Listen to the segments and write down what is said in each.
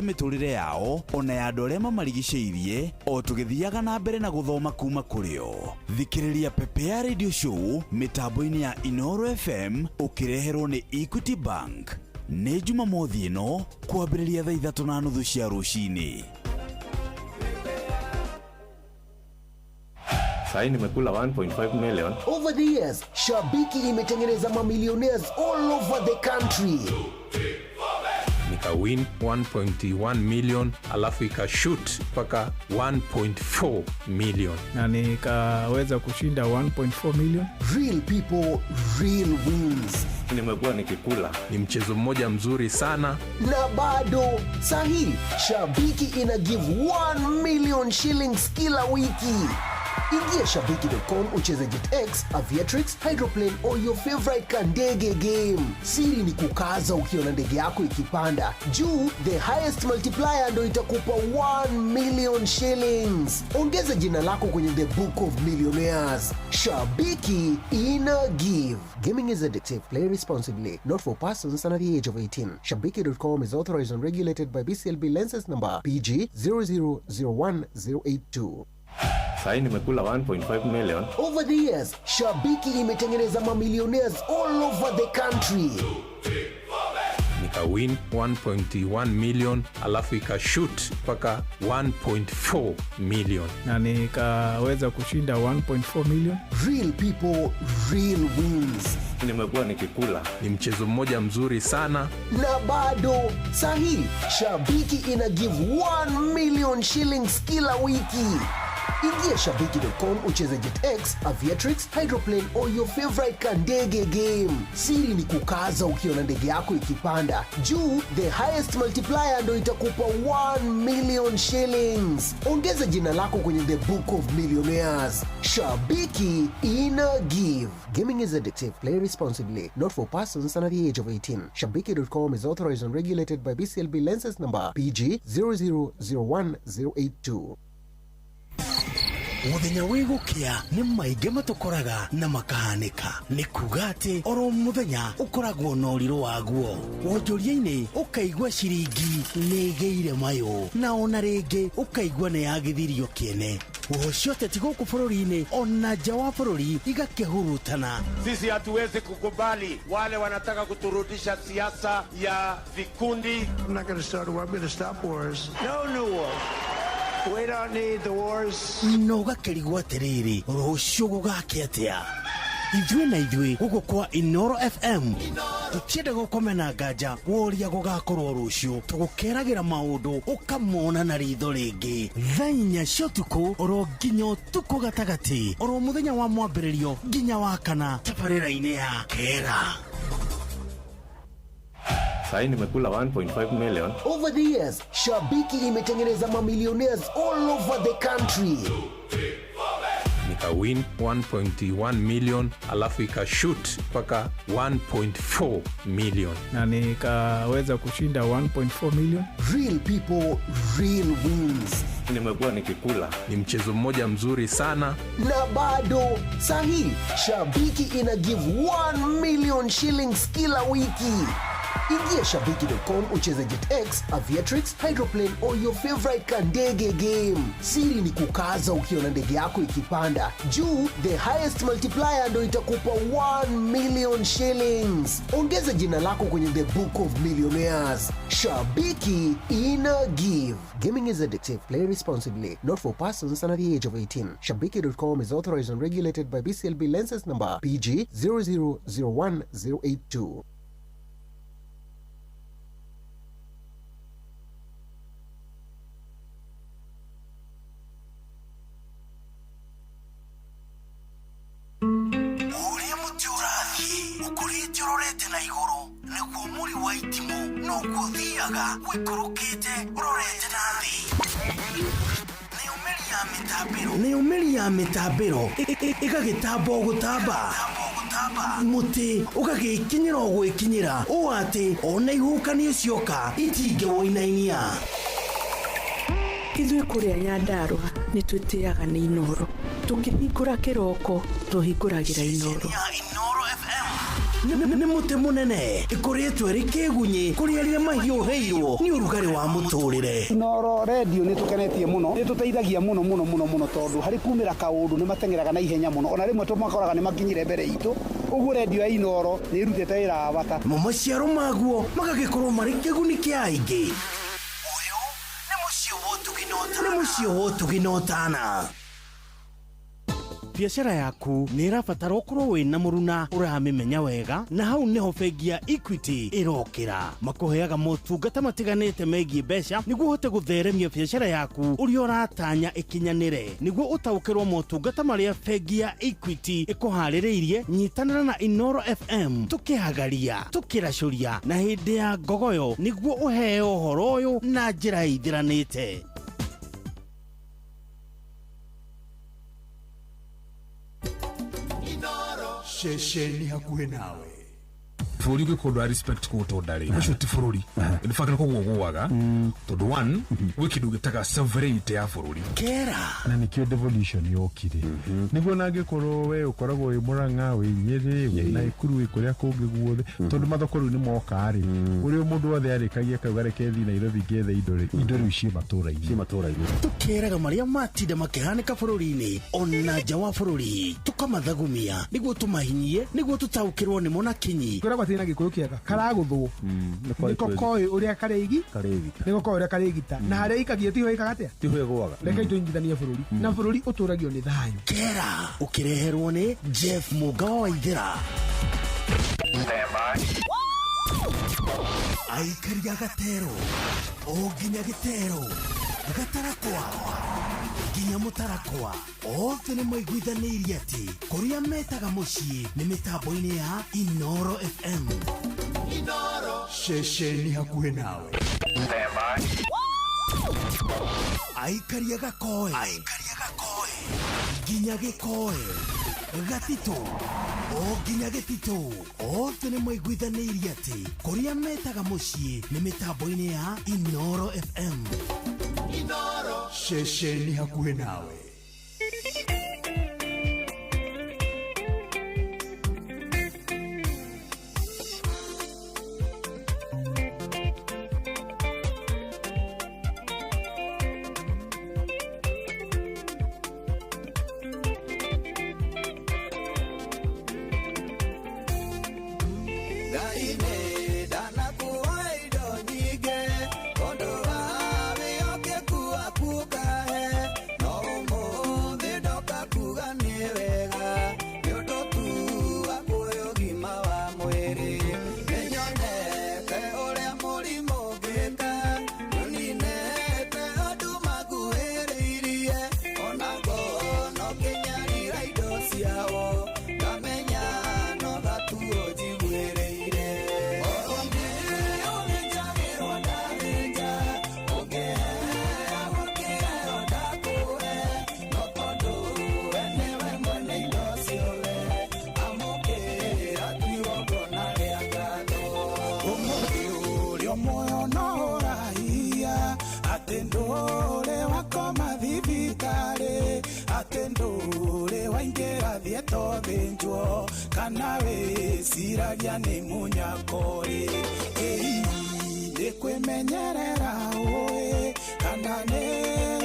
miturire yao ona ya andũ arĩa mamarigicĩirie o tũgĩthiaga na mbere na gũthoma kuma kũrĩ o. Thikĩrĩria Pepe ya Radio Show mitambo-inĩ ya Inooro FM ũkĩreherwo nĩ Equity Bank. Nĩ Jumamothi ĩno kwambĩrĩria thaa 3:30 cia rũcinĩ. Sahi nimekula 1.5 million. Over the years, Shabiki imetengeneza mamillionaires all over the country. Nika win 1.1 million alafu ikashoot mpaka 1.4 million. Na nikaweza kushinda 1.4 million. Real people, real wins. Nimekuwa nikikula. Ni mchezo mmoja mzuri sana. Na bado sahi Shabiki ina give 1 million shillings kila wiki. Ingia shabiki.com ucheze JetX, Aviatrix, Hydroplane or your favorite kandege game. Siri ni kukaza ukiona ndege yako ikipanda. Juu, the highest multiplier ndo itakupa 1 million shillings. Ongeza jina lako kwenye the book of millionaires. Shabiki ina give. Gaming is addictive. Play responsibly. Not for persons under the age of 18. Shabiki.com is authorized and regulated by BCLB license number PG 0001082. Sahi nimekula 1.5 million. Over the years, Shabiki imetengeneza mamillionaires all over the country. Nika win 1.1 million alafu ikashoot mpaka 1.4 million. Na nikaweza kushinda 1.4 million. Real people, real wins. Nimekuwa nikikula. Ni mchezo mmoja mzuri sana. Na bado sahi Shabiki ina give 1 million shillings kila wiki. Ingia shabiki.com ucheze JetX, Aviatrix, Hydroplane or your favorite kandege game. Siri ni kukaza ukiona ndege yako ikipanda. Juu, the highest multiplier ndo itakupa 1 million shillings. Ongeza jina lako kwenye the book of millionaires. Shabiki ina give. Gaming is addictive. Play responsibly. Not for persons under the age of 18. Shabiki.com is authorized and regulated by BCLB license number PG 0001082. Muthenya wigukia ni maige matukoraga na makahanika ni kugate oro muthenya ukoragwo na uriru waguo wonjoria-ini ukaigwa ciringi negeire mayo na ona ringi ukaigwa ne yagithirio kiene ucio tete guku bururi-ini ona nja wa bururi igakehurutana. Sisi hatuwezi kukubali wale wanataka kuturudisha siasa ya vikundi. I'm not going to start a war. I'm going to stop wars. No new wars. We don't need the wars. No gakerigwo atiriri rucio gugake atia ithuĩ na ithuĩ gũkũ kwa Inooro FM tũtienda gũkomena nganja woria gũgakorwo rũciũ tũgũkeragĩra maũndũ ũkamona na ritho rĩngĩ thaa 4 cia ũtukũ oro nginya ũtukũ gatagatĩ oro mũthenya wa mwambĩrĩrio nginya wa kana tabarĩra-inĩ ya Kera. Sahi nimekula 1.5 million. Over the years, Shabiki imetengeneza mamillionaires all over the country. Nika win 1.1 million alafu ikashoot mpaka 1.4 million. Na nikaweza kushinda 1.4 million. Real people, real wins. Nimekuwa nikikula. Ni mchezo mmoja mzuri sana. Na bado sahi Shabiki ina give 1 million shillings kila wiki. Ingia shabiki.com ucheze JetX, Aviatrix, Hydroplane or your favorite kandege game. Siri ni kukaza ukiona ndege yako ikipanda. Juu, the highest multiplier ndo itakupa 1 million shillings. Ongeza jina lako kwenye the book of millionaires. Shabiki ina give. Gaming is addictive. Play responsibly. Not for persons under the age of 18. Shabiki.com is authorized and regulated by BCLB license number PG 0001082. na iguru niguo muri wa itimu no kuthiaga wikurukite urorete nathi ni umeri ya mitambiro igagitambo gutamba muti ugagikinyira gwikinyira o ati ona ihukani cioka itinge woinainia ithuĩ kũrĩa Nyandarua nĩ twĩtĩaga nĩ Inooro. Tũkĩhingũra kĩroko tũhingũragĩra Inooro. Inooro FM nĩ mũtĩ mũnene ĩkoretwo ĩrĩ kĩgunyi kũrĩ arĩa mahiũhĩirwo nĩ ũrugarĩ wa mũtũrĩre. Inooro radio nĩ tũkenetie mũno, nĩ tũteithagia mũno tondũ harĩ kumĩra kaũndũ nĩ matengeraga na ihenya mũno, ona rĩmwe tũmakoraga nĩ makinyire mbere itũ. Ũguo radio ya Inooro nĩ ĩrutĩte wĩra wa bata. Maciaro maguo magagĩkorwo marĩ kĩguni kĩa aingĩ. Ũyũ nĩ mũciĩ wa Ũtugi na Ũtana. Biacara yaku nĩ ĩrabatara ũkorwo wĩna mũruna ũramĩmenya wega, na hau nĩho bengi ya Equity ĩrokĩra. Makũheaga motungata matiganĩte megiĩ mbeca nĩguo ũhote gũtheremia biacara yaku ũrĩa ũratanya ĩkinyanĩre. Nĩguo ũtaũkĩrwo motungata marĩa bengi ya Equity ĩkũharĩrĩirie, nyitanĩra na Inooro FM tũkĩhagaria, tũkĩracũria na hĩndĩ ya ngogoyo nĩguo ũheo ũhoro ũyũ na njĩra ĩthiranĩte. Shesheni hakuhĩ nawe. Bũrũri gwĩkũndũ a respect kũgũtũ ndarĩ ũcio ti bũrũri nĩ baka nĩkũguo gũwaga tondũ one gwĩ kĩndũ gĩtaga sovereignty ya bũrũri kera na nĩkĩo devolution yokire nĩguo nangĩkorwo we ũkoragwo wĩ Mũrang'a wĩ Nyĩrĩ wĩ Naikuru wĩ kũrĩa kũngĩ guothe tondũ mathoko rĩu nĩ moka-rĩ ũrĩa mũndũ wothe arĩkagia akauga reke thiĩ Nairobi ngethe indo rĩu ciĩ matũũra-inĩ tũkeraga marĩa matinda makĩhanĩka bũrũri-inĩ ona nja wa bũrũri tũkamathagumia nĩguo tũmahinyie nĩguo tũtaũkĩrwo nĩmo na kinyi na gĩkũyũ kĩega karagũthwo nĩko koĩ ũrĩa kareigi nĩko koĩ ũrĩa karegita na harĩa ikagio tiho ikaga tiho ĩgũaga reke itũnyitithanie bũrũri na bũrũri ũtũragio nĩ thayũ kera ũkĩreherwo nĩ Jeff Mũnga wa Waithĩra aikaria Gatero o nginya Gĩtero Gatarakwa nginya Mũtarakwa othe nĩ maiguithanĩirie atĩ kũrĩa metaga mũciĩ nĩ mĩtambo-inĩ ya Inooro FM. Inooro shesheni hakuhĩ nawe. Aikaria Gakoe nginya Gĩkoe Gatito o nginya Gĩtito othe nĩ maiguithanĩirie atĩ kũrĩa metaga mũciĩ nĩ mĩtambo-inĩ ya Inooro FM. Inooro shesheni hakuhĩ nawe. Siragia ni munyakori de kwemenyerera oe kanane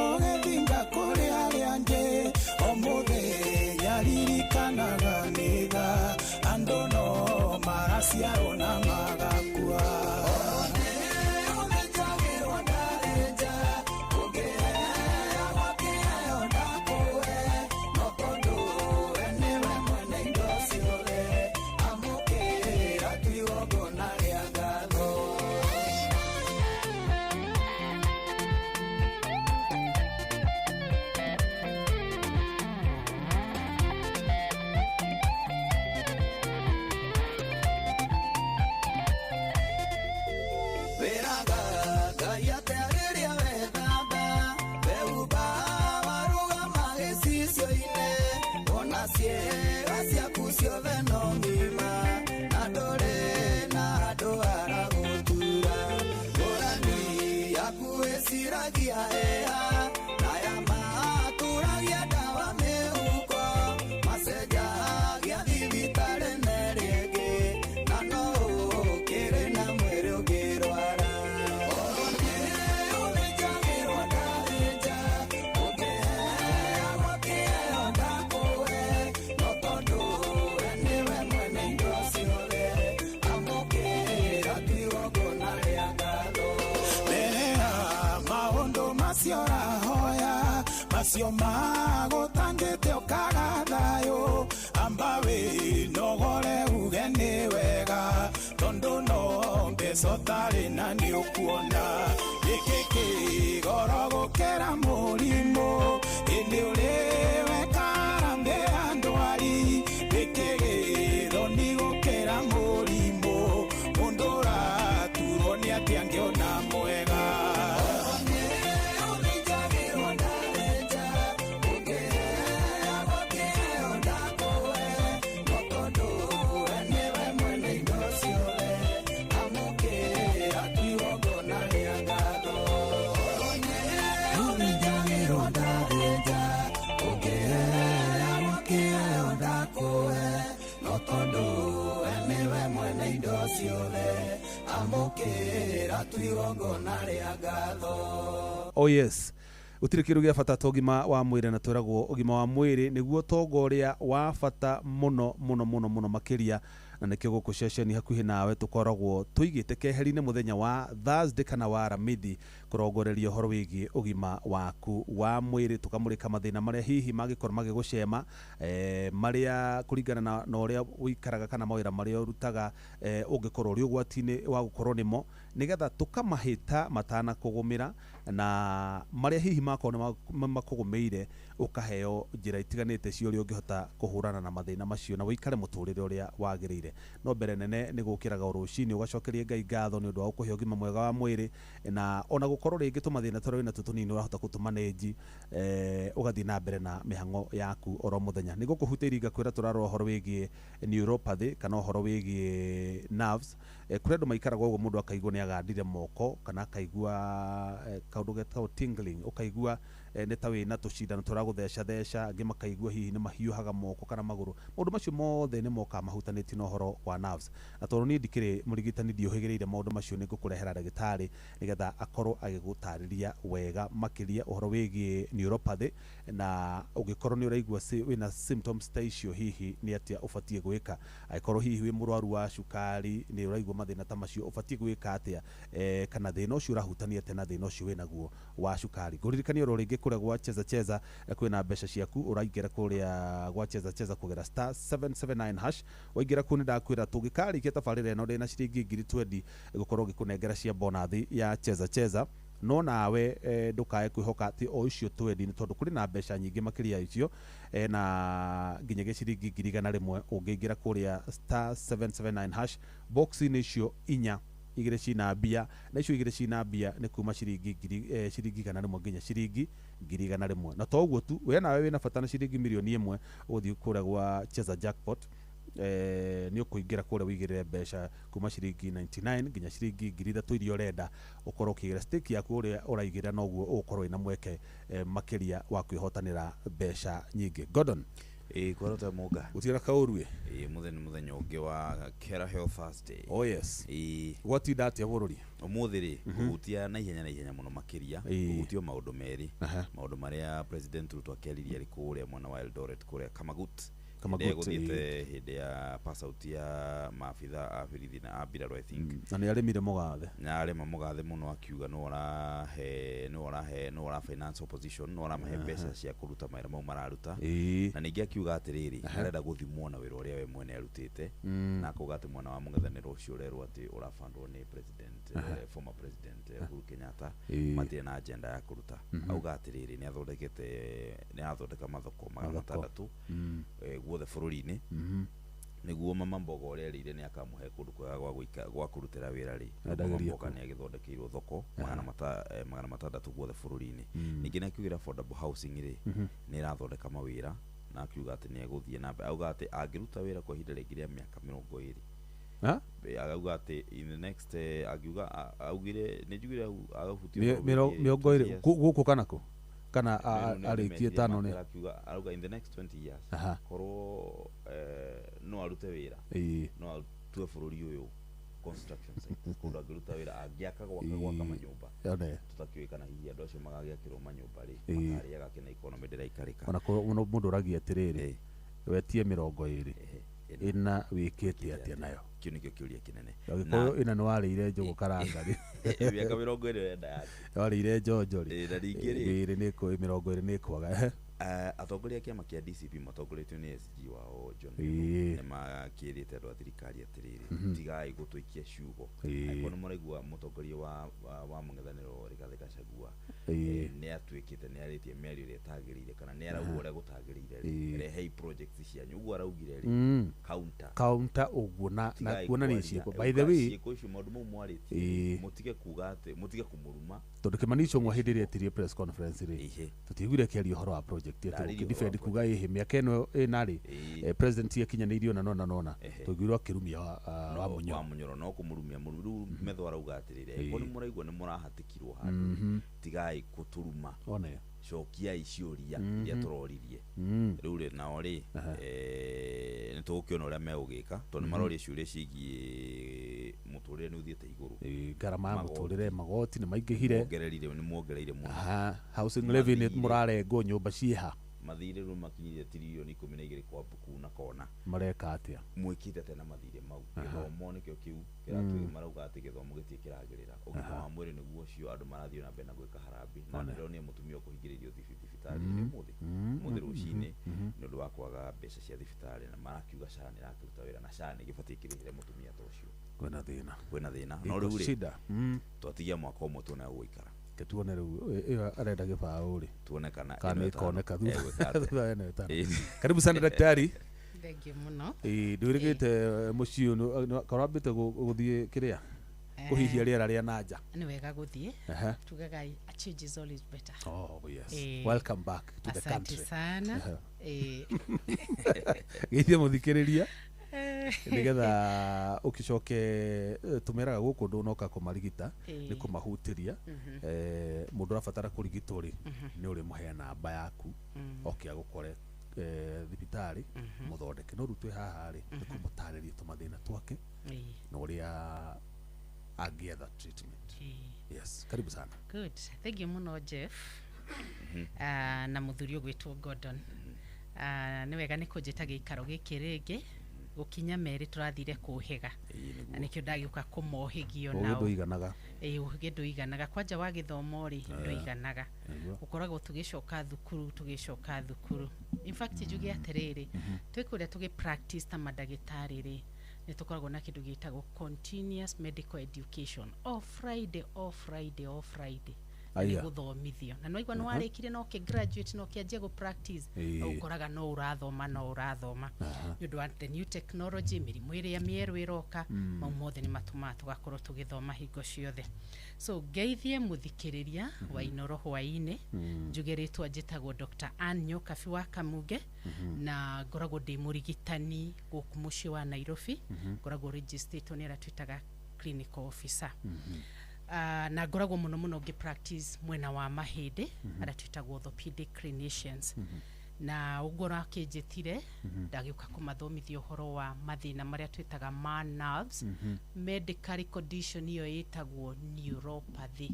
ogethinga kuri arianje omuthe yaririkanaga niga andono maraciarwo na magakua macio magũtangĩte ũkaga thayũ amba wĩnogore uge nĩ wega tondũ no mbeca ũtarĩ na nĩ ũkuona gĩkĩ kĩgoro gũkĩra mũrimũ ĩndĩ ũrĩ wekarambĩ andwari gĩkĩ gĩthoni gũkĩra mũrimũ mũndũ ũraturwo nĩ atĩ angĩona mwega. Oh yes, utire kiru gia bata to gima wa mwire na twiragwo ugima wa mwire niguo tongo uria wa bata muno makiria na nikio guku ceceni hakuhi nawe tukoragwo tuigite keheri-ini muthenya wa Thursday kana wa Aramithi kurongoreria horo wigi ugima waku wa mwiri tukamurika mathina maria hihi magikorwo magigucema maria kuringana na uria uikaraga kana mawira maria urutaga ungikorwo uri ugwati-ini wa gukorwo nimo nigetha tukamahita matana kugumira na maria hihi makorwo makugumeire ukaheo njira itiganite cio uri ungihota kuhurana na mathina macio na wikare muturire uria wagirire no mbere nene ni gukiraga urucini ugacokeria Ngai ngatho ni undu wa kuhe ugima mwega wa mwiri na ona gukorwo ringi tumathina turi na tutunini urahota kutumanage ugathi na mbere na mihango yaku oro muthenya ni gukuhutiri ngakwira turaro horo wigi neuropathy kana horo wigi nerves kuredo maikaraga ugo mundu akaigua ni agandire moko kana akaigua kaundu getagwo tingling ukaigua ni ta wina tucindano turagutheca angi makaigua hihi ni mahiuhaga moko kana maguru maundu macio mothe ni moka mahutanĩtie na ũhoro wa nerves na tondũ niĩ ndikĩrĩ mũrigitani ndiohĩgĩrĩire maũndũ macio nĩngũkũrehera ndagĩtarĩ nĩgetha akorwo agĩgũtarĩria wega makĩria ũhoro wĩgiĩ neuropathy na ũngĩkorwo nĩ ũraigua wĩna symptoms ta icio hihi nĩ atĩa ũbatiĩ gwĩka angĩkorwo hihi wĩ mũrwaru wa cukari nĩ ũraigua mathĩna ta macio ũbatiĩ gwĩka atĩa kana thĩna ũcio ũrahutania atĩa na thĩna ũcio wĩnaguo wa cukari ngũririkania oro rĩngĩ kũrĩa gwa cheza kwĩna mbeca ciaku ũraingĩra kũrĩa gwa cheza kũgera star 779 hash waingĩra kũu nĩ ndakwĩra tũngĩkarĩkia tabarĩra ĩno ndĩ na ciringi 20,000 gũkorwo gĩkũnengera cia bonathi ya cheza no nawe ndukae kwihoka ati o icio twendi ni tondu kuri na mbeca nyingi makiria icio na nginyagia ciringi 100 ungiingira kuria star 779 hash box ni icio inya igire cina mbia na icio igire cina mbia ni kuma ciringi 100 nginya ciringi 100 na to uguo tu we nawe wina bata na ciringi milioni 1 uthi kuria gwa cheza jackpot ni ukuingira kure wigirire mbeca kuma ciringi 99 nginya ciringi 3,000 iria urenda ukorwo ukigira stake yaku uria uraigira noguo ukorwo ina mweke makiria wa kwihotanira mbeca nyingi. Gordon kwarota muga utira kaurwe muthenya ungi wa Kera Health Thursday. Oh yes what did that bururi umuthiri kuhutia na ihenya muno makiria kuhutio maundu meri maundu maria president Ruto akeririe ari kuria mwana wa Eldoret kuria Kamagut guthiite hindi ya pass out ya maabitha a birithi na abira I think na ni aremire mugathe na arema mugathe muno akiuga no ora finance opposition no ora mahe mbeca cia kuruta mawira mau mararuta na ningi akiuga atiriri arenda guthimwo na wira uria we mwene arutite na akuga ati mwana wa mung'ethaniro ucio urerwo ati urafandwo ni president former president Uhuru Kenyatta matie na agenda ya kuruta auga atiriri ni athondeka mathoko magana 6 guothe bururi-ini niguo mama mbogo uria rire ni akamuhe kundu kwega gwa kurutira wira ri mbogo ni agithondekeirwo thoko magana 6 guothe bururi-ini ningi na kiugira affordable housing ri ni irathondeka mawira na akiuga ati ni eguthie na auga ati angiruta wira kwa ihinda rĩngĩ rĩa mĩaka 20 auga ati in the next augire ni njugire agahutio 20 guku kana aritie tano ni auga in the next 20 years korwo no arute wira no atue bururi uyu construction site kundu angiruta wira angiaka gwaka manyumba tutakiwika na hihi andu acio magagiakirwo manyumba ri makariaga kina economy ndiraikarika ona mundu uragia atiriri wetie 20 ina wikite atia nayo kio nikio kiuria kinene Agĩkorwo ina nĩ warĩire njũgũ karanga rĩ miaka 20 enda yake warĩire njonjo rĩ na rĩngĩ rĩ nĩ 20 nĩ kwaga atongoria kĩama kĩa DCP matongoretio nĩ SG wao John nĩ makĩrĩte andũ a thirikari atĩrĩrĩ tigai gũtũikia ciugo angĩkorwo nĩ mũraigua mũtongoria wa mũng'ethanĩro Rigathĩ Gachagua nĩ atuĩkĩte nĩ arĩtie mĩario ĩrĩa ĩtagĩrĩire kana nĩ arauga ũrĩa gũtagĩrĩire rehei projects cianyu ũguo araugire rĩ counter ũguo na kuona nĩ ciĩko by the way ciĩko icio maũndũ mau mwarĩtie mũtige kuga atĩ mũtige kũmũruma tondũ Kimanicho mwa hĩndĩ ĩrĩa etirie press conference rĩ tũtigwire kĩaria ũhoro wa project defend kuga ĩhĩ mĩaka ĩno ĩna rĩ president yakinyanĩirio na nona tũgwirwo akĩrumia wa Munyoro no kũmũrumia rĩu metho arauga atĩrĩrĩ angĩkorwo nĩ mũraigua nĩ mũrahatĩkirwo handũ tigai gũtũruma cokia icioria iria tũroririe rĩu rĩ nao rĩ nĩ tũgũkĩona ũrĩa megũgĩka tondũ nĩ maroria ciũria ciĩgiĩ mũtũrĩre nĩ ũthiĩte igũrũ ngarama ya mũtũrĩre magoti nĩ maingĩhire nĩ muongereire mũno housing levy nĩ mũrarengwo nyũmba ciĩha mathirĩ rĩu makinyire tiririoni 12 kwa buku na kona mareka atĩa mwĩkĩte tena mathirĩ mau gĩthomo nĩkĩo kĩu kĩratũĩ marauga atĩ gĩthomo gĩtirĩ kĩragĩrĩra ũgima wa mwĩrĩ nĩguo ũcio andũ marathiĩ na mbere na gwĩka harambĩ na nĩronio mũtumia kũhingĩrĩrio thibitarĩ-inĩ mũthĩ rũcinĩ nĩ ũndũ wa kwaga mbeca cia thibitarĩ na marakiuga SHA nĩ ĩrakĩruta wĩra na SHA nĩ gĩbatiĩ kĩrĩhĩre mũtumia ta ũcio kwĩna thĩna no rĩu rĩ twatigia mwaka ũmwe tuone gũikara tuone rĩu ĩyo arenda gĩbaũ rĩ tuone kana ĩkoneka karibu sana daktari thengiũ mũno ndwĩrĩgĩte mũciĩ karambĩte gũthiĩ kĩrĩa kũhihia rĩera rĩa nanja nĩ wega gũthiĩ tugaga a change is always better welcome back to the country asante sana gĩithia mũthikĩrĩria nigetha ukicoke tumeraga guku ndunoka kũmarigita nĩ kũmahutĩria mũndũ arabatara kũrigitwo rĩ nĩ ũrĩ mũhe namba yaku oke agũkore thibitarĩ mũthondeke no rutwe haha rĩ nĩ kũmũtarĩria tũmathĩna twake na ũrĩa angĩetha treatment yes karibu sana good thank you mũno Jeff na mũthuri ũgwĩtwo Gordon nĩ wega nĩ kũnjĩta gĩikaro gĩkĩ rĩngĩ gukinya meri turathire kuhiga na nikio ndagĩuka kũmohigio nao nduiganaga nduiganaga kwanja wa gĩthomo ri nduiganaga ukoragwo tugicoka thukuru in fact njuge atĩrĩrĩ twĩkũrĩa tugi practice ta madagĩtarĩ ri nĩ tukoragwo na kĩndũ gĩtagwo continuous medical education all Friday nĩ gũthomithio na no igwa no warĩkire no ke graduate no ke anjia go practice ukoraga no urathoma nĩ ũndũ wa the new technology mĩrimũ ĩrĩa mĩerũ ĩroka mau mothe nĩ matũmaga tugakorwo tũgĩthoma hingo ciothe so ngeithie mũthikĩrĩria wa Inoro hwaĩ-inĩ njuge rĩtwa njĩtagwo Dr. Ann Nyokabi wa Kamuge na ngoragwo ndĩ mũrigitani gũkũ mũciĩ wa Nairobi ngoragwo registered nĩ arĩa twĩtaga clinical officer na ngoragwo mũno ngĩ practice mwena wa mahĩndĩ arĩa twĩtagwo orthopedic clinicians na ũgora kĩnjĩtire ndagĩuka kũmathomithia ũhoro wa mathĩna marĩa twĩtaga ma nerves medical condition ĩyo ĩtagwo neuropathy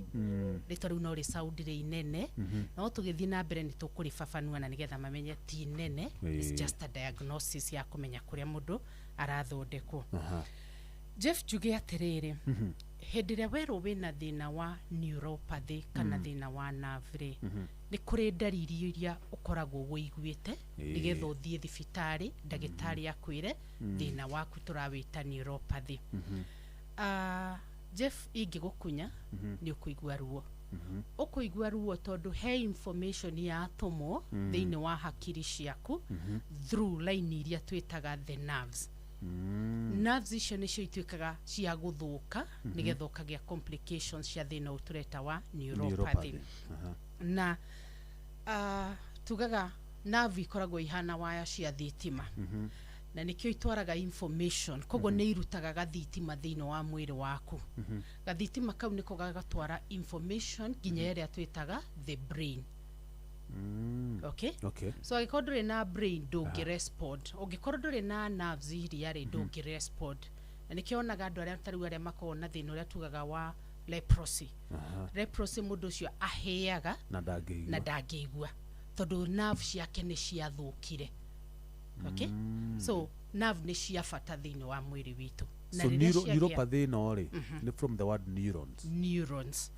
rĩtwa rĩu no rĩ sound rĩ inene no tũgĩthiĩ na mbere nĩ tũkũrĩbabanua na nĩgetha mamenye ti nene it's just a diagnosis ya kũmenya kũrĩa mũndũ arathondekwo Jeff njuge atĩrĩrĩ hĩndĩ ĩrĩa werũ wĩna thĩna wa neuropathy kana thĩna wa nerve nĩ kũrĩ ndariri iria ũkoragwo wĩiguĩte nĩgetha ũthiĩ thibitarĩ ndagĩtarĩ akwĩre thĩna waku tũrawĩta neuropathy Jeff ingĩgũkunya nĩ ũkũigua ruo ũkũigua ruo tondũ he information yatũmwo thĩinĩ wa hakiri ciaku through line iria twĩtaga the nerves nerves icio nĩcio ituĩkaga cia gũthũka nĩgetha ũkagĩa complications cia thĩna ũtũreta wa neuropathy na tugaga nerve ikoragwo ihana waya cia thitima na nĩkĩo itwaraga information koguo nĩ irutaga gathitima thĩinĩ wa mwĩrĩ waku gathitima kau nĩko gagatwara information nginya ĩrĩa twĩtaga the brain okay so angĩkorwo ndũrĩ na brain ndũngĩ respond ũngĩkorwo ndũrĩ na nerves iria rĩ ndũngĩ respond na nĩkĩo onaga andũ arĩa tarĩu arĩa makoragwo na thĩna ũrĩa tugaga wa leprosy mũndũ ũcio ahĩaga na ndangĩigua tondũ nerve ciake nĩ ciathũkire okay so nerve nĩ cia bata thĩinĩ wa mwĩrĩ witũ So neuropathy no ri ni from the word neurons.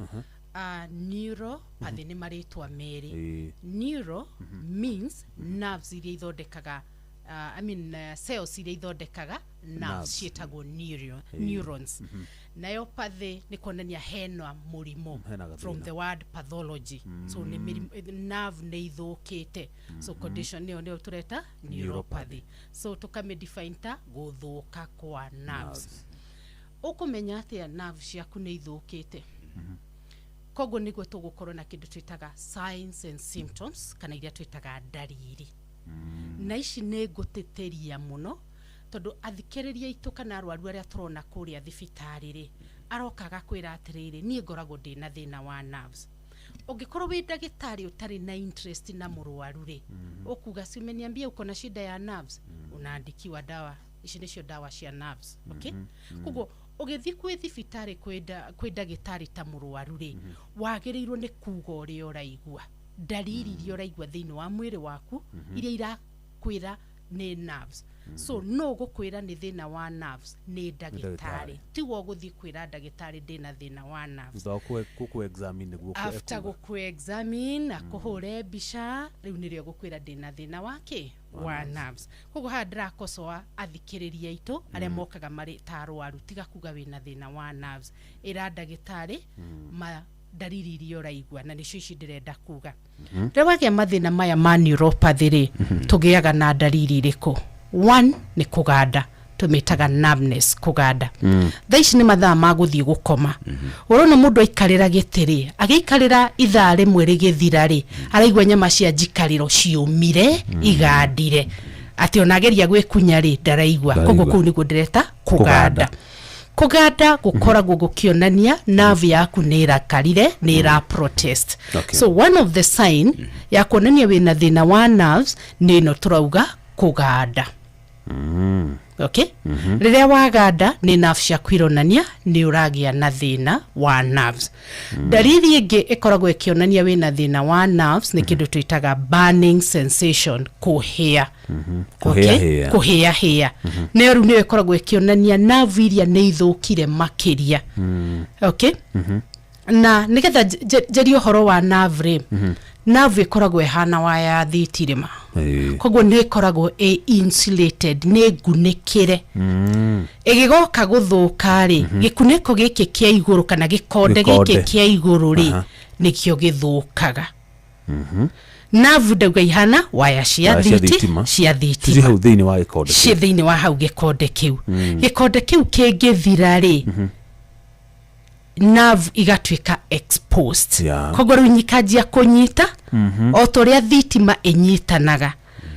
Neuropathy ni maritwa meri. Neuro means nerves iria ithondekaga cells iria ithondekaga nerves cietagwo neurons. Nayo pathy ni kuonania hena murimo from the word pathology. So ni nerve ni ithukite. So condition ni tureta neuropathy. So tukame define ta guthuka kwa nerves. Ukumenya atia nerves ciaku ni ithukite. Kogo niguo tugukorwo na kindu twitaga signs and symptoms kana iria twitaga ndariri. Na ici nĩ ngũtĩtĩria mũno tondũ athikĩrĩria itũ kana arwaru arĩa turona kũrĩa thibitarĩ-rĩ arokaga kwĩra atĩrĩrĩ niĩ ngoragwo ndĩna thĩna wa nerves. Ũngĩkorwo wĩ ndagĩtarĩ ũtarĩ na interest na mũrwaru-rĩ ũkuga simeniambia uko na shida ya nerves unaandikiwa dawa. Ici nĩcio dawa cia nerves. Okay? Koguo ũgĩthiĩ kwĩ thibitarĩ kwĩ ndagĩtarĩ ta mũrwaru-rĩ wagĩrĩirwo nĩ kuga ũrĩa ũraigua. Dalili iria ũraigua thĩinĩ wa mwĩrĩ waku iria irakwĩra nĩ nerves. So no gũkwĩra nĩ thĩna wa nerves nĩ ndagĩtarĩ. Tiwo gũthiĩ kwĩra ndagĩtarĩ ndĩna thĩna wa nerves. After gũkũ-examine na kũhũre mbica rĩu nĩrĩo gũkwĩra ndĩna thĩna wake wa nerves. Koguo haha ndĩrakosoa athikĩrĩria itũ arĩa mokaga marĩ ta arwaru tiga kuga wĩna thĩna wa nerves. Ĩra ndagĩtarĩ dalili iria ũraigua na nĩcio ici ndĩrenda kuga. Rĩu wagĩa mathĩna maya ma neuropathy-rĩ tũgĩaga na dalili irĩkũ? One nĩ kũganda, tũmĩtaga numbness, kũganda. Thaa ici nĩ mathaa ma gũthiĩ gũkoma. Ũrona mũndũ aikarĩra gĩtĩ-rĩ, agĩikarĩra ithaa rĩmwe rĩgĩthira-rĩ araigua nyama cia njikarĩro ciũmire igandire. Atĩ ona ageria gwĩkunya-rĩ ndaraigua. Koguo kũu nĩguo ndĩreta kũganda. Kũganda gũkoragwo gũkĩonania nerve yaku nĩ irakarire, nĩ ira protest. So one of the sign ya kuonania wĩna thĩna wa nerves nĩ ĩno turauga kũganda. Okay? Rĩrĩa waganda nĩ nerve ciaku ironania nĩ ũragĩa na thĩna wa nerves. Dalili ĩngĩ ĩkoragwo ĩkĩonania wĩna thĩna wa nerves nĩ kĩndũ twĩtaga burning sensation, kũhĩa. Kũhĩa. Nĩ rĩu nĩ ĩkoragwo ĩkĩonania nerve iria nĩ ithũkire makĩria. Okay? Na nĩgetha njerie ũhoro wa nerve-rĩ, nerve ĩkoragwo ĩhana waya ya thitima. Koguo nĩ ĩkoragwo insulated, nĩ ngunĩkĩre. Ĩgĩgoka gũthũka-rĩ, gĩkunĩko gĩkĩ kĩa igũrũ kana gĩkonde gĩkĩ kĩa igũrũ-rĩ nĩkĩo gĩthũkaga. Nerve ndauga ihana waya cia thitima. Ci hau thĩinĩ wa gĩkonde. Ci thĩinĩ wa hau gĩkonde kĩu. Gĩkonde kĩu kĩngĩthira-rĩ nerve igatuĩka exposed. Koguo rĩu ikanjia kũnyita o torĩa thitima ĩnyitanaga.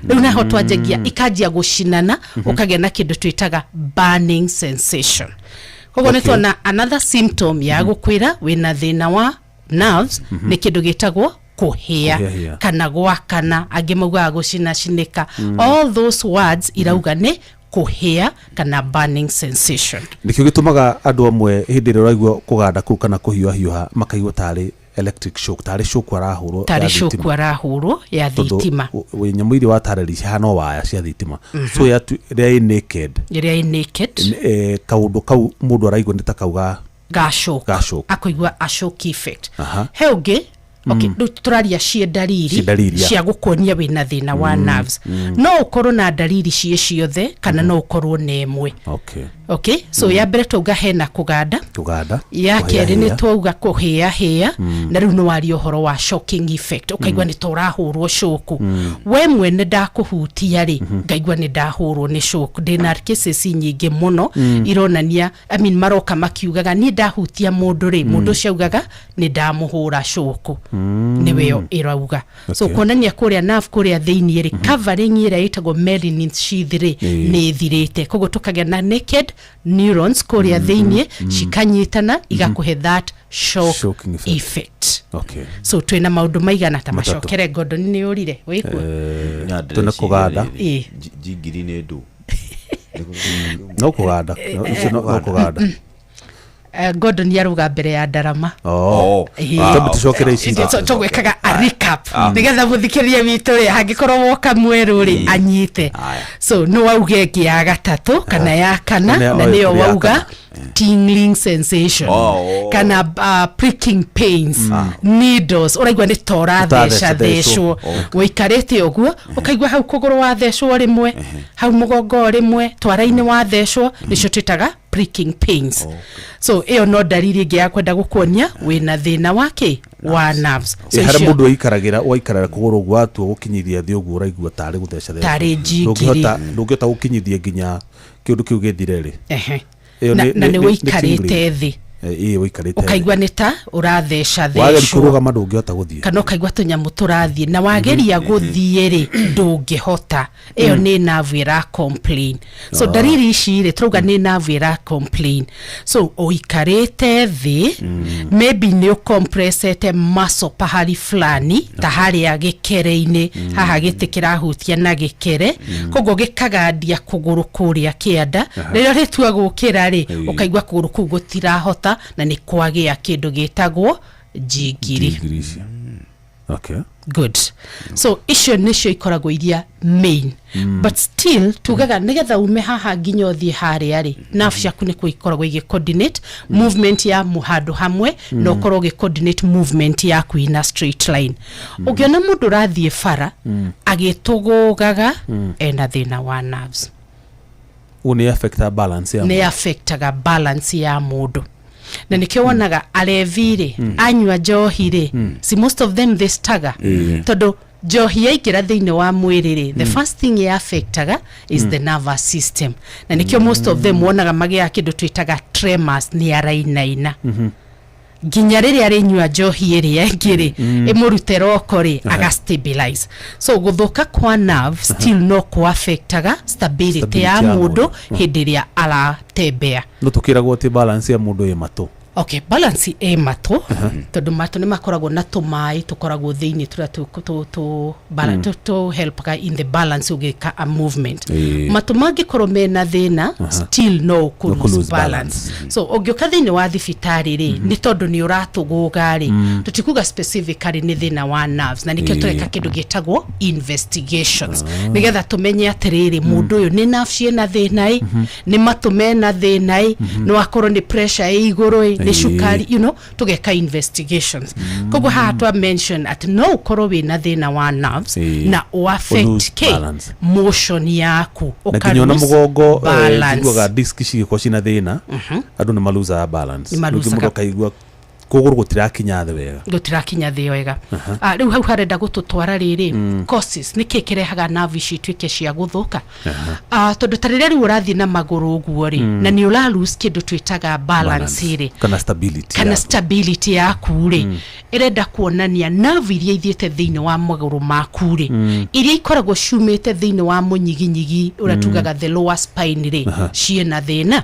Rĩu naho twanjagia ikanjia gũcinana ũkagĩa na kĩndũ twĩtaga burning sensation. Koguo nĩ tuona another symptom ya gũkwĩra wĩna thĩna wa nerves nĩ kĩndũ gĩtagwo kũhĩa kana gwakana, angĩ maugaga gũcinacinĩka. All those words irauga nĩ kũhĩa kana burning sensation. Nĩkĩo gĩtũmaga andũ amwe hĩndĩ ĩrĩa ũraigua kũganda kũu kana kũhiũha makaigua tarĩ electric shock, tarĩ shock arahũrwo ya thitima. Tarĩ shock arahũrwo ya thitima. Nyamũ iria watarĩria hana waya cia thitima. So rĩrĩa naked. Rĩrĩa naked. Kaũndũ kau mũndũ araigua nĩ ta kauga shock. Akũigua a shock effect. He ũngĩ okay, turaria cie dalili cia gukonia wina thina wa nerves. No ukorwo na dalili cie ciothe kana no ukorwo na ĩmwe. Okay, so ya mbere tuga hena kũganda. Ya kerĩ nĩ tuga kũhĩa na rĩu no wari ũhoro wa shocking effect. Ukaigua nĩ tũrahũrwo shock. We mwene ndakũhutia rĩ ngaigua nĩ ndahũrwo nĩ shock. Ndĩna cases nyingĩ mũno ironania maroka makiugaga nĩ ndahutia mũndũ rĩ mũndũ ciaugaga nĩ ndamũhũra shock. Niwe irauga. So kuonania kũrĩa nerve kũrĩa thĩinĩ rĩ covering ĩrĩa ĩtagwo myelin sheath rĩ nĩ thirĩte. Koguo tukagĩa na naked neurons kũrĩa thĩinĩ cikanyitana igakũhe that shock effect. So twina maũndũ maigana ta macokere Gordon nĩ ũrire wĩkuo. Tuna kũganda. Jingiri nĩ ndũ. No kũganda. No kũganda. Gordon yaruga mbere ya Ndarama. Tũcokere ici. Tũgwĩkaga recap nigetha muthikiria witu ri hangikorwo woka mweru ri anyite so no wauge ngi ya gatatu kana ya kana na niyo wauga tingling sensation kana pricking pains needles uraigwa ni tora thecwo wikarite uguo ukaigwa hau kuguru wa thecwo rimwe hau mugongo rimwe twara-ini wa thecwo nicio twitaga pricking pains so iyo no dariri ngi ya kwenda gukuonia wina thina wake wa nerves so hari mundu waikaragira kuguru gwatu gukinyiria thi uguo uraigua tari gutheca tari jingiri ndungihota gukinyithia nginya kiundu kiu githireri na ni wikarite thi ukaigwa nita uratheca thecwo kurugama ndungihota guthie kana ukaigwa tunyamu turathie na wageria guthie ri ndungihota iyo ni nerve ira complain so dariri ici ri turuga ni nerve ira complain so uikarite thi maybe ni ucompressete muscle pahali flani tahari ya gikere-ini haha gitikira hutia na gikere kogo gikagadia kuguru kuria kianda rero ritua gukira ri ukaigwa kuguru ku gutirahota na ni kwagia kindu gitagwo jigiri. Okay, good. So icio nicio ikoragwo iria main but still tugaga nigetha ume haha nginya thie haria ri nerve yaku ni kuikoragwo igi coordinate movement ya muhando hamwe no korwo gi coordinate movement yaku in a straight line ugiona mundu rathie fara agitugugaga ena thina wa nerves uni affecta balance ya ne affectaga balance ya mundu na nikio wonaga alevire anywa njohire si most of them they stagger todo njohi yaikira thiini wa mwiriri the first thing ya affectaga is the nervous system na nikio most of them wonaga magia kindu twitaga tremors ni arainaina ginya riri arinywa njohi iri engiri imurute roko ri aga stabilize so guthuka kwa nerve still no ku affectaga stability ya mundu hindiria aratembea no tukiragwo ti balance ya mundu mato okay balance mato tondu mato ni makoragwo na tumai tukoragwo thiini turia to balance to help ka in the balance ugika a movement mato mangikorwo mena thina still no ku lose balance so ugioka thiini wa thibitari ri ni tondu ni uratuguga ri tutikuga specifically ni thina wa nerves na nikio tureka kindu gitagwo investigations nigetha tumenye atiriri mundu uyu ni nerves ina thina ni mato mena thina no akorwo ni pressure iguru ni shukari you know tugeka investigations kogo ha to mention at no koro wina thina wa nerves na o affect motion yaku ukaona mugongo igwaga disc cigiko cina thina andu ni maluza balance mugongo kaigwa kuguru gutirakinya the wega gutirakinya the wega riu hau harenda gututwara riri causes nikikirehaga nerve citwike cia guthuka tondu tarire riu urathi na maguru uguo ri na ni ura lose kindu twitaga balance ri kana stability yaku ri irenda kuonania nerve iria ithiete thiini wa maguru maku ri iria ikoragwo ciumite thiini wa munyiginyigi uratugaga the lower spine ri ciena thina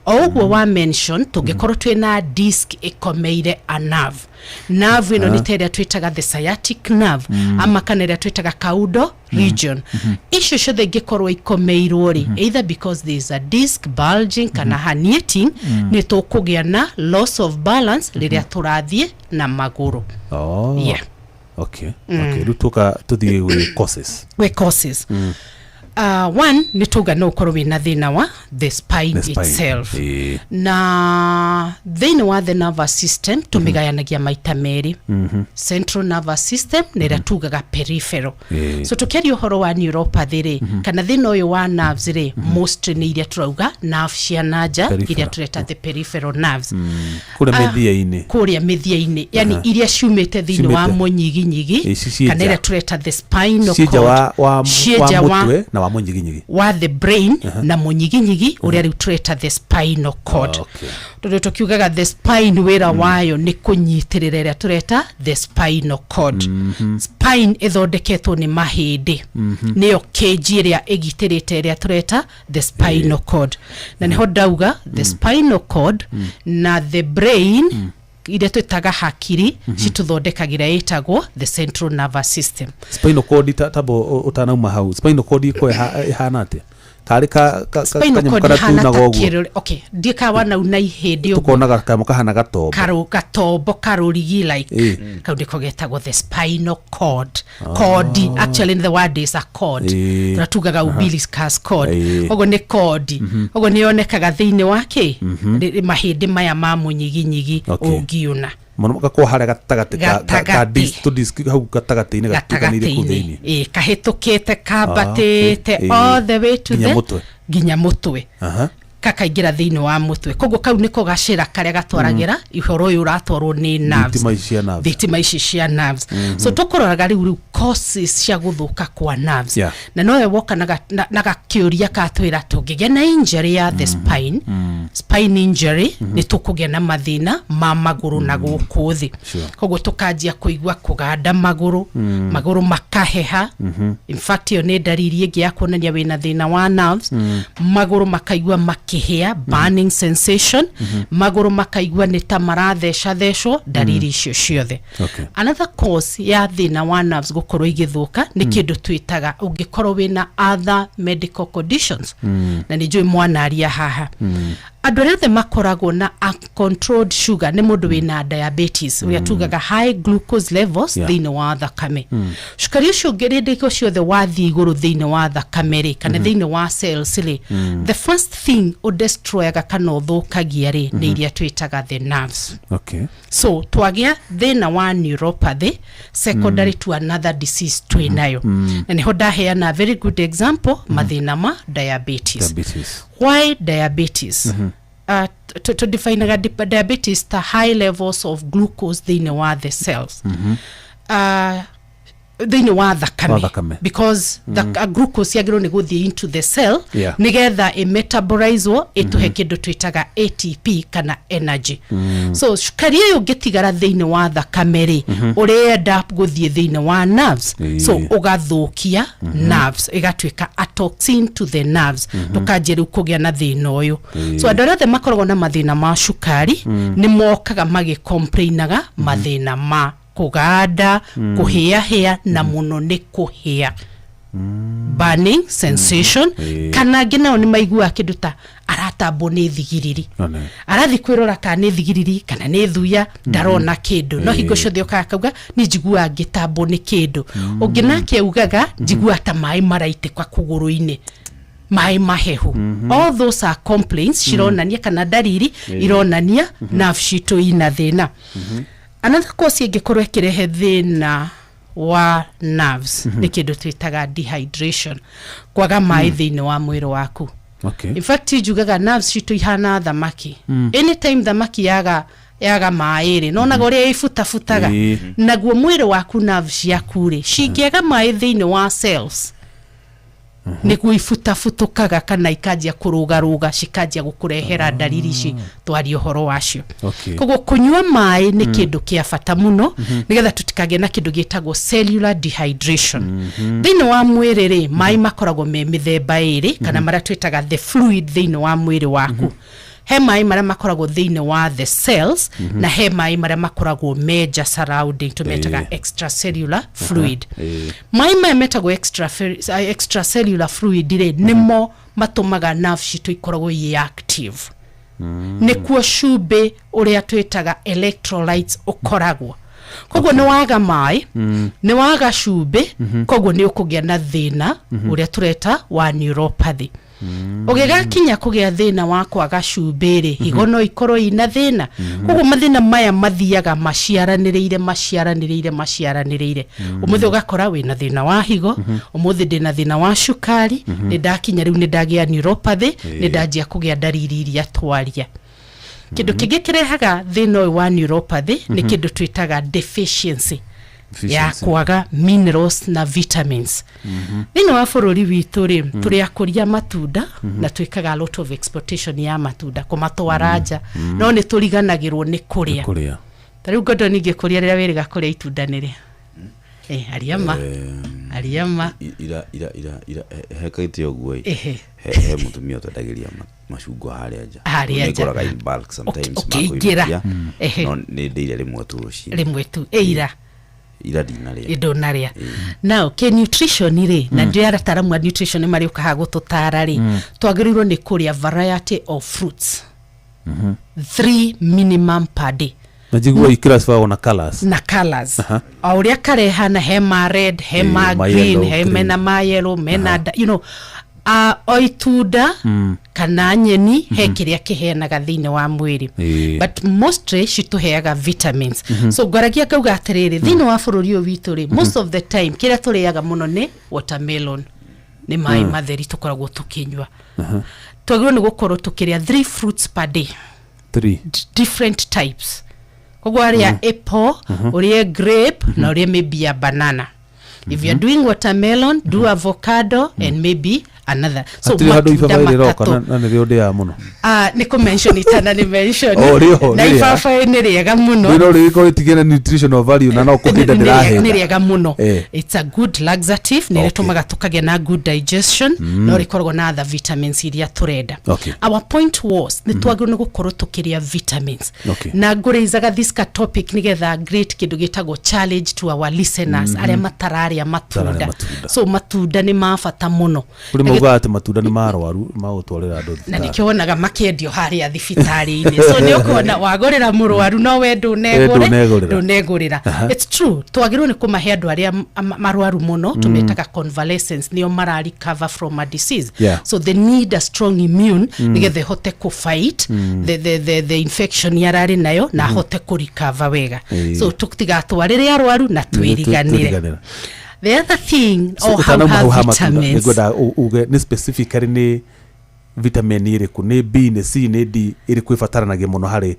oguo wa mention tugikorwo twina disc ikomeire a nerve ino ni teria twitaga the sciatic nerve ama kana ria twitaga caudal region icio ciothe ingikorwo ikomeirwo ri either because there is a disc bulging kana herniating ni tukugia na loss of balance riria turathie na maguru yeah okay rutuka tuthie with causes one ni tuga no korwo wina thina wa the spine itself na thina wa the nervous system tumigayanagia maita meri central nervous system nira tugaga peripheral so tukiaria uhoro wa neuropathy ri kana thina uyu wa nerves ri most ni iria turauga nerve cia nanja iria tureta the peripheral nerves kuria mithia-ini yani iria ciumite thini wa munyiginyigi kana iria tureta the spinal cord cia mutwe na wa munyiginyigi wa the brain na munyiginyigi uria riu tureta the spinal cord tondu tukiugaga the spine wira wayo ni kunyitirira iria tureta the spinal cord spine ithondeketwo ni mahindi niyo cage iria igitirite iria tureta the spinal cord na niho ndauga the spinal cord na the brain ire twitaga hakiri cituthondekagira itagwo the central nervous system spinal cord tabo utanauma hau spinal cord iko ihana ate kari ka spinal cord hana takiro okay ndika wana unai hindi tukonaga kamo kahana gatombo karurigi like kaundi kogetagwo the spinal cord cord actually the word is a cord turatugaga umbilicus cord ogo ne cord ogo ne yonekaga thiini wake mahindi maya ma munyiginyigi ungiuna mono gako hara gatagati ka disc hau gatagati-ini gatiganire ku thiini kahitukite kambatite all the way to the ginya mutwe kakaingira thiini wa mutwe koguo kau niko gacira karia gatwaragira ihoro uyu uratwarwo ni nerves thitima ici cia nerves so tukuroraga riu causes cia guthuka kwa nerves na nowe woka na gakiuria katwira tungigia na injury ya the spine spine injury ni tukugia na mathina ma maguru na guku thi koguo tukanjia kuigua kuganda maguru maguru makaheha in fact yo ni dariri ingi ya kuonania wina thina wa nerves maguru makaigua kihia burning sensation maguru makaigua ni ta marathesha thesho dariri icio ciothe another cause ya thina wa nerves gukorwo igithuka ni kindu twitaga ungikorwo wina other medical conditions na ni njui mwana aria haha andu aria makoragwo na uncontrolled sugar ni mundu wina diabetes uria tugaga high glucose levels thini wa thakame shukari ucio ngerendeko ciothe wathi iguru thini wa thakame kana thini wa cells the first thing destroyaga kana uthukagia ni iria twitaga the nerves so twagia thina wa neuropathy secondary to another disease twinayo na niho ndaheana a very good example mathina ma diabetes. Why diabetes? To define diabetes, the high levels of glucose thini wa the cells thini wa thakame because the glucose yagiro ni guthie into the cell nigetha metabolizwo ituhe kindu twitaga ATP kana energy so shukari yo getigara thini wa thakame urenda guthie thini wa nerves so ugathukia nerves igatwika a toxin to the nerves tukanjeru kugia na thina uyu so andu makoragwo na mathina ma shukari ni mokaga magi complainaga mathina ma kugada kuhia na muno ni kuhia burning sensation kana ngina oni maigua kiduta aratambo ni thigiriri arathi kwirora kana ni thigiriri kana ni thuya ndarona kindu no hingo ciothe ukakauga ni njigua ngitambo ni kindu ungina kiugaga njigua ta mai maraitikwa kuguru-ini mai mahehu all those are complaints cironania kana dariri ironania nerve citu ina thina another cause ingikorwo ikirehe thina wa nerves ni kindu twitaga dehydration kwaga mai thini wa mwiri waku in fact jugaga nerves citu ihana thamaki anytime thamaki yaga mai no nago ria ifutafutaga naguo mwiri waku nerves yaku cingiaga mai thini wa cells ni kuifutafutukaga kana ikajia kurugaruga cikajia gukurehera dariri ici twari uhoro wacio koguo kunyua mai ni kindu kia bata muno nigetha tutikage na kindu gitagwo cellular dehydration thini wa mwiri mai makoragwo me mithemba iri kana mara twitaga the fluid thini wa mwiri waku he mai mara makoragwo thini wa the cells na he mai mara makoragwo major surrounding tumetaga extracellular fluid mai metagwo extracellular fluid nimo matumaga nerve citu ikoragwo active nikuo cumbi uria twitaga electrolytes ukoragwo koguo ni waga mai ni waga cumbi koguo ni ukugia na thina uria tureta wa neuropathy ugigakinya kugia thina wa kwaga cumbiri higo no ikorwo ina thina koguo mathina maya mathiaga maciaraniriire umuthi ugakora wina thina wa higo umuthi ndina thina wa cukari ni ndakinya riu ni ndagia neuropathy ni ndanjia kugia dariri iria twaria kindu kingi kirehaga thina wa neuropathy ni kindu twitaga deficiency ya kwaga minerals na vitamins thina wa bururi witu turi akuria matunda na twikaga a lot of exportation ya matunda kumatwaraja no ni turiganagirwo ni kuria tariu godo ninge kuria rira wiriga kuria itunda nire ariama ira hekaite oguo he mutumia twendagiria macungwa haria nja ngoraga in bulk sometimes makoigira no ni ndire rimwe tu ira ira dinaria indo naria now ke nutrition ri na ndio arataramwa nutrition mari ukaha gututara ri twagirirwo ni kuria variety of fruits 3 minimum per day. Najigua ikirasfa na colors. Na colors. Auria karehana hema red, hema green, hema na ma yellow, mena you know oituda kana nyeni he kiria kiheanaga thine wa mwiri but mostly shituheaga vitamins so gwaragia kauga atiriri thine wa bururi witu ri most of the time kiria turiaga muno ni watermelon ni mai matheri tukoragwo tukinywa twagirwo ni gukorwo tukiria 3 fruits per day 3 different types kogwa aria apple urie grape na urie maybe a banana. If you're doing watermelon, do avocado and maybe another. So matunda matatu. Na ndio ndia muno. Niko mention itana ni mention. Rio. Na ifafa ni riega muno. Ndio riko itigena nutritional value na no kuhinda ndirahe. Ni riega muno. It's a good laxative, ni retumaga tukage na good digestion, no rikorgo na other vitamins iria tureda. Our point was ni twagirwo gukorwo tukiria vitamins. Na ngurizaga this topic nigetha great kindu gitagwo challenge to our listeners aria matararia matunda. So matunda ni mafata muno. Uga ati matunda ni marwaru mautwarira andu na nikionaga makendio haria thibitari-ini so ni ukona wagorera murwaru no we ndunegurira it's true twagirwo ni kumahe andu aria marwaru muno tumetaga convalescence nio mara recover from a disease so they need a strong immune nigethe hote ku fight the infection yarari nayo na hote ku recover wega so tuktigatwarire arwaru na twiriganire. The other thing how vitamins ni specifically ni vitamin iriku ni B ni C ni D iriku ifataranagia muno hari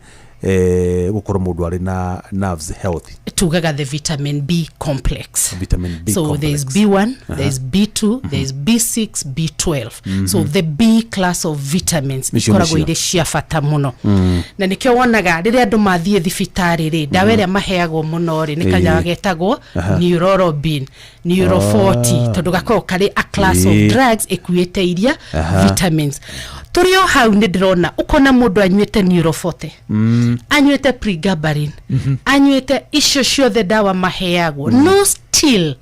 gukoro mundu ari na nerves healthy tugaga the vitamin B complex. Vitamin B so complex. There's B1 there's B2 there's B6 B12 so the B class of vitamins ikoragwo ire cia fata muno na nikio wonaga riria andu mathie thibitari ri dawa iria maheagwo muno ri nikanya getagwo neurorobin neuro 40 tondu gakoro kari a class of drugs equate iria vitamins turio hau ni ndirona ukona mundu anywete neuro 40 anywete pregabalin anywete icio ciothe dawa maheagwo no still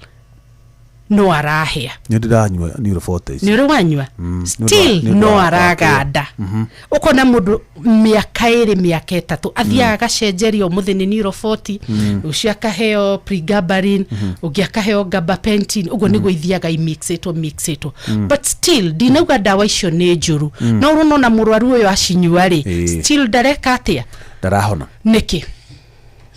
no arahia ni ndiranywa neuro 40 neuro wanywa still no araganda ukona mundu miaka iri miaka 3 athiaga gacenjerio muthini neuro 40 ucio akaheo pregabalin ugiakaheo gabapentin ugo nigo ithiaga imixeto but still dinauga dawa icio ni njuru no urona murwaru uyo acinywa ri still dareka atia darahona niki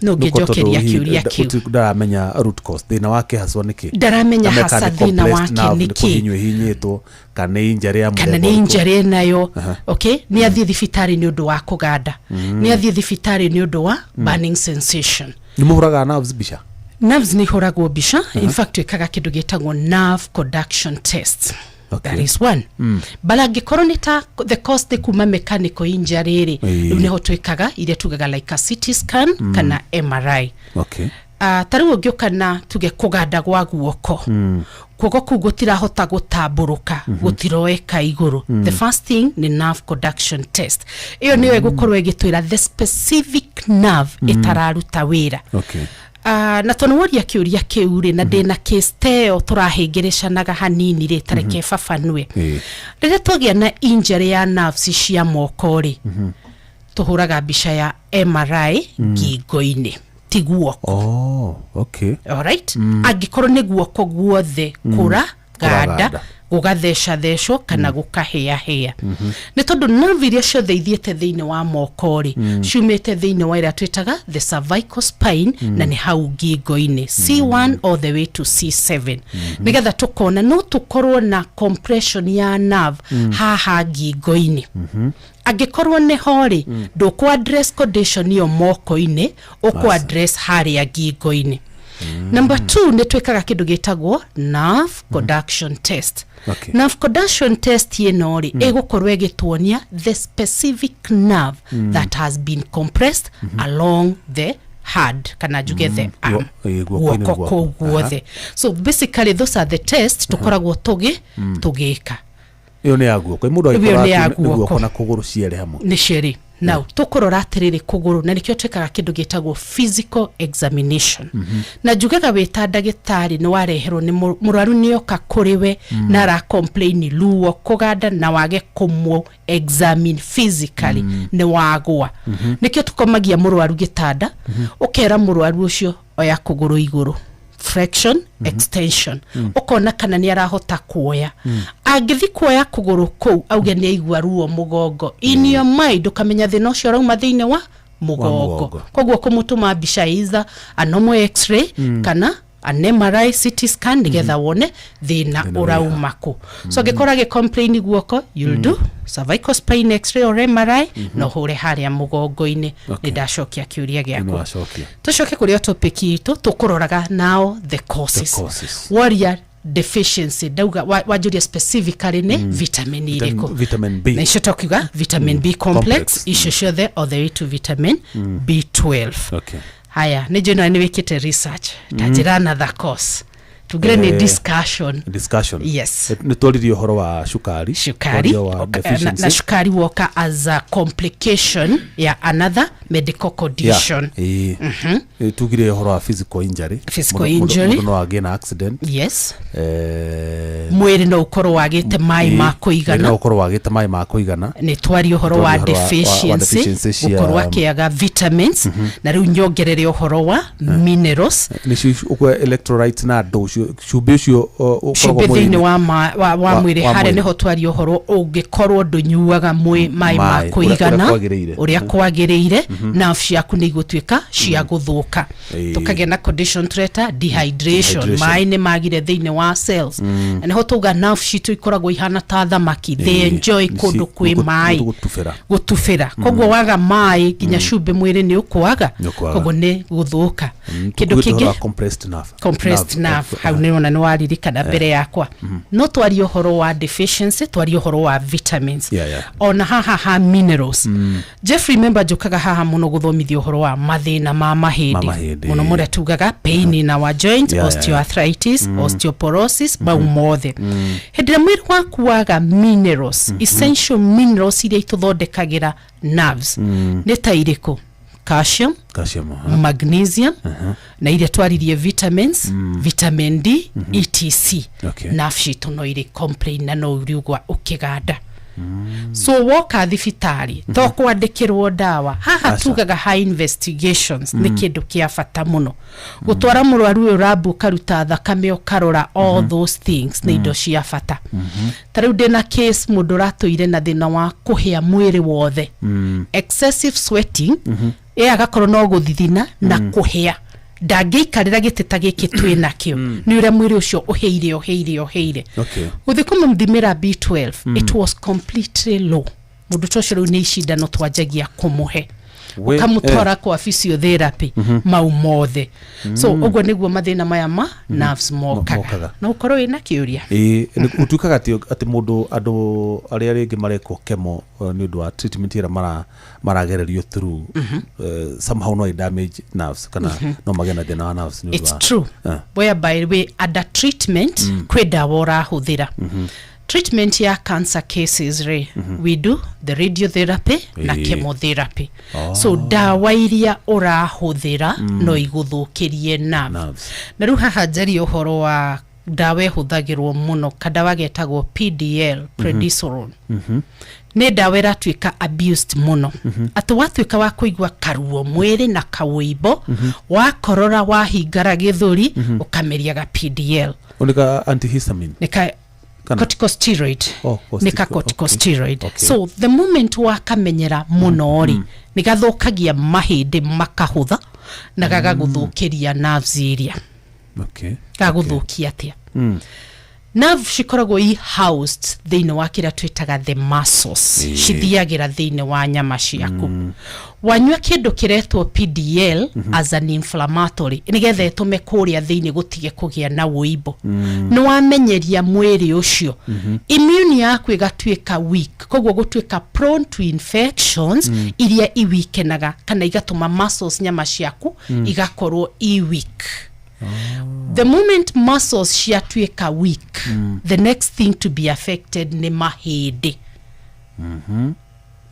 no gejokeria kiuria kiu daramenya root cause thina wake haswa niki daramenya hasa thina wake niki hinyitwo kana injury ya kana ni injury nayo okay ni athie thibitari ni undu wa kuganda ni athie thibitari ni undu wa burning sensation ni muhuraga nerves bisha nerves ni huragwo bisha in fact ikaga kindu gitagwo nerve conduction test. That is one. Bala gikoronita the cause de kuma mechanical injury ri uneho twikaga ile tugaga like a CT scan kana MRI. Tariwo gyokana tuge kuganda gwa guoko. Kugo kugutira hota gutamburuka gutiroeka iguru. The first thing ni nerve conduction test. Iyo niwe gukorwo igitwira the specific nerve itararuta wira. Na tonuoria kiuria kiuri na ndina kesteo turahengereshanaga hanini ri tareke fafanwe rire togia na injury ya nerves cia moko ri tuhuraga bisha ya MRI ngingo-ini ti guoko alright agikorwo ni guoko guothe kura ganda gugathesha thesho kana gukahea ni tondu nerve iria ciothe ithiete thiine wa moko ri ciumite thiine wa ira twitaga the cervical spine na ni hau ngingo-ini C1 all the way to C7 nigetha tukona no tukorwo na compression ya nerve haha ngingo-ini agikorwo ne hori nduku address condition yo moko-ini uku address haria ngingo-ini. Number 2 ni twikaga kindu gitagwo nerve conduction test. Nerve conduction test yenori egukorwo egituonia the specific nerve that has been compressed along the head kana juge the arm guothe. So basically those are the tests tukoragwo tugika. Iyo ni yaguo kwa mundu aikora niguo kona kuguru ciere hamwe ni ceri now tukurora atiriri kuguru na nikyo twekaga kindu gitagwo physical examination na jugaga wita ndagitari ni wareherwo ni murwaru nioka kuriwe na ra complain luo kuganda na wage kumwo examine physically ni wagwa nikyo tukomagia murwaru gitanda ukera murwaru ucio oya kuguru iguru flexion extension ukona kana ni arahota kuoya agithi kuoya kuguru kou auge ni aigua ruo mugongo in your mind ukamenya thina ucio rauma thiine wa mugongo kogwo kumutuma mbica iza a normal x-ray kana an MRI CT scan nigetha wone thina uraumako so gikora ge complain guoko you'll do cervical spine x-ray or MRI no hore haria mugongo-ini ni ndacokia kiuria giako tucoke kuri topic itu tukuroraga now the causes. Warrior deficiency dauga wajuria specifically ni vitamin iriko vitamin B na isho tokiga vitamin B complex isho shothe all the way to vitamin B12 haya ni jina ni wikite research tajirana the cause tugire ni discussion yes ni toliri uhoro wa shukari na shukari woka as a complication ya another medical condition tugire uhoro wa physical injury no again accident yes mwiri no ukoro wagite mai makuigana no ukoro wagite mai makuigana ni twari uhoro wa deficiency ukoro wakiaga vitamins na riu nyongerere uhoro wa minerals ni ukwe electrolytes na dose shubicio ukoro mwiri wa mwiri hare niho twari uhoro ungikorwo ndunyuaga mai makuigana uria kwagireire na ciaku ni gutwika cia guthuka tukagena condition tureta dehydration mai ni magire thiine wa cells and niho tuga nerve citu ikoragwo ihana ta thamaki they enjoy kundu kwi mai gutufira kogwo waga mai ginya shube mwiri ni ukwaga kogwo ni guthuka kindu kingi compressed nerve how ni ona no aririka na mbere yakwa no twari uhoro wa deficiency twari uhoro wa vitamins ona haha minerals Jeffrey remember jukaga haha muno guthomithio uhoro wa mathina ma mahindi muno mure tugaga pain in our joint osteoarthritis osteoporosis baumothe hedra mwiri waku waga minerals essential minerals iria ituthondekagira nerves ni ta iriko calcium magnesium na ile twaririe vitamins vitamin D etc nafshi tuno ile complain na no uriugwa ukiganda so woka thibitari to kwandikirwo dawa haha tugaga high investigations ni kindu kia fata muno gutwara murwaru rabu karuta thakame ukarora all those things ni indo cia fata tariu ndina case mundu ratuire na thina wa kuhia mwiri wothe excessive sweating agakorwo no guthithina na kuhia ndangeikarira giteta giki twina kio ni ure mwiri ucio uheire uthikuma mthimira B12 it was completely low mundu toshiro ni shida no twajagia kumuhe ukamutwara kwa physiotherapy maumothe so ogwo niguo mathina maya ma nerves mokaga na ukoro ina kiuria utukaga ati mundu andu aria ringi mareko kemo ni undu wa treatment ira maragererio through somehow no damage nerves kana no magena thina wa nerves ni it's true whereby we under treatment kwenda wora huthira treatment ya cancer cases we do the radiotherapy na chemotherapy so dawa iria urahuthira no iguthukirie nerves na ruha hajari uhoro wa dawa huthagirwo muno kadawa getagwo PDL prednisolone ne dawa ratwika abused muno ati watwika wa kuigwa karuo mwiri na kawibo wakorora wahingara githuri ukameriaga PDL unika antihistamine nika corticosteroid nika corticosteroid so the moment wakamenyera munori nigathukagia mahindi makahutha na gagaguthukiria nerves iria gaguthukia atia nerve shikoragwo housed thiine wa kira twitaga the muscles shithiagira thiine wa nyama ciaku wanywa kindu kiretwo PDL as an inflammatory nigetha etume kuria thiine gutige kugia na wibo no wamenyeria mwiri ucio immune yaku igatwika weak kogwo gutwika prone to infections iria iwikenaga kana igatuma muscles nyama ciaku igakorwo weak. The moment muscles shiatweka weak the next thing to be affected ni mahindi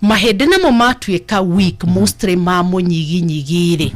mahende namo matuika weak mostly mamunyiginyigire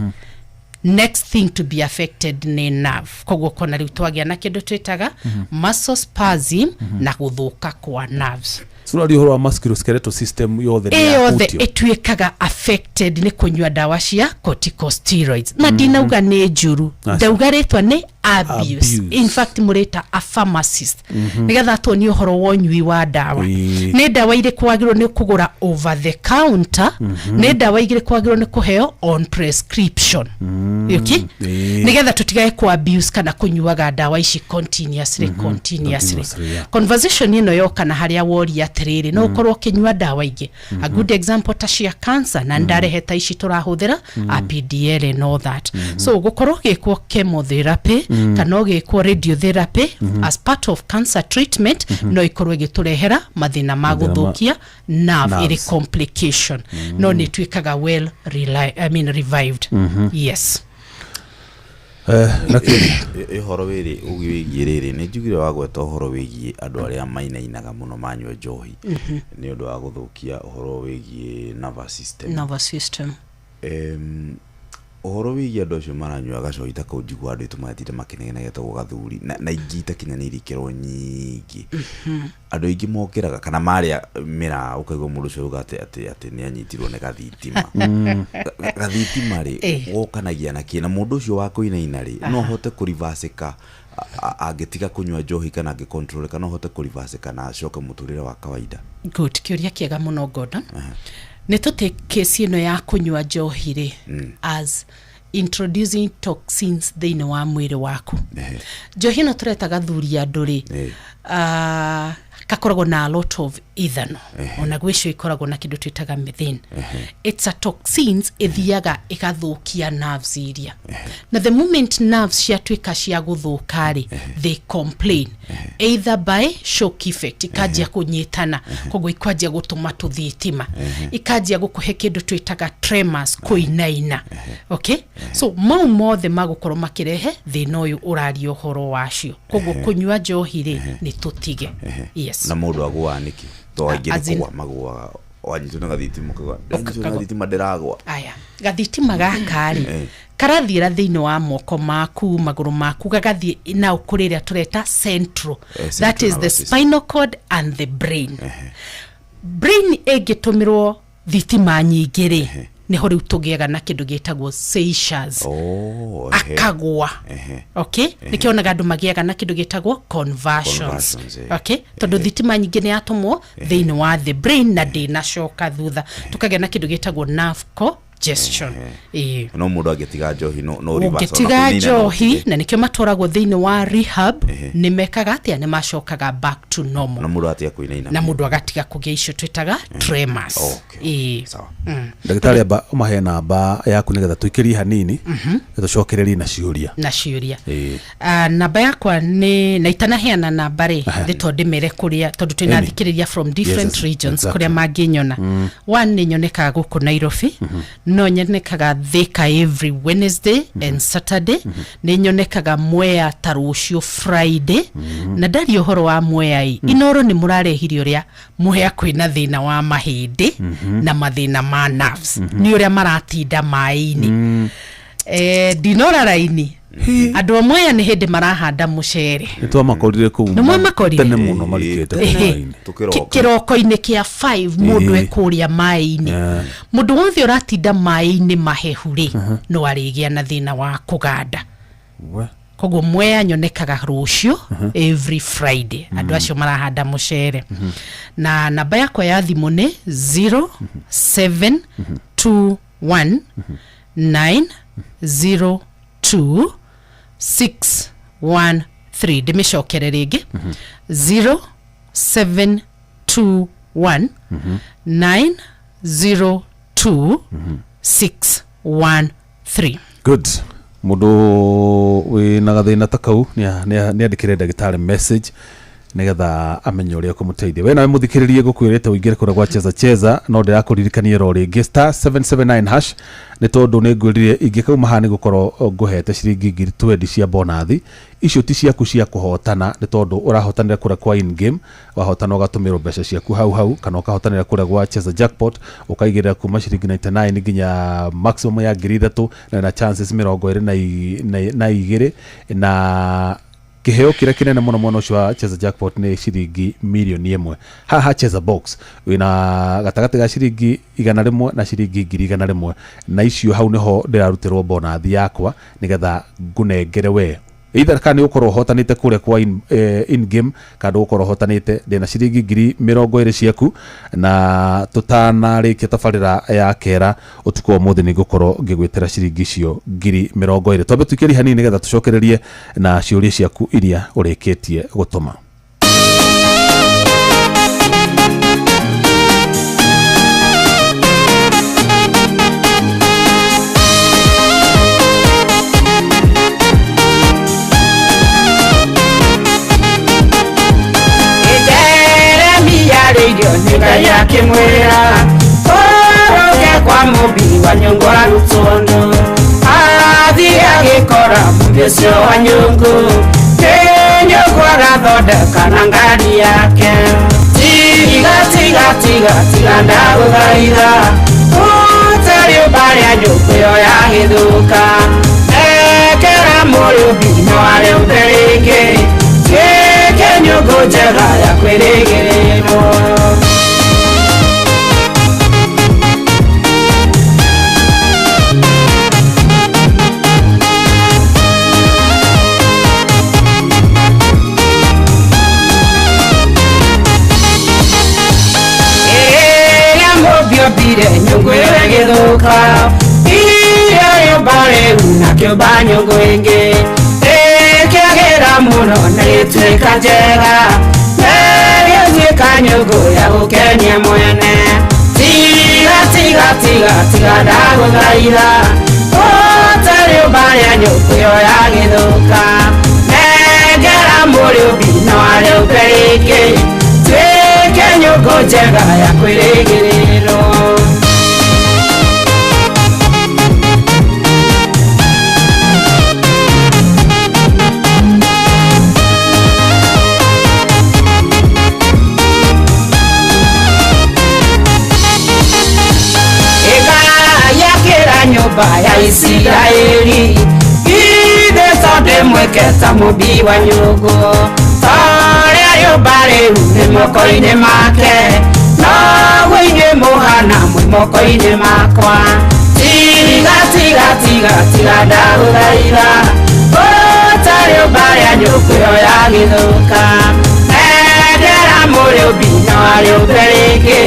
next thing to be affected ni nerve koguo kona riu twagia na kindu twitaga muscle spasm na guthuka kwa nerves. Surali horo wa musculoskeletal system yothe etwikaga affected ni kunywa dawa cia corticosteroids na dinauga ni njuru ndauga ritwa ni abuse. In fact mureta a pharmacist nigetha tuoni horo wonyui wa dawa ni dawa ire kwagirwo ni kugura over the counter ni dawa ire kwagirwo ni kuheo on prescription okay nigetha tutigae ku abuse kana kunyuaga dawa ici continuously. Conversation ino yoka na haria wori atiriri no korwo kinyua dawa ingi a good example ta cia cancer na ndarehe ta ici turahuthira a PDL and all that so gukorwo gikwo chemotherapy kana gikwo radiotherapy as part of cancer treatment no ikorwo igiturehera mathina ma guthukia nerve iri complication no ni twikaga well revived. Yes. Horo wiri ugiwigie riri ni njugire wa gweta horo wigie andu aria mainainaga muno manywe njohi ni undu wa guthukia horo wigie nervous system horo wigie andu acio maranywa gacohi ta kau njigua andu tumatire makinegete gugathuri na ingita kinyaniri kero nyingi andu ingi mokiraga kana maria mira ukaigwa mundu ucio ugate ati ni anyitirwo ne gathitima ri wokanagia na kina mundu ucio wa kuinaina ri no hote kurivasika agetiga kunywa njohi kana angecontrol kana hote kurivasika na acoke muturire wa kawaida. Good, kiuria kiega muno Gordon. Ni tuti kesi ino ya kunywa njohi ri as introducing toxins thini wa mwiri waku. Njohi no turetaga thuri andu ri kakoragwo na a lot of ethanol ona gwicio ikoragwo na kindu twitaga methane. It's a toxins ithiaga ikathukia nerves iria na the moment nerves ciatwika cia guthuka ri they complain either by shock effect ikajia kunyitana koguo ikajia gutuma tuthitima ikajia gukuhe kindu twitaga tremors kuinaina. Okay so mau mothe magukorwo makirehe thina uyu urario horo wacio koguo kunywa njohi ri ni tutige. Yes. Na mundu agwa niki to agire kwa magwa wanyituna gathitima kagwa gathitima ndiragwa aya gathitima gakari karathira thini wa moko maku maguru maku gagathie na ukuriria tureta central that is the spinal cord and the brain. Brain egitumirwo thitima nyingiri ni hori utogiaga na kindu gitagwo seizures akagwa. Okay nikionaga andu magiaga na kindu gitagwo conversions. Okay tondu thitima nyingi ni atomwo thini wa the brain na dina shoka thutha tukagea na kindu gitagwo nerve congestion. No mundu agetiga njohi no getiga njohi na nikio matoragwo thini wa rehab ni mekaga atia ni macokaga back to normal na mundu atia kuinaina na mundu agatiga kugia icio twitaga tremors. Sawa. Ndagitari aba umahe namba yaku nigetha tuikirie hanini tucokererie na ciuria namba yakwa ni na itanaheana namba ri thito ndimere kuria tondu twina thikiriria from different regions kuria manginyona one ni nyonekaga guku Nairobi no nyonekaga Thika every Wednesday and Saturday ni nyonekaga Mwea tarucio Friday na ndari uhoro wa Mwea inoro ni murarehirio ria muhea kwina thina wa mahindi na mathina ma nerves ni uria maratinda mai-ini dinora raini andu amwe ni hindi marahanda mucere nitwa makorire ku tene muno marikete kiroko-ini kia 5 mundu ekuria mai-ini mundu wothe uratinda mai-ini mahehu ri no arigia na thina wa kuganda koguo Mwea nyonekaga rucio every Friday andu acio marahanda mucere na namba yakwa ya thimu ni 0721 902 613 dimishokere rigi 0721 902 613. Good. Mundu we na gathina takau ni andikire ndagitari message nigetha amenye uria kumuteithia. We nawe muthikiririe gukwirite uingire kura gwa cheza no ndirakuririkania ro ringi star 779 hash ni tondu ni ngwirire ingikauma hani gukorwo nguhete ciringi 20 cia bonathi icio ti ciaku cia kuhotana ni tondu urahotanira kura kwa in game wahotana ugatumirwo mbeca ciaku hau kana ukahotanira kura gwa cheza jackpot ukaigirira kuma ciringi 99 nginya maximum ya 3,000 na chances 22 na igire na kiheo kira kinene muno cia cheza jackpot ni ciringi milioni 1 haha cheza box wina gatagati ga ciringi 100 na ciringi 100 na icio hau niho ndirarutirwo bonathi yakwa nigetha ngunengere we either kana ukorwo hotanite kure kwa in game kana ukorwo hotanite ndina ciringi 20,000 ciaku na tutana rikia tabarira ya kera utuko wa muthi nigukorwo ngigwetera ciringi cio 20,000 twambe tukiri hanini nigetha tucokererie na ciuria ciaku iria ureketie gutuma. Nika ya kimwera Koroke kwa mubi wa nyungu wa rutondo Adhi ya gikora mbesio wa nyungu Kenyo kwa rathoda kanangari yake Tiga ndagu gaida Utari ubari ya nyungu yo ya hiduka Ekera murubi no wale upereke Kenyo gojega ya kweregerero Bire nyungu yegedoka iyo bare unakyo banyungu enge ekagera muno netweka jera yezeka nyungu ya ukenya mwene tiga dago gaira otari bare nyungu yo yagedoka negera muri bino ale upereke Kenyo gojega ya kweregerero Ega ya kera nyoba ya Israeli Ide sode mweketa mubi wa nyugo Bare moko-ine make no wine mohana moko-ine makwa tiga dauraira otari bare nyukuyo ya githuka egera muri ubino ari upereke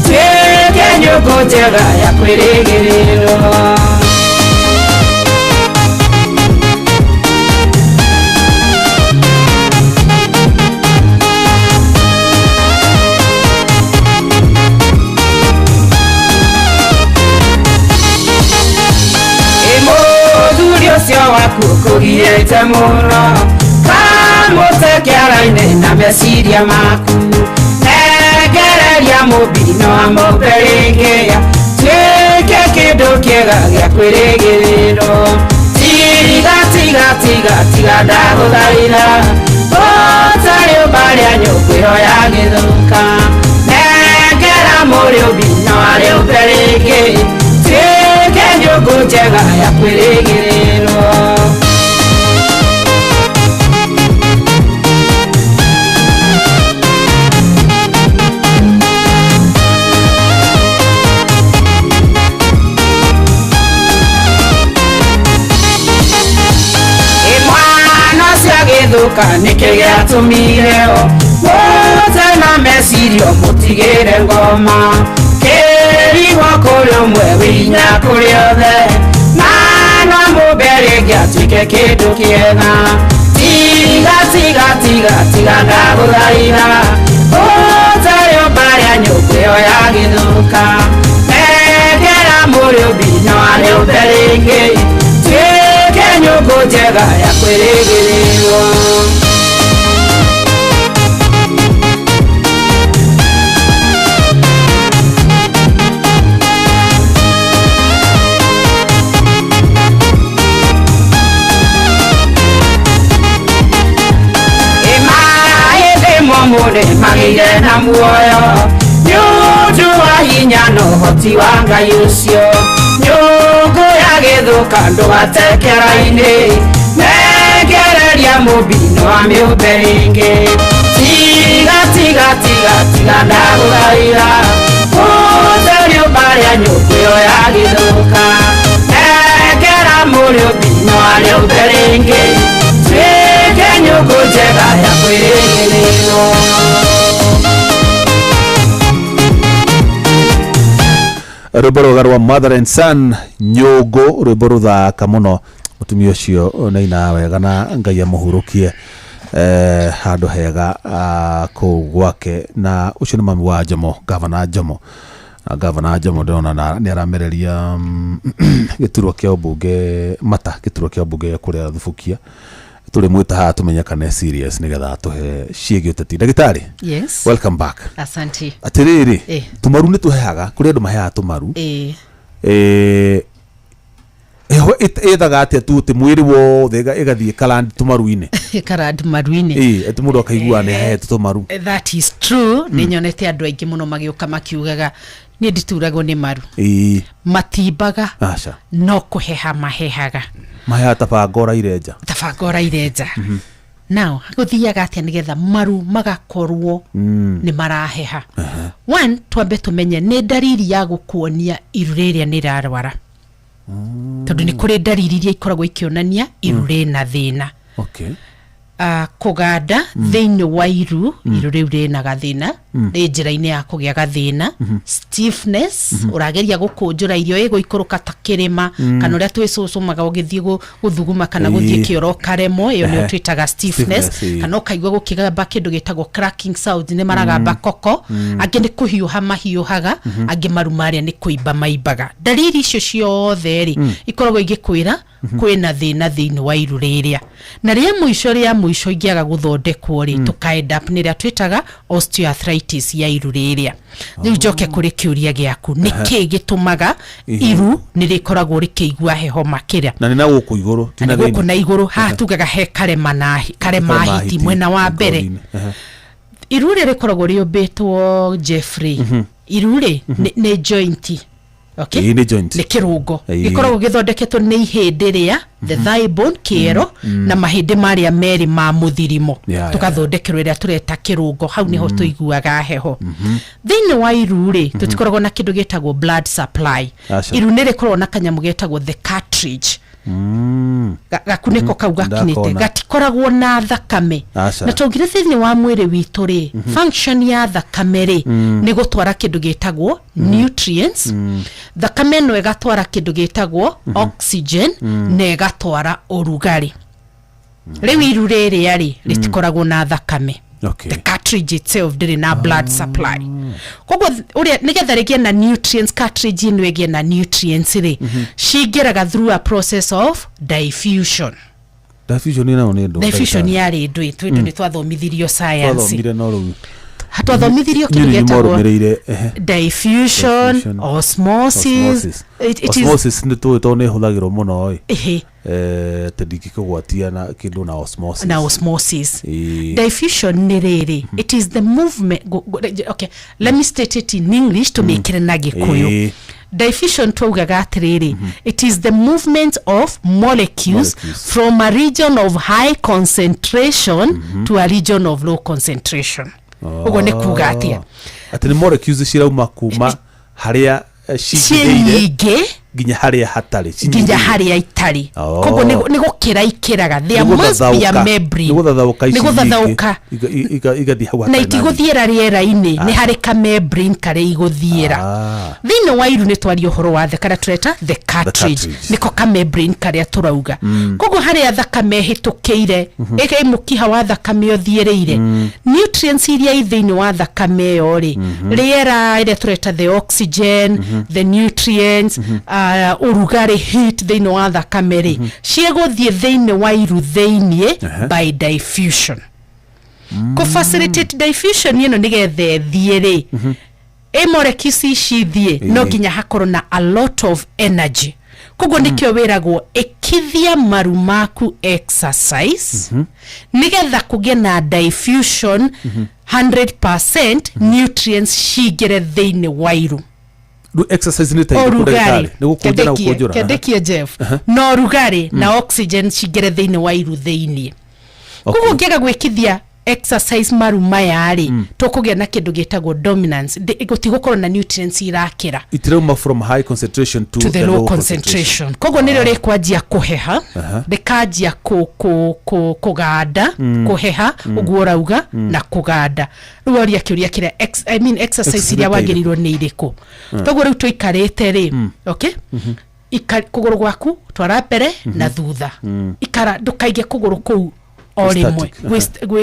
tweke nyuku njega ya kwirigiriro Sio waku kugiyete muno Kamute kiaraine na mesiria maku Negereria mubino amuperegeya Tweke kidu kiega gya kwirigiriro Tiga ndaguthaira Otari ubaria nyukuyo ya githuka Negera muri ubino ari uperege Nyugu njega ya kwirigiriro Imwana cia githuka nikigiatumireo Mute na mesirio mutigire ngoma Keriwa kurio mwe winya kuriothe Nano muberegia twike kindu kiega Tiga ndaguthaira Utari ubaria nyukuyo ya githuka Negera muri ubino ari upereke Twike nyuku njega ya kwirigiriro mure magire na muoyo nyundu wa hinya no hoti wa Ngai ucio nyungu ya githuka ndugatekera-ini negereria mubino wa miumbe ringi tiga ndaguthaira utherio baria nyungu yo ya githuka negera muri ubino wa miumbe ringi twike nyungu njega ya kwirigirwo. rwimbo rwa Mother and Son nyũngũ, rwimbo ruthaka muno. Mutumia ucio naina wega na Ngai amuhurukie handu hega kũu gwake. Na ucio nĩ mami wa Jomo, Gavana Jomo. Gavana Jomo ndona nĩ aramereria gĩturwa kĩa ũmbunge mata, gĩturwa kĩa ũmbunge kũrĩa Thubukia. Tuli mwita haha tumenyekane serious nigetha tuhe ciĩgiĩ ũteti. Ndagĩtarĩ, yes, welcome back. Asante. Atiriri, tumaru nĩ tuheaga kũrĩ andũ maheaga tumaru. Ethaga atĩa tu atĩ mwĩrĩ wothe ĩgathiĩ karandi tumaru-inĩ. Karandi maru-inĩ. Atĩ mũndũ akaigua nĩ ahete tumaru. That is true. Nĩ nyonete andũ aingĩ mũno magĩũka makiugaga niĩ ndituragwo nĩ maru. Matimbaga. Aca. No kũheha mahehaga. Maheha tabangora irenja. Tabangora irenja. Now, gũthiaga atĩa nĩgetha maru magakorwo nĩ maraheha. One, twambe tumenye nĩ ndariri ya gũkuonia iru rĩrĩa nĩ rarwara. Tondũ nĩ kũrĩ ndariri iria ikoragwo ikĩonania iru rĩna thĩna. Okay. Kũganda thĩinĩ wa iru rĩu rĩna gathĩna, rĩ njĩra-inĩ ya kũgĩa gathĩna. Stiffness, ũrageria gũkũnjũra irio ĩgũikũrũka ta kĩrĩma, kana ũrĩa twĩcũcũmaga ũgĩthiĩ gũthuguma kana gũthiĩ kĩoro karemo, ĩyo nĩyo twĩtaga stiffness. Kana ũkaigua gũkĩgamba kĩndũ gĩtagwo cracking sound, nĩ maragamba koko. Angĩ nĩ kũhiũha mahiũhaga, angĩ maru marĩa nĩ kũimba maimbaga. Ndariri icio ciothe rĩ ikoragwo igĩkwĩra kwĩna thĩna thĩinĩ wa iru rĩrĩa. Na rĩa mũico ingĩaga gũthondekwo rĩ tũka-end up nĩrĩa twĩtaga osteoarthritis ya iru rĩrĩa. Rĩu njoke kũrĩ kĩũria gĩaku, nĩkĩ gĩtũmaga iru nĩrĩkoragwo rĩkĩigua heho makĩria? Na nĩ na gũkũ igũrũ, ti na gũkũ na igũrũ, haha tugaga he karema hiti mwena wa mbere. Iru rĩrĩ rĩkoragwo rĩũmbĩtwo Jeffrey. Iru rĩ nĩ joint. Okay? Nĩ kĩrũngo gĩkoragwo gĩthondeketwo nĩ ihĩndĩ rĩa the thigh bone, kĩero na mahĩndĩ marĩa merĩ ma mũthirimo, tugathondekerwo ĩrĩa tũreta kĩrũngo. Hau nĩho tũiguaga heho. Thĩinĩ wa iru rĩ tũtikoragwo na kĩndũ gĩtagwo blood supply. Iru nĩ rĩkoragwo na kanyamũ gĩtagwo the cartridge. Gakunĩko kau gakinĩte gatikoragwo na thakame. Na tũngire thĩinĩ wa mwĩrĩ witũ rĩ function ya thakame rĩ nĩ gũtwara kĩndũ gĩtagwo nutrients. Thakame no ĩgatwara kĩndũ gĩtagwo oxygen na ĩgatwara ũrugarĩ. Rĩu iru rĩrĩa rĩ rĩtikoragwo na thakame. The cartridge itself ndĩrĩ na blood supply. Koguo ũrĩa nĩgetha rĩgĩe na nutrients, cartridge ĩno ĩgĩe na nutrients rĩ cingĩraga through a process of diffusion. Diffusion ĩno nĩ ndũ. Diffusion yarĩ ndũ twĩndũ nĩ twathomithirio science. Twathomire no rĩu hatwathomithirio kĩndũ gĩtagwo diffusion, osmosis. Osmosis nĩ tũĩtwo nĩ hũthagĩrwo mũno tendikikũgwatia na kĩndũ na osmosis. Na osmosis. Diffusion nĩ rĩrĩ, it is the movement. Okay, let me state it in English to make it na Gĩkũyũ. Diffusion twaugaga atĩrĩrĩ, it is the movement of molecules from a region of high concentration to a region of low concentration. Ugo nĩ kuga atĩa? Atĩ nĩ molecules cirauma kuma harĩa ciĩnyingĩ nginya harĩa hatarĩ, nginya harĩa itarĩ. Koguo nĩ gũkĩra ikĩraga. There must be a membrane. Nĩ gũthathauka igathiĩ hau hatarĩ na itigũthiĩra rĩera-inĩ, nĩ harĩ ka membrane karĩa igũthiĩra. Thĩinĩ wa iru nĩ twaria ũhoro wa thakame tureta the cartridge, nĩko ka membrane karĩa tũrauga. Koguo harĩa thakame hĩtũkĩire ĩga mũkiha wa thakame ũthiĩrĩire, nutrients iria i thĩinĩ wa thakame ĩyo rĩ rĩera ĩrĩa tureta the oxygen, the nutrients, urugarĩ heat thĩinĩ wa thakame rĩ ciegũthiĩ thĩinĩ wa iru thĩinĩ by diffusion. Facilitate diffusion ĩno nĩgetha thiĩ rĩ molecules ici thiĩ no nginya hakorwo na a lot of energy. Koguo nĩkĩo wĩragwo ĩkithia maru maku exercise nĩgetha kũgĩe na diffusion 100% nutrients cingire thiini wa iru do exercise ni tayo urugari kukunja na ukujura kedekie Jeff no rugari na oxygen cingire thiini wa iru thiini kuko ngega gwikithia exercise maruma yari tukugia na kindu gitagwo dominance gutigokorwo na nutrients irakira itiruma from high concentration to the low concentration kogo niro rekwanjia kuheha rikajia kuganda kuheha uguorauga na kuganda ruoria kiuria kira exercise iria wagirirwo ni iriku togo riu tuikarite ri okay kuguru gwaku twara mbere na thutha ikara ndukaige kuguru kuu orimwe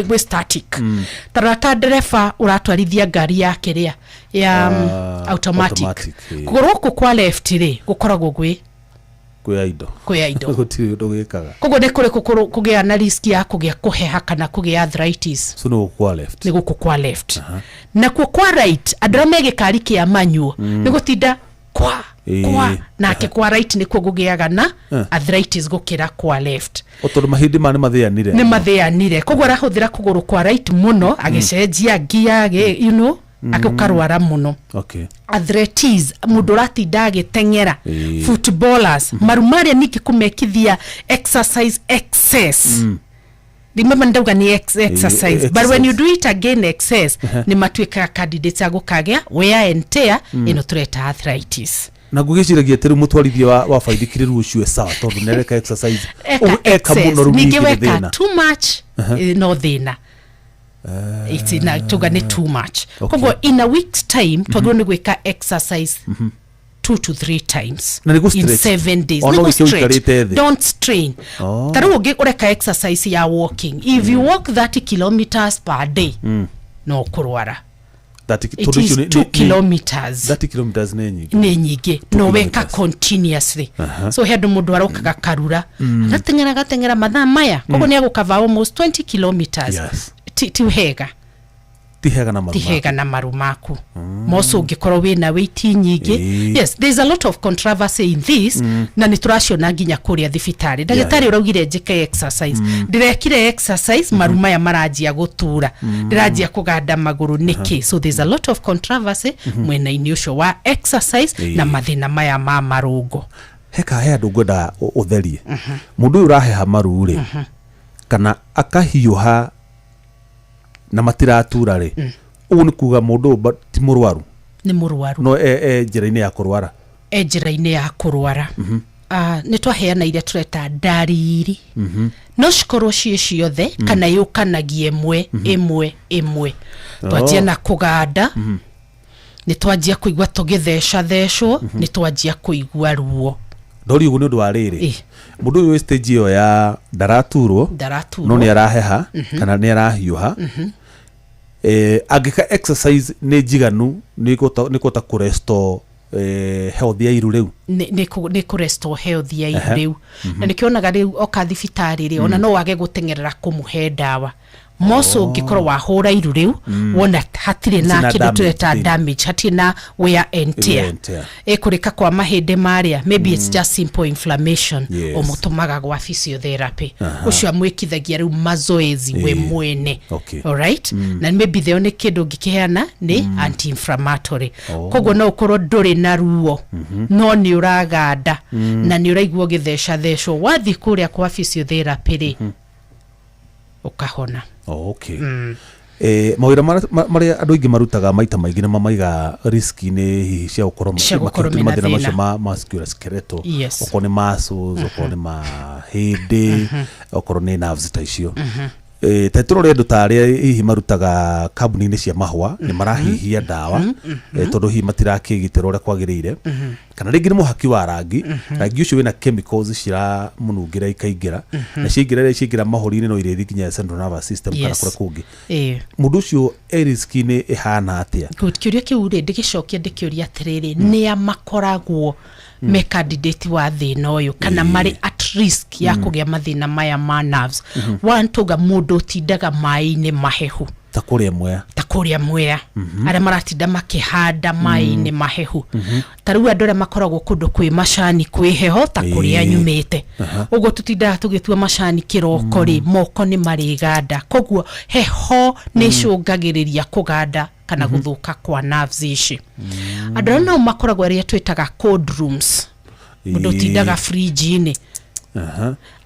we static tarata dereva uratwarithia ngari yake ria ya automatic kugoroku kwa left ri gukoragwo gwi indo gutiri ndugikaga kogo ne kure kugia na risk ya kugia kuheha kana kugia arthritis so no kwa left ni guku kwa left na kwa right adrame gikari kia manyu ni gutinda kwa nake kwa right ni kugugiaga na arthritis gukira kwa left otodo mahindi mane mathianire koguo arahuthira kuguru kwa right muno agicenjia gia you know akukarwara muno arthritis mundu ratinda agitengera footballers marumaria niki kumekithia exercise excess remember ndauga ni exercise but when you do it again excess ni matuika candidates agukagea wear and tear ino tureta arthritis na gugiciragia teru mutwarithia wa faidikire rucio sawa tondu nereka exercise eka muno rumigire too much no thina it's in tugane too much kogo in a week's time twagiro ni gwika exercise 2 to 3 times in 7 days don't strain taru ugi ureka exercise ya walking if you walk 30 kilometers per day no kurwara it is 2 kilometers 30 kilometers ni nyingi no weka continuously so hedo mundu arokaga karura gatengera mathaa maya kogo ni agukava almost 20 kilometers tihega na marumaku moso ungikorwo wina weight nyingi yes there's a lot of controversy in this na niturashona nginya kuria thibitari ndagitari uraugire njike exercise ndirekire exercise maruma ya marajia gutura ndirajia kuganda maguru niki so there's a lot of controversy mwena inyusho wa exercise na mathina maya ma marungo heka andu ngwenda utherie mundu uraheha maruri kana akahiuha na matiratura ri ugu ni kuga mundu ti murwaru ni murwaru no njira-ini ya kurwara njira-ini ya kurwara ni twaheana iria tureta ndariri no cikorwo ciothe kana yukanagie imwe twajia na kuganda ni twajia kuigua tugithecwo ni twajia kuigua ruo ndori ugu ni undu wa riri mundu uyu stage yo ya ndaraturwo no ni araheha kana ni arahiuha agika exercise ni jiganu ni kota kurestore health ya iru riu ni kurestore health ya iru riu na nikionaga riu oka thibitari ri ona no wage gutengerera kumuhe dawa moso ngikoro wahura iru riu wona hatire na kindu tureta damage hatire na wear and tear ekurika kwa mahinde maria maybe it's just simple inflammation o mutumaga gwa physiotherapy ucio amwikithagia riu mazoezi we mwene all right na maybe the only kindu ngikiheana ni anti inflammatory kogo no ukorwo nduri na ruo no ni uraganda na ni uraigwo githecwo wathi kuria kwa physiotherapy ri ukahona mawira maria andu ingi marutaga maita maingi na mamaiga risk ni hihi cia gukorwo mathina macio ma musculoskeletal okorwo ni muscles okorwo ni mahindi okorwo ni nerves ta icio teturo rendu taria hihi marutaga kambuni-ini cia mahwa ni marahihia dawa tondu hihi matirakigitira uria kwagirire kana ringi ni muhaki wa rangi ucio wina chemicals cira munungira ikaingira na ciingira mahuri-ini no irithi nginya central nervous system kana kura kungi mundu ucio risk-ini ihana atia kiuria kiu ri ndigicokia ndikiuria atiriri ni amakoragwo me candidate wa thina uyu kana mari at risk ya kugia mathina maya ma nerves wantuga mundu tindaga mai-ini mahehu ta kuria mwea aria maratinda makihanda mai-ini mahehu tariu andu aria makoragwo kundu kwi macani kwi heho ta kuria nyumite uguo tutindaga tugitua macani kiroko ri moko ni mariganda koguo heho ni cungagiriria kuganda kana guthuka kwa nerves ici andu no makoragwo aria twitaga cold rooms mundu tindaga fridge-ini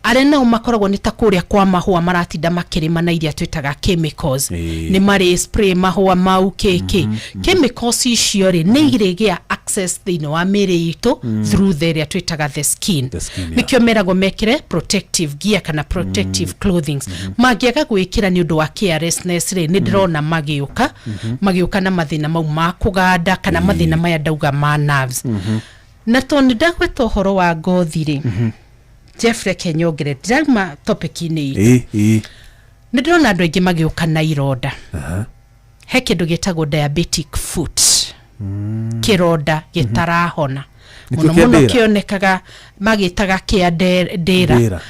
arena makoragwo ni ta kuria kwa mahua maratinda makirima na iria twitaga chemicals ni mari spray mahua mau keke chemicals icio ri ni iregia access thino wa miri itu through the area twitaga the skin nikio merago mekire protective gear kana protective clothing magiaga gwikira ni undu wa carelessness ri ni ndirona magiuka na mathina mau ma kuganda kana mathina maya ndauga ma nerves na toni ndagweta uhoro wa ngothi ri Jeffrey Kenyogere drama topic-ini itu ndirona andu aingi magiuka na ironda he kindu gitagwo diabetic foot kironda gitarahona muno kionekaga magitaga kia dera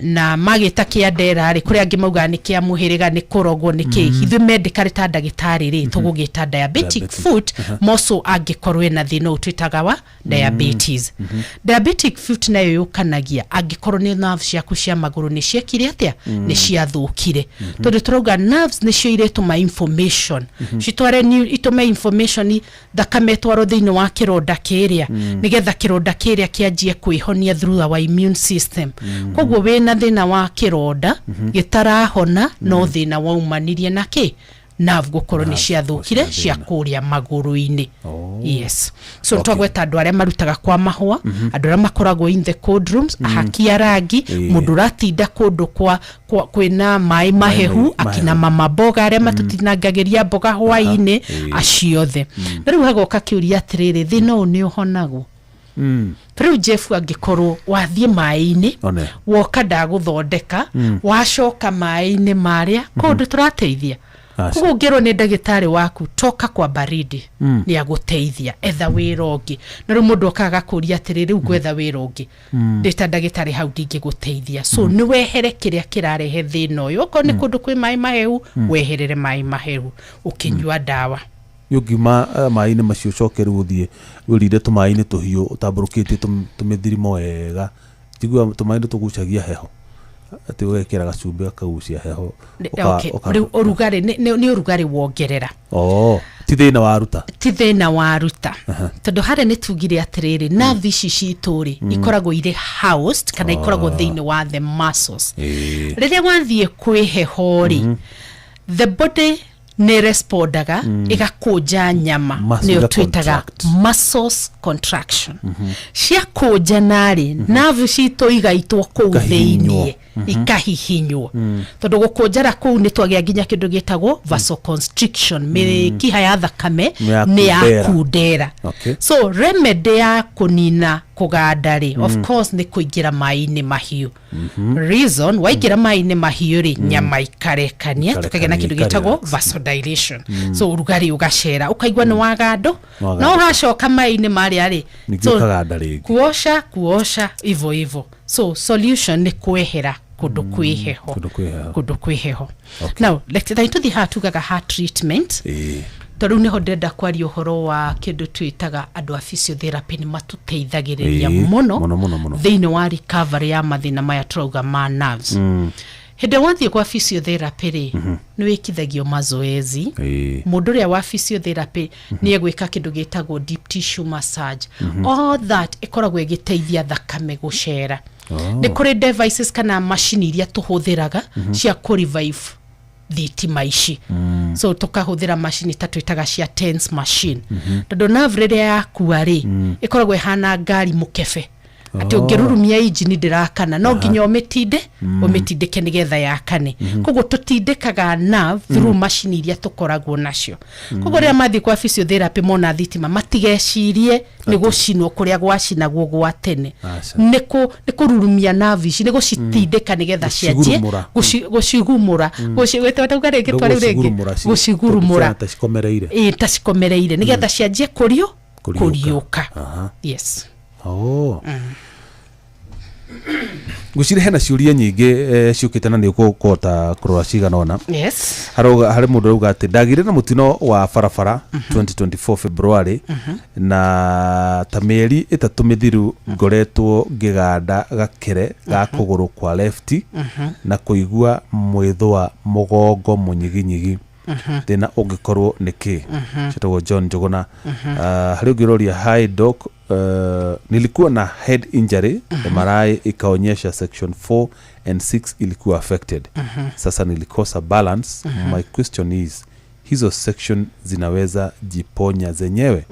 na magita kia dera ri kuri angi mauga ni kia muhiriga ni kurogwo ni ki ithu medical ta ndagitari ri tugugita diabetic foot moso angikorwe na thina utwitaga wa diabetes diabetic foot nayo yukanagia angikorwo ni nerves ciaku cia maguru ni ciekire atia ni ciathukire tondu turauga nerves ni cio iretuma information citware ni ituma information thakame twaro thini wa kironda kiria nigetha kironda kiria kianjie kwihonia through our immune system koguo we na thina wa kironda gitarahona no thina wa umanirie naki nerve gukorwo ni ciathukire cia kuria maguru-ini yes so twagweta andu aria marutaga kwa mahua andu aria makoragwo in the cold rooms ahakia rangi mundu ratinda kundu kwina mai mahehu akina mama boga aria matutinangagiria boga hwa-ini aciothe riu hagoka kiuria atiriri thina uyu ni uhonagwo Pero Jeff angikorwo wathie mai-ini woka ndaguthondeka wacoka mai-ini maria kundu turateithia kugo ngero ni ndagitari waku toka kwa baridi ni aguteithia etha wira ungi na ru mundu akaga kuria atiriri ugwetha wira ungi ndita ndagitari hau ndingiguteithia so ni wehere kiria kirarehe thina uyu uko ni kundu kwi mai mahehu weherere mai mahehu ukinyua dawa yugima mai-ini macio cokeru uthie urire tumaini tuhiu utamburukite tumithirimo wega tigwa tumaini tugucagia heho ati wekera gacumbi akagucia heho urugari ni urugari wongerera ti thina waruta tondu hare ni tugire atiriri nerve ici cituri ikoragwo ire housed kana ikoragwo thiini wa the muscles riria wathie kwiheho ri the body ne respondaga igakuja nyama ni twitaga muscles contraction cia kuja nari nerve cito igaitwo kuu thiini ikahihinywo tondu gukujara kuu ni twagia nginya kindu gitagwo vasoconstriction kiha ya thakame ni yakundera so remedy ya kunina kugandari of course ni kuingira mai-ini mahiu reason waigira mai-ini mahiu ri nyama ikarekania tukagena na kindu gitagwo vasodilation so urugari ugacera ukaigwa ni wagando no ugacoka mai-ini maria ri kuosha ivo so solution ni kwehera kundu kwiheho now let's to the heart treatment tondu niho ndenda kwaria uhoro wa kindu twitaga andu a physiotherapy ni matuteithagiriria muno thiini wa recovery ya mathina maya turauga ma nerves hende wathie kwa physiotherapy ri ni wikithagio mazoezi mundu ria wa physiotherapy ni egwika kindu gitagwo deep tissue massage all that ikoragwo igiteithia thakame gucera ni kuri devices kana machine iria tuhuthiraga cia ku revive thitima ici so tukahuthira machine tatwitaga cia TENS machine tondu nerve riria yakua ri ikoragwo ihana ngari mukebe ati ungirurumia engine ndirakana no nginya umitindike nigetha yakane koguo tutindikaga nerve through machine iria tukoragwo nacio koguo ria mathi kwa physiotherapy mona thitima matigecirie ni gucinwo kuria gwacinagwo gwa tene ni kururumia nerve ici ni gucitindika nigetha cianjie gucigumura gucigwetwa gitwari rege gucigurumura tacikomereire nigetha cianjie kuriuka yes Gucire hena ciuria nyingi ciukite na ni ukota kurora cigana ona. Yes. Hari mundu uga ati ndagire na mutino wa barabara 2024 February na ta mieri 3 mithiru ngoretwo ngiganda gakere ga kuguru kwa lefti na kuigua mwithwa mugongo munyiginyigi. Thina ungikorwo niki chetagwo John Njuguna. Hari ugiroria hi doc, nilikuwa na head injury, MRI ikaonyesha section 4 and 6 ilikuwa affected. Sasa nilikosa balance. My question is, hizo section zinaweza jiponya zenyewe?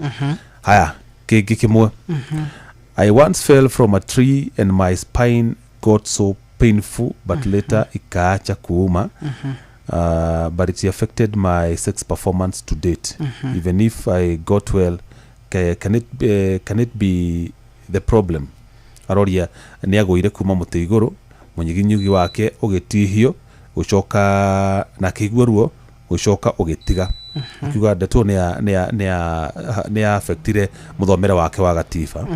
Haya, kiki kimwe. I once fell from a tree and my spine got so painful but later ikaacha kuuma. But it affected my sex performance to date. Even if I got well, can it be the problem? Aroria ni agwire kuma muti iguru, munyiginyugi wake ugitihio, gucoka na kigwa ruo, gucoka ugitiga. Kiuga ndeto ni affectire muthomere wake wa gatiba.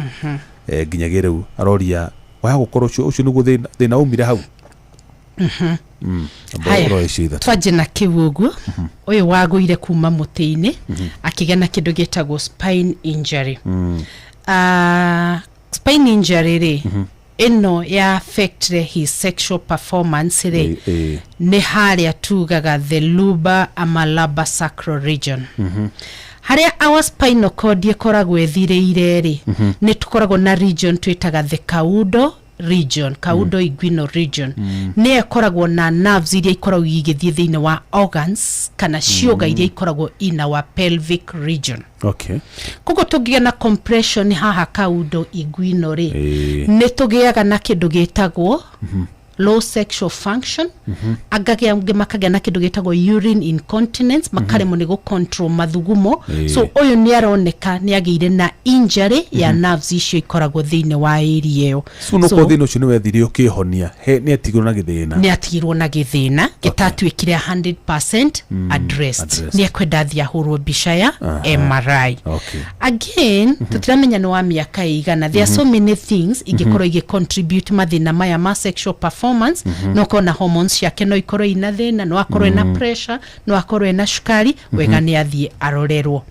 Ginyagire u aroria wa gukorwo ucio nugo thina umire hau. Twaje na kiwugu uyu wagwire kuma muti-ini akigena kindu gitagwo spine injury. Spine injury ri ino ya affect his sexual performance ri ni haria tugaga the lumbar amalaba sacral region. Haria our spinal cord ikoragwo ethire ri ni tukoragwo na region twitaga the caudo region, caudo inguinal region. Ni ekoragwo na nerves iria ikoragwo igithie thiine wa organs kana cioga iria ikoragwo in our pelvic region. Okay. Kugo tugia na compression haha caudo inguinal ri ni tugiaga na kindu gitagwo low sexual function. Agagia makagia na kindu gitagwo urine incontinence, makaremo ni go control mathugumo. So oyo ni aroneka ni agire na injury ya nerves icio ikoragwo thiine wa area iyo. So no kodino cio ni wethire ukihonia ni atigirwo na githina. Ni atigirwo na githina gitatwikire 100% addressed. Ni ekwenda thia hurwo bica ya MRI. Again tutiramenya no wa miaka igana. There are so many things ingikorwo igi contribute mathina maya ma sexual performance. No kona hormones yake no ikorwo ina thina, no akorwo na pressure, no akorwo na shukari, wega ni athie arorerwo.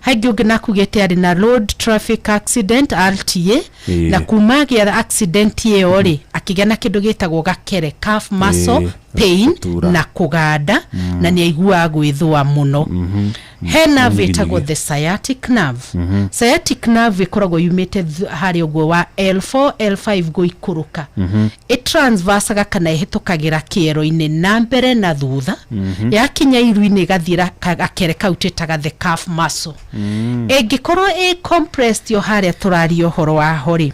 Haigi ungina kugete ari na road traffic accident RTA na kumagia accident iyo ri akigana kindu gitagwo gakere calf muscle pain na kuganda na ni aigua gwithwa muno. Hena vitagwo the sciatic nerve. Sciatic nerve ikoragwo yumite hari ogwo wa L4 L5 go ikuruka. Transversaga kana ihitukagira kiero-ini na mbere na thutha. Yakinya iru-ini gathira akere kautitaga the calf muscle. Egikorwo compressed yo haria turario horo wa hori.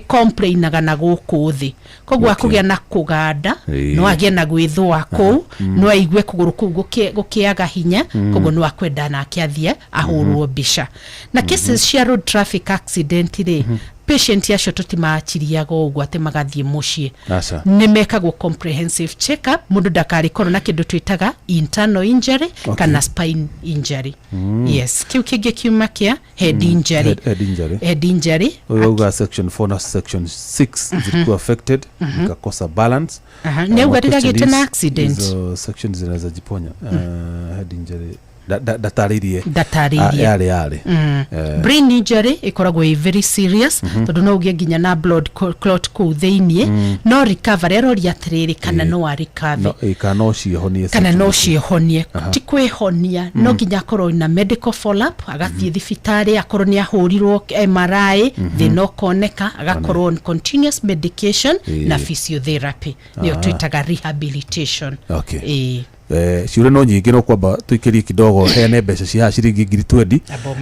Complainaga na guku thi. Koguo akugia na kuganda, no agia na gwithwa ku, no aigwe kuguru ku gukiaga hinya, koguo no akwenda na akiathie ahurwo bica. Na cases cia road traffic accident ri patient yacio tutimachiriaga uguo ate magathie mucie. Ni mekagwo comprehensive check up, mundu ndakari korwo na kindu twitaga internal injury kana spine injury. Yes, kiu kingi kiuma kia head injury. Head injury uga section 4 na section 6 zilikuwa affected, ikakosa balance. Ne ugarira gete na accident. Hizo sections zinaweza jiponya. Head injury dataririe yale brain injury ikoragwo very serious tondu no ugie ginya na blood clot ku theinie no recovery erori atiriri kana no recover kana no cihonie tikwihonia no ginya korwo na medical follow up agathie thibitari akorwo ni ahurirwo MRI thino koneka agakorwo on continuous medication na physiotherapy niyo twitaga rehabilitation. Ciure no nyingi no kwamba tuikirie kidogo hene mbeca cia ciringi 20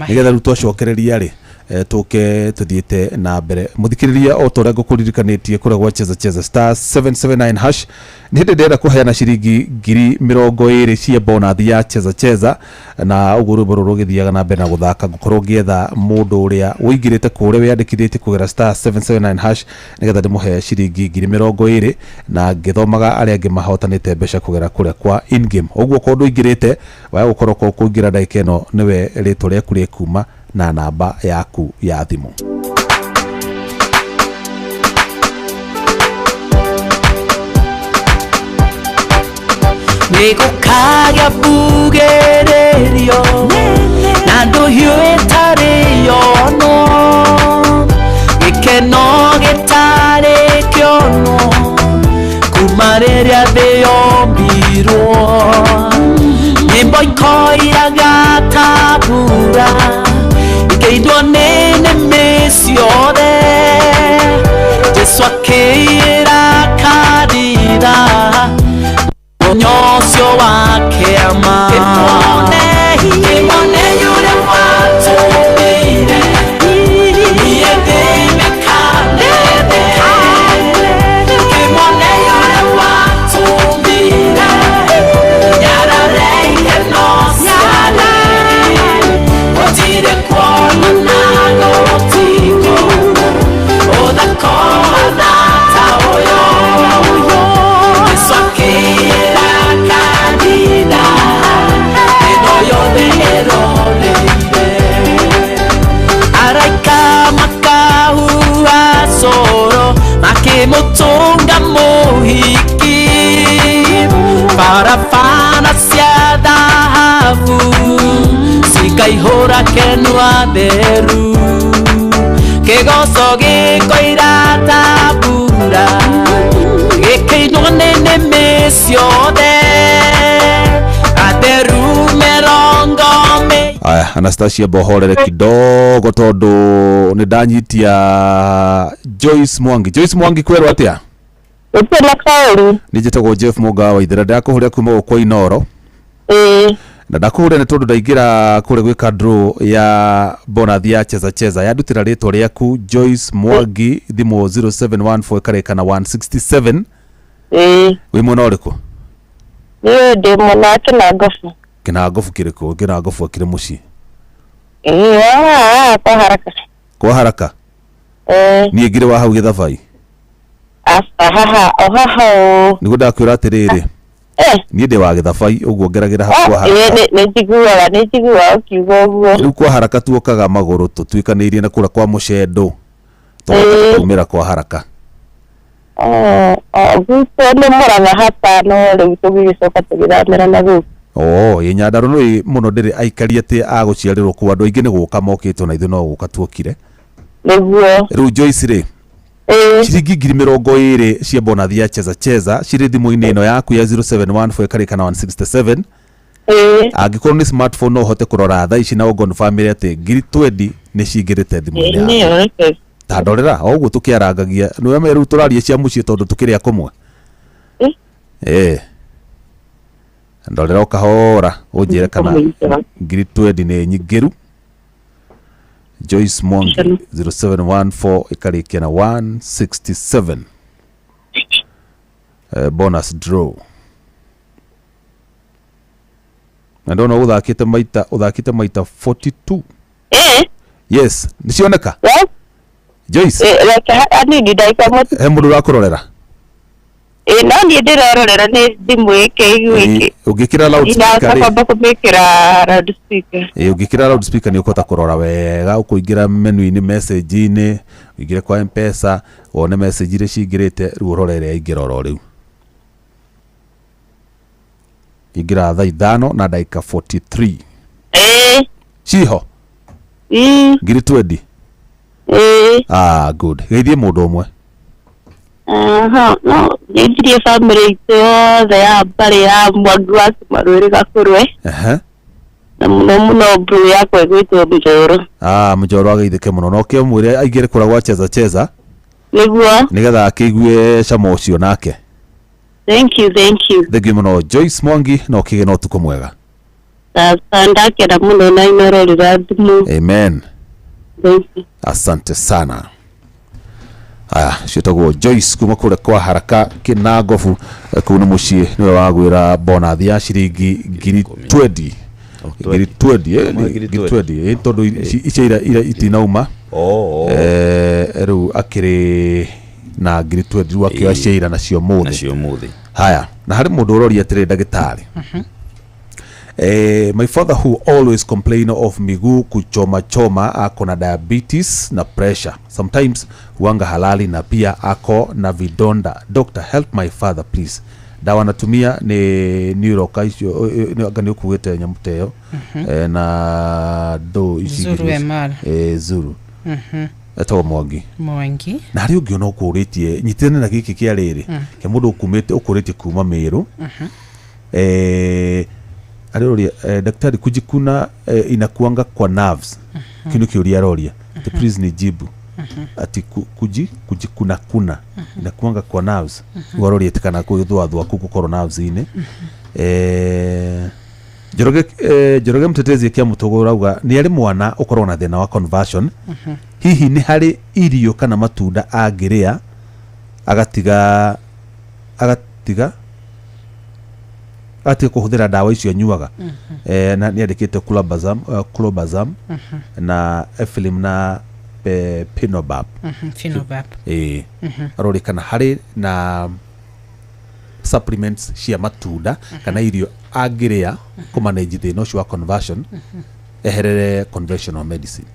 nigetha ruto acokereria ri tuke tuthiite na mbere muthikiriria o tore ngukuririkanĩtie kuragwa cheza star 779 hash ni ndenda kuheana ciringi 20,000 cia bonus ya cheza na uguru bororo githiaga na mbere na guthaka ngukorwo ngietha mundu uria uingirite kure wiyandikithite kugera star 779 hash nigetha ndimuhe ciringi 20,000 na ngithomaga aria angi mahotanite mbeca kugera kuria kwa in game uguo kondu ingirite wa gukorwo kuingira ndagika ino niwe ritwa riaku rikuma na namba yaku ya thimu. gĩgũkagĩa mbugĩrĩrio na ndũhiũ ĩtarĩ yono gĩkeno gĩtarĩ kĩono kuma rĩrĩa thĩ yombirwo nyĩmbo ikoiraga ta mbura ikĩindwo nĩ nĩmĩ ciothe Jesũ akĩira kanitha mũthenya ũcio wa kĩama kĩmone yũrĩa watũmĩire niĩ ndĩmĩkanĩte kĩmone yũrĩa watũmĩire nyarare ikeno ciale gũtirĩ kuonana gũtigũ ũthakona ta ũyũ Jesũ akĩira kanitha ĩno yothe ĩroreire araika makahuha coro makĩmũtũnga mũhiki barabara cia thahabu cikaihũra kenua theru kĩgoco gĩkoira ta mbura gĩkĩinwo nĩ nĩmĩ ciothe atheru mĩrongo aya Anastasia bohorere kidogo tondu ni ndanyitia Joyce Mwangi kwerwo atia Utela kauri nijitagwo Jeff Muga wa ithera ndakuhuria kuma kwa Inoro na ndakuhuria ni tondu ndaingira kure gwika draw ya bonus ya cheza yandutira ritwa riaku Joyce Mwangi thimu 0714 karekana 167 wi mwena uriku ndi mwena Kinangofu kiriku Kinangofu akire muci kwa haraka ni ngire wa hau githabai nigo ndakwira atiriri ni ndi wa githabai uguo ngeragira hapo haraka nijiguaga ukiuga uguo riu kwa haraka tuokaga maguru tutwikanirie na kura kwa mucendo tumira kwa haraka gusto ni muranga hatano riu tugicoka tugithamira na guku Nyandarua no muno ndiri aikari ati aguciarirwo ku andu aingi ni guka mokitwo na ithu no guka tuokire niguo riu Joyce ri ciringi 20 cia bonus ya cheza ciri thimu-ini ino yaku ya 0714 karekana 167 angikorwo ni smartphone no hote kurora thaa ici na ugon family ati 20 ni cingirite thimu-ini yaku ta ndorera oguo tukiarangagia niwe meru turarie cia mucie tondu tukiria kumwe ndorera ukahora unjire kana 20 ni nyingiru Joyce Mwangi 0714 ikarikia na 167 bonus draw na ndona uthakite maita 42 yes nicioneka Joyce anini ndaika moto he mundu rakurorera no ni ndirorera ni thimu iki ugikira loudspeaker ugikira loudspeaker ni ukota kurora wega ukuingira menu-ini message-ini uingire kwa M-Pesa wone message ire cingirite riu urorere aingira oro riu ingira thaa 5 na dakika 43 ciho ngiri 20 good geithie mundu umwe no nĩnjirie family itũ yothe ya mbarĩ ya Mwangi wa Kĩmarũrĩ Gakurwe na mũno bro yakwa ĩgwĩtwo Mjoro Mjoro ageithĩke mũno no kĩmwĩre aingĩre kũra gwa cheza nĩguo nĩgetha akĩigue cama ũcio nake thank you mũno Joyce Mwangi no kĩgĩ no ũtukũ mwega ndakena mũno na inororera thimu amen asante sana ciotagwo Joyce kuma kure kwa haraka Kinangofu kuna mucie niwe wagwira bonus ya ciringi 20 tondu icia itinauma riu akiri na 20 riu akioya ciira nacio muthi haya na hari mundu uroria atiri ndagitari my father who always complain of miguu kuchoma ako na diabetes na pressure sometimes huanga halali na pia ako na vidonda doctor help my father please dawa natumia ni neuroka icio ngani ukuwete nyamuteo na do ici Zuru MR Zuru eto Mwangi na hari ungi ona ukuritie nyitene na giki kia riri ke mundu ukumite ukuritie kuma Meru Aroria daktari kujikuna inakuanga kwa nerves kinu kiuria roria the please ni jibu ati kujikuna kuna inakuanga kwa nerves waroria tikana kuthwa kuko nerves ine Joroge mtetezi kia mutogora uga ni ari mwana ukorwo na thina wa conversion hihi ni hari irio kana matunda agiria agatiga ati kuhuthira dawa icio anyuaga na ni andikite clobazam na Ephlim na Pinobab arori kana hari na supplements cia matunda kana irio agiria kumanage thina ucio wa conversion eherere conventional medicine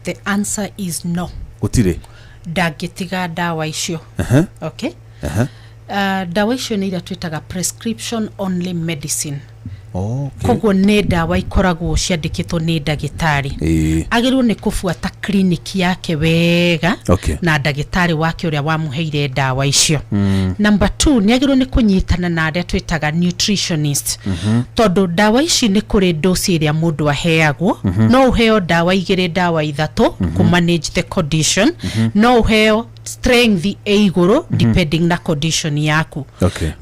The answer is no. Gutire ndangitiga dawa icio okay dawa icio ni iria twitaga prescription only medicine. Koguo nĩ dawa ikoragwo ciandĩkĩtwo nĩ ndagĩtarĩ agĩrĩirwo nĩ kũbuata clinic yake wega na ndagĩtarĩ wake ũrĩa wamũheire dawa icio. Number 2 nĩ agĩrĩirwo nĩ kũnyitana na arĩa twĩtaga nutritionist tondũ dawa ici nĩ kũrĩ dose ĩrĩa mũndũ aheagwo no ũheo dawa 2 dawa 3 ku manage the condition no ũheo strength iguru depending na condition yaku.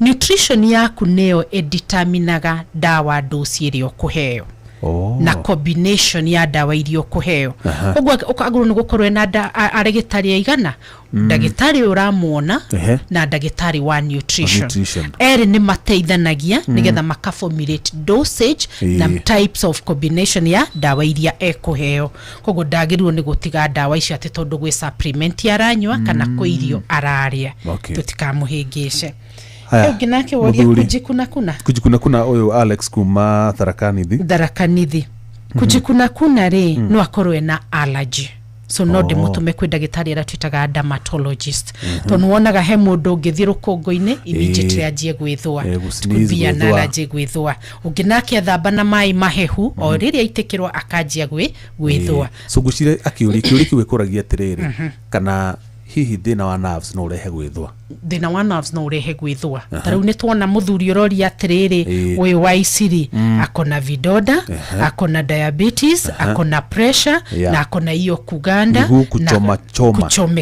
Nutrition yaku neo determinaga dawa dose iria ukuheo na combination ya dawa iria ukuheo. Ogwo ukaguru ni gukorwe na arigitari aigana ndagitari uramuona na ndagitari wa nutrition. Eri ni mateithanagia nigetha makaformulate dosage na types of combination ya dawa iria ekuheo. Koguo ndagirwo ni gutiga dawa ici ati tondu gwe supplement aranywa kana kwa irio araria tutikamuhingice. Nake woria kujikuna kuna uyu Alex kuma Tharakanithi kujikuna ri no akorwe na allergy so no de mutume kwi ndagitari ara twitaga dermatologist tonu wonaga he mundu ngithii rukongo-ini immediately ajie gwithwa tukubia na allergy gwithwa unginake athamba na mai mahehu o riria itikirwa akajia gwithwa so gucire akiuri kiwe kuragia tiriri kana hihi thina wa nerves no urehe gwithwa thina wa nerves no urehe gwithwa tarau ni twona muthuri urori atiriri uyu wa Isiri akona vidoda akona diabetes akona pressure na akona hiyo kuganda na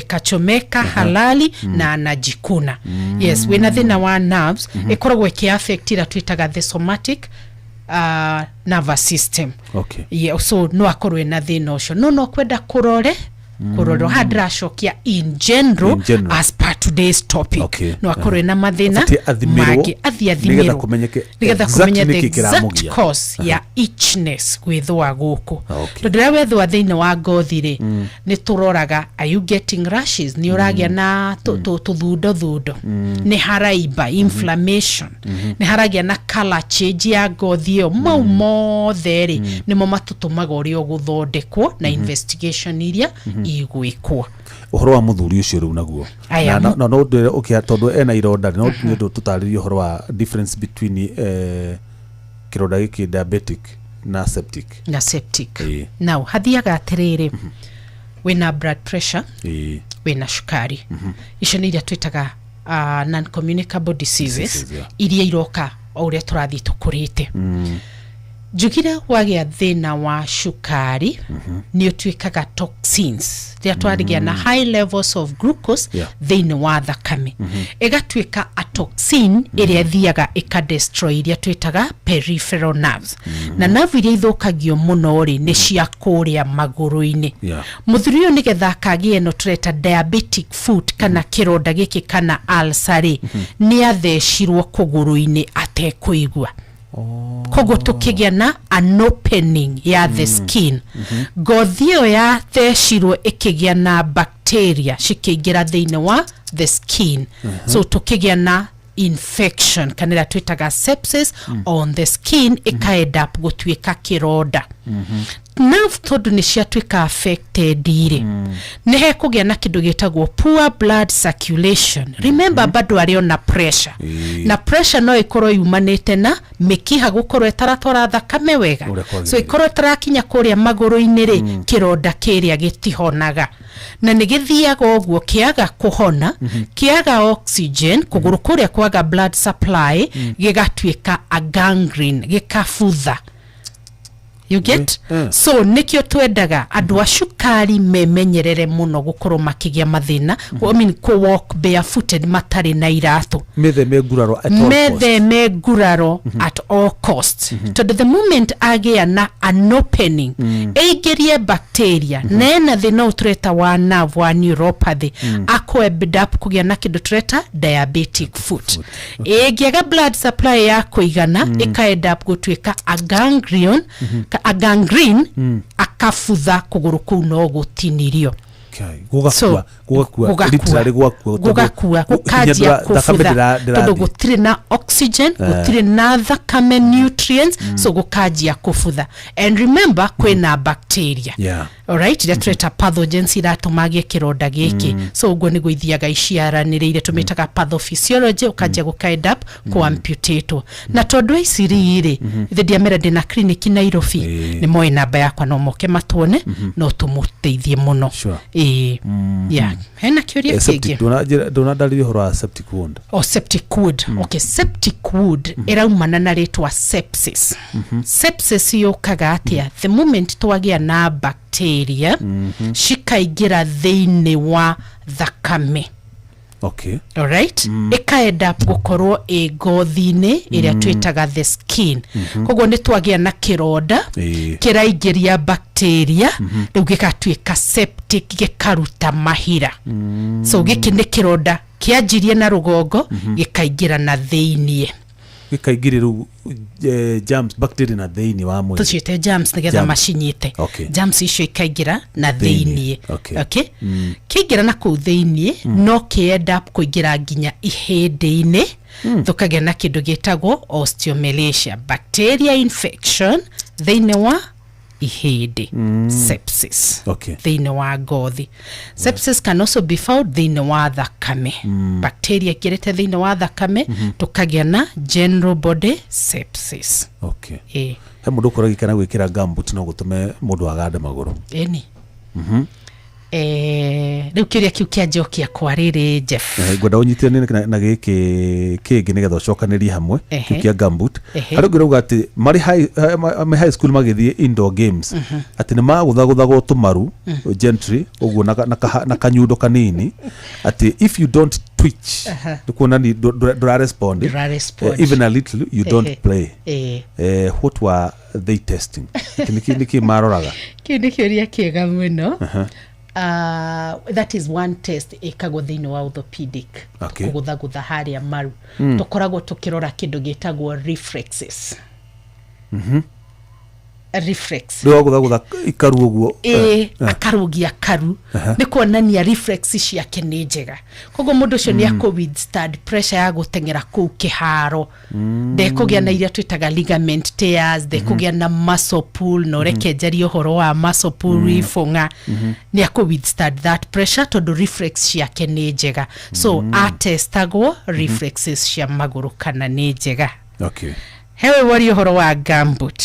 kuchomeka halali na anajikuna yes wena thina wa nerves ikoragwo ki affect ira twitaga the somatic nervous system so no akorwe na thina ucio no kwenda kurore hadra shokia in general as per today's topic no akorwe na mathina magi athiathimiro nigetha kumenya the exact cause ya itchness gwithwa guku ndira wethwa thina wa ngothi ni turoraga are you getting rashes ni uragia na tuthundo ni haraiba inflammation ni haragia na color change ya ngothi yo mothe ni mo matutumaga urio guthondekwo na investigation iria igwikwa uhoro wa muthuri ucio riu naguo na no okay tondu ena ironda no ndu tutaririo uhoro wa difference between kironda giki diabetic na septic now hathiaga atiriri wina blood pressure wina shukari icio ni iria twitaga non communicable diseases iria iroka o uria turathi tukurite jugire wagia thina wa shukari ni utwikaga toxins ria twarigia na high levels of glucose thina wa thakame egatwika a toxin iria thiaga ikadestroy ria twitaga peripheral nerves na nerve iria ithukagio muno ri ni cia kuria maguru-ini muthuri ni getha kagie no tureta diabetic foot kana kironda giki kana ulcer ni athecirwo kuguru-ini atekuigwa kogo tukigia na an opening ya the skin gothio ya thecirwo ikigia na bacteria cikigira thiini wa the skin so tukigia na infection kana twitaga sepsis on the skin ikaenda gutwika kironda nerve tondu ni ciatuika affected ire ni hekugia na kindu gitagwo poor blood circulation. Remember bado ari na pressure na pressure no ikorwo yumanite na mikiha gukorwo etaratora thakame wega, so ikorwo tarakinya kuria maguru-ini ri kironda kiria gitihonaga na nigithiaga uguo kiaga kuhona kiaga oxygen kuguru kuria kwaga blood supply gigatuika a gangrene gikafutha. You get? So nikio twendaga andu a cukari memenyerere muno gukorwo makigia mathina. I mean ko walk barefooted matari na iratu. Metheme nguraro at all costs. To the moment agia na an opening eigerie bacteria nena thina utreta wa nerve wa neuropathy akwe bidap kugia na kindu treta diabetic foot. Egiaga blood supply ya kuigana ikaenda gutwika a ganglion a gangrene akafutha kuguru kuu no gutinirio gugakua gukajia kufutha tondu gutire na oxygen gutire na thakame nutrients so gukajia kufutha. And remember kwina bacteria alright that treta pathogens iratumagie kironda giki so ugo ni guithiaga iciaranirire tumitaga pathophysiology ukajia gukaenda ku amputate na tondu icirire the diamera dina clinic Nairobi ni moe namba yakwa no moke matone no tumuteithie muno yeah hena kiuria kingi dona dalili horo septic wound septic wound okay septic wound iraumana na ritwa sepsis sepsis yokaga atia the moment twagia na bacteria shikaigira thiini wa thakame. Okay. Alright. Ikaenda gukorwo ngothi-ini iria twitaga the skin. Koguo ni twagia na kironda kiraigiria bacteria riu gikatuika septic gikaruta mahira. So giki ni kironda kianjirie na rugongo gikaigira na thiini. Gikaigire germs bacteria na thiini wa mwiri. Tucite germs nigetha macinyite. Germs icio ikaigira na thiini. Okay. Kigira na ku thiini no kienda kuigira nginya ihindi-ini thukagia na kindu gitagwo osteomalacia bacteria infection thiini wa ihindi sepsis thiini wa ngothi. Sepsis can also be found thiini wa thakame bacteria kirete thiini wa thakame tukagia na general body sepsis. He mundu kuragikana gwikira gumboot no gutume mundu agande maguru eni riu kiuria kiu kia njokia kwa riri Jeff ngwenda unyitane na giki kingi nigetha ucokanirie hamwe kiu kia gumboot ari ngiruga ati mari high school magithie indoor games ati ni maguthago tumaru gentry uguo na kanyundo kanini ati if you don't twitch kuona ni dura respond even a little you don't play what were they testing niki maroraga kindi kiuria kiega muno. That is one test ikago thiini wa orthopedic kugutha haria maru tukoragwo tukirora kindu gitagwo reflexes reflex ndo gutha ikaru uguo akarugia karu ni kuonania reflex ciake ni njega koguo mundu ucio ni withstand pressure ya gutengera ku kiharo ndekugia na iria twitaga ligament tears ndekugia na muscle pull no rekenjeri uhoro wa muscle pull ifunga ni withstand that pressure tondu reflex ciake ni njega so atestagwo reflexes cia maguru kana ni njega. Hewe wari uhoro wa gumboot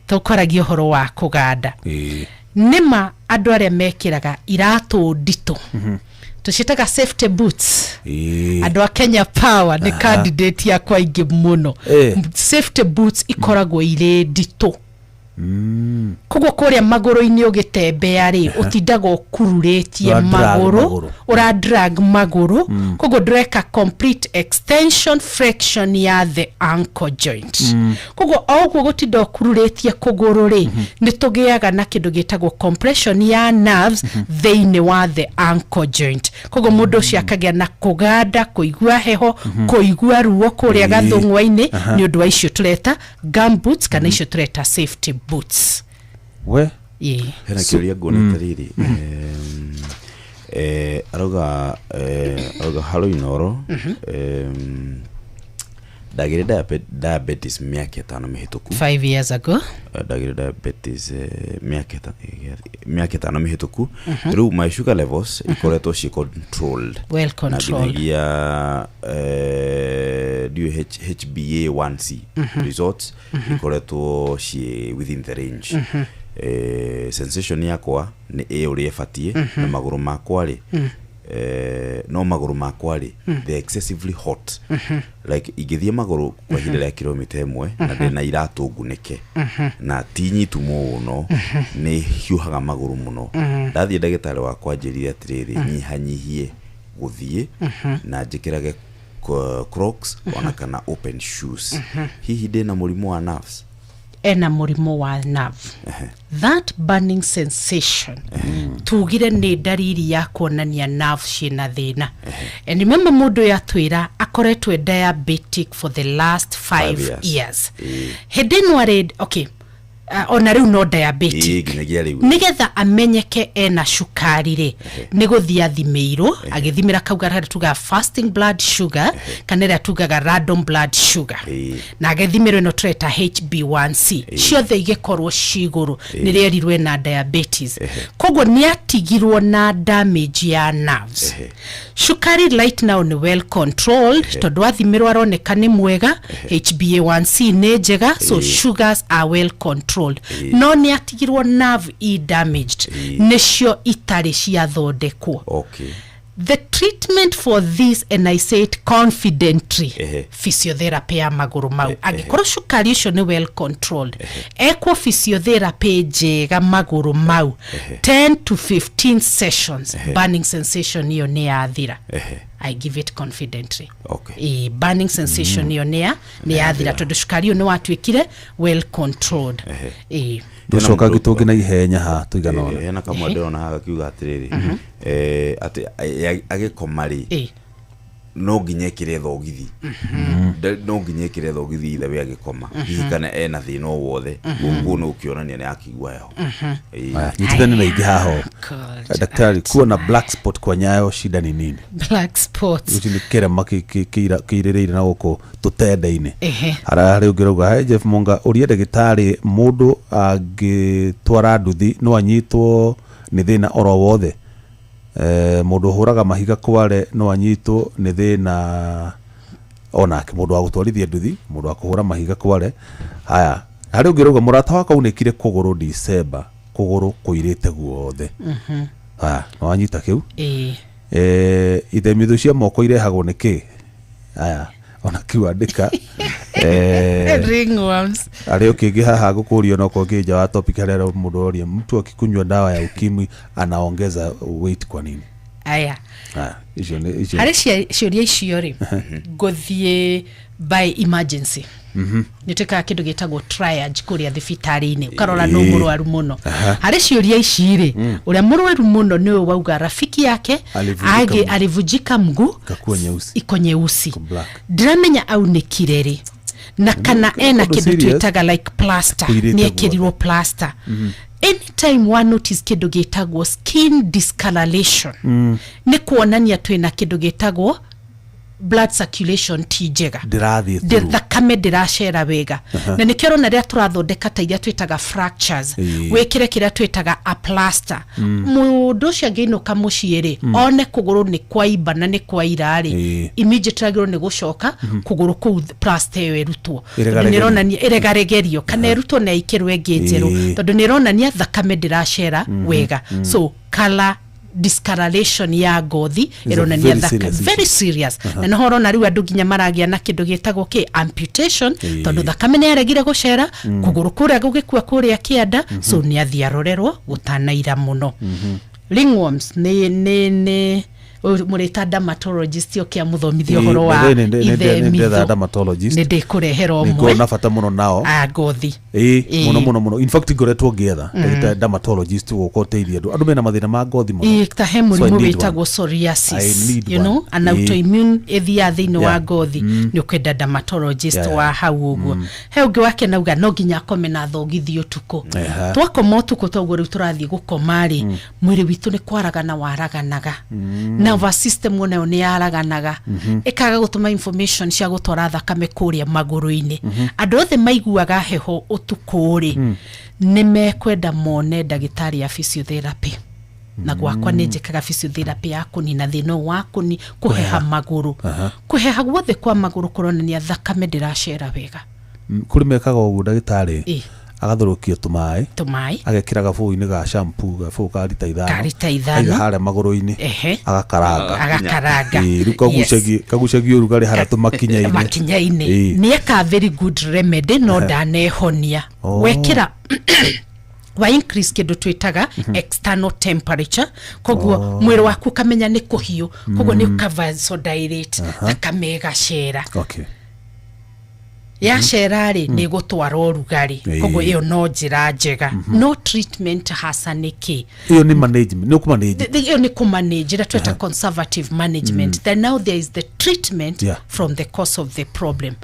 tukoragio uhoro wa kuganda nima andu aria mekiraga iratu ndito tucitaga safety boots andu a Kenya Power ni candidate ya kwa ingi muno safety boots ikoragwo ire ndito koguo kuria maguru-ini ugitembea ri utindaga ukururetie maguru ura drag maguru koguo dreka complete extension flexion ya the ankle joint koguo oguo gutinda ukururetie kuguru ri ni tugiaga na kindu gitagwo compression ya nerves thiini wa the ankle joint koguo mundu ucio akagia na kuganda kuigua heho kuigua ruo kuria gathungwa-ini ni undu wa icio tureta gumboots kana icio tureta safety boots. We hena kiuria ngone tariri aroga halo inoro Ndagire diabetes miaka 5 mihituku. 5 years ago. Ndagire diabetes miaka 5 mihituku. Through my sugar levels ikoretwo she controlled. Well controlled. Na HbA1c results ikoretwo she within the range. Sensation yakwa ni uri efatie na maguru makwa ri no maguru makwa ri they excessively hot like igithie maguru kwa hile ya kilomita 1 na ndina iratu guneke na tinyi tumuno ni hiuhaga maguru muno ndathie ndagitari wakwa njirire atiriri nyihanyihie guthie na njikirage Crocs ona kana open shoes hihi ndina murimu wa nerves ena murimu wa nerve that burning sensation tugire ni dariri ya kuonania nerve shina thina and remember mundu yatwira akoretwe diabetic for the last 5 years hedenu are okay ona riu no diabetic nigetha amenyeke ena shukari ri niguthia thimeiro agithimira kauga tuga fasting blood sugar kanera tugaga random blood sugar na agithimiro no treta HbA1c ciothe igekorwo ciguru nirerirwe na diabetes koguo ni atigirwo na damage ya nerves shukari right now ni well controlled tondu athimirwo aroneka ni mwega HbA1c ni njega so sugars are well controlled no ni atigirwo nerve damaged nicio itari cia thondekwo the treatment for this and I said confidently physiotherapy ya maguru mau agikorwo shukari ucio ni well controlled ekwo physiotherapy njega maguru mau 10 to 15 sessions burning sensation iyo ni yathira I give it confidently burning sensation iyo ni yathira tondu shukari ucio ni watwikire well controlled Ndocoka gitungi na ihenya ha tuigana ona hena kamwe ndona haga kiuga atiriri ati agikomari no nginyekire thogithi no nginyekire thogithi ithe agikoma hikana ena thina wothe nguno ukionania ni akigwa yao nitithane na igihaho daktari kuona black spot kwa nyayo shida ni nini black spots uti ni kera makirireire na uko tutende-ine harare ugiroga Jeff Monga urie dagitari mundu agitwara nduthi no anyitwo ni thina oro wothe mundu huraga mahiga kware no anyitwo ni thina ona ke mundu agutwarithia nduthi mundu akuhura mahiga kware haya hari ugiroga murata wako unekire kuguru December kuguru kuirite guothe no anyita kiu ithemithũ cia moko irehagwo niki haya ona kiwandika ringworms ari ukingi haha gukurio no kongeja wa topic harera mundu oria mtu akikunywa dawa ya ukimwi anaongeza weight kwa nini aya icio hari ciuria icio ri guthie by emergency niteka kindu gitagwo triage kuria thibitari-ini ukarora no murwaru muno hari ciuria ici ri uria murwaru muno niwe wauga rafiki yake alivujika mguu iko nyeusi ndiramenya au nikire ri na kana ena kindu twitaga like plaster ni ekirirwo plaster anytime one notice kindu gitagwo skin discoloration ni kuonania twina kindu gitagwo blood circulation tijega thakame ndiracera wega na nikero na ria turathondeka ta iria twitaga fractures wekire kiria twitaga a plaster mundu cio ngiinuka muciiri one kuguru ni kwaimba na ni kwaira ri immediately agiro ni gucoka kuguru ku plaster iyo erutwo nironania iregaregerio kana erutwo na ikirwe nginjeru tondu nironania thakame ndiracera wega so color discoloration ya gothi ironania thaka very serious na no horona riu andu ginya maragia na kindu gitagwo amputation tondu thakame ni yaregire gucera kuguru kuria gugikua kuria kianda so ni athiarorerwo gutanaira muno ringworms ni mureta dermatologist okia muthomithio horo wa ithe dermatologist ni ndikurehera omwe niko na fata muno nao gothi muno in fact ngoretwo ngetha dermatologist gukoteithia andu mena mathina ma ngothi muno ta he murimu witagwo psoriasis you know an autoimmune ethia thini wa ngothi ni ukwenda dermatologist wa hau uguo he ungi wake nauga no nginya akome na thogithio tuko twakoma tuko toguo riu turathie gukoma ri mwiri witu ni kwaragana waraganaga na nervous system onayo nĩ yaraganaga ĩkaga gũtũma information cia gũtwara thakame kũrĩa magũrũ-inĩ andũ othe maiguaga heho ũtukũ-rĩ nĩ mekwenda mone ndagĩtarĩ ya physiotherapy na gwakwa nĩ njĩkaga physiotherapy ya kũnina thĩna wa kũheha magũrũ kũheha guothe kwa magũrũ kũronania thakame ndĩracera wega kũrĩ mekaga ũguo ndagĩtarĩ agathũrũkia tũmaĩ agekĩra gabũũ-inĩ ga shampoo gabũũ ka rita ithano harĩa magũrũ-inĩ agakaranga rĩu kagucagia ũrugarĩ harĩa tũmakinya-inĩ nĩ aka very good remedy no ndanehonia wekĩra wa increase kĩndũ twĩtaga external temperature koguo mwĩrĩ waku kamenya nĩ kũhiũ koguo nĩ vasodilate thakame ĩgacera yacera-rĩ nĩ gũtwara ũrugarĩ koguo ĩyo no njĩra njega no treatment hasa nĩkĩ ĩyo nĩ management nĩ kũmanage ĩyo nĩ kũmanage ĩrĩa twĩta conservative management then now there is the treatment from the cause of the problem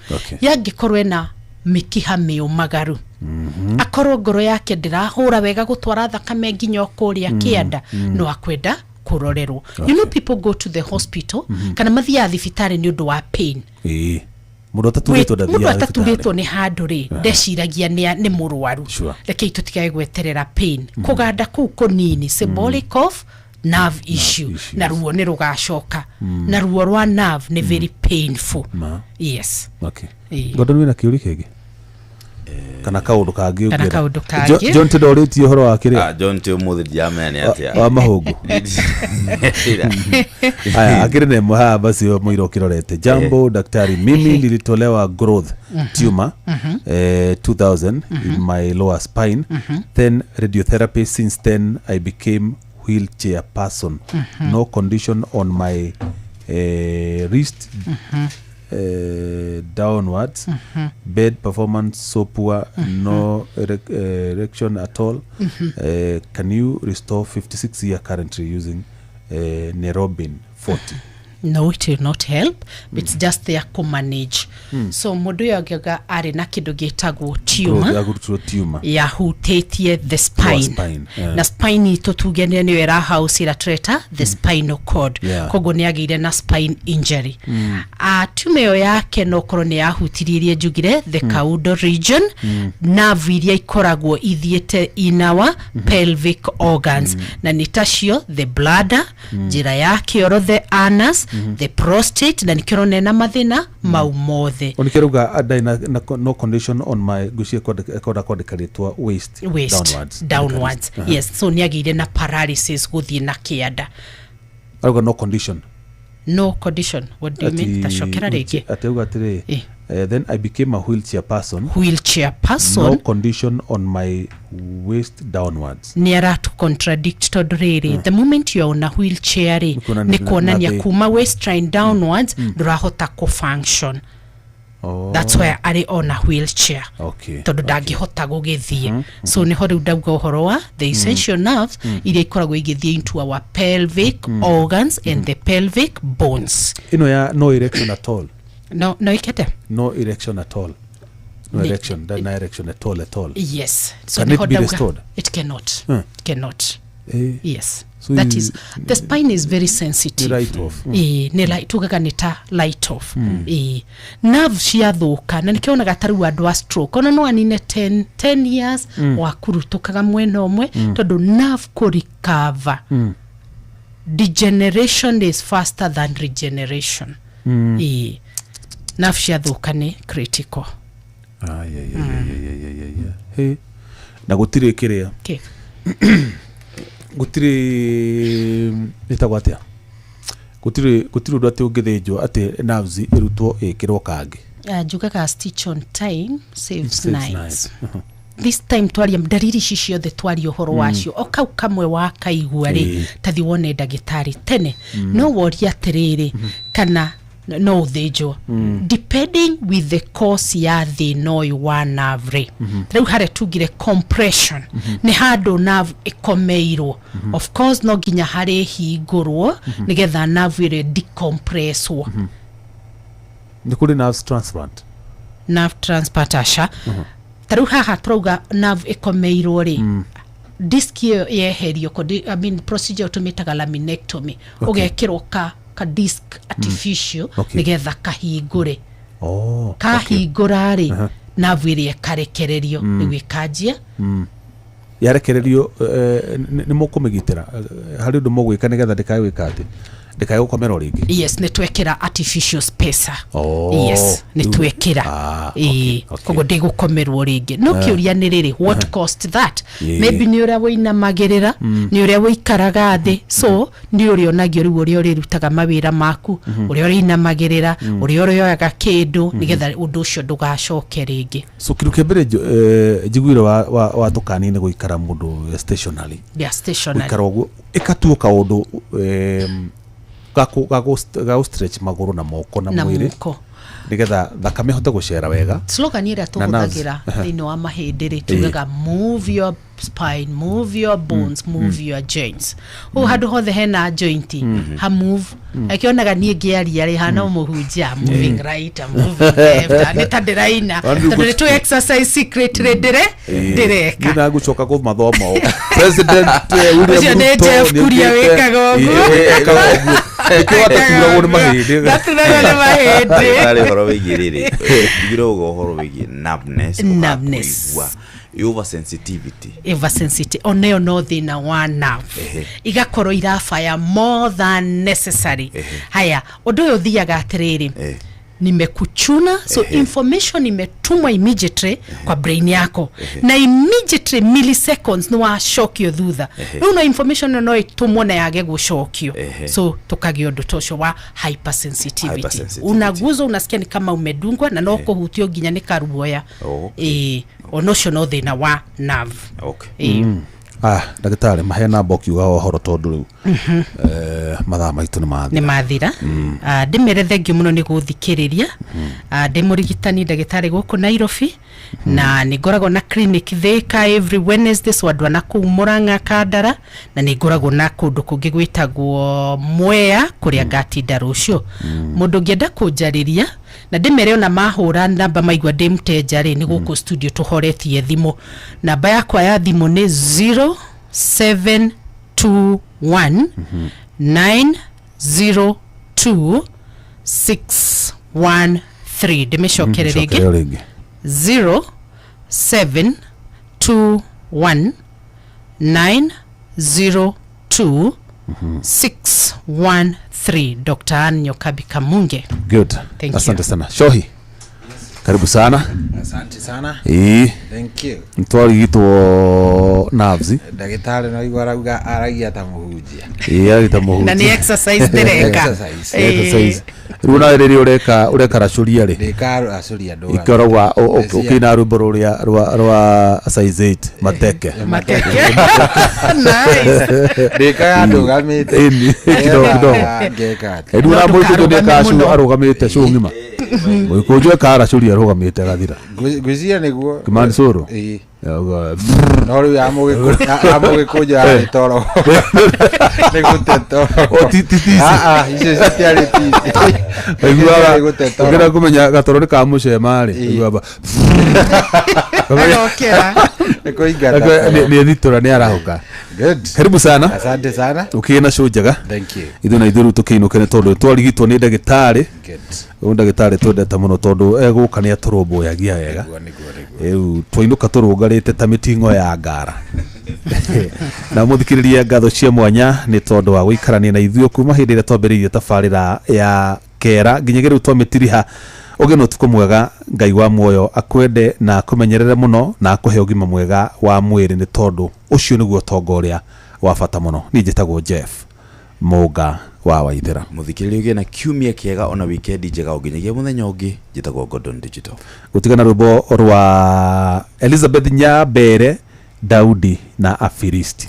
yangĩkorwo ena mĩkiha mĩũmagaru akorwo ngoro yake ndĩrahũra wega gũtwara thakame nginya kũrĩa kĩanda no akwenda kũrorerwo you know people go to the hospital kana mathiaga thibitarĩ nĩ ũndũ wa pain mũndũ ataturĩtwo nĩ handũ-rĩ ndeciragia nĩ mũrwaru rekei tũtigae gweterera pain kũganda kũu kũnini symbolic of nerve issue na ruo nĩ rũgacoka na ruo rwa nerve nĩ very painful yes Gordon wĩna kĩũria kĩngĩ kana kaũndũ kangĩ John tĩndorĩtie ũhoro wa kĩrĩa John tĩ ũmũthĩ ndiamenya nĩ atĩa wa mahũngũ aya akĩrĩ na ĩmwe haha basi mũira ũkĩrorete jambo daktari mimi nilitolewa growth tumor 2000 in my lower spine then radiotherapy since then I became wheelchair person no condition on my wrist downwards bed performance so poor no erection at all can you restore 56 year currently using Nerobin 40 no it will not help it's just there to manage so mũndũ ũyũ angĩoga arĩ na kĩndũ gĩtagwo tumor yahutĩtie the spine na spine itũ tuge nĩyo ĩrahouse ĩratreta the spinal cord koguo nĩ agĩire na spine injury tumor ĩyo yake no korwo nĩ yahutirie njugire the caudal region nerve iria ikoragwo ithiĩte in our pelvic organs na nĩ tacio the bladder njĩra ya kĩoro the anus the prostate na nikĩrone na mathina mau mothe onikĩruga no condition on my gucia koda kwandĩkarĩtwo waist downwards yes so nĩagĩire na paralysis gũthiĩ na kĩanda aruga no condition what do you mean tacokera rĩngĩ ateuga atĩrĩ then I became a wheelchair person no condition on my waist downwards ni aratu contradict tondũ rĩrĩ the moment you are on a wheelchair nĩ kuonania kuma waist line downwards ndũrahota function that's why ari on a wheelchair tondũ ndangĩhota gũgĩthiĩ so nĩ ho rĩu ndauga ũhoro wa the essential nerves iria ikoragwo igĩthiĩ into our pelvic organs and the pelvic bones ino ya no erection at all no ikete no erection at all no erection no erection at all yes so can it be restored it cannot yes so that is the spine is very sensitive light off ni light tugaga ni ta light off nerve cia thuka na nikionaga taru andu a stroke ona no anine 10 years wa kurutukaga mwena umwe tondu nerve ku recover degeneration is faster than regeneration nerve cia thuka ni critical na gutire kiria gutire nitagwo atia gutire undu ati ungithĩnjwo ati nerves irutwo ikirwo kangi njugaga stitch on time saves nights this time twaria ndariri ici ciothe twaria ũhoro wacio o kau kamwe wa kaigua rĩ tathi wone ndagĩtarĩ tene no woria atĩrĩrĩ kana no thĩnjwo depending with the cause ya thĩna ũyũ wa nerve rĩ rĩu harĩa tugire compression nĩ handũ nerve ĩkomeirwo of course no nginya harĩ hingũrwo nĩgetha nerve ĩrĩa decompresswo nĩ kũrĩ nerve transplant asha tarĩu haha turauga nerve ĩkomeirwo rĩ disk iyo yeherio procedure tumitaga laminectomy ugekirwo ka disk artificial nigetha kahingure kahingura ri navu iria karekererio nigwikanjia yarekererio ni mukumigitira hari undu mugwika nigetha ndikae wikati ndikae gukomera ringi. Yes, netwekera artificial spacer. Yes, netwekera kogo ndigukomerwo ringi. No kiuria ni riri, what cost that? Maybe ni uria woinamagirira, ni uria woikaraga thi, so ni uria onagio riu uria urirutaga mawira maku, uria urinamagirira, uria urioyaga kindu nigetha undu ucio ndugacoke ringi. So kiruke mbere jigwire wa tukani ni guikara mundu stationary. Yeah, stationary. Guikara uguo ikatuoka undu gago stretch maguru na moko na mwiri nigetha thakame hote gucera wega. Slogan ira tuhuthagira thini wa mahindiri tugaga move your spine, move your bones, move your joints. Handu hothe hena joint ha move akionaga nie ngiaria ri hana umuhunjia moving right, moving left, nitandiraina tondu tu exercise secret direka ni na gucoka ku mathomo President William Ruto ni kuria wekaga uguo Gaturago ni mahindi. Kale horo wigirire. Birogo horo wigi numbness. Oversensitivity. Oversensitivity. Oneo no thina wa nerve. Igakoro irafaya more than necessary. Haya, undu uyu thiaga atiriri. Nimekuchuna, so information imetumwa immediately kwa brain yako na immediately milliseconds no wa shock yo thutha no information no itumwa na yage gushokio so tukagio undu tosho wa hypersensitivity. Unaguzo unasikia ni kama umedungwa na no kuhutio ginya ni karuoya onocio no thina wa nerve. Ndagitari mahena bokiuga horo tondu riu mathaa maitu ni mathira. Ndimere thengio muno ni guthikiriria. Ndi murigitani ndagitari guku Nairobi na ningoragwo na clinic Thika every Wednesday, so andũ na kuu Murang'a Kandara, na ningoragwo na kundu kungi gwitagwo Mwea kuria ngatinda rucio. Mundu ngienda kunjariria na ndimere ona mahura namba maigwa ndimteja ri ni guku studio tuhoretie thimu. Namba yakwa ya thimu ni 0721 902 613. Dimeshokerere rigi 0721 902 613. Dr. Anyo Kabika Munge. Good. Asante sana. Shohi. Karibu sana. Asante sana. Thank you. Mtwari gitwo nerves. Ndagitari no igwa rauga aragia ta muhunjia. Agita muhunjia. Na ni exercise direka. Exercise. Runa riri ureka racuria ri. Ndika racuria ndo. Ikoragwa ukina rwimbo rwa size 8 mateke. Mateke. Nice. Ndika ndugamite. Kidogo. Ngeka. Runa muitu ndeka shu arugamite shu ngima. Ukujwe kara curia rugamite gathira. Gwizia niguo. Kimani soro. No ri amugikuja toro. Negute toro. Icio citiari titi. Ngera kumenya gatoro ni ka mucema ri. Igwamba. Okera. Ni thitora ni arahuka. Good. Karibu sana. Asante sana. Ukina show njega. Thank you. Ithu na ithu tukinukene tondu twarigitwo ni ndagitari. Good. Ndagitari twendete muno tondu eguka ni aturumbuyagia wega. Riu twinuka turungarite ta mitingo ya ngara. Na muthikiriria ngatho cia mwanya ni tondu wa guikarania na ithuo kuma hindi ria twambiririe tabarira ya kera nginya riu twamitiriha ogeno tuko mwega. Ngai wa muoyo akwende na akumenyerere muno na akuhe ugima mwega wa mwiri ni tondu ucio niguo tongoria wa bata muno. Ni njitagwo Jeff Muga wa Waithera. Muthikiriria ugie na kiumia kiega ona weekend njega uginyagia muthenya ungi. Njitagwo Gordon Digital. Gutigana rwimbo rwa Elizabeth Nyabere, Daudi na Afiristi.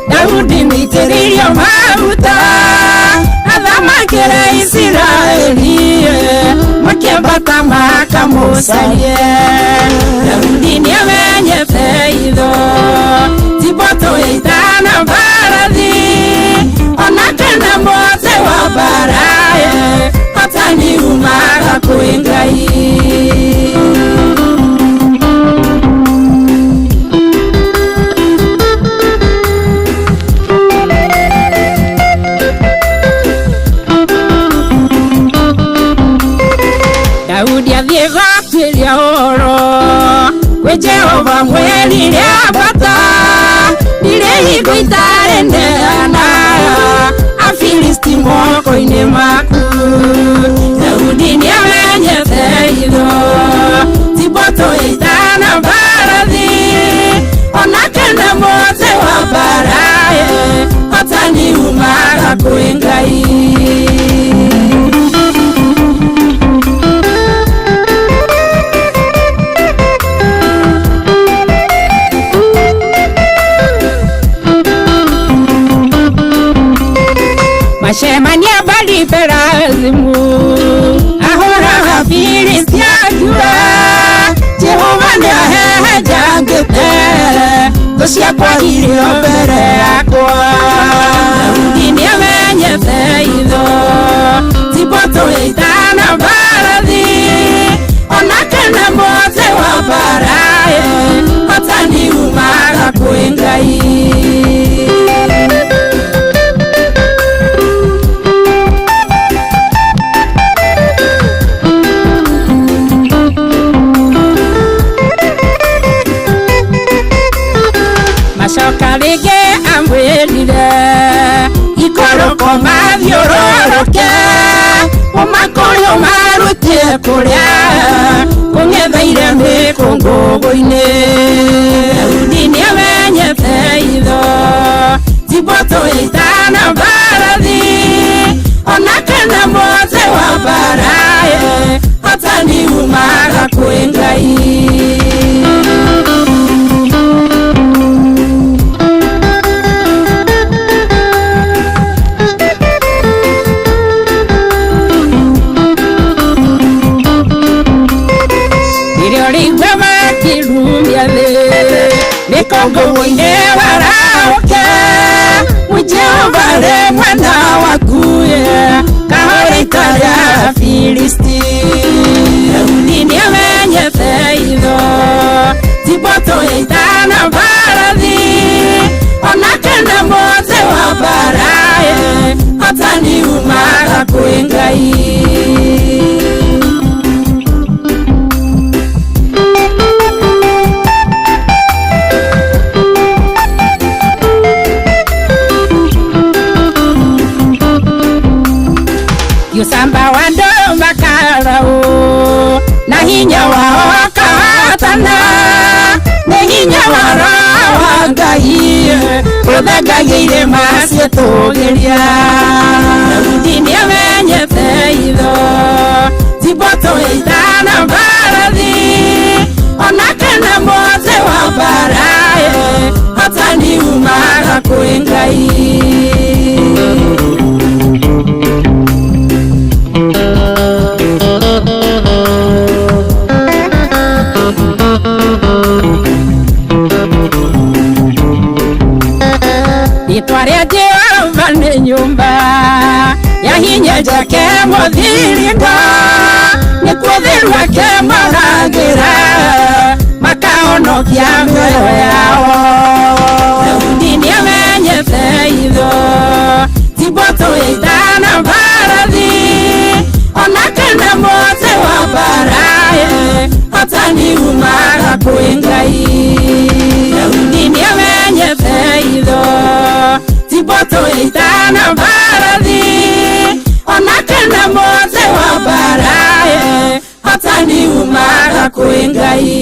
Daudi mitiririo maruta athamakira Israeli makiambata makamucarie. Daudi nĩamenyete itho kwĩ Ngai. Daudi athiĩ gatuĩria ũhoro kwĩ Jehova mweri rĩa bata ndirĩ hingo itarĩ neana Afilisti moko-inĩ maku. Daudi nĩamenyete itho Tiboto ĩtana mbarathi onake nĩ mũtĩ wa mbara hotani umaga kwĩ Ngai. Mashemania bali perazimu ahora Afilisti akiwa Jehova nĩahehe njangĩte thũ ciakwa irio mbere yakwa. Daudi nĩamenyete itho Tiboto ĩtana mbarathi onake nĩ mũtĩ wa mbara hotani umaga kwĩ Ngai. Macoka rĩngĩ amwĩrire ikoroko mathiũrũrũke ũmakũrĩ ũmarutie kũrĩa kũng'etheire mĩkũngũgũ-inĩ. Daudi nĩamenyete itho Tiboto ĩtana mbarathi onake nĩ mũtĩ wa mbara hotani umaga kwĩ Ngai. Mikongo-inĩ waraũke Jehova rĩ mwena waku kahora ita rĩa Afilisti. Daudi nĩamenyete itho Tiboto ĩtana mbarathi onake nĩ mũtĩ wa mbara hotani umaga kwĩ Ngai. Yusamba wando makarao na hinya wao kahatana na hinya wao Ngai ũthangagĩire macietũgĩria. Daudi nĩamenyete itho Tiboto ĩtana mbarathi onake nĩ mũtĩ wa mbara hotani umaga kwĩ Ngai. Rĩtwa rĩa Jehova nĩ nyũmba ya hinya njake mũthiringo nĩkuo thĩinĩ wake maragĩra makahonokia mĩoyo yao. Daudi nĩamenyete itho Tiboto ĩtana mbarathi onake nĩ mũtĩ wa mbara hotani umaga kwĩ Ngai. Daudi nĩamenyete itho Tiboto ĩtana mbarathi onake nĩ mũtĩ wa mbara hotani umaga kwĩ Ngai.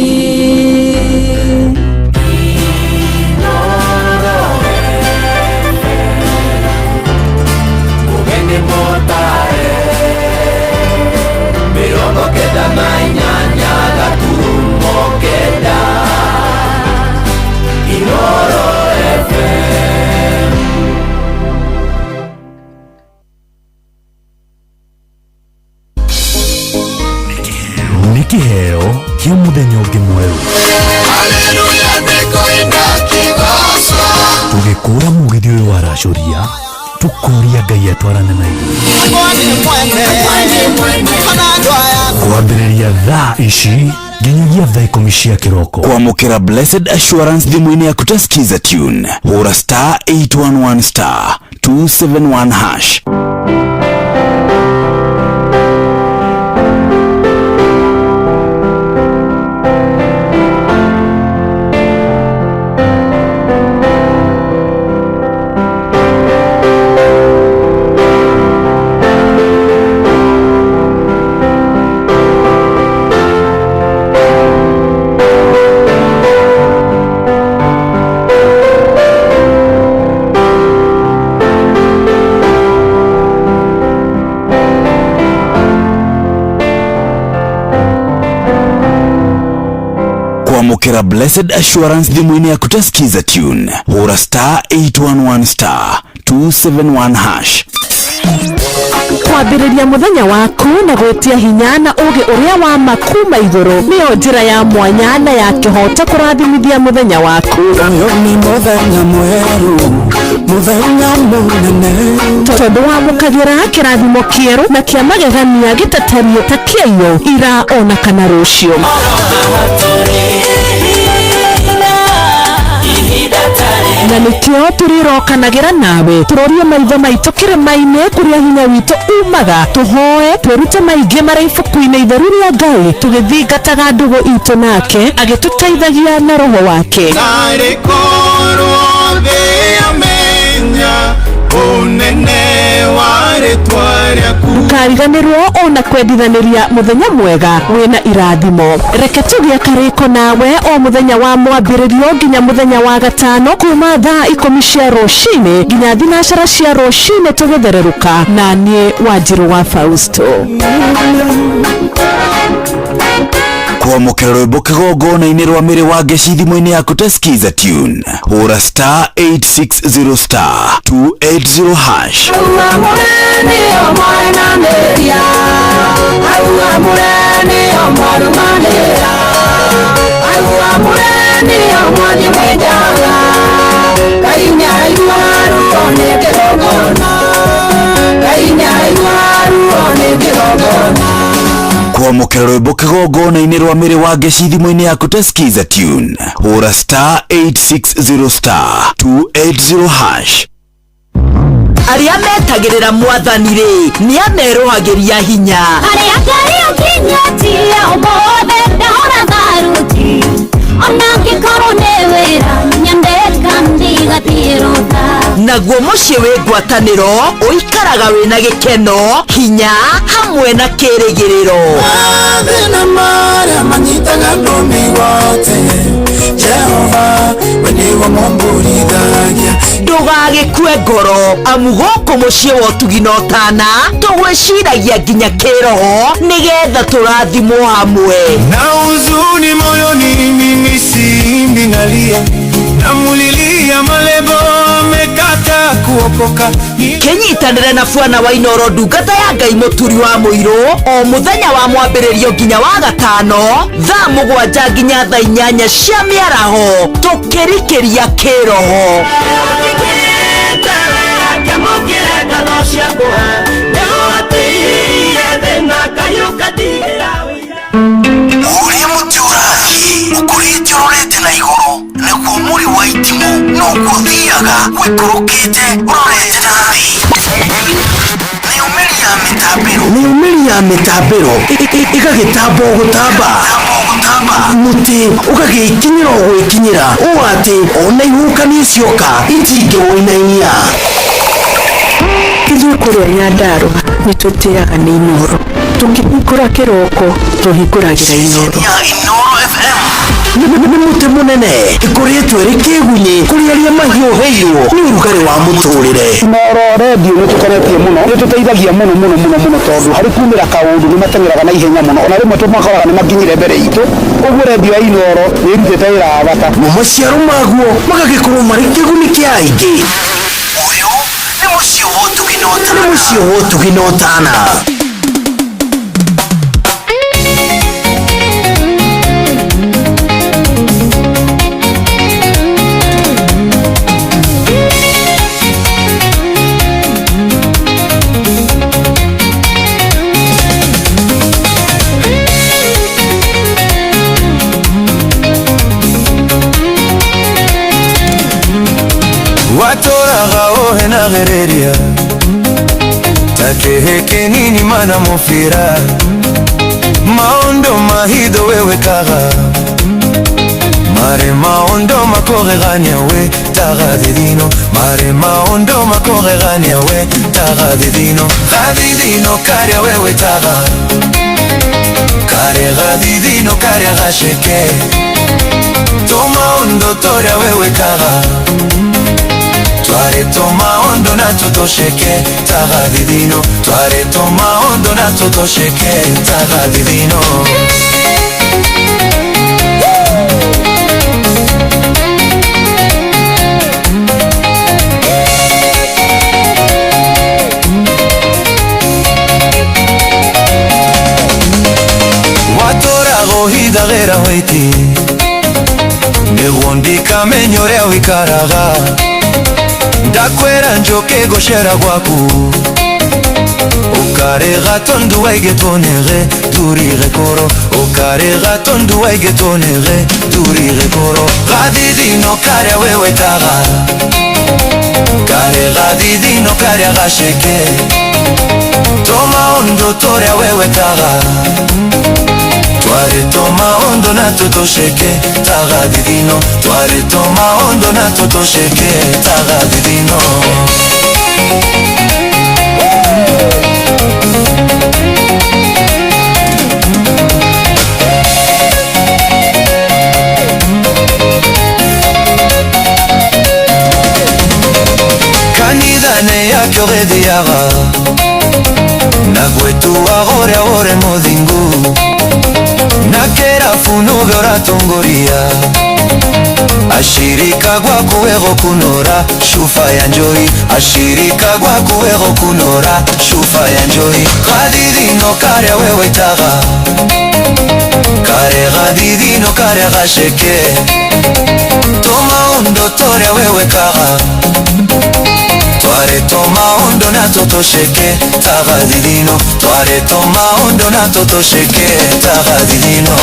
Nĩ kĩheo kĩa mũthenya ũngĩ mwerũ. Tũgĩkũra mũgithi ũyũ wa racoria tukuria Ngai atwarane na kwambĩrĩria thaa ici nginyagia thaa 10 cia kĩroko. Kwamũkĩra Blessed Assurance thimũ-inĩ yaku ta skiza tune, hũra *811*271#. Kwamũkĩra Blessed Assurance thimũ-inĩ yaku ta skiza tune, hũra *811*271#. Kwambĩrĩria mũthenya waku na gwĩtia hinya na ũgĩ ũrĩa wa makuma igũrũ nĩyo njĩra ya mwanya na ya kĩhoto kũrathimithia mũthenya waku. Ni mũthenya mwerũ, mũthenya mũnene, tondũ wamũkagĩra kĩrathimo kĩerũ na kĩa magegania gĩtatario ta kĩayo ira ona kana rũciũ. Na nĩkĩo tũrĩrokanagĩra nawe tũrorie maitho maitũ kĩrĩma-inĩ kũrĩa hinya witũ umaga, tũhoe twĩrute maingĩ marĩ ibuku-inĩ itheru rĩa Ngai tũgĩthingataga ndũgũ itũ nake agĩtũteithagia na roho wake. Ndũkariganĩrwo ona kwendithanĩria mũthenya mwega wĩna irathimo. Reke tũgĩe karĩko nawe o mũthenya wa mwambĩrĩrio nginya mũthenya wa gatano kuma thaa 10 cia rũcinĩ nginya thinacara cia rũcinĩ tũgĩthererũka na niĩ Wanjirũ wa Fausto. Kwamũkĩra rwĩmbo kĩgongona-inĩ rwa mĩrĩ wa ngeci thimũ-inĩ yaku ta skiza tune, hũra *860*280#. Kwamũkĩra rwĩmbo kĩgongona-inĩ rwa mĩrĩ wa ngeci thimũ-inĩ yaku ta skiza tune, hũra *860*280#. Arĩa metagĩrĩra mwathani rĩ nĩ amerũhagĩria hinya. Arĩa Ngai ũkinyĩtie ũmũthĩ ndahora tharuti, ona angĩkorwo nĩ wĩra nyandĩka ndigathiĩ rũtha. Naguo mũciĩ wĩ ngwatanĩro ũikaraga wĩna gĩkeno, hinya hamwe na kĩrĩgĩrĩro. Mathĩna marĩa manyitaga ndũmi wote, Jehova we nĩwe mũmbũrithagia. Ndũgagĩkue ngoro amu gũkũ mũciĩ wa ũtugi na ũtana tũgwĩciragia nginya kĩroho nĩgetha tũrathimwo hamwe. Na huzuni moyoni mimi sindingalia, namulilia malebo mekata kuokoka. Kĩnyitanĩre na Bwana wa Inooro ndungata ya Ngai mũturi wa mũirũ o mũthenya wa mwambĩrĩrio nginya wa gatano thaa 7 nginya thaa 8 cia mĩaraho tũkĩrikĩria kĩroho. Ũrĩa mũtĩ ũrathiĩ ũkũrĩte ũrorete na igũrũ, naguo mũri wa itimũ no gũthiaga wĩkũrũkĩte ũrorete na thĩ. Nĩumĩri ya mĩtambĩro ĩgagĩtamba o gũtamba, mũtĩ ũgagĩkinyĩra o gwĩkinyĩra ũũ atĩ ona ihuhũkanio cioka itingĩwĩinainia. Ithuĩ kũrĩa Nyandarua nĩ tũtĩaga nĩ Inooro, tũkĩhingũra kĩroko tũhingũragĩra Inooro. Nĩ mũtĩ mũnene ĩkoretwo ĩrĩ kĩgunyi kũrĩ arĩa mahiũhĩirwo nĩ ũrugarĩ wa mũtũrĩre. Inooro redio nĩ tũkoretie mũno, nĩ tũteithagia mũno tondũ harĩ kumĩra kaũndũ nĩ mateng'eraga na ihenya mũno, ona rĩmwe tũmakoraga nĩ makinyire mbere itũ. Ũguo redio ya Inooro nĩ ĩrutĩte wĩra wa bata na maciaro maguo magagĩkorwo marĩ kĩguni kĩa aingĩ. Ũyũ nĩ mũciĩ wa ũtugi na ũtana. nagereria takeheke nini mana mufira maondo mahido wewe kaga mare maondo makorerania we taga didino mare maondo makorerania we taga didino gadidino karia wewe taga kare gadidino karia gasheke toma ondo toria wewe kaga tware toma ondo na totosheke taga didino tware toma ondo na totosheke taga didino hidagera waiti negondika menyorea wikaraga ndakwera njoke goshera gwaku ukarega tondu waigetonere turire koro ukarega tondu waigetonere turire koro gadidino karya wewe taga kare gadidino karya gasheke toma ondo torya wewe taga tware toma ondo na totosheke taga didino tware toma ondo na totosheke taga didino kanidane yake orediaga nagwetu agore modingu nakera funuve oratongoria ashirika gwakuwego kunora shufa ya njoi ashirika gwakuwego kunora shufa ya njoi gadidino karya wewe taga kare gadidino karya gasheke toma ondo torya wewe kaga tware toma ondo na totosheke taga didino tware toma ondo na totosheke taga didino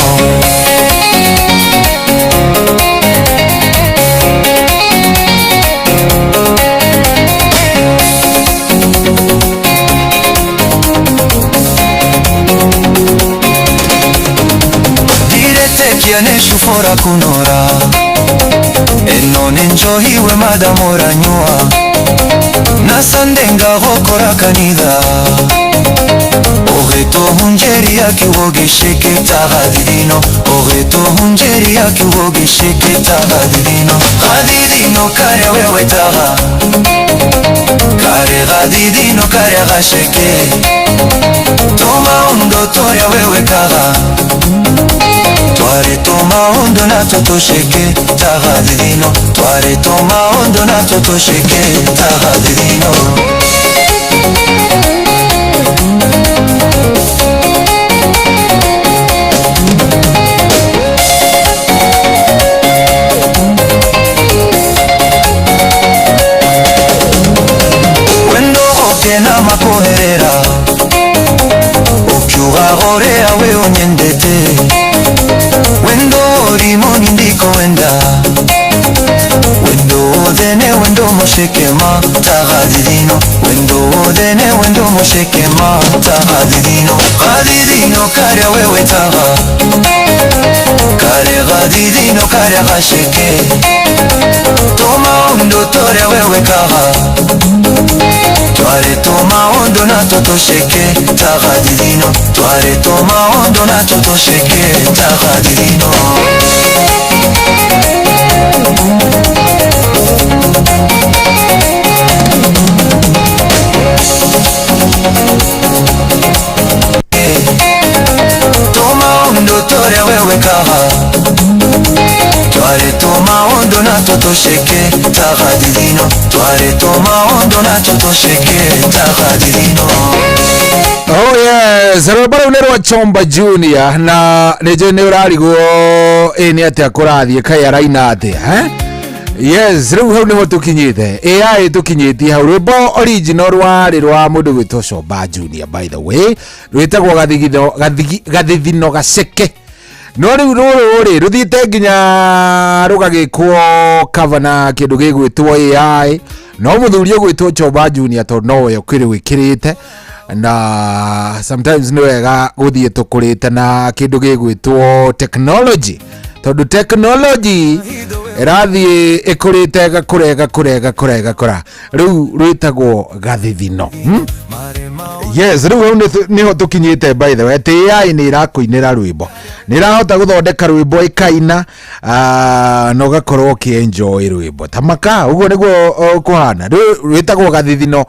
direte kiane shufora kunora enone njohiwe madamora nyua nasandenga gokora kanida ogeto hunjeri akiwogesheke taga didino ogeto hunjeri akiwogesheke taga didino gadidino karya wewe taga kare gadidino karya gasheke toma ondo torya wewe kaga tware toma ondo na totosheke taga didino tware toma ondo na totosheke taga didino wendo okena makoherera ukiugagorea we onyendete wendo rimoni ndiko wenda wendo odene wendo moshekema taga didino wendo odene wendo moshekema taga didino gadidino karya wewe taga kare gadidino karya gasheke toma ondo torya wewe kaga tware toma ondo na totosheke taga didino tware toma ondo na totosheke taga didino toma ondo torya wewe kaga tware toma ondo na totosheke taga didino tware toma ondo na totosheke taga didino Oh yes, Robert Unero Chomba Junior na neje ne urarigwo ni ate akurathie kai araina ate yes riu hau niho tukinyite AI tukinyiti hau rwimbo original rwa mundu gwitwo Chomba Junior by the way rwitagwo gathithino gaceke no riu ruri ruthite nginya rugagikwo cover na kindu gigwitwo AI no muthuri gwitwo Chomba Junior to no we ukiri wikirite na sometimes ni wega guthie tukurite na kindu gigwitwo technology tondu technology irathie ikurite gakura riu rwitagwo gathithino yes riu niho tukinyite by the way AI ni irakuinira rwimbo ni irahota guthondeka rwimbo ikaina no gakorwo ki enjoy rwimbo tamaka uguo niguo kuhana rwitagwo gathithino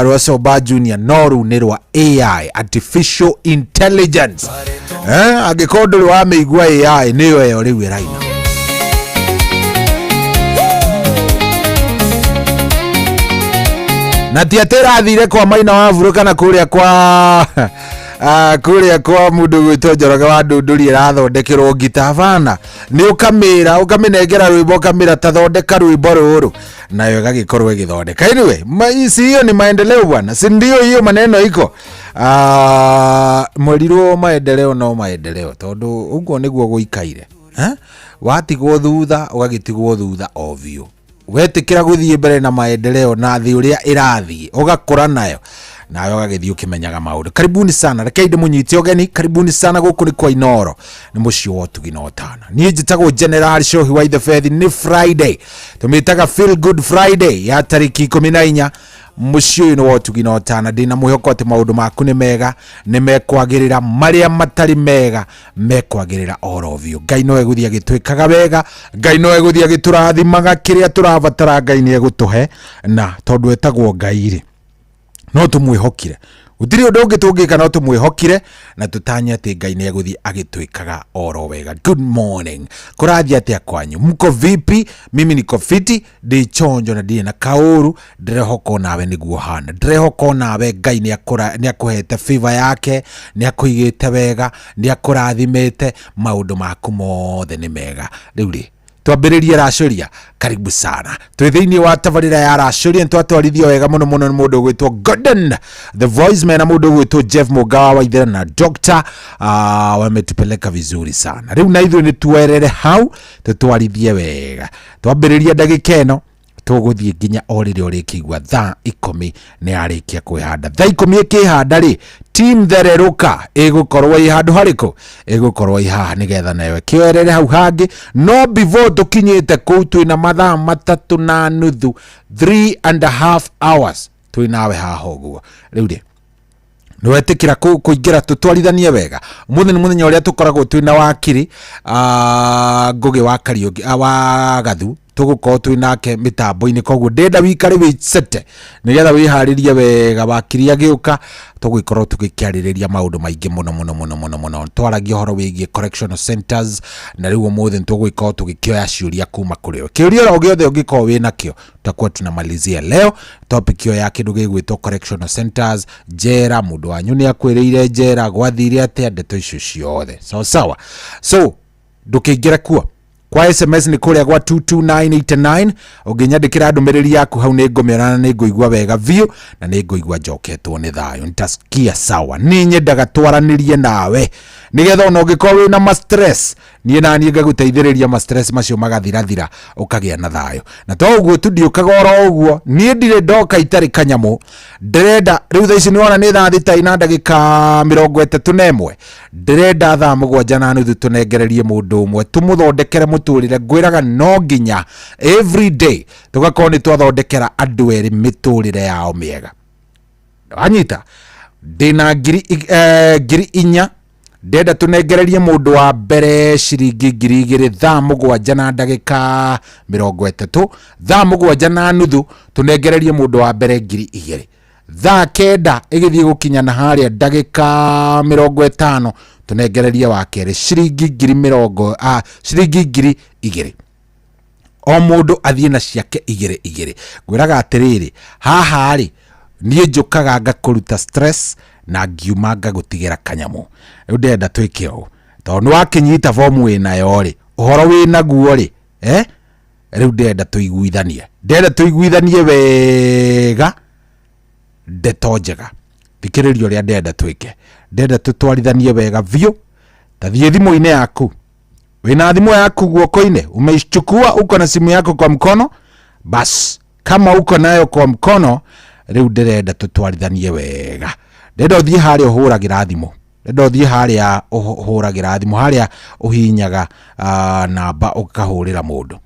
rwa Chomba Junior no ru ni rwa AI artificial intelligence agikorwo wa meigua AI niyo yo riu iraina na tiatera thire kwa Maina Wavuru kana kuria kwa mundu gwitwo Njoroge wa Ndunduri irathondekerwo ngita bana ni ukaminengera rwimbo kamera tathondeka rwimbo ruru nayo igagikorwo igithondeka anyway hiyo ni maendeleo bwana si ndio hiyo maneno iko mwerirwo maendeleo no maendeleo tondu uguo niguo guikaire watigwo thutha ugagitigwo thutha ovyo wetikira guthie mbere na maendeleo na thi uria irathie ugakura nayo nayo gagithie ukimenyaga maundu karibuni sana rekeide munyiti ogeni karibuni sana guku ni kwa Inoro ni mucio wotu ginotana ni njitagwo General Shohi wa the Faith ni Friday tumitaga Feel Good Friday ya tariki 14 mucio ni wotu ginotana dina muhoko ati maundu maku ni mega ni mekwagirira maria matari mega mekwagirira all of you Ngai no eguthia gitwikaga wega Ngai no eguthia giturathimaga kiria turabatara Ngai ni egutuhe na tondu etagwo Ngai ri no tumwihokire utiri undu ungi tungika no tumwihokire na tutanya ati Ngai ni eguthia agitwikaga oro wega good morning kurathia atia kwanyu mko vipi mimi niko fiti ndi chonjo na ndi na kauru ndirehoko nawe niguo hana ndirehoko nawe Ngai ni akuhete favor yake ni akuigite wega ni akurathimete maundu maku mothe ni mega riu ri twambiririe racuria karibu sana twithiini wa tabarira ya racuria twatwarithio wega muno muno ni mundu gwitwo Gordon the voice man na mundu gwitwo Jeff Mugawa wa ithera na doctor wametupeleka vizuri sana riu na ithu ni tuerere hau tutwarithie wega twambiririe ndagika eno tuguthie nginya orire urikigwa thaa 10 ni arikia kwihanda thaa 10 ikihanda ri team thereruka igukorwo i handu hariko igukorwo i haha nigetha nawe kioerere hau hangi no before tukinyite kuu twina mathaa 3.5 3.5 hours twinawe haha uguo riu ri nwetikira kuingira tutwarithanie wega muthenya muthenya uria tukoragwo twina wakiri ngugi wa Kariuki wa Gathu tugukorwo twinake mitambo-ini koguo ndenda wikare wicete nigetha wiharirie wega wakiri agiuka tugikorwo tugikiaririria maundu maingi muno twaragia horo wigie correctional centers na riu mothe tugikorwo tugikioya ciuria kuma kurio kiuria ro giothe ungikorwo wina kio tutakuwa tunamalizia leo topic yo ya kindu gigwitwo correctional centers jera mundu wanyu ni akwiriire jera gwathire atia ndeto icio ciothe sawa so ndukiingira kuo kwa SMS ni kuria gwa 22989 unginyandikira ndumiriri yaku hau ni ngumera ni nguigwa wega view na ni nguigwa njoketwo ni thayo nitasikia sawa ni nyendaga twaranirie nawe nigetha ona ungikorwo na ma stress nie na nie ngaguteithiriria ma stress macio magathirathira ukagia na thayo na to uguo tu ndiukaga oro uguo nie ndire ndoka itari kanyamu ndirenda riu tha ici ni ona ni thaa thita ina ndagika 31 ndirenda thaa 7:30 tunengererie mundu umwe tumuthondekere muturire ngwiraga no nginya every day tugakorwo ni twathondekera andu eri miturire yao miega anyita ndina ngiri inya ndenda tunengererie mundu wa mbere ciringi 2,000 thaa 7 na ndagika 30 thaa 7 na nuthu tunengererie mundu wa mbere 2,000 thaa 9 igithie gukinya na haria ndagika 50 tunengererie wa kere ciringi 2,000 o mundu athie na ciake 2,000 ngwiraga atiriri haha ri nie njukaga ngakuruta stress na ngiuma ngagutigera kanyamu riu ndenda twike o tondu wakinyita fomu winayo ri uhoro winaguo ri riu ndenda tuiguithanie wega ndeto njega thikiririo ria ndenda twike ndenda tutwarithanie wega vio tathie thimu-inĩ yaku, wina thimu yaku guoko-inĩ, umeichukua, uko na simu yako kwa mkono, bas kama uko nayo kwa mkono, riu ndirenda tutwarithanie wega. Ndenda uthie haria uhuragira thimu, ndenda uthie haria uhuragira thimu, haria uhinyaga namba ukahurira mundu.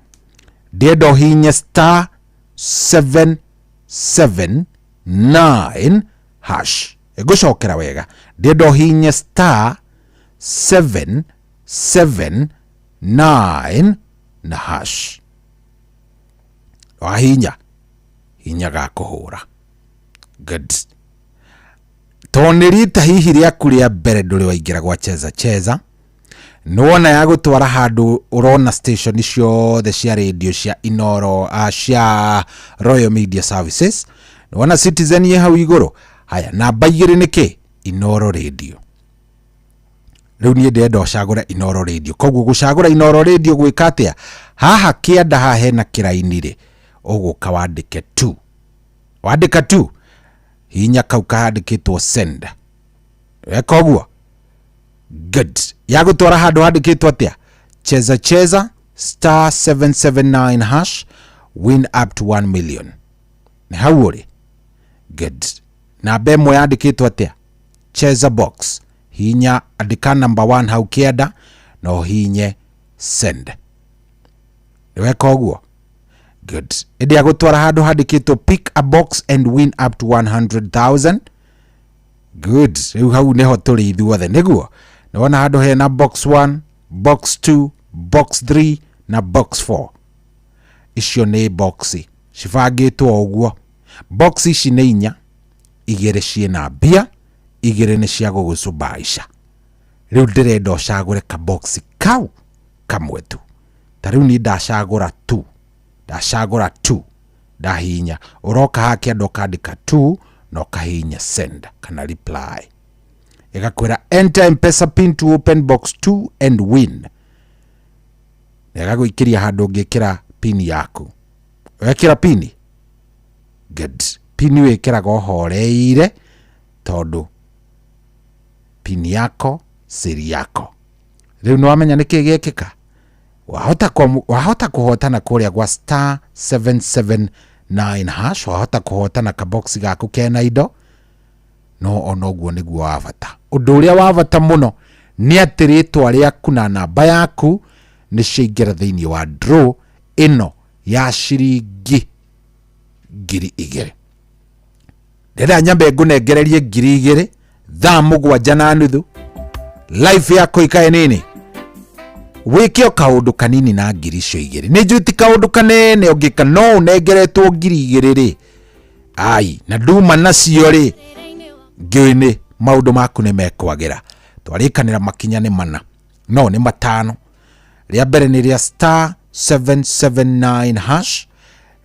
Ndenda uhinye star 779 hash. Egucokera wega, ndenda uhinye star 779 na hash. Wahinya hinyaga kuhura. Good. Tonirita hihi riaku ria mbere nduri waingira gwa cheza nuona ya gutwara handu urona station ciothe cia radio cia Inoro cia Royal Media Services, nuona Citizen ye hau iguru. Haya, namba 2 niki Inoro Radio. Riu nie ndenda ucagura Inoro Radio. Koguo gucagura Inoro Radio gwika atia? Haha kianda ha hena kiraini ri uguka wandike 2. Wandika 2 hinya kau kahandikitwo send. Koguo good. Ya gutwara handu handikitwo atia? Cheza star 779 hash, win up to 1 million. Ni hau uri. Good. Na bemo yandikitwo atia? Cheza box. Hinya andika number 1 hau kianda no hinye send. Niweka uguo. Good. Edi ya gutwara handu handikitwo pick a box and win up to 100,000. Good. Riu hau neho turi ithuothe niguo. Naona handu hena box 1, box 2, box 3 na box 4. Icio ni boxi cibangitwo uguo. Box ici ni 4, 2 ciena mbia, 2 ni cia gugucubaica. Riu ndirenda ucagure ka boxi kau kamwe tu. Ta riu ni ndacagura 2. Ndacagura 2. Ndahinya uroka haki ando kandika 2 no kahinya send kana reply. Igakwira enter M-Pesa pin to open box 2 and win. Negaguikiria handu ngikira pin yaku. Wekira pin. Good. Pin wekiraga horeire tondu pin yako siri yako. Riu no amenya niki giekika. Wahota kuhotana kuria gwa star 779 hash, wahota kuhotana ka box gaku kena indo. No onoguo niguo wavata. Undu uria wavata muno ni ati ritwa riaku na namba yaku ni ciingira thiini wa draw ino ya ciringi 2,000. Ndenda nyambe ngunengererie 2,000 thaa 7:30 live yako ikae nini wikio kaundu kanini na 2,000. Ni juti kaundu kanene ongika no unengeretwo 2,000 ri. Ai na nduma nacio ri ngini maundu maku ni mekwagira. Twarikanira makinya ni mana no ni 5. Ria mbere ni ria star 779 hash.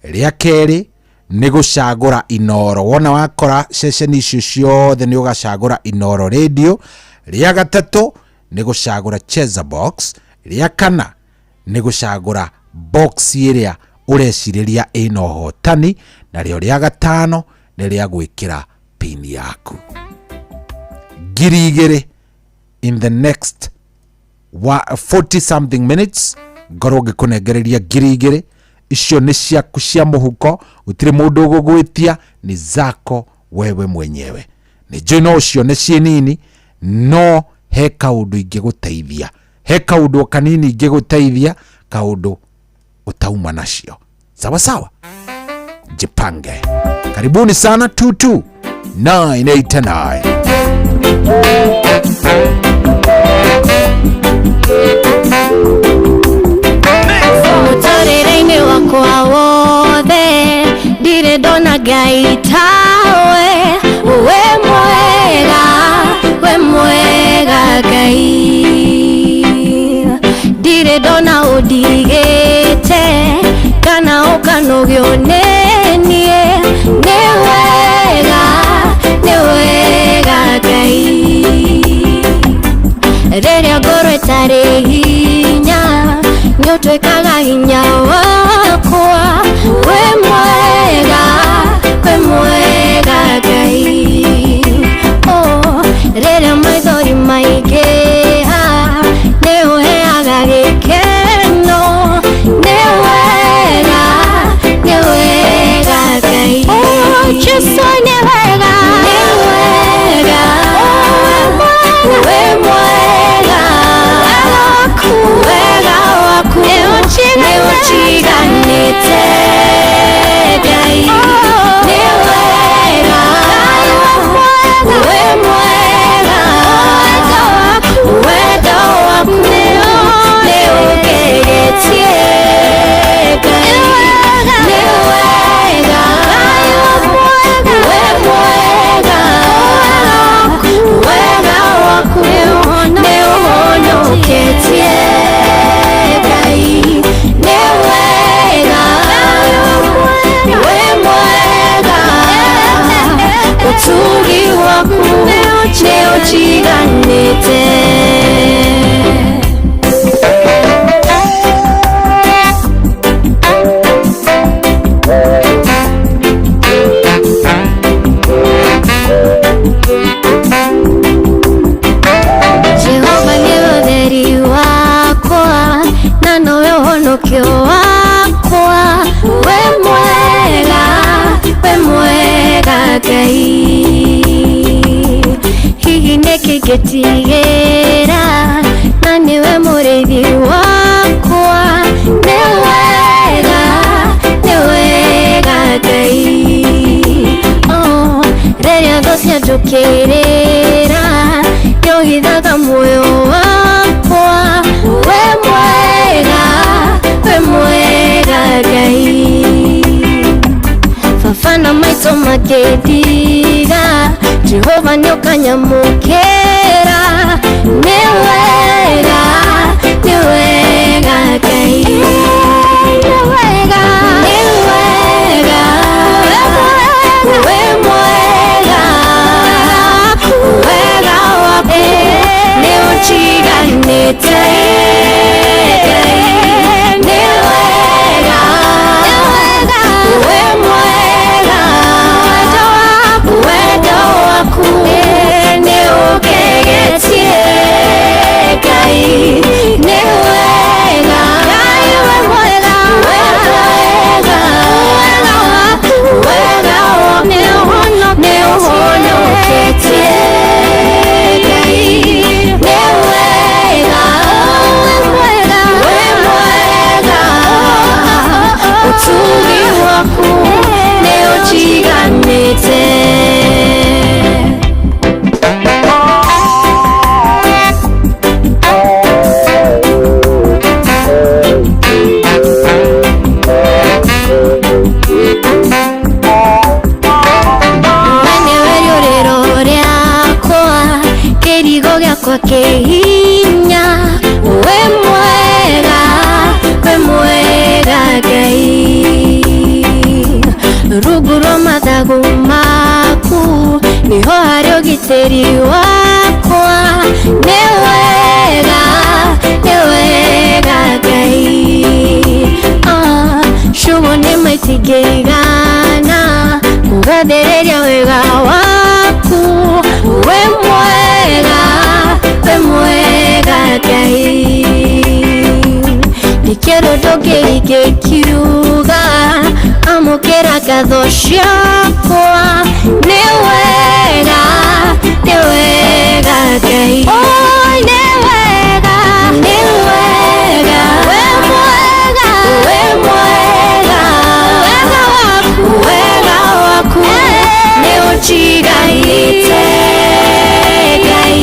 Ria keri ni gucagura Inoro. Wona wakora session icio ciothe ni ugacagura Inoro Radio. Ria gatatu ni gucagura Cheza box. Ria kana ni gucagura box iria ureciriria ino hotani. Na ria gatano ni ria gwikira pin yaku. 2,000 in the next 40 something minutes. Ngoro gikunengereria 2,000 icio ni ciaku cia muhuko. Utire mundu gugwitia, ni zako wewe mwenyewe. Ni jono cio ni cienini no he kaundu ingiguteithia. He kaundu kanini ingiguteithia, kaundu utauma nacio. Sawa sawa. Jipange. Karibuni sana 22989. Mutarire-ini wakwa wothe ndire ndona Ngai tawe. We mwega Ngai, ndire ndona undigite kana ukanugio nenie. Ni wega Ngai, riria ngoro itari hinya niutwikaga hinya wakwa. We mwega Ngai, oh riria maithori maingiha mucyo wakwa we mwega Ngai hihi nĩkĩ ngĩtigĩra na nĩwe mũrĩithi wakwa nĩ wega Ngai rĩrĩa thũ cianjũkĩrĩra nĩũhithaga muoyo wakwa we mwega Ngai baba na maitũ makĩndiga Jehova nĩũkanyamũkĩra nĩ wega Ngai we mwega wega waku nĩũtiganĩte Hinya we mwega Ngai rungu rwa mathagu maku niho harĩ ũgitĩri wakwa nĩ wega Ngai cugũ nĩmaitingĩigana kugathĩrĩria wega waku we mwega Ngai ndikĩrwo ndũngĩkiuga amũkĩra ngatho ciakwa nĩ wega Ngai nĩ wega we mwega wega waku nĩũtiganĩte Ngai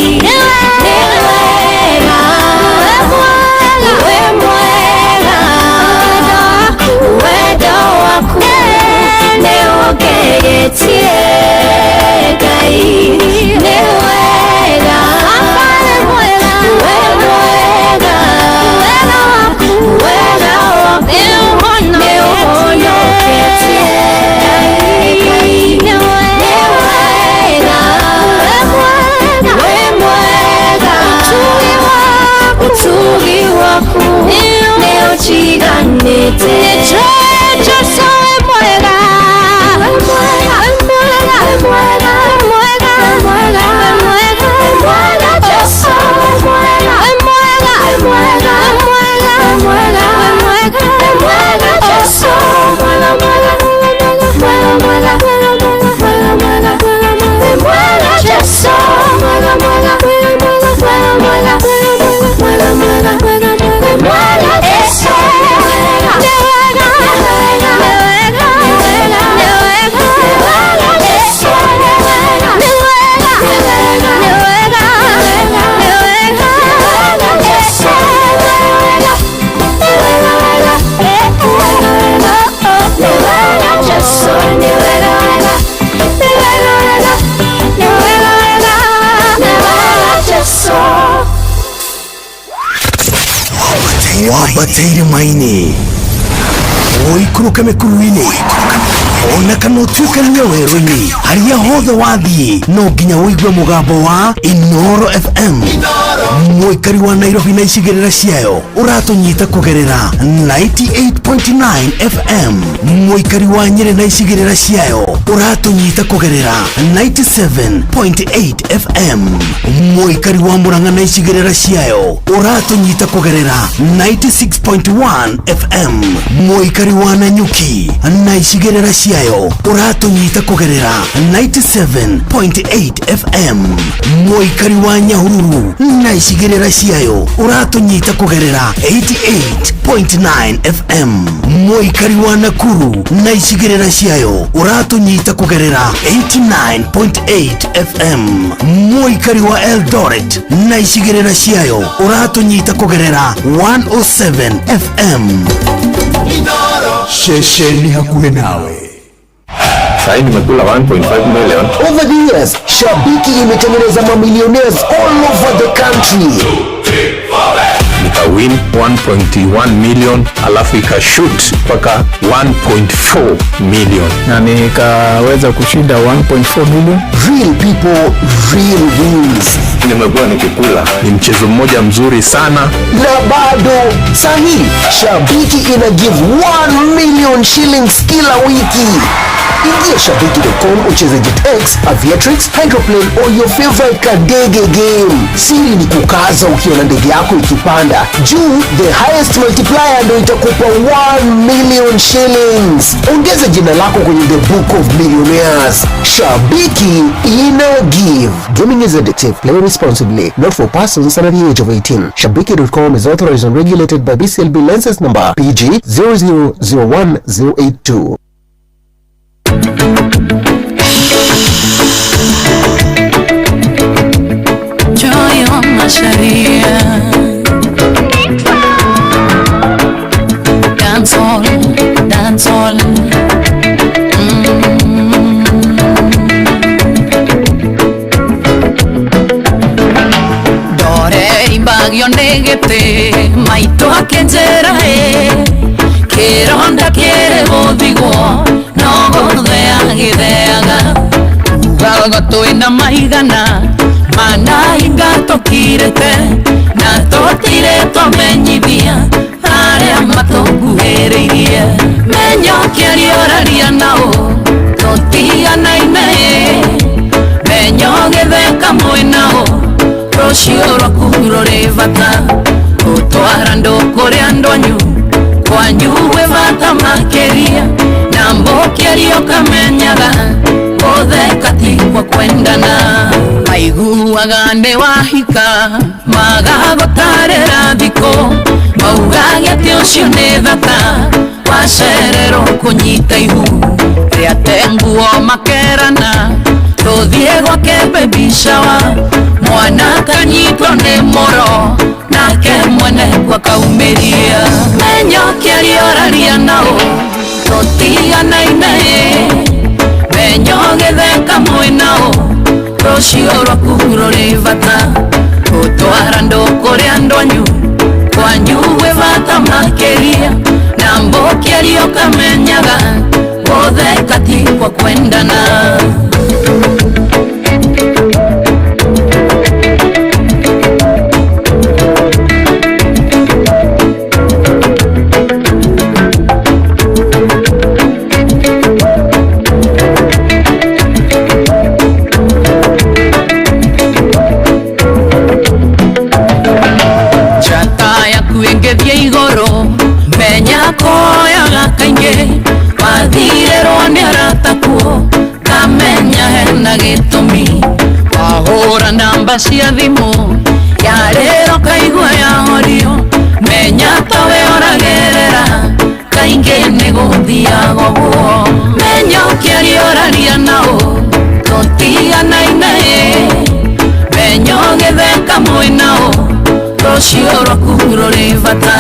wambatĩire maini ũikũrũke mĩkuru-inĩ ona kana utuĩke nĩ werũ-inĩ harĩa hothe wathiĩ no nginya wĩigue mũgambo wa Inoro FM. Mũikari wa Nairobi na icigĩrĩra ciayo ũratũnyita kũgerera 98.9 FM. Mũikari wa Nyĩrĩ na icigĩrĩra ciayo ũratũnyita kũgerera 97.8 FM. Mũikari wa Murang'a na icigĩrĩra ciayo ũratũnyita kũgerera 96.1 FM. Mũikari wa Nanyuki na icigĩrĩra ciayo ũratũnyita kũgerera 97.8 FM. Mũikari wa Nyahururu na icigĩrĩra ciayo ũratũnyita kũgerera 88.9 FM. Mũikari wa Nakuru na icigĩrĩra ciayo ũratũnyita kũgerera 89.8 FM. Mũikari wa Eldoret na icigĩrĩra ciayo ũratũnyita kũgerera 107 FM. Shesheni hakuhe nawe. Sahi nimekula 1.5 million. Over the years, Shabiki imetengeneza mamillionaires all over the country. Nika win 1.1 million alafu ikashoot mpaka 1.4 million. Na nikaweza kushinda 1.4 million. Real people, real wins. Nimekuwa nikikula. Ni mchezo mmoja mzuri sana. Na bado sahi Shabiki ina give 1 million shillings kila wiki. Ingia shabiki.com ucheze JetX, Aviatrix, Hydroplane or your favorite kadege game. Siri ni kukaza ukiona ndege yako ikipanda juu, the highest multiplier ndio itakupa 1 million shillings. Ongeza jina lako kwenye the book of millionaires. Shabiki ina give. Gaming is addictive. Play responsibly. Not for persons under the age of 18. Shabiki.com is authorized and regulated by BCLB license number PG 0001082. Joy on Masharia. Dance all, dance all. Dore ibagio negete, maito akenjera kironda kiere gũthigwo no gũthea gĩtheaga ugaga twĩna maigana mana ingatũkirĩte na tũtire tũmenyithia arĩa matũkuhĩrĩirie menyo kĩarĩoraria nao tũtiganaine menyo gĩtheka mwĩnao rũciũ rwaku rũrĩ bata gũtwara andũ kũrĩa ndonyu kwanyu we bata makĩria na mbũkĩario kamenyaga gũtheka ti kwa kwendana maiguaga nĩ wahika magagũtarĩra thikũ maugage atĩ ũcio nĩ thaka wacererwo kũnyita ihu rĩate nguo makerana tũthiĩ gwake baby shower mwana kanyitwo nĩ mũro nake mwene gwakaumĩria menyo kĩarĩoraria nao tũtiganaine menyo gĩtheka mwĩnao rũciũ rwaku rũrĩ bata gũtwara andũ kũrĩa ndonyu kwanyu we bata makĩria na mbũkĩario kamenyaga gũtheka ti kwa kwendana. Koyaga kaingĩ wathirĩrwo nĩ arata kuo kamenya hena gĩtũmi wahũra namba cia thimũ yarĩro kaigua yahorio menya tawe oragerera kaingĩ nĩ gũthiaga ũguo menyo kĩarĩoraria nao tũtiganaine menyo gĩtheka mwĩnao rũciũ rwaku rũrĩ bata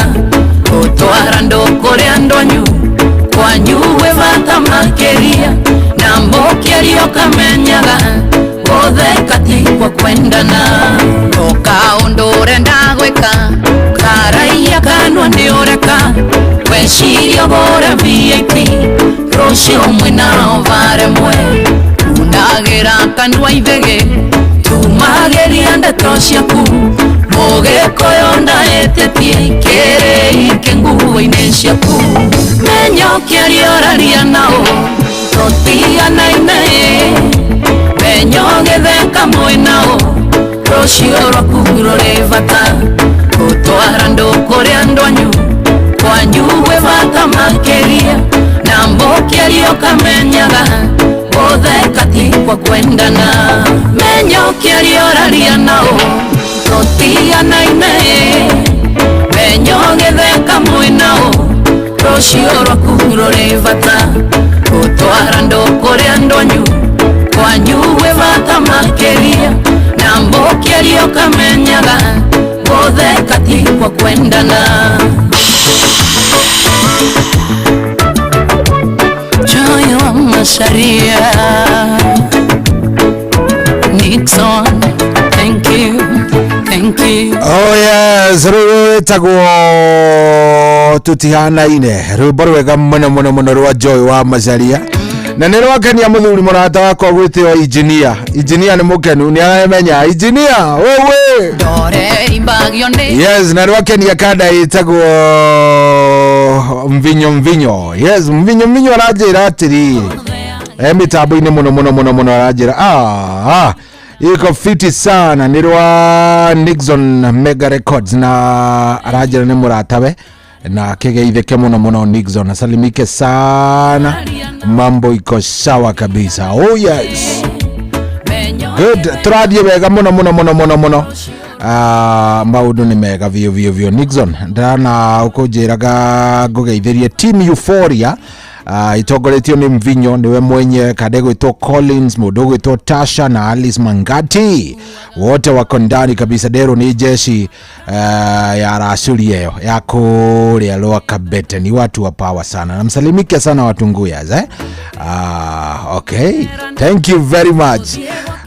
gũtwara andũ kũrĩa ndonyu kwanyu we bata makĩria na mbũkĩario kamenyaga gũtheka ti kwa kwendana ũkaũndũ ũrenda gwĩka karaiya kanua nĩ ũreka weciria ũgũre VIP rucio mwinao varemwe unagira kanwa ithege tumageria ndeto ciaku mugikoyo ndaetetie kere ike nguo-inĩ ciaku menyokia rĩoraria nao tũtiganaine menyo gĩtheka mwĩnao rũcio rwaku rũrĩ bata gũtwara andũ kũrĩa andũ anyu kwanyu gwĩ bata makĩria na mbũkĩrio kamenyaga gũtheka ti kwa kwendana menyokia rĩoraria nao tũtiganaine menyo gĩtheka mwĩnao rũcio rwaku rũrĩ bata gũtwara andũ kũrĩa andũ anyu kwanyu gwĩ bata makĩria na mbũkĩrio kamenyaga gũtheka ti kwa kwendana Joy wa Macharia Nixon, thank you. Oh yes, rũrũ rwĩtagwo tũtihanaine rwĩmbo rwega mũno rwa Joy wa Macharia na nĩ rwakenia mũthuri mũrata wakwa gwĩtĩo engineer nĩ mũkenu nĩ aramenya engineer wewe yes na rwakenia kada ĩtagwo mvinyo yes mvinyo arajĩra atĩrĩ mĩtambo-inĩ mũno arajĩra iko fiti sana nĩ rwa Nixon Mega Records na arajĩra nĩ mũratawe na kegeitheke mũno Nixon asalimike sana mambo iko sawa kabisa oh yes good turathie wega mũno maũndũ nĩ mega vio Nixon ndana ũkũnjĩraga ngũgeithĩrie team Euphoria itongoretio nĩ Mvinyo niwe mwenye kade gwĩtwo Collins mũndũ gwĩtwo Tasha na Alice Mangati wote wako ndani kabisa dero ni jeshi ya rasuli yeo ya kũrĩa lwa Kabete ni watu wa power sana namsalimike sana watu Nguyas okay thank you very much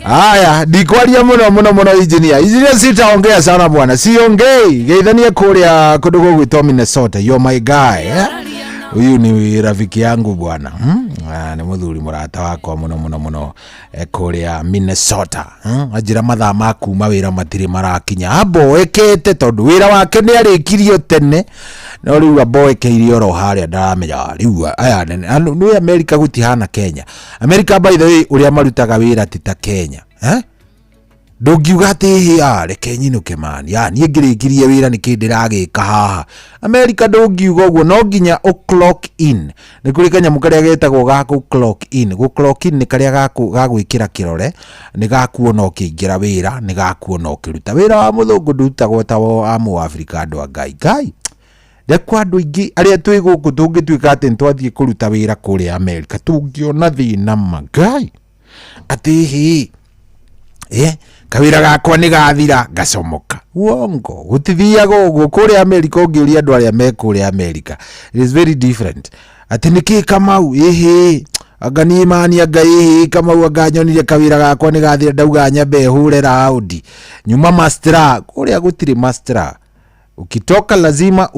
haya ndikwaria mũno engineer sitaongea sana bwana siongei geithania kũrĩa kũndũ gwĩtwo Minnesota you're my guy huyu ni rafiki yangu bwana ni mũthuri mũrata wakwa mũno kũrĩa Minnesota ajira mathaa ma kuma wĩra matirĩ marakinya aboekete tondũ wĩra wake nĩ arĩkirio tene no rĩu aboekeirio ro harĩa ndaramenya rĩu aya nĩ America gũtihana Kenya America by the way ũrĩa marutaga wĩra ti ta Kenya ndũngiuga atĩ reke nyinũke mani niĩ ngĩrĩkirie wĩra nĩ kĩndĩ ndĩragĩka haha America ndũngiuga ũguo no nginya clock in nĩ kũrĩ kanyamũ karĩa getagwo ga clock in nĩ karĩa gagwĩkĩra kĩrore nĩ gakuona ũkĩingĩra wĩra nĩ gakuona ũkĩruta wĩra wa mũthũngũ ndutagwo ta wa Mũafrika andũ a Ngai ndekwa andũ aingĩ arĩa twĩ gũkũ tũngĩtuĩka atĩ twathiĩ kũruta wĩra kũrĩa America tũngĩona thĩna Ngai atĩ kawira gakwa nĩ gathira gacomoka uongo gũtithiaga ũguo kũrĩa America ũngĩũria andũ arĩa me kũrĩa America it is very different atĩ nĩkĩ Kamau anga niĩ mania Ngai Kamau anga nyonire kawira gakwa nĩ gathira ndauga nyambe hũre raundi nyuma mastra kũrĩa gũtirĩ mastra ukitoka lazima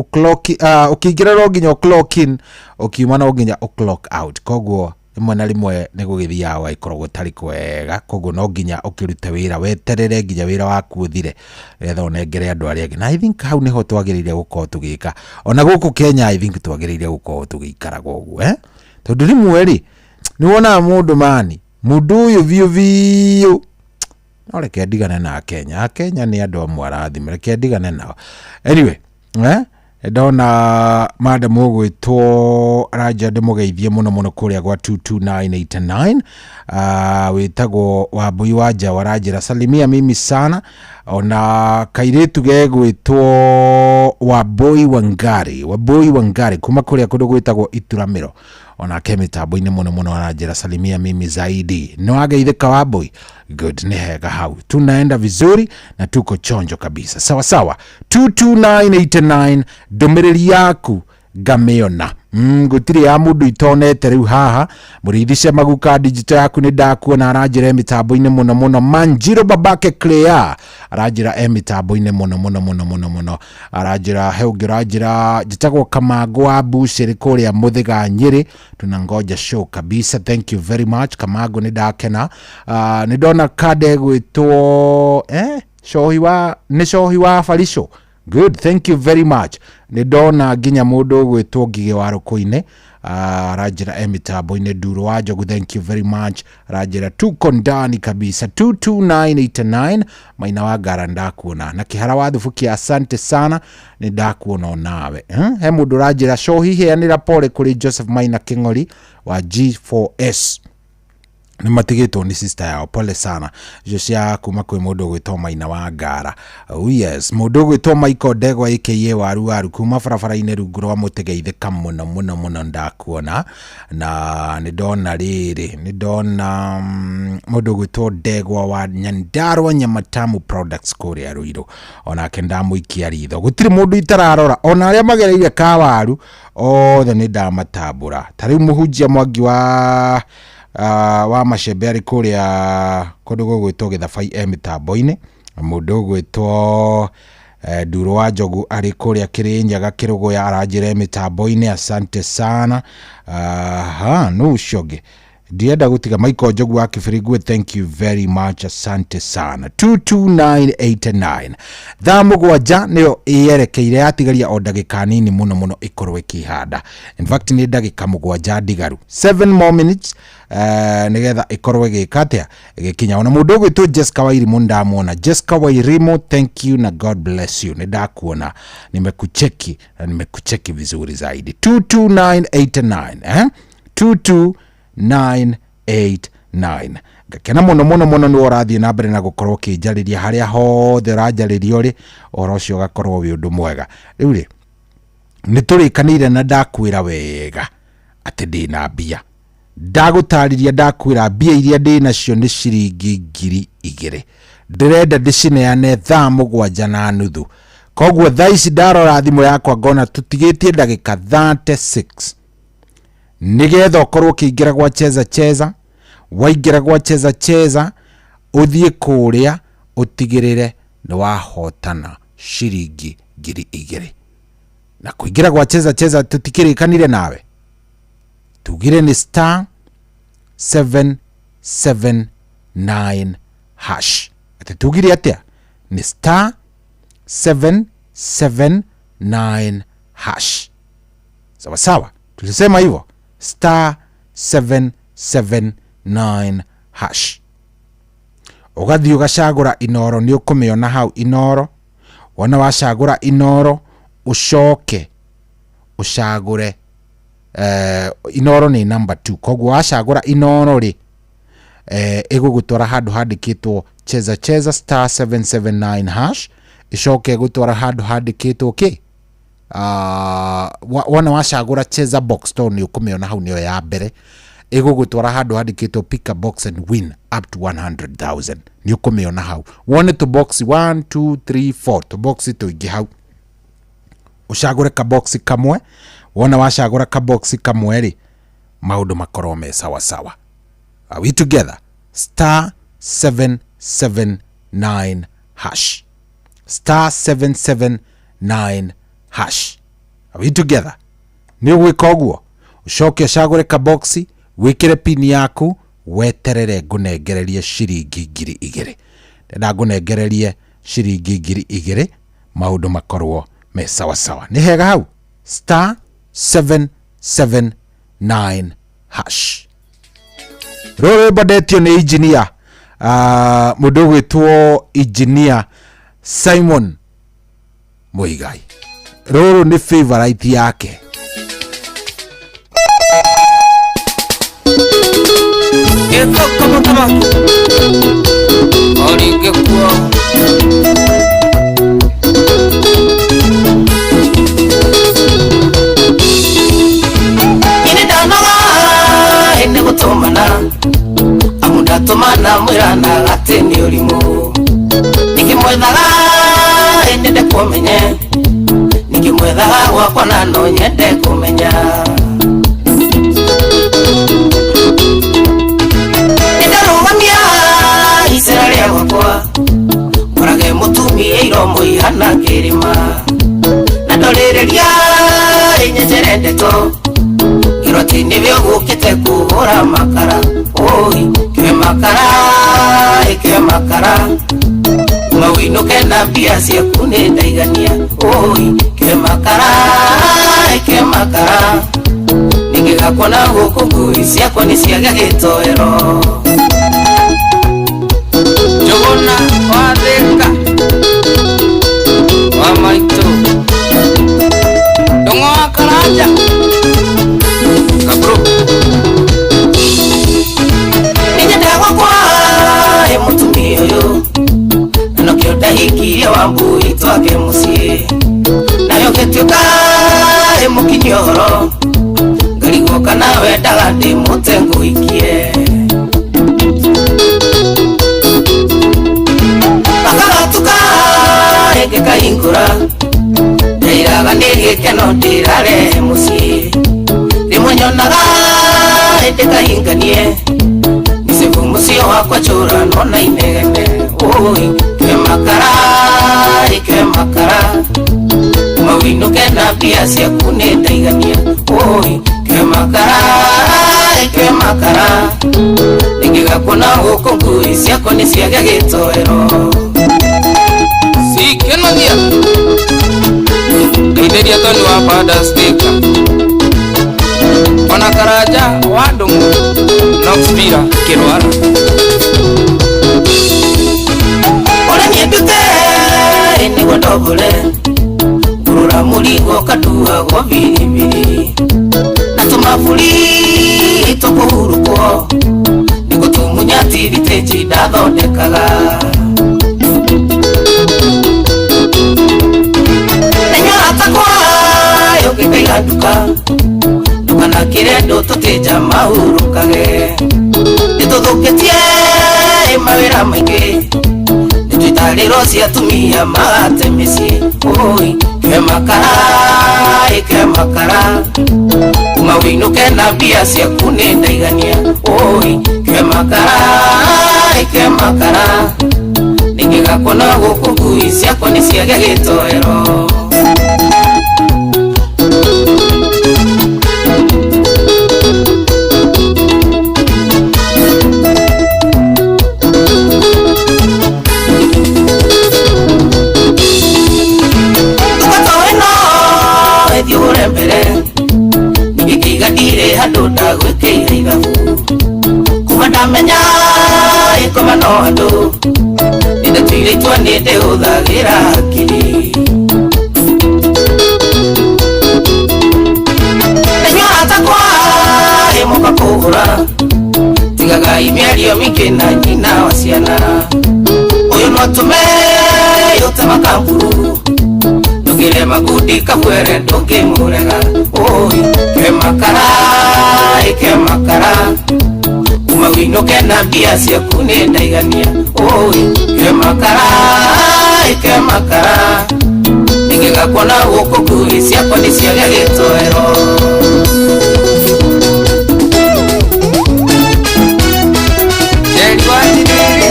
ukiingira ro nginya clock in ukiuma no nginya clock out koguo imwe na rimwe nĩ gũgĩthiaga gũkorwo gũtarĩ kwega koguo no nginya ũkĩrute wĩra weterere nginya wĩra waku ũthire getha ũnengere andũ arĩa angĩ na I think hau nĩho twagĩrĩire gũkorwo tũgĩka ona gũkũ Kenya I think twagĩrĩire gũkorwo tũgĩikaraga ũguo tondũ rĩmwe nĩ wonaga mũndũ mani mũndũ ũyũ biũ no reke ndigane na Kenya nĩ andũ amwe arathime reke ndigane nao anyway ndona madam ũgwĩtwo Raja ndĩmũgeithie mũno kũrĩa gwa 22989 wĩtagwo Wambui Wanja warajĩra salimia mimi sana ona kairĩtu gegwĩtwo Wambui Wangari kuma kũrĩa kũndũ gwĩtagwo Ituramĩro ona kemitambo-inĩ mũno arajĩra salimia mimi zaidi no ageithĩka Wambui good ni hega hau tunaenda vizuri na tuko chonjo kabisa sawa 22989 ndũmĩrĩri yaku ngameona gutiri ya mundu itonete riu haha murithi maguka digital yaku ni ndakuona aranjira mitambo-ine muno Manjiro babake Clear aranjira mitambo-ine muno aranjira heungirajira jitagwo Kamango wa Buceri kuria Muthiga Nyeri tunangoja show kabisa. Thank you very much Kamango, ni ndakena. Ni ndona kade gwitwo shohi wa Farisho. Good, thank you very much. Ni ndona nginya mundu gwitwo Ngige wa Ruko-ine rajira mitambo-ine Nduru wa Njogu, thank you very much. Rajira tuko ndani kabisa 22989 Maina wa Ngara ndakuona na Kihara wa Thubuki, asante sana, ni ndakuona nawe. He mundu rajira shohi heanira pole kuri Joseph Maina King'ori wa G4S ni matigitwo ni sister yao, pole sana Josia kuma kwi mundu gwitwo Maina wa Ngara. Oh yes, mundu gwitwo Michael Ndegwa aka waru kuma barabara-ine rungu rwa Mutegeithika muno ndakuona na ni ndona riri ni ndona mundu gwitwo Ndegwa wa Nyandarua Nyamatamu Products kuria Ruiru, onake ndamuikia ritho gutiri mundu itararora, ona aria magereire ka waru othe ni ndamatambura. Tariu muhunjia Mwangi wa Macembe ari kuria kundu gugwitwo Githabai mitambo-ine, mundu gwitwo Nduru wa Njogu ari kuria Kirinyaga Kiruguya aranjira mitambo-ine, asante sana. No shoge ndienda gutiga Michael Njogu wa Kibirigwe, thank you very much, asante sana. 22989 thamugwanja niyo yerekeire yatigaria o ndagika nini muno ikorwe kihanda. In fact ni ndagika mugwanja ndigaru 7 more minutes nigetha ikorwe gikatia gikinya. Ona mundu gwitwo Jessica Wairimu ndamuona. Jessica Wairimu, thank you na God bless you, ni ndakuona, nimekucheki na nimekucheki vizuri zaidi. 22989 22989 gakena muno ni orathie na mbere na gukorwo kinjariria haria hothe ranjaririo ri orocio gakorwo wi undu mwega. Riu ri niturikanire na ndakwira wega ati ndina mbia, ndagutariria ndakwira mbia iria ndina cio ni ciringi 2000 ndirenda ndicineane thaa 7:30. Koguo thaa ici ndarora thimu yakwa ngona tutigitie ndagika 36 nigetha ukorwo ukiingira gwa cheza waingira gwa cheza uthie kuria utigirire ni wahotana ciringi 2000 na kuingira gwa cheza tutikirikanire nawe tugire ni *779# ati tugire atia ni *779# sawa tulisema hivyo *779# ugathi ugacagura inoro ni ukumiona hau inoro. Wona wacagura inoro ucoke ucagure inoro ni number 2. Koguo wacagura inoro ri igugutwara handu handikitwo cheza *779# icoke gutwara handu handikitwo ki wana wacagura cheza box to ni ukumiona hau niyo ya mbere igugutwara handu handikitwo pick a box and win up to 100,000 ni ukumiona hau. Wone to box 1 2 3 4 to box to ingi hau ucagure ka box kamwe. Wona wacagura ka box kamwe ri maundu makorwo me sawa. Are we together? *779# *779#. Are we together? Ni ugwika uguo ucoke ucagure ka boxi wikire pin yaku weterere ngunengererie ciringi 2000 na ngunengererie ciringi 2000 maundu makorwo me sawa. Ni hega hau *779#. Rore badetio ni engineer mundu gwitwo engineer Simon Muigai. Roro ni favorite yake. Yekoko mutama Olige kuwa Yine danawa Hene gutomana Amuda tomana mwirana Gateni urimo Niki mwedhaga Hene de kumenye Niki mwedhaga Wakwana no nyede kumenya nivyo gukite kuhura makara oi ke makara mawinuke na mbia ciaku nĩ ndaigania oi ke makara ningĩgakuona gũkũ ngui ciakwa nĩ ciaga gĩtoero Njuguna wa Thika wa Maitũ Ndung'u wa Karanja Kabro nĩnyendagwo kwa mũtumia ũyũ nanokĩo ndahikirie Wambui twake mũciĩ nayo gĩtuĩka mũkinyia ũhoro ngarigwo kana wendaga ndĩmũte ngũikie akagatuka ngĩkahingũra ndairaga nĩ gĩkeno ndĩrare mũciĩ rĩmwe nyonaga ndĩkahinganie nĩcibu mũciĩ wakwa njũra nona inegene oi ke makara mawinuke na mbia ciaku nĩ ndaigania oi ke makara ningĩgakuona gũkũ ngui ciakwa nĩ ciaga gĩtoero sikenogia ndeithĩria Tony wa Fathers Thika ona Karanja wa Ndung'u Knoxville Kĩrwara ũrĩa niĩ ndute nĩguo ndobore ngũrũra mũrigo kaduagwo biribiri na tũmaburi tũkũhurũkwo nĩguo tũmunya tiriteji ndathondekaga nenyoratakwa yũngĩkaiga nduka ndukana kĩrendo tũtĩnja mahurũkage nĩtũthũkĩtie mawĩra maingĩ nĩtwitarĩro cia atumia magate mĩciĩ oi ke makara mawinuke na mbia ciaku nĩ ndaigania oi ke makara ningĩgakuona gũkũ ngui ciakwa nĩ ciaga gĩtoero thiũre mbere ningĩkĩiga ndirĩ handũ ndagwĩkĩire ithabu kuma ndamenya ĩkoma no andũ nĩndatuire itua nĩ ndĩhũthagĩra hakiri nenyora takwa ĩmoka kũgũra tigaga imĩario mĩingĩ na nyina wa ciana ũyũ no tũme yũte makamburu ndũgĩre magundi kabwere ndũngĩmũrega oi ke makara umawinuke na mbia ciaku nĩ ndaigania oi ke makara ningĩgakuona gũkũ ngui ciakwa nĩ ciaga gĩtoero Jerry Wanjiriri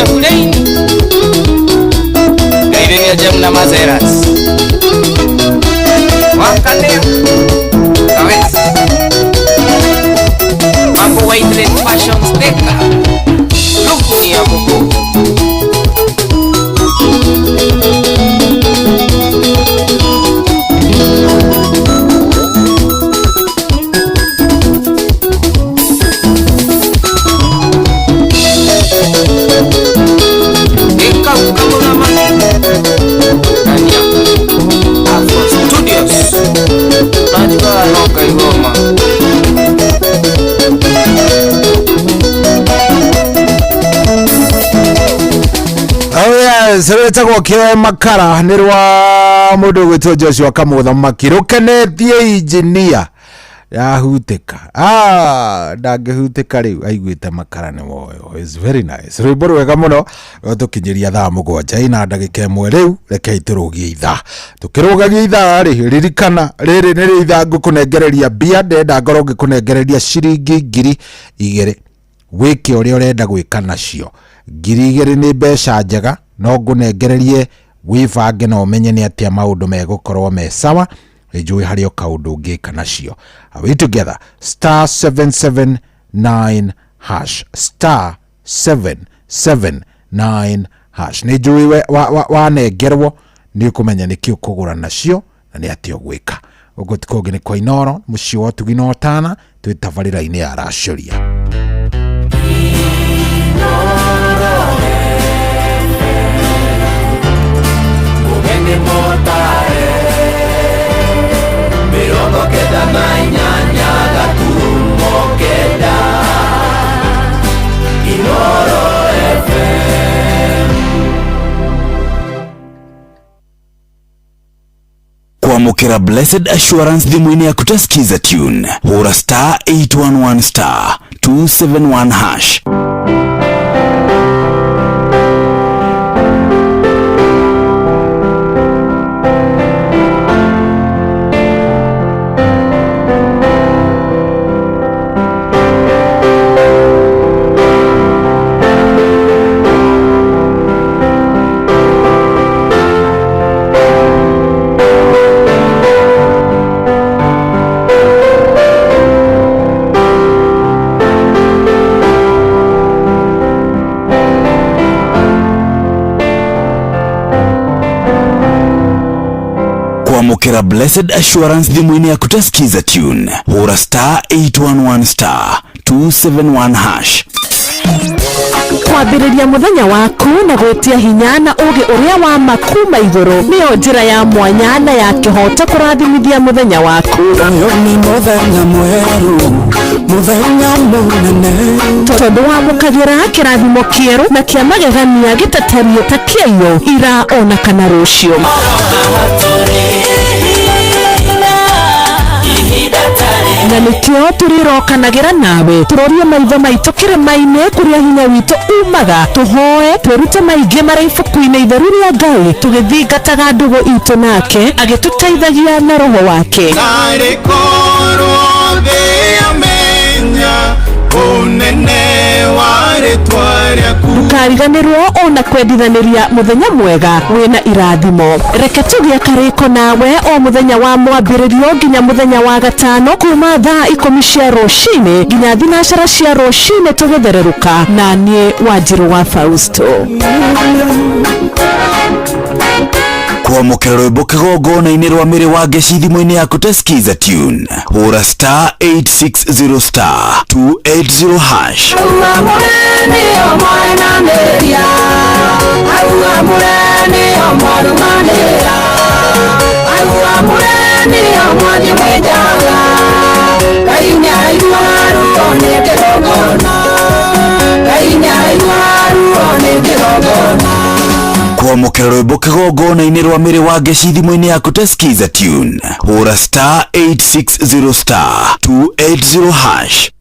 Efulaini Gaireria Jamna Mazeras Wakanea Kawes Mambo White Fashion Sticker Lukuni ya Muku Seretagwo ke makara nĩ rwa mũndũ ũgwĩtwo Joshua Kamũthamaki rũkenetie engineer yahutĩka ndangĩhutĩka rĩu aiguĩte makara nĩ moyo is very nice rwĩmbo rwega mũno tũkinyĩria thaa 7 na ndagĩka 1 rĩu rekei tũrũgie ithaa tũkĩrũgagia ithaa rĩ ririkana rĩrĩ nĩ ithaa ngũkũnengereria mbia ndenda ngorwo ngĩkũnengereria ciringi 2,000 wĩke ũrĩa ũrenda gwĩka nacio 2,000 nĩ mbeca njega no ngũnengererie wibange na umenye ni atia maundu megukorwo me sawa njui hario kaundu ngika nacio. Are we together? Star 779 hash star 779 hash ni njui wanengerwo ni kumenya niki ukugura nacio na ni atia gwika. Uguo tikoge ni kwa Inoro mucio wa Tugino Tana twitabarira-ini ya Racuria. Kuamukira Blessed Assurance thimũ-inĩ yaku tasikiza tune hura star 811 star 271 hash. Kuamukira Blessed Assurance thimũ-inĩ yaku tasikiza tune hura star 811 star 271 hash. Kwambĩrĩria mũthenya waku na gwĩtia hinya na ũgĩ ũrĩa wa makuma igũrũ nĩyo njĩra ya mwanya na ya kĩhoto kũrathimithia mũthenya waku. Ni mũthenya mwerũ, mũthenya mũnene, tondũ wamũkagĩra kĩrathimo kĩerũ na kĩa magegania gĩtatario ta kĩayo ira ona kana rũciũ. Na nĩkĩo tũrĩrokanagĩra nawe tũrorie maitho maitũ kĩrĩma-inĩ kũrĩa hinya witũ umaga, tũhoe twĩrute maingĩ marĩ ibuku-inĩ itheru rĩa Ngai tũgĩthingataga ndũgũ itũ nake agĩtũteithagia na roho wake. Ndukariganĩrwo ona kwendithanĩria mũthenya mwega wĩna irathimo. Reke tũgĩe karĩko nawe o mũthenya wa mwambĩrĩrio nginya mũthenya wa gatano kuma thaa 10 cia rũcinĩ nginya thinacara cia rũcinĩ tũgĩthererũka na niĩ Wanjirũ wa Fausto. Kuamukira rwĩmbo kĩgongona-inĩ rwa mĩrĩ wa Ngeci thimũ-inĩ yaku tasikiza tune hura star 860 star 280 hash. Kuamukira rwĩmbo kĩgongona-inĩ rwa mĩrĩ wa Ngeci thimũ-inĩ yaku tasikiza tune hura star 860 star 280 hash.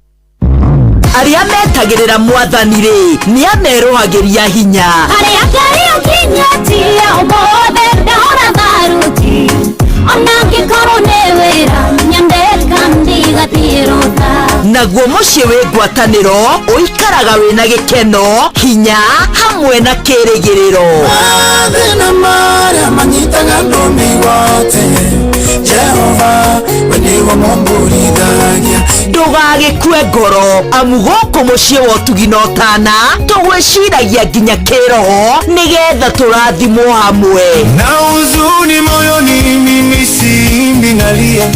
Arĩa metagĩrĩra mwathani rĩ nĩ amerũhagĩria hinya. Arĩa kĩrĩa kinyĩtie ũmũthĩ ndahora tharuti ona ngĩkorwo nĩ wĩra nyandĩka ndigatirũta. Naguo mũciĩ wĩ ngwatanĩro ũikaraga wĩna gĩkeno, hinya hamwe na kĩrĩgĩrĩro. Mathĩna marĩa manyitaga ndũmĩ wote, Jehova we nĩwe mũmbũrithagia. Ndũgagĩkue ngoro amu gũkũ mũciĩ wa Tugino Tana tũgwĩciragia nginya kĩroho nĩgetha tũrathimwo hamwe. Na huzuni moyoni mimi simbi nalia,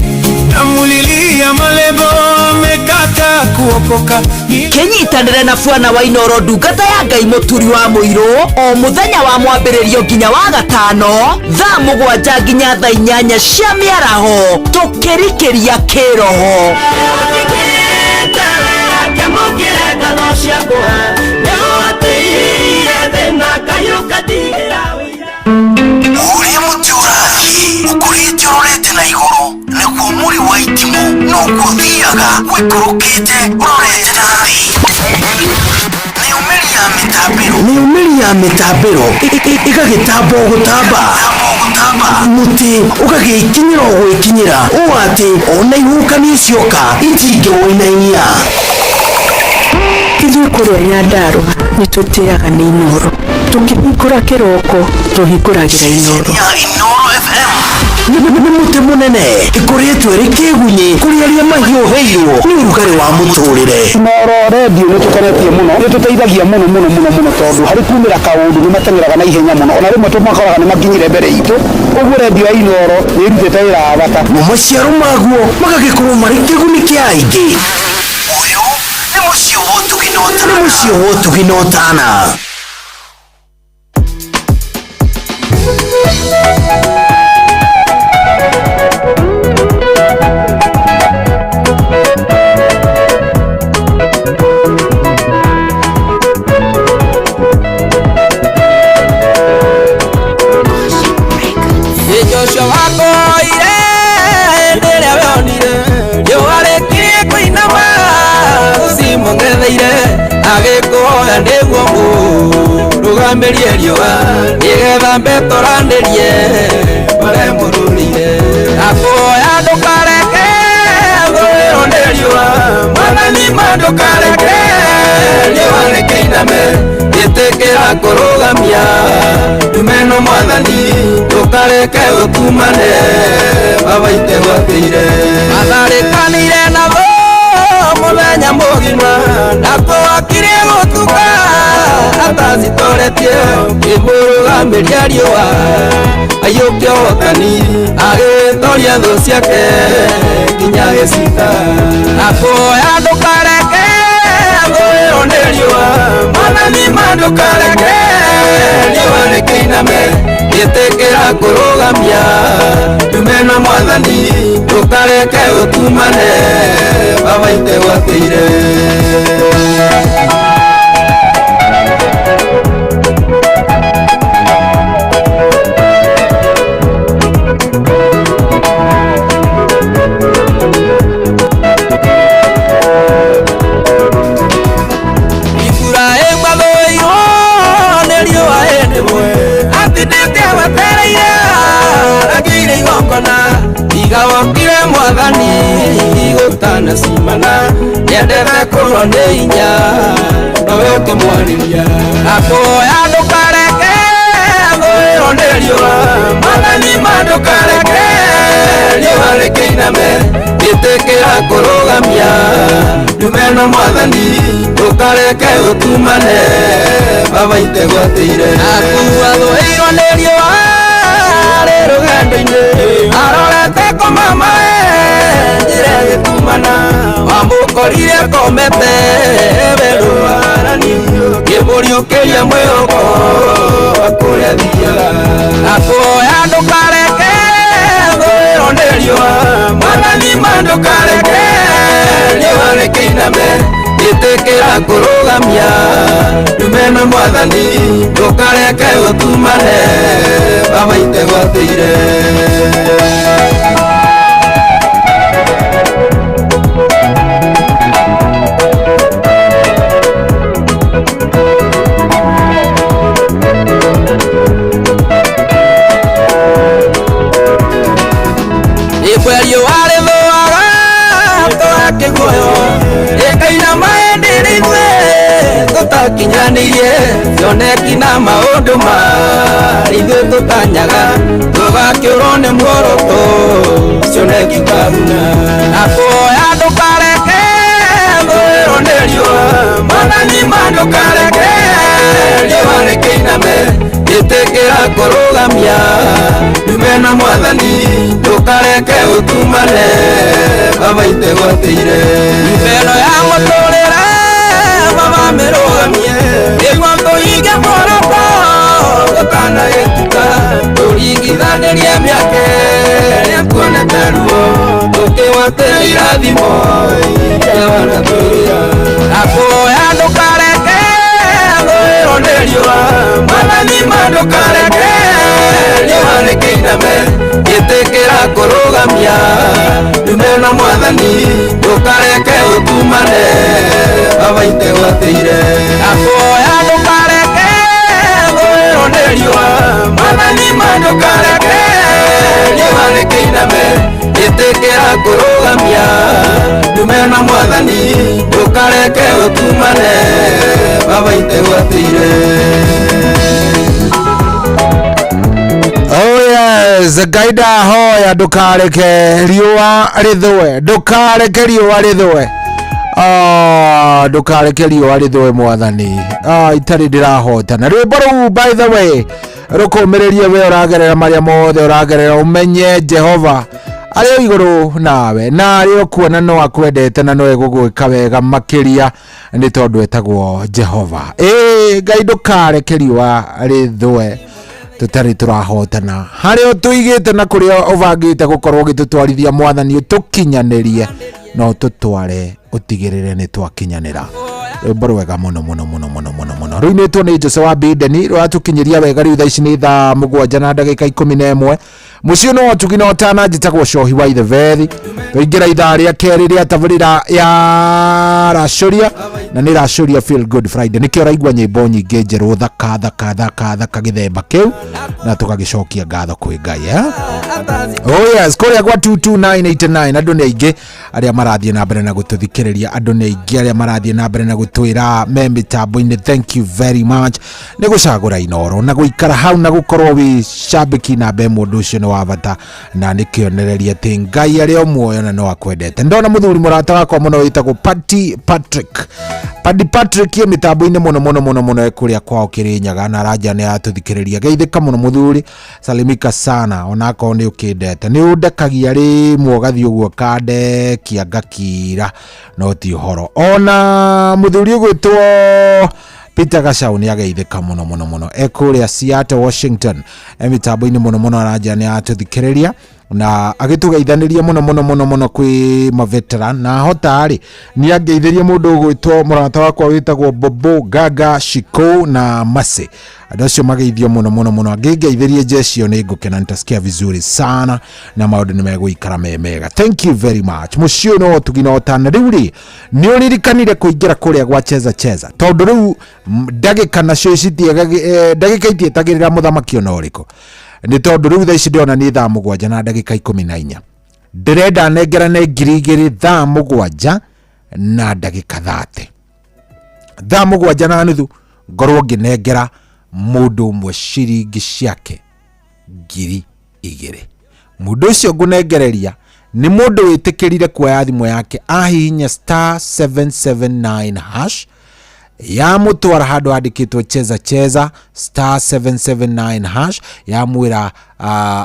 namulilia malebo amekata kuokoka. Kĩnyitanĩre na Bwana wa Inoro ndungata ya Ngai mũturi wa mũirũ o mũthenya wa mwambĩrĩrio nginya wa gatano thaa 7 nginya thaa 8 cia mĩaraho tũkĩrikĩria kĩroho. Ũrĩa mũtĩ ũrathiĩ ũkũrĩte ũrorete na igũrũ nĩguo mũri wa itimũ no gũthiaga gwĩkũrũkĩte ũrorete na thĩ. Nĩumĩri ya mĩtambĩro ĩgagĩtamba o gũtamba, mũtĩ ũgagĩkinyĩra o gwĩkinyĩra ũũ atĩ ona ihukania cioka itingĩwĩnainia. Ithuĩ kũrĩa Nyandarũa nĩ tũtĩaga nĩ Inoro tũkĩhingũra kĩroko tũhingũragĩra Inooro. Nĩ mũtĩ mũnene ĩkoretwo ĩrĩ kĩgunyi kũrĩ arĩa mahiũhĩirwo nĩ ũrugarĩ wa mũtũrĩre. Inooro redio nĩ tũkenetie mũno, nĩ tũteithagia mũno tondũ harĩ kumĩra kaũndũ nĩ mateng'eraga na ihenya mũno, ona rĩmwe tũmakoraga nĩ makinyire mbere itũ. Ũguo redio ya Inooro nĩ ĩrutĩte wĩra wa bata na maciaro maguo magagĩkorwo marĩ kĩguni kĩa aingĩ. Ũyũ nĩ mũciĩ wa ũtugi na ũtana. agĩkũhoya nĩguo mũrũgamĩrie riũa nĩgetha mbetoranĩrie maremũrũrire akũhoya ndũkareke thũĩrwo nĩ riũa mwathani ma ndũkareke riũa rĩkĩiname gĩtĩkĩra kũrũgamia ndumeno mwathani ndũkareke ũkumane babaite gwatĩire matharĩkanire nabo mũthenya mũgima ndakũwakire gũtuka atacitoretie kĩmũrũgamĩria riũa aiyũkia ũhotani agĩtoria thũ ciake nginya gĩcita akũhoya ndũkareke thũĩrwo nĩ riũa mwathani ma ndũkareke riũa rĩkĩiname gĩtĩkĩra kũrũgamia ndumena mwathani ndũkareke ũkumane babaite gwatĩire igawakire mwathani gũtana cimana nyendete kũrwo nĩ inya nowe ũkĩmwarĩria akũhoya ndũkareke thũĩrwo nĩ riũa mwathani ma ndũkareke riũa rĩkĩiname gĩtĩkĩra kũrũgamia ndumeno mwathani ndũkareke ũkumane babaite gwatĩire akuua thũĩrwo nĩ riũa arĩ rũgendo-inĩ arorete komamae njĩra gĩtumana wamũkorire komete werũarani kĩmũriũkĩria mwĩhoko kũrĩa thiaga akũhoya ndũkareke thũĩrwo nĩ riũa mwathani ma ndũkareke riũa rĩkĩiname gĩtĩkĩra kũrũgamia ndumena mwathani ndũkareke ũtumane babaite gwatĩire ikwerio warĩthũaga tũrakĩguoyo ĩkainama hĩndĩrĩitwe tũtakinyanĩirie cioneki na maũndũ ithuĩ tũtanyaga tũgakĩũrwo nĩ muoroto cioneki karuna akũhoya ndũkareke thũĩrwo nĩ riũa mwathani ma ndũkareke riũa rĩkĩiname gĩtĩkĩra kũrũgamia ndumena mwathani ndũkareke ũtumane babaite gwatĩire mbero ya mũtũrĩre babamĩrũgamie nĩguo tũhinge muoroto gũtanagĩtuka tũringithanĩrie mĩaka ĩrĩa tuonete ruo tũkĩgwatĩra irathimo iria wanatũria akũhoya ndũkareke thũĩrwo nĩ riũa mwathani ma ndũkareke riũa rĩkĩiname gĩtĩkĩra kũrũgamia ndumena mwathani ndũkareke ũtumane babaite gwatĩire akũhoya ndũkareke thũĩrwo nĩ riũa mwathani ma ndũkareke riũa rĩkĩiname gĩtĩkĩra kũrũgamia ndumena mwathani ndũkareke ũtumane babaite gwatĩire yes, gaida hoya ndukareke riũa rĩthũe, ndukareke riũa rĩthũe. Ndukareke riũa rĩthũe mwathani. Itarĩ ndĩrahotana. Rwĩmbo rũu by the way rũkũmĩrĩrie we ũragerera marĩa mothe ũragerera, ũmenye Jehova arĩ igũrũ nawe na arĩ kuona no akwendete na no egũgwĩka wega makĩria nĩ tondũ etagwo Jehova. Ngai ndukareke riũa rĩthũe tutari turahotana harĩa tuigĩte na kũrĩa ũbangĩte gũkorwo gĩtũtwarithia mwathani ũtũkinyanĩrie no tũtware ũtigĩrĩre nĩ twakinyanĩra. Rwĩmbo rwega mũno mũno mũno mũno mũno mũno rũinĩtwo nĩ Jose wa Bideni rwatũkinyiria wega rĩu thaa ici nĩ thaa 7:11 mũciĩ no tugi no tana njĩtagwo Cohi wa Ithevethi tũingĩra ithaa rĩa kerĩ rĩa tabarĩra ya racoria na nĩ racoria Feel Good Friday nĩkĩo raigua nyĩmbo nyingĩ njerũ thaka gĩthemba kĩu na tũgagĩcokia ngatho kwĩ Ngai. Yes, kũrĩa gwa 22989 andũ nĩ aingĩ arĩa marathiĩ na mbere na gũtũthikĩrĩria, andũ nĩ aingĩ arĩa marathiĩ na mbere na gũtwĩra me mĩtambo-inĩ. Thank you very much nĩ gũcagũra Inoro na gũikara hau na gũkorwo wĩ cambĩki namba ĩmwe. Ũndũ ũcio nĩ wa bata na nĩ kĩonereria atĩ Ngai arĩ o muoyo na no akwendete. Ndona mũthuri mũrata wakwa mũno wĩtagwo Paddy Patrick ye mitambo-inĩ mũno kũrĩa kwao Kĩrĩnyaga na ranja nĩ atũthikĩrĩria. Geithĩka mũno mũthuri, salimika sana onako nĩ ũkĩndete nĩ ũndekagia rĩmwe ũgathiĩ ũguo kandekia ngakira no ti ũhoro. Ona mũthuri ũgwĩtwo Peter Gacau nĩ ageithĩka mũno ekũrĩa Seattle Washington mitambo-inĩ mũno ranja nĩ atũthikĩrĩria na agĩtũgeithanĩria mũno kwĩ maveteran na hotari nĩ ageithĩria mũndũ ũgwĩtwo mũrata wakwa wĩtagwo Bobo Gaga Shiko na Mase. Andũ acio mageithio mũno angĩgeithĩrie jecio nĩ ngũkena nitasikia vizuri sana na maũndũ nĩ megũikara mega. Thank you very much. Mũciĩ no tuginotana rĩu rĩ nĩ ũririkanire kũingĩra kũrĩa gwa cheza tondũ rĩu ndagĩka nacio ndagĩka itietagĩrĩra mũthamaki ona ũrĩkũ nĩ tondũ rĩu thaa ici ndĩona nĩ thaa 7:14 ndĩrenda nengerane 2,000 thaa 7 na ndagĩka 30 thaa 7:30 ngorwo ngĩnengera mũndũ ũmwe ciringi ciake 2,000. Mũndũ ũcio ngũnengereria nĩ mũndũ wĩtĩkĩrire kuoya thimũ yake ahihinya *779# ya mũtwara handũ handĩkĩtwo cheza *779# ya mwĩra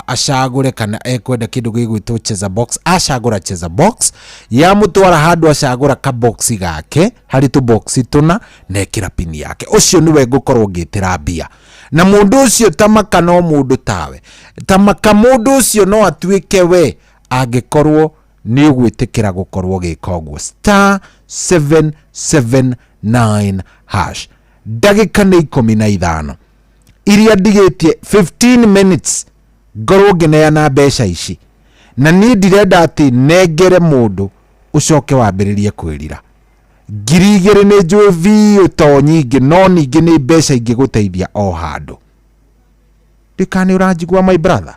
acagũre kana ekwenda kĩndũ gĩgwĩtwo cheza box, acagũra cheza box ya mũtwara handũ acagũra ka box gake harĩ tu box tuna nekĩra pini yake. Ũcio nĩwe ngũkorwo ngĩtĩra mbia na mũndũ ũcio tamaka no mũndũ tawe tamaka mũndũ ũcio no atuĩke we angĩkorwo nĩ ũgwĩtĩkĩra gũkorwo gĩka ũguo *779# ndagĩka nĩ 15 iria ndigĩtie 15 minutes ngorwo ngĩneana mbeca ici na niĩ ndirenda atĩ nengere mũndũ ũcoke wambĩrĩrie kwĩrira. 2,000 nĩ njũĩ biũ to nyingĩ no ningĩ nĩ mbeca ingĩgũteithia o handũ. Ndikani ũranjigua my brother,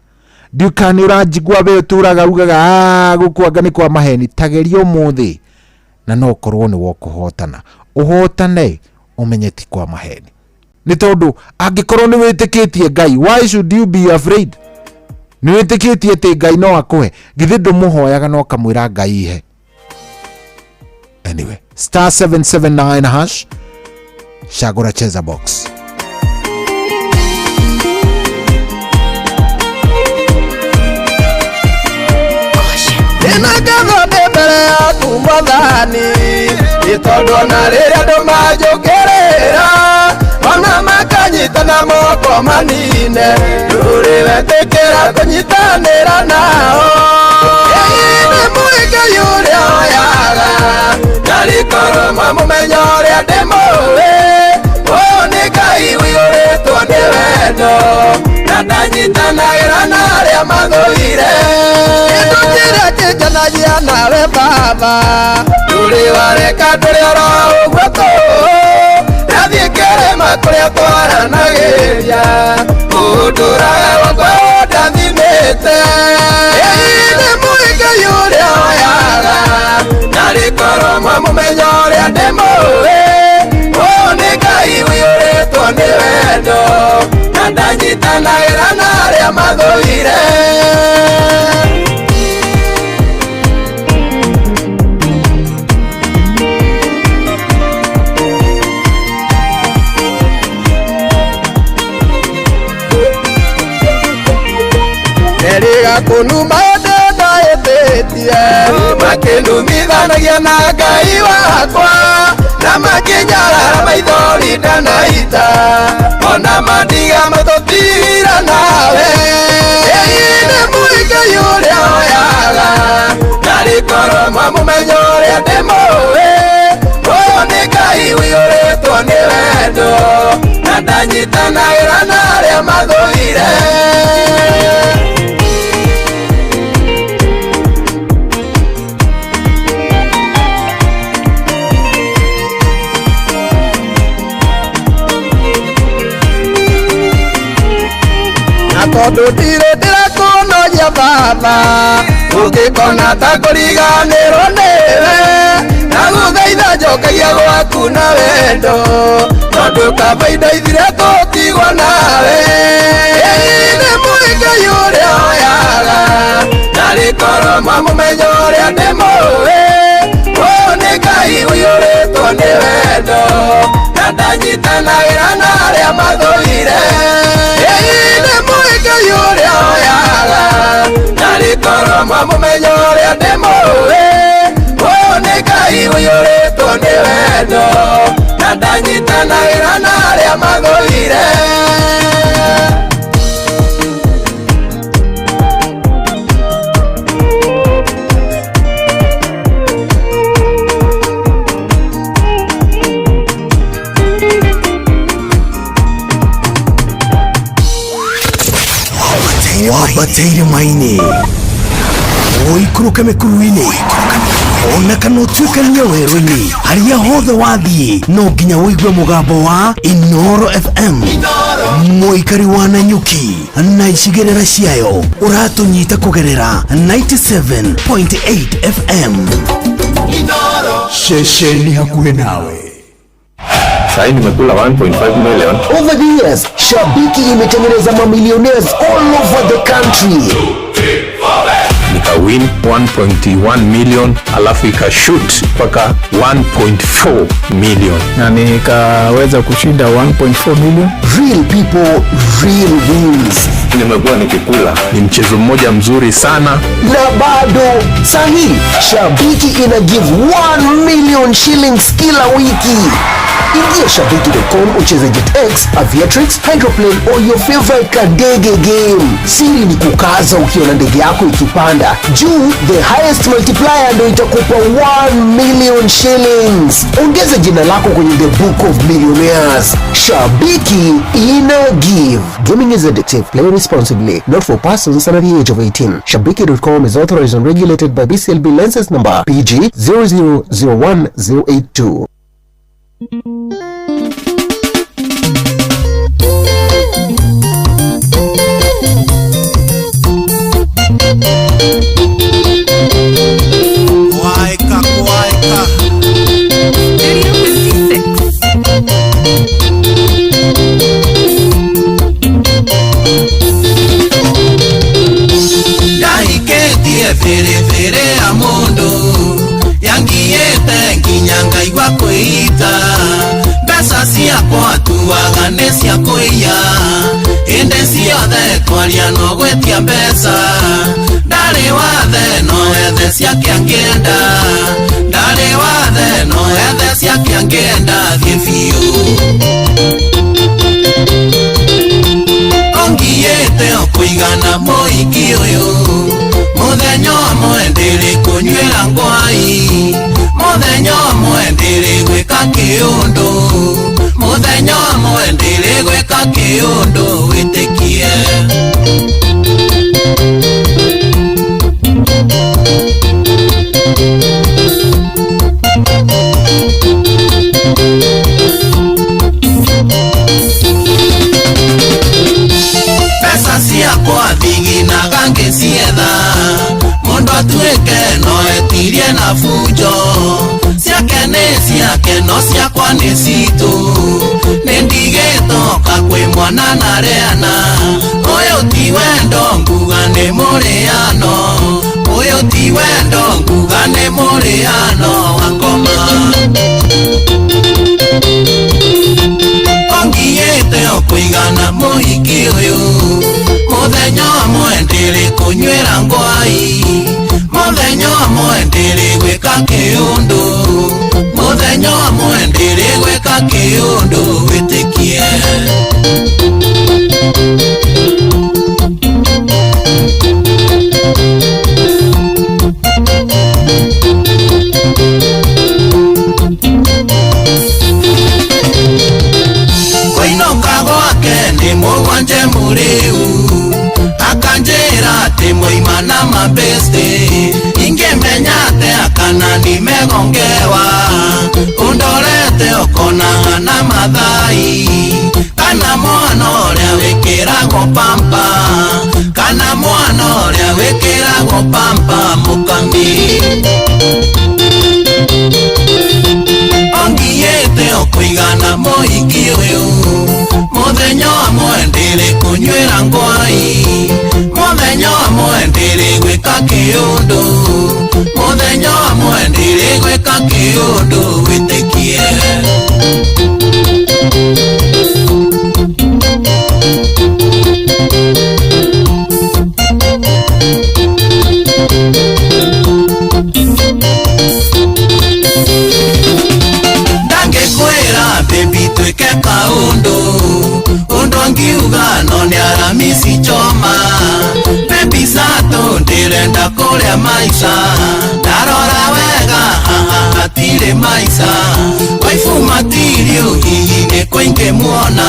ndikani ũranjigua we ũtũraga ugaga gũkwanga nĩ kwa maheni. Tageria ũmũthĩ na no korwo nĩ wokũhotana ũhotane ũmenye ti kwa maheni nĩ tondũ angĩkorwo nĩ wĩtĩkĩtie Ngai, why should you be afraid? Nĩ wĩtĩkĩtie atĩ Ngai no akũhe, githĩ ndũmũhoyaga no kamwĩra Ngai ihe. Anyway, *779# cagũra cheza box. Nĩnagatho ndĩ mbere yaku Mwathani nĩ tondũ ona rĩrĩa andũ manjũkĩrĩra ona makanyitana moko manine ndũrĩ wetĩkĩra kũnyitanĩra nao. Nĩ Ngai ũrĩa oyaga na rĩkorwo mamũmenya ũrĩa ndĩmũĩ. Ũyũ nĩ Ngai wĩyũrĩtwo nĩ wendo na ndanyitanagĩra na arĩa mathũire. Kĩndũ kĩrĩa kĩngenagia nawe Baba ndũrĩ wareka ndũrĩ oro ũguo tũ nathiĩ kĩrĩma kũrĩa twaranagĩria ũndũraga wakwa ndathimĩte. Nĩ Ngai ũrĩa oyaga na rĩkorwo mamũmenya ũrĩa ndĩmũĩ. Ũyũ nĩ Ngai wĩyũrĩtwo nĩ wendo na ndanyitanagĩra na arĩa naria mathuire Eriga kunuma ndaetetie makinumithanagia na Ngai wakwa na makinyara maithori ndanaita ona mandiga matotira nawe nĩ Ngai ũrĩa oyaga na rĩkorwo mwamũmenya ũrĩa ndĩmũĩ ũyũ nĩ Ngai ũiyũrĩtwo nĩ wendo na ndanyitanagĩra na arĩa mathũire tondũ ndirĩ ndĩrakũnogia baba ũngĩkona ta kũriganĩrwo nĩwe na gũthaitha njokagia gwaku na wendo tondũ kaba indo ithire tũtigwo nawe nĩ Ngai ũrĩa oyaga na rĩkorwo mwamũmenya ũrĩa ndĩmũĩ ũyũ nĩ Ngai ũiyũrĩtwo nĩ wendo na ndanyitanagĩra na arĩa mathũire Ngai ũrĩa oyaga na rĩkorwo mwamũmenya ũrĩa ndĩmũĩ ũyũ nĩ Ngai ũiyũrĩtwo nĩ wendo na ndanyitanagĩra na arĩa mathũire wabateire maini oikũrũka mĩkuru-inĩ ona kana ũtuĩkanie werũ-inĩ harĩa hothe wathiĩ no nginya wĩigue mũgambo wa Inooro FM mũikari wa Nanyuki na icigĩrĩra ciayo ũratũnyita kũgerera 97.8 FM ceceni hakuhĩ nawe. Sahi nimekula 1.5 million. Over the years, Shabiki imetengeneza mamillionaires all over the country. Nika win 1.1 million alafu ikashoot mpaka 1.4 million. Na nikaweza kushinda 1.4 million. Real people, real wins. Nimekuwa nikikula. Ni mchezo mmoja mzuri sana. Na bado sahi Shabiki ina give 1 million shillings kila wiki. Ingia shabiki.com ucheze JetX, Aviatrix, Hydroplane or your favorite kadege game. Siri ni kukaza ukiona ndege yako ikipanda juu, the highest multiplier ndio itakupa 1 million shillings. Ongeza jina lako kwenye the book of millionaires. Shabiki ina give. Gaming is addictive. Play responsibly. Not for persons under the age of 18. Shabiki.com is authorized and regulated by BCLB license number PG 0001082. Fere a mundo yangiete nginyanga igwa kuita besa cia kwatuaga nĩ cia kũiya ĩndĩ ciothe twaria no gwĩtia mbeca ndarĩ wathe no ethe ciake angĩenda ndarĩ wathe no ethe ciake angĩenda thiĩ biũ ongiĩte o kũigana mũingĩ ũyũ mũthenya ũmwe ndĩrĩ kũnyuĩra ngwai mũthenya ũmwe ndĩrĩ gwĩka kĩũndũ mũthenya ũmwe ndĩrĩ gwĩka kĩũndũ wĩtĩkie pesa ciakwa thiginaga ngĩcietha mũndũ atuĩke no etirie na bunjo ciake nĩ ciake no ciakwa nĩ citũ nĩ ndigĩtoka kwĩ mwana na rĩana ũyũ ti wendo nguga nĩ mũrĩano, ũyũ ti wendo nguga nĩ mũrĩano wa ngoma. Ongiyĩte ũkũigana mũhiki ũyũ, mũthenya ũmwe ndĩrĩ kũnyuĩra ngwai, mũthenya ũmwe ndĩrĩ gwĩka kĩũndũ, mũthenya ũmwe ndĩrĩ gwĩka kĩũndũ wĩtĩkie. Kũinũka gwake nĩ mũgwanje mũrĩu, akanjĩra atĩ moima na mabeste, ingĩmenya atĩa kana nimegongewa, ũndorete ũkonaga na mathai, kana mwana ũrĩa wĩkĩragwo pampa, kana mwana ũrĩa wĩkĩragwo pampa mũkambi. Ongiyĩte ũkũigana mũhiki ũyũ, mũthenya ũmwe ndĩrĩ kũnyuĩra ngwai, mũthenya ũmwe ndĩrĩ gwĩka kĩũndũ, mũthenya ũmwe ndĩrĩ gwĩka kĩũndũ wĩtĩkie. Ndangĩkwĩra baby twĩke kaũndũ, ũndũ ngiuga no nĩ Aramisi Choma, baby sato ndĩrenda kũrĩa maica, ndarora wega hatirĩ maica, waifu matirio hihi nĩ kũingĩ muona,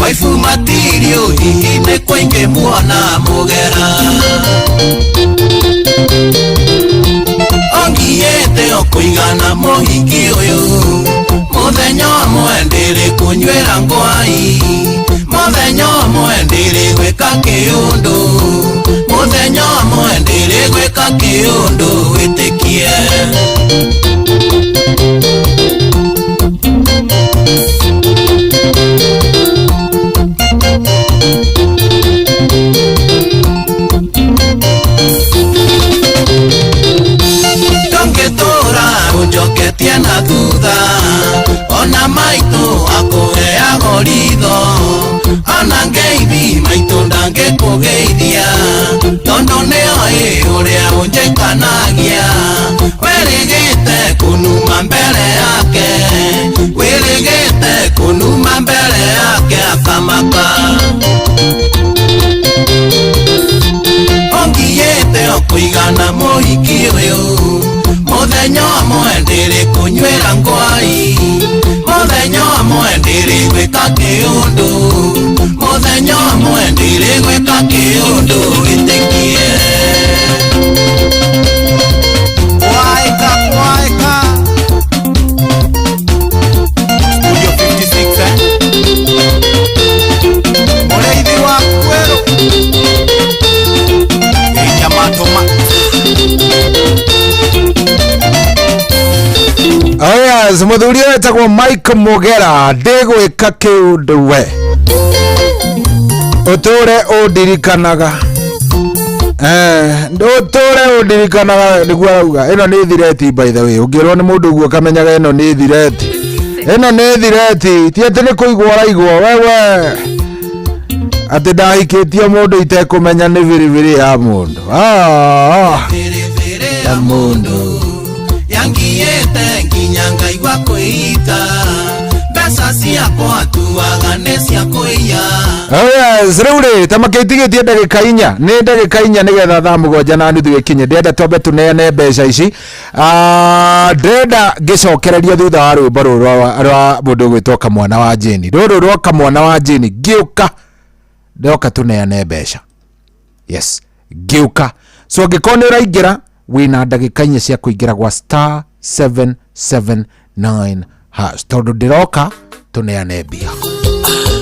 waifu matirio hihi nĩ kũingĩ muona mũgera. Ongiyĩte ũkũigana mũhiki ũyũ, mũthenya ũmwe ndĩrĩ kũnyuĩra ngwai, mũthenya ũmwe ndĩrĩ gwĩka kĩũndũ, mũthenya ũmwe ndĩrĩ gwĩka kĩũndũ wĩtĩkie. Tũngĩtũra ũnjoketie na thutha, ona maitũ akũheaga ritho, ona ngeithi maitũ ndangĩkũgeithia, tondũ nĩoĩ ũrĩa ũnjĩkanagia, wĩrĩgĩte kũnuma mbere yake, wĩrĩgĩte kũnuma mbere yake akamaka. Ongiyĩte ũkũigana mũhiki ũyũ, mũthenya ũmwe ndĩrĩ kũnyuĩra ngwai, mũthenya ũmwe ndĩrĩ gwĩka kĩũndũ, mũthenya ũmwe ndĩrĩ gwĩka kĩũndũ wĩtĩkie. Kwaĩka kwaĩka Studio 56 mũrĩithi wa Kwĩrũ Nyamatũma. Yes, mũthuri ũyũ etagwo Mike Mũgera, ndĩgwĩka kĩũndũ we, ũtũre ũndirikanaga, ũtũre ũndirikanaga nĩguo arauga. Ĩno nĩ thireti by the way, ũngĩrwo nĩ mũndũ ũguo kamenyaga ĩno nĩ thireti, ĩno nĩ thireti, ti atĩ nĩ kũigwo araigwo wewe, atĩ ndahikĩtie mũndũ itekũmenya nĩ biribiri ya mũndũ ya mũndũ yangiyĩte nginya ngaigua kwĩita, mbeca ciakwa tuaga nĩ cia kũiya. Yes, rĩu rĩ ta makĩitigĩtie ndagĩka 4, nĩ ndagĩka 4 nĩgetha thaa 7 na nuthu gĩkinye, ndĩrenda twambe tũneane mbeca ici. Ndĩrenda ngĩcokereria thutha wa rwĩmbo rũrũ rwa mũndũ ũgwĩtwo Kamwana wa Jane, rũrũ rwa Kamwana wa Jane ngĩũka ndoka tuneane mbeca. Yes, ngĩũka. So angĩkorwo nĩ ũraingĩra wĩna ndagĩka 4 cia kũingĩra gwa star 779 hash, tondũ ndĩroka tuneane mbia.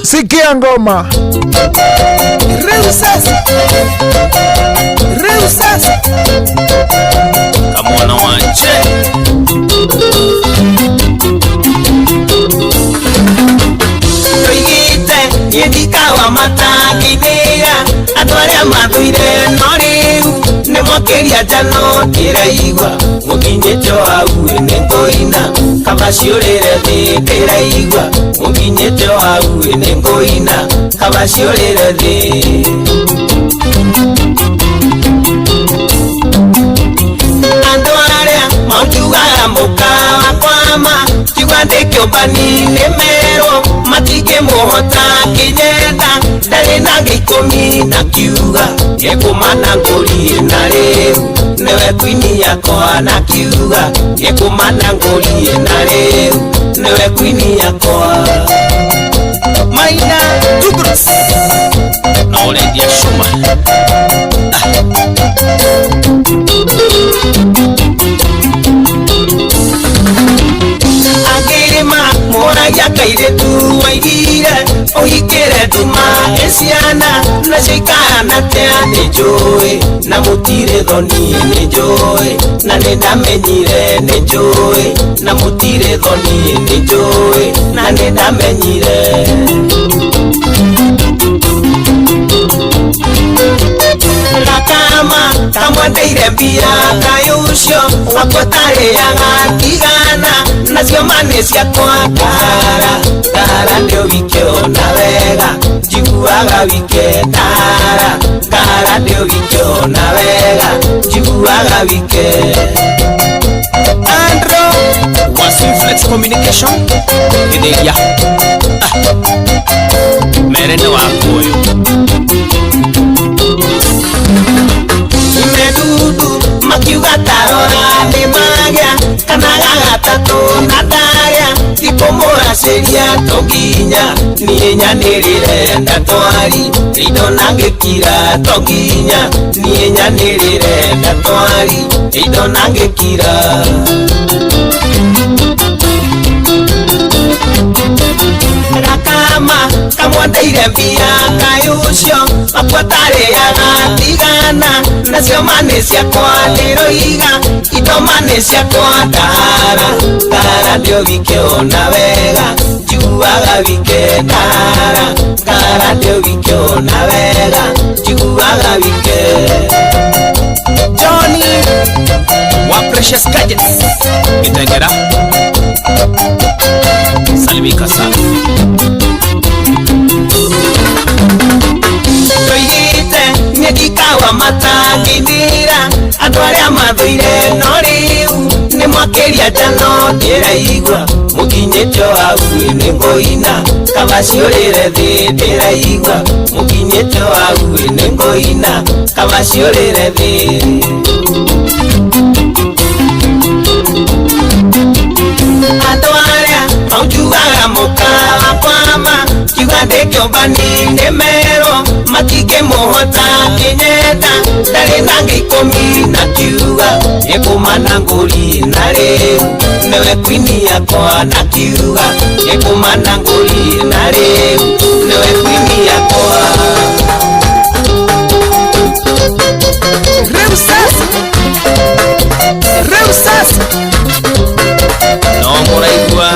Sikia ngoma Reusas Kamwana wa Jane Toigite yedikawa matanginea mwakeria jano ndiraigua mukinyite hau ningoina kaba ciurire thi ndiraigua mukinyite hau ningoina kaba ciurire thi andu aria maujugaga mukawa kwama kiuga ndikĩũmbanine merwo matige mũhota kinyenda ndarĩ na gĩikũmi na kiuga gĩkũmana ngũri na rĩu nĩwe kwini yakwa na kiuga gĩkũmana ngũri na rĩu nĩwe kwini yakwa Maina Tubros na ũrendia cuma agirima moragia kairetu waigire ohikire nduma esiana na cikana tea nĩ njũĩ na mũtirĩ thoni nĩ njũĩ na nĩ ndamenyire nĩ njũĩ na mũtirĩ thoni nĩ njũĩ na nĩ ndamenyire Rakama kamwandeire mbia kayucio wakotarĩaga tigana nacio mane ciakwa Tara ndio wikiona wega njiguaga wike Tara ndio wikiona wega njiguaga wike Andro Wasinflex Communication Gidelia Merene wakoyo Medudu makiuga tarora nĩ magĩa kana gagatatu na ndarĩa ikũmũracĩria tonginya niĩ nyanĩrĩre ndatwari indo na ngĩkira tonginya niĩ nyanĩrĩre ndatwari indo na ngĩkira Rakama kamwandeire mbia kayucio akwatarĩaga tigana nacio mane ciakwa ndĩroiga indo mane ciakwa Tara ndio wikĩona wega njiguaga wike Tara ndio wikĩona wega njiguaga wike Johnny wa Precious Gadgets Gitengera Salimika sana Toigite nyegikawa matangindira andũ arĩa mathũire no rĩu nĩ mwakeria jano ndĩraigua mũkinyĩte hau nĩ ngũina kaba ciũrĩre thĩ ndĩraigua mũkinyĩte hau nĩ ngũina kaba ciũrĩre thĩ andũ arĩa maujugaga mũkawa kwama kiuga ndĩkĩũmbanine merwo matige mũhota kinyenda ndarĩ na gĩikũmi na kiuga gĩkũmana ngũri na rĩu nĩwe kwini yakwa na kiuga gĩkũmana ngũri na rĩu nĩwe kwini yakwa Rĩu sasa no mũraigua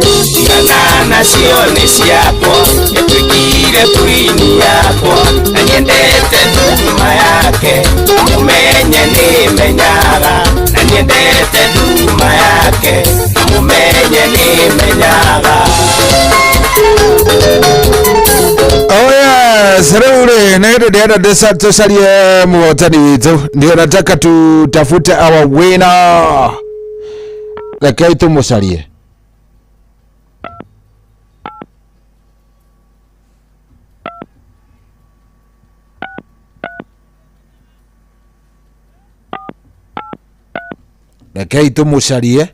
tigana nacio nĩ ciakwa nĩtwĩkire kwini yakwa na nyendete nduma yake mũmenye nĩmenyaga na nyendete nduma yake mũmenye nĩmenyaga Rĩu rĩ nĩ hĩndĩ ndĩrenda tũcarie mũhotani witũ ndio nataka tutafute our winner rekei tũmũcarie rekei tũmũcarie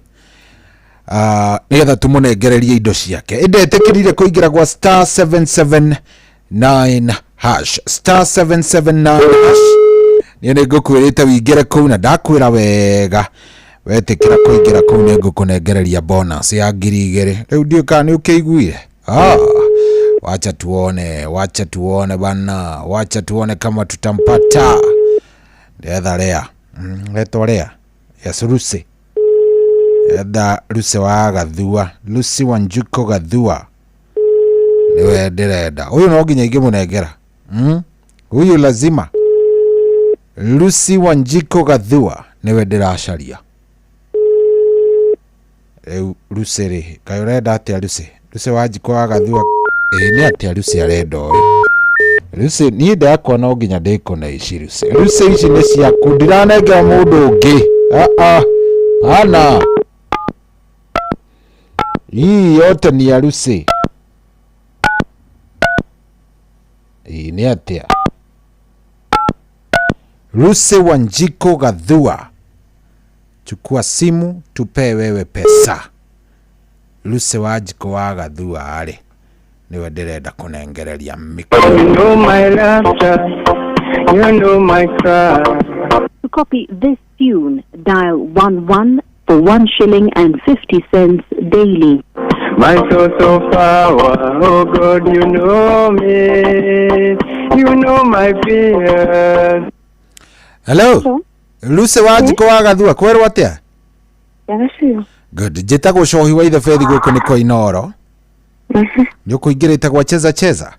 nigetha tũmũnengererie indo ciake ndetĩkĩrire kũingĩra gwa star 779 hash star 779 hash niĩ nĩ ngũkwĩrĩte wĩingĩre kũu na ndakwĩra wega wetĩkĩra kũingĩra kũu nĩ ngũkũnengereria bonus ya 2,000 rĩu ndiũ kana nĩ ũkĩiguire wacha tuone bana wacha tuone kama tutampata ndetha Lea letwa Lea yes Lucy etha Lucy wa Gathua Lucy Wanjuko Gathua niwe ndirenda huyu no nginya ingimunengera huyu lazima Lucy Wanjiko Gathua niwe ndiracaria Lucy ri kayo renda atia Lucy Wanjiko wa Gathua ni atia Lucy arenda uyu Lucy ni ndakwa no nginya ndikona ici Lucy ici ni ciaku ndiranengera mundu ungi ana hii yote ni ya Lucy ni atia Lucy Wanjiko Gathua, chukua simu tupe wewe pesa. Lucy Wanjiko wa Gathua ale niwe ndirenda kunengereria mikro. You know my laughter, you know my cry. To copy this tune, dial 11 for 1 shilling and 50 cents daily. My source of power, oh God, you know me, you know my fears. Hello? Lucy Wanjiko wa Gathua, kwerwo atia? Yagasio. Good. Njitagwo Cohi wa ithe Fethi guku ni Koinoro. Nĩũkũingĩrĩte gwa cheza?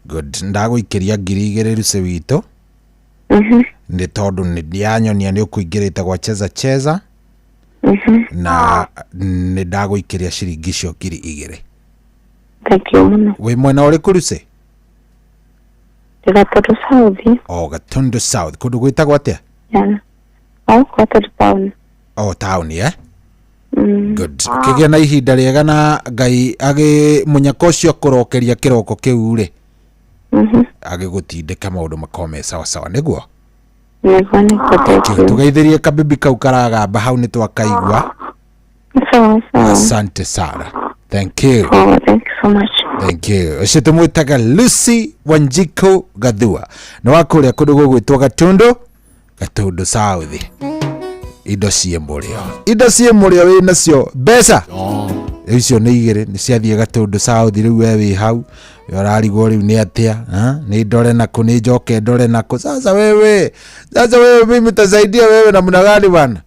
Good. Ndagũikĩria 2,000 Lucy witũ. Nĩ tondũ nĩndianyonia nĩũkũingĩrĩte gwa cheza. Na nĩ ndagũikĩria ciringi cio 2,000. Thank you muno. Wĩ mwena ũrĩkũ Lucy? Gatundu South. Gatundu South. Kũndũ gwĩtagwo atĩa? Gatundu Town. Town Good. Kĩgĩa na ihinda rĩega na Ngai agĩmunyaka ũcio kũrokeria kĩroko kĩu rĩ. Agĩgũtindĩka maũndũ makome sawa nĩguo? Tugeithĩrie kabibi kau karagamba hau nĩ twakaigua. Asante sana. Thank you. Thank you so much. Thank you. Ũcio tũmwĩtaga Lucy Wanjiko Gathua. Nĩ wa kũrĩa kũndũ gũgwĩtwo Gatundu South. Indo ciĩ mũrĩo wĩ nacio mbeca icio nĩ 2 nĩ ciathiĩ Gatundu South rĩu we wĩ hau ũrarigwo rĩu nĩ atia nĩ ndore nako nĩ njoke ndore nako sasa wewe mimi nitasaidia wewe na mnagani bana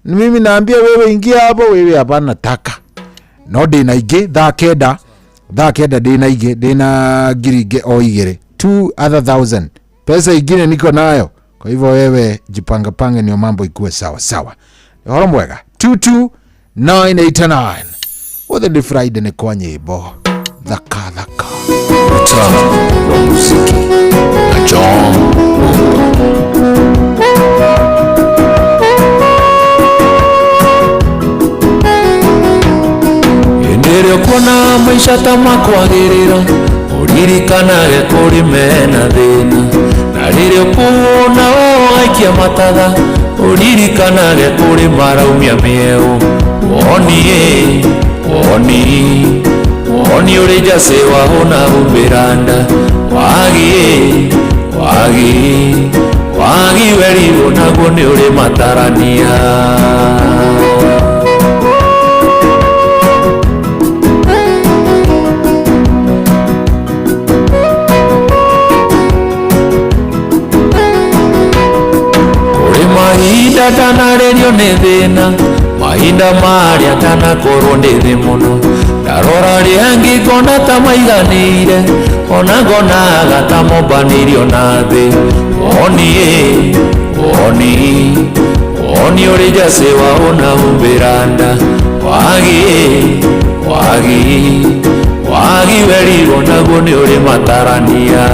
mimi naambia wewe ingia hapo wewe hapana taka no ndĩna ingĩ thaa kenda ndĩna ingĩ ndĩna ngiri o 2 2,000 pesa ingine niko nayo. Kwa hivyo wewe jipange ndio mambo ikuwe sawa. Horo mwega 22989. Whether the Friday ni kwa nyimbo dhaka. Utamu wa muziki na John Endelea kuona maisha tamakwagirira uririkanaga kuri mena thina na rĩrĩa kuona waikia matatha uririkanaga kuri maraumia mĩeo woni uri jase wahona umbiranda wagi werirwo naguo nĩ uri matarania mahinda ndanarerio nĩ thĩna mahinda marĩa ndanakorwo ndĩ thĩ mũno ndarora rĩa ngĩkona ta maiganĩire ona ngonaga ta mombanĩirio na thĩ woni ũrĩ njacĩ wahũna humbĩra nda wagi werirwo naguo nĩ ũrĩ matarania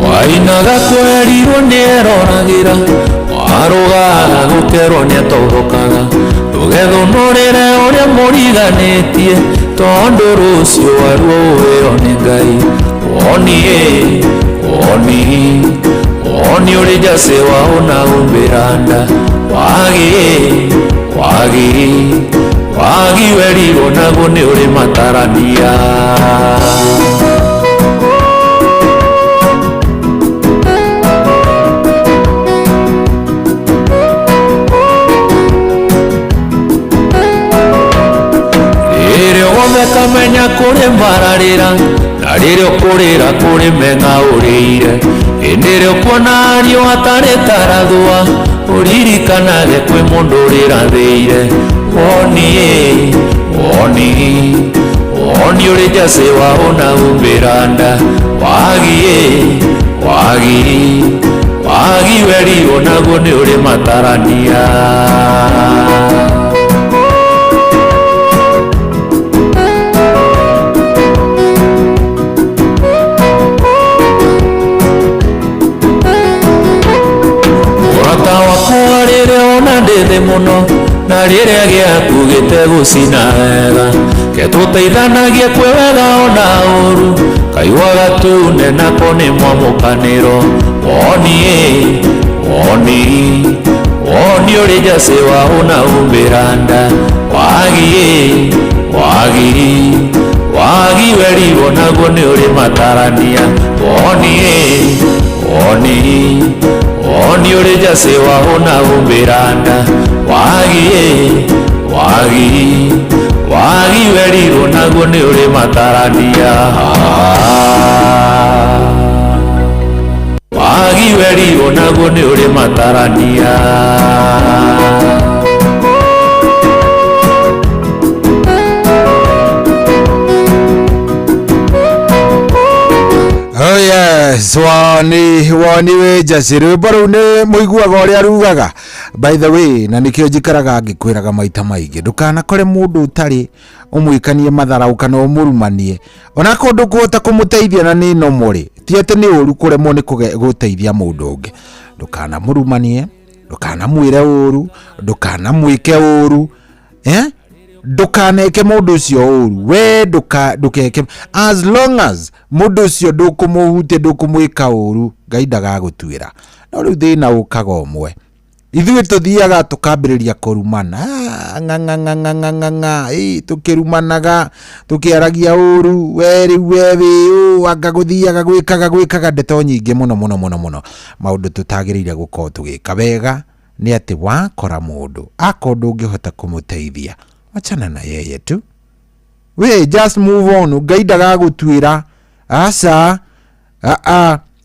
wainaga kwerirwo nĩeroragĩra warũgaga gũkerwo nĩatũthũkaga ndũgethũnũrĩre ũrĩa mũriganĩtie tondũ rũciũ waruo ũheo nĩ Ngai woni ũrĩ njacĩ wahũna humbĩra nda wagi werirwo naguo nĩ ũrĩ matarania kamenya kũrĩ mararĩra na na rĩrĩa ũkũrĩra kũrĩ meng'a ũrĩire hĩndĩ ĩrĩa ũkuona riũa tarĩ tarathũa ũririkanage kwĩ mũndũ ũrĩrathĩire woni ũrĩ njacĩ wa ũnaumbĩra nda wagi werirwo naguo nĩ ũrĩ matarania mũrata wakwa rĩrĩa ona ndĩthĩ mũno na rĩrĩa gĩaku gĩtegũcina wega ke tũteithanagie kwĩ wega ona ũru kaigua gatune nako nĩ mwamũkanĩro woni ũrĩ njacĩ wa ũnaumbĩra nda wagi werirwo naguo nĩ ũrĩ matarania woni ũrĩ njacĩ wa ũnaumbĩra nda wagi werirwo naguo nĩ ũrĩ matarania wagi werirwo naguo nĩ ũrĩ matarania Oh yes, woni wĩ njacĩ rwĩmbo rũu nĩ mũiguaga ũrĩa rugaga. By the way, na nĩkĩo njikaraga ngĩkwĩraga maita maingĩ ndũkanakore mũndũ ũtarĩ ũmwĩkanie matharau kana ũmũrumanie ona kũndũ kũhota kũmũteithia na nĩ nomore ti atĩ nĩ ũru kũremwo nĩ gũteithia mũndũ ũngĩ ndũkanamũrumanie ndũkanamwĩre ũru ndũkanamwĩke ũru ndukaneke mundu ucio uru we ndukeke as long as mundu ucio ndukumuhutia ndukumwika uru Ngai ndagagutwira no riu thina ukaga umwe ithuĩ tuthiaga tukambĩrĩria kũrumana tukirumanaga tukiaragia uru we riu wewe akaguthiaga gwikaga ndeto nyingĩ mũno maundu tutagĩrĩire gũkorwo tugĩka wega nĩ atĩ wakora mũndũ akorwo ndũngĩhota kũmũteithia achana na yeye tu we just move on Ngai ndagagutwira asa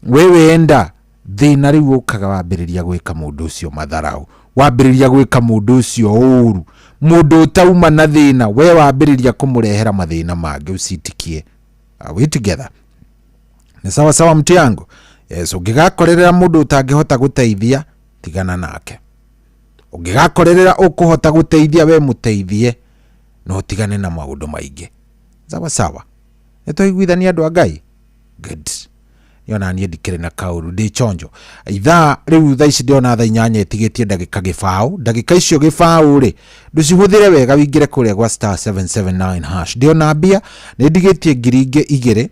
wewe enda thina riu ukaga wambĩrĩria gwĩka mũndũ ũcio matharau wambĩrĩria gwĩka mũndũ ũcio ũru mũndũ utauma na thina we wambĩrĩria kũmũrehera mathina mangĩ ucitikie we together ni sawa mtu yangu yes ũngĩgakorerera mũndũ utangĩhota gũteithia tigana nake ũngĩgakorerera ũkũhota gũteithia we mũteithie no tigane na maũndũ maingĩ sawa nĩtũiguithania andũ a Ngai good yona niĩ ndikĩrĩ na kaũru ndĩ chonjo ithaa rĩu thaa ici ndĩona thaa 8 ĩtigĩtie ndagĩka icio gĩbaũ rĩ ndũcihũthĩre wega wingĩre kũrĩa gwa *779# ndĩona mbia nĩ ndigĩtie 2,000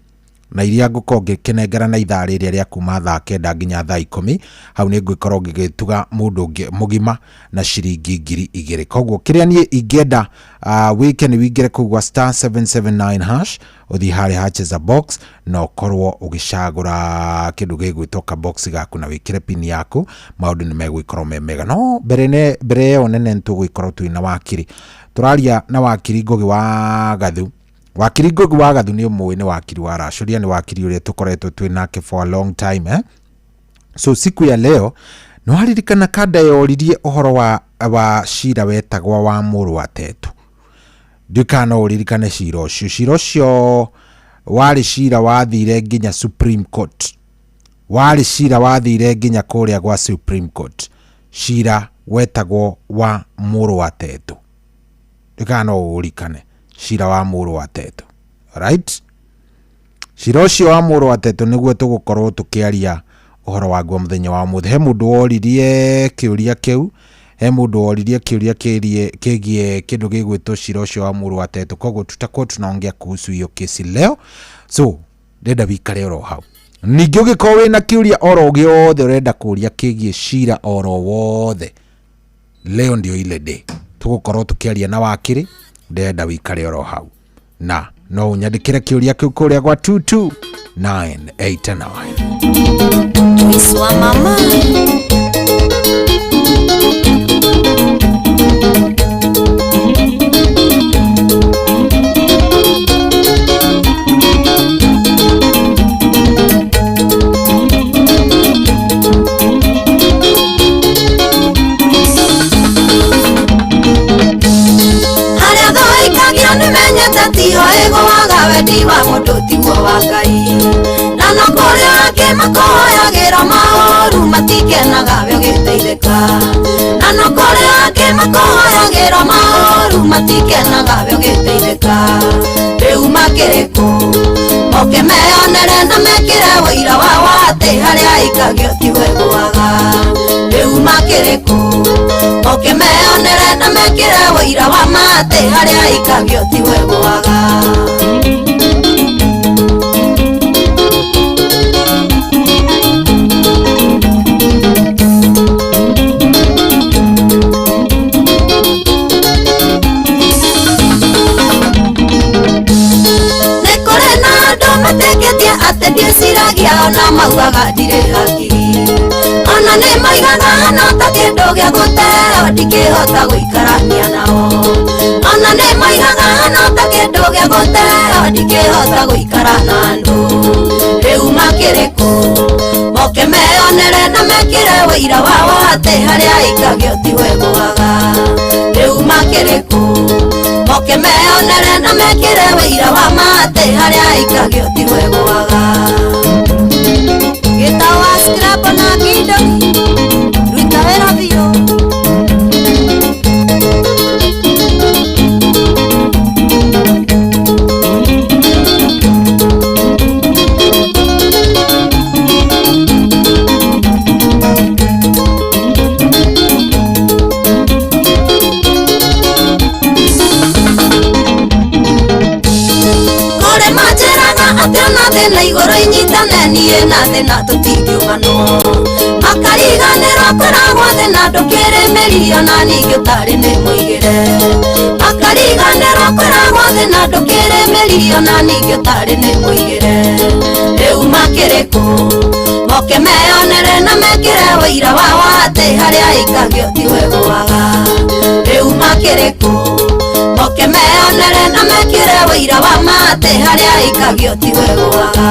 na iria ngũkorwo ngĩkenengera na ithaa rĩrĩa rĩa kuma thaa 9 nginya thaa 10 hau nĩ ngũkorwo ngĩgĩtuga mũndũ ũngĩ mũgima na ciringi 2,000 koguo kĩrĩa niĩ ingĩenda wĩke nĩ wingĩre kũu gwa *779# uthi harĩa hacheza box na ũkorwo ũgĩcagũra kĩndũ gĩgwĩtwo box gaku na wĩkĩre pin yaku maũndũ nĩ megũikorwo me mega no mbere ĩyo nene nĩtũgũikorwo twĩna wakiri tũraria na wakiri Ngũgĩ wa Gathu wakiri Ngũgĩ wa Gathu nĩ ũmwe nĩ wakiri wa Racuria nĩ wakiri ũrĩa tũkoretwo twĩnake for a long time so siku ya leo no haririkana kada yoririe ũhoro wa cira wetagwa wa Mũrũ wa Tetu ndikana uririkane cira ũcio wari cira wathire nginya Supreme Court wari cira wathire nginya kũrĩa gwa Supreme Court cira wetagwo wa Mũrũ wa Tetu ndikana uririkane cira wa Mũrũ wa Tetu right cira ũcio wa Mũrũ wa Tetu nĩguo tũgũkorwo tũkĩaria ũhoro waguo mũthenya wa mũthĩ he mũndũ woririe kĩũria kĩu he mũndũ woririe kĩũria kĩgiĩ kĩndũ gĩgwĩtwo cira ũcio wa Mũrũ wa Tetu koguo tutakuwa tunaongea kuhusu hiyo kesi leo so ndenda wikare oro hau ningĩ ũngĩkorwo wĩna kĩũria oro gĩothe ũrenda kũria kĩgiĩ cira oro wothe leo ndio ile day tũgũkorwo tũkĩaria na wakiri ndenda wikare oro hau na no unyandĩkĩre kĩũria kĩu kũrĩa gwa 22989 Iswa mama makohoyagĩra maũru matikenaga we ũgĩteithĩka na no kũrĩ angĩ makohoyagĩra maũru matikenaga we ũgĩteithĩka rĩu makĩrĩ kũ moke meonere na mekĩre ũira wao atĩ harĩa aikagio tiwe gwaga rĩu makĩrĩ kũ moke meonere na mekĩre ũira wa matĩ harĩa aikagio tiwe gwaga ate ndiciragia ona maugaga ndirĩ hakiri ona nĩ maigaga no ta kĩndũ gĩa gũteo ndingĩhota gũikarania nao ona nĩ maigaga no ta kĩndũ gĩa gũteo ndingĩhota gũikara na andũ rĩu makĩrĩ kũ moke meonere na mekĩre ũira wao atĩ harĩa aikagio tiwe gwaga rĩu makĩrĩ kũ moke meonere na mekĩre ũira wa matĩ harĩa aikagio tiwe gwaga gĩtawa scrap na kindo ruta wĩra biũ thĩna igũrũ inyitane niĩ na thĩna tũtingiumanwo makariganĩrwo koragwo thĩna ndũkĩrĩmĩrio na ningĩ ũtarĩ nĩ mũigĩre makariganĩrwo koragwo thĩna ndũkĩrĩmĩrio na ningĩ ũtarĩ nĩ mũigĩre rĩu makĩrĩ kũ moke meonere na mekĩre ũira wao atĩ harĩa aikagio tiwe gwaga rĩu makĩrĩ kũ moke meonere na mekĩre ũira wa matĩ harĩa aikagio tiwe gwaga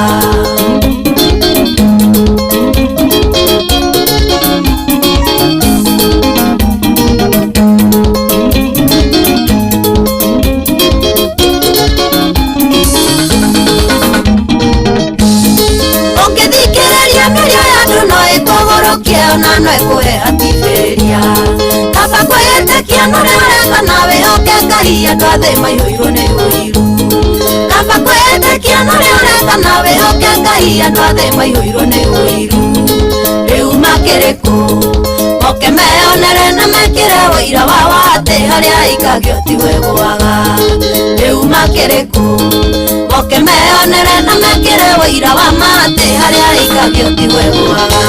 ũngĩthikĩrĩria mĩario ya andũ no ĩkũgũrũkie ona no ĩkũhehatithĩria kaba kwĩĩtĩkia nũrĩa ũreka nawe oke Ngai andũ a thĩ maihũirwo nĩ ũiru kaba kwĩĩtĩkia nũrĩa ũreka nawe oke Ngai andũ a thĩ maihũirwo nĩ ũiru rĩu makĩrĩ kũ moke meonere na mekĩre ũira wao atĩ harĩa aikagio tiwe gwaga rĩu makĩrĩ kũ moke meonere na mekĩre ũira wa matĩ harĩa aikagio tiwe gwaga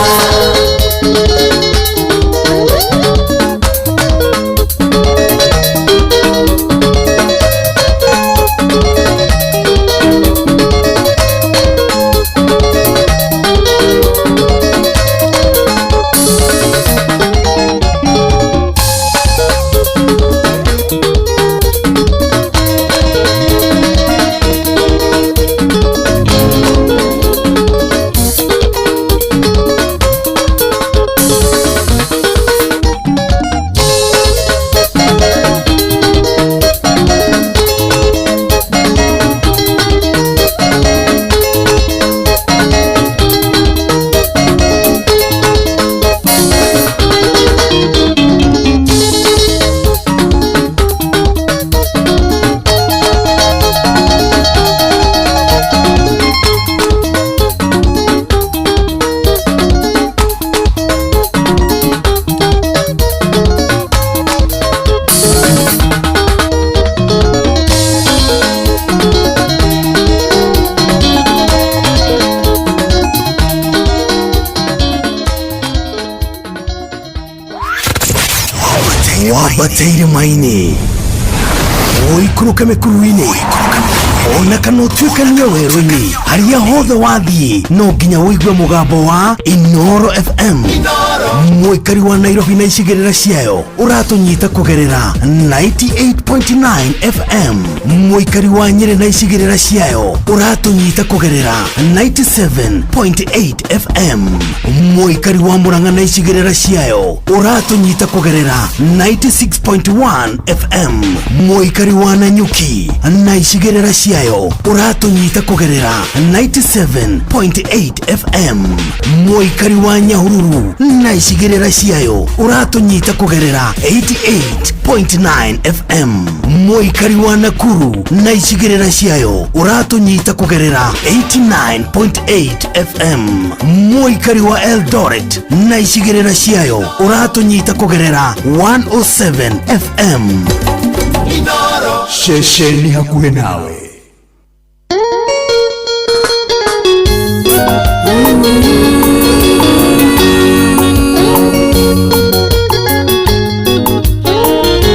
wabatĩire maini ũikũrũke mĩkuru-inĩ ona kana ũtuĩkanie werũ-inĩ harĩa hothe wathiĩ no nginya wĩigue mũgambo wa Inoro FM mũikari wa Nairobi na icigĩrĩra ciayo ũratũnyita kũgerera 98.9 FM mũikari wa Nyĩrĩ na icigĩrĩra ciayo ũratũnyita kũgerera 97.8 FM mũikari wa Murang'a na icigĩrĩra ciayo ũratũnyita kũgerera 96.1 FM mũikari wa Nanyuki na icigĩrĩra ciayo ciayo uratunyita kugerera 97.8 FM. Muikari wa Nyahururu na icigirira ciayo uratunyita kugerera 88.9 FM. Muikari wa Nakuru na icigirira ciayo uratunyita kugerera 89.8 FM. Muikari wa Eldoret na icigirira ciayo uratunyita kugerera 107 FM. Inoro shesheni hakuhe nawe.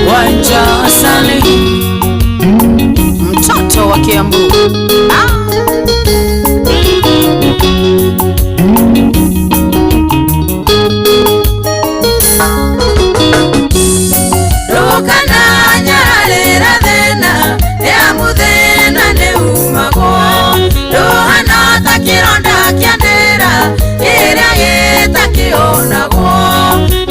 Wanja asali mtoto wa Kiambu. Rokana nyaralera thena ya muthena ne umago rohana takironda kiandera ira yetakionago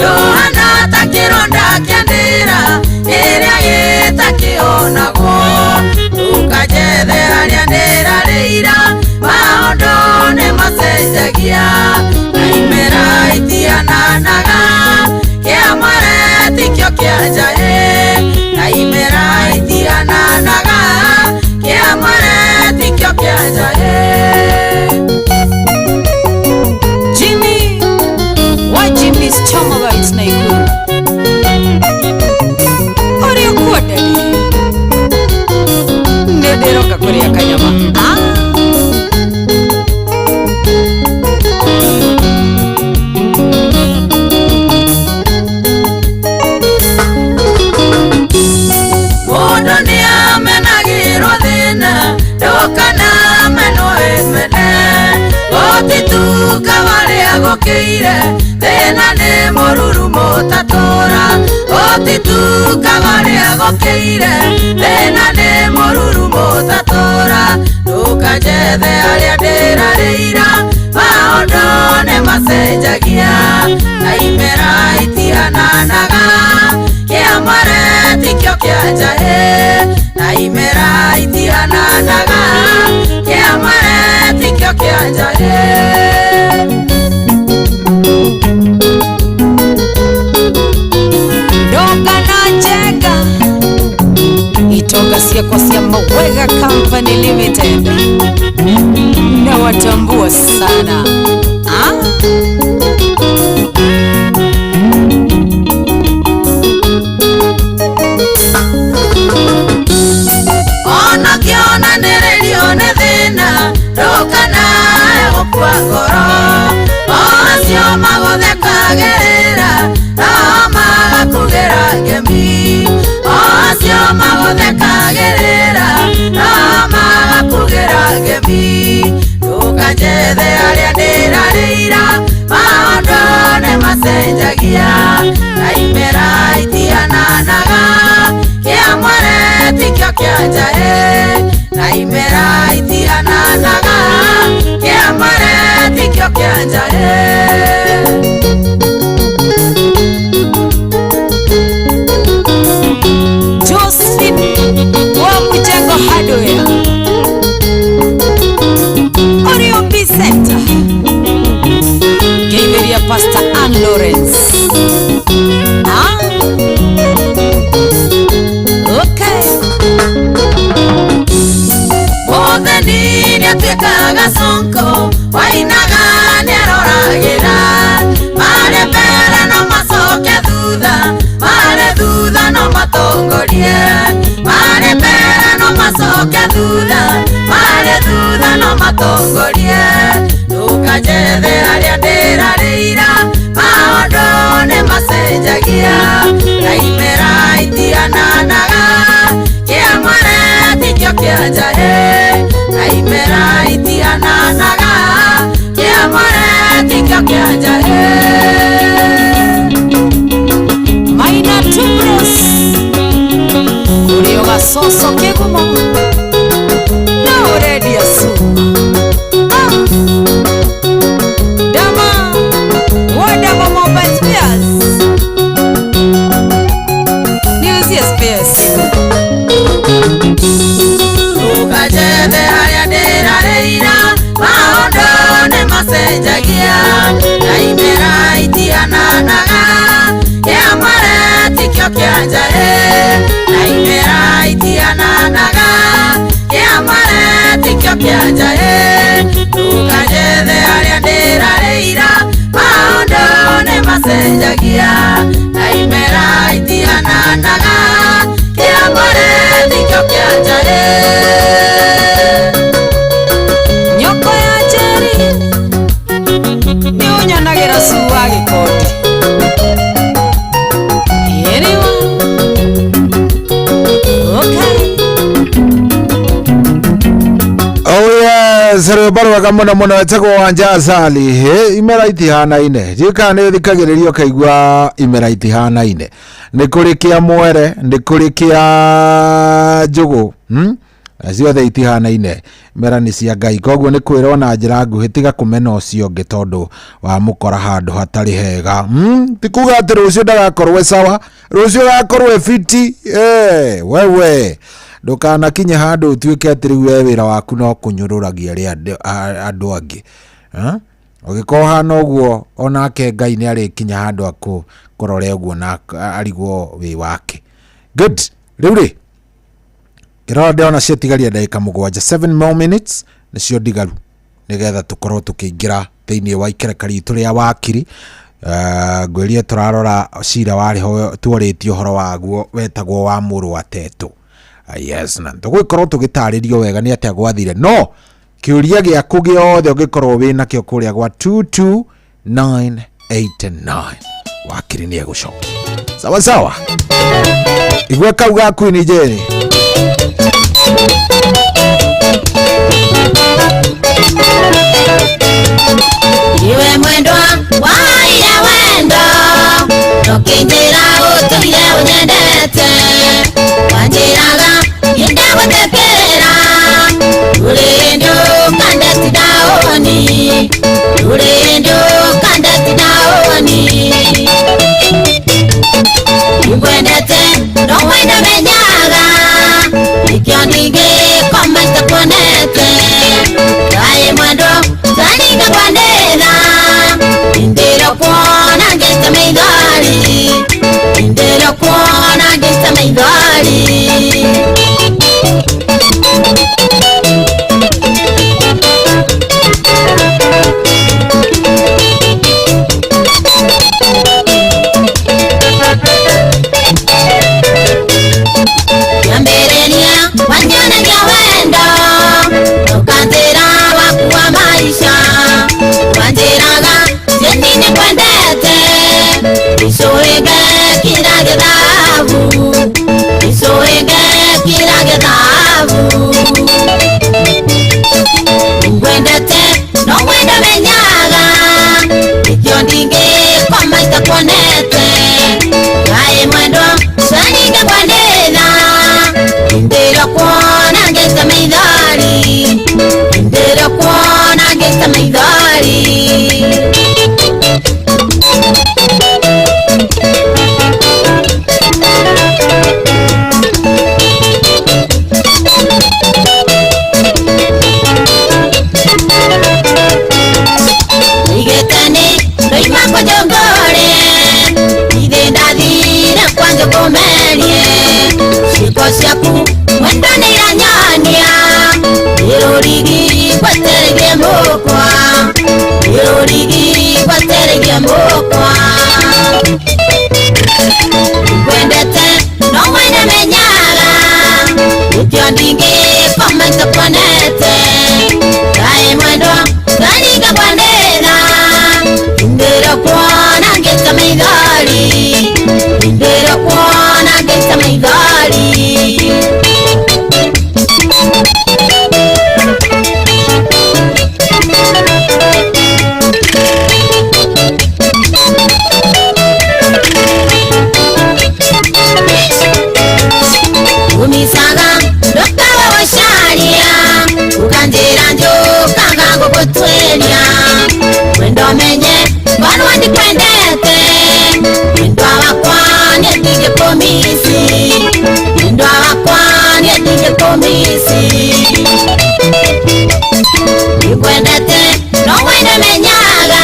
rohana takironda kiandera ira yetakionago ukajethe aria ndera reira maondo ne macenjagia naimera itiananaga kiamare tikio kiajae naimera itiananaga kiamare tikio kiajae. Jimmy, why Jimmy's Chomobites Naikuru? Orio kuode nederoka kuria kanyama. Modo ni amenagiro thina dokana meno emene otituka varia gokeire thina ni moruru motatora otituka varia gokeire thina ni moruru motatora dukajethe aria ndirareira maondo ne macenjagia naimera itiananaga kiamare tikio kiajae naimera itiananaga kiamare tikio kiajae. Dokana Njega itoka siakwa cia Mawega Company Limited na watambua sana. Ona kiona nererio ne thina dokana gukua ngoro ocio maguthekagerera no magakugera ngemi ocio maguthekagerera no magakugera ngemi dukajethe aria ndirareira maondo ne macenjagia naimera itiananaga kiamare tikio kiajae naimera itiananaga kiamare tikio kiajae. Josephine wa Mujengo Hardware Orio B Center Gaiveria Pastor Ann Lawrence. Mutheni niatuikaga sonko wainaga niaroragira mare mbere no macoke thutha mare thutha no matongorie mare mbere no macoke thutha mare thutha no matongorie dukajethe aria ndirareira maondo ne macenjagia naimera itiananaga kiamare tikio kiajae naimera itiananaga kiamare tikio kiajae. Maina Tubros Urio gasoso kigumo na uredi asuma Dama Wadama Mobile Spears News Spears Ukaje senjagia na imera itiana naga kia mbore nikyo kia jare nyoko ya jeri ni unyanagira suwa gikoti eriwa okay. Oh yes, sere barwaga muno muno etagwo Wanja Asali. He imera itihanaine. Jika ne thikagiririo kaigwa imera itihanaine. Ni kuri kia mwere, ni kuri kia njugu. Ciothe itihanaine. Imera ni cia Ngai. Koguo ni kwirwo na njira nguhi tiga kumena ucio ngi tondu wa mukora handu hatari hega. Tikuga ati rucio ndagakorwo sawa. Rucio gakorwo fiti. Wewe. Ndukana kinye handu utuike ati riu wira waku no kunyururagia ri andu angi ugikohana uguo onake Ngai ni ari kinya handu aku korore uguo na arigwo wi wake good riu ri kirode ona cietigaria ndagika 7 more minutes nicio ndigaru nigetha tukorwo tukiingira thiini wa ikerekari itu ria wakiri ngwirie turarora cira wari ho tuoritio horo waguo wetagwo wa muru wa Tetu. Yes, na tugikorwo tugitaririo wega ni atia gwathire no kiuria giaku giothe ugikorwo wina kio kuria gwa 22989 wakiri ni egusho sawa sawa igwe kau gaku ni jeni iwe mwendwa waire wendo tukinjira utuire unyendete wanjiraga yenda gutekera urendo kandati daoni urendo kandati daoni ibwendete no wenda menyaga ikionige komesta ponete dai mwendo zaninga kwanera indero kuona gesta meidari indero kuona gesta meidari Yamberenia wanyana ya wendo ukantera wakuwa maisha wanjiraga yenine kwendete isoege kirage dhabu isoege kirage dhabu kwendete no wendo menyaga ikiondige kwa maisha konete kae mwendo saninga kwanena indera kuona gesta meidari indera kuona gesta meidari igetane loima kojongore idendadira kwanza komerie siko siaku mwendo niranyania irorigi kwaterege mokwa irorigi kwaterege mokwa kwendete no mwenda menyaga ukiondinge komenta kwanete kae mwendo zaninga kwanena indera kuona gesta meidari indera kuona gesta meidari umisaga dokawa washaria ukanjira njo kanga gogotweria mwendo menye bano wandi kwendete mwendo wakwani atige komisi mwendo wakwani atige komisi ikwendete no wende menyaga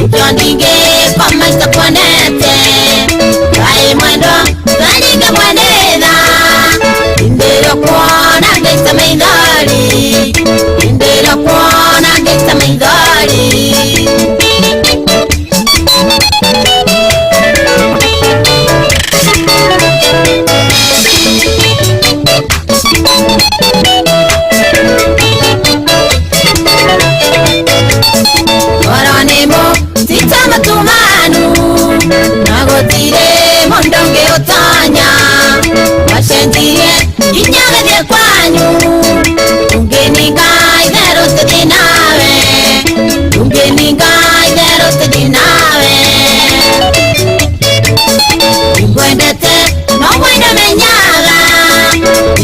ikiondige kwa maisha kwanete kae mwendo zaninga mwanena indero kuona gesta meidari indero kuona gesta meidari Ningeninga yero tedinawe Ingwendete no wenda menyaga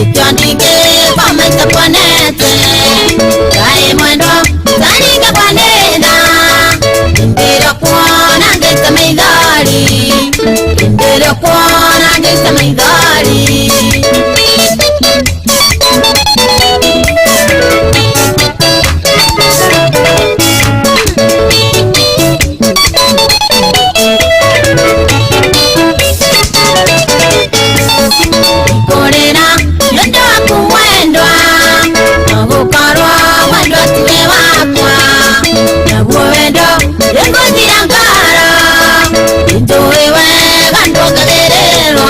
Ikyondike pameta kwanete Kae mwendo zaninga kwanena Indira kuona ngeta meidari Indira kuona ngeta meidari Korera yondo kumwendwa Nagukarwa mwendwa tuwe wakwa Nabuo wendo yengo zirangara Nitoewe gandonga gerero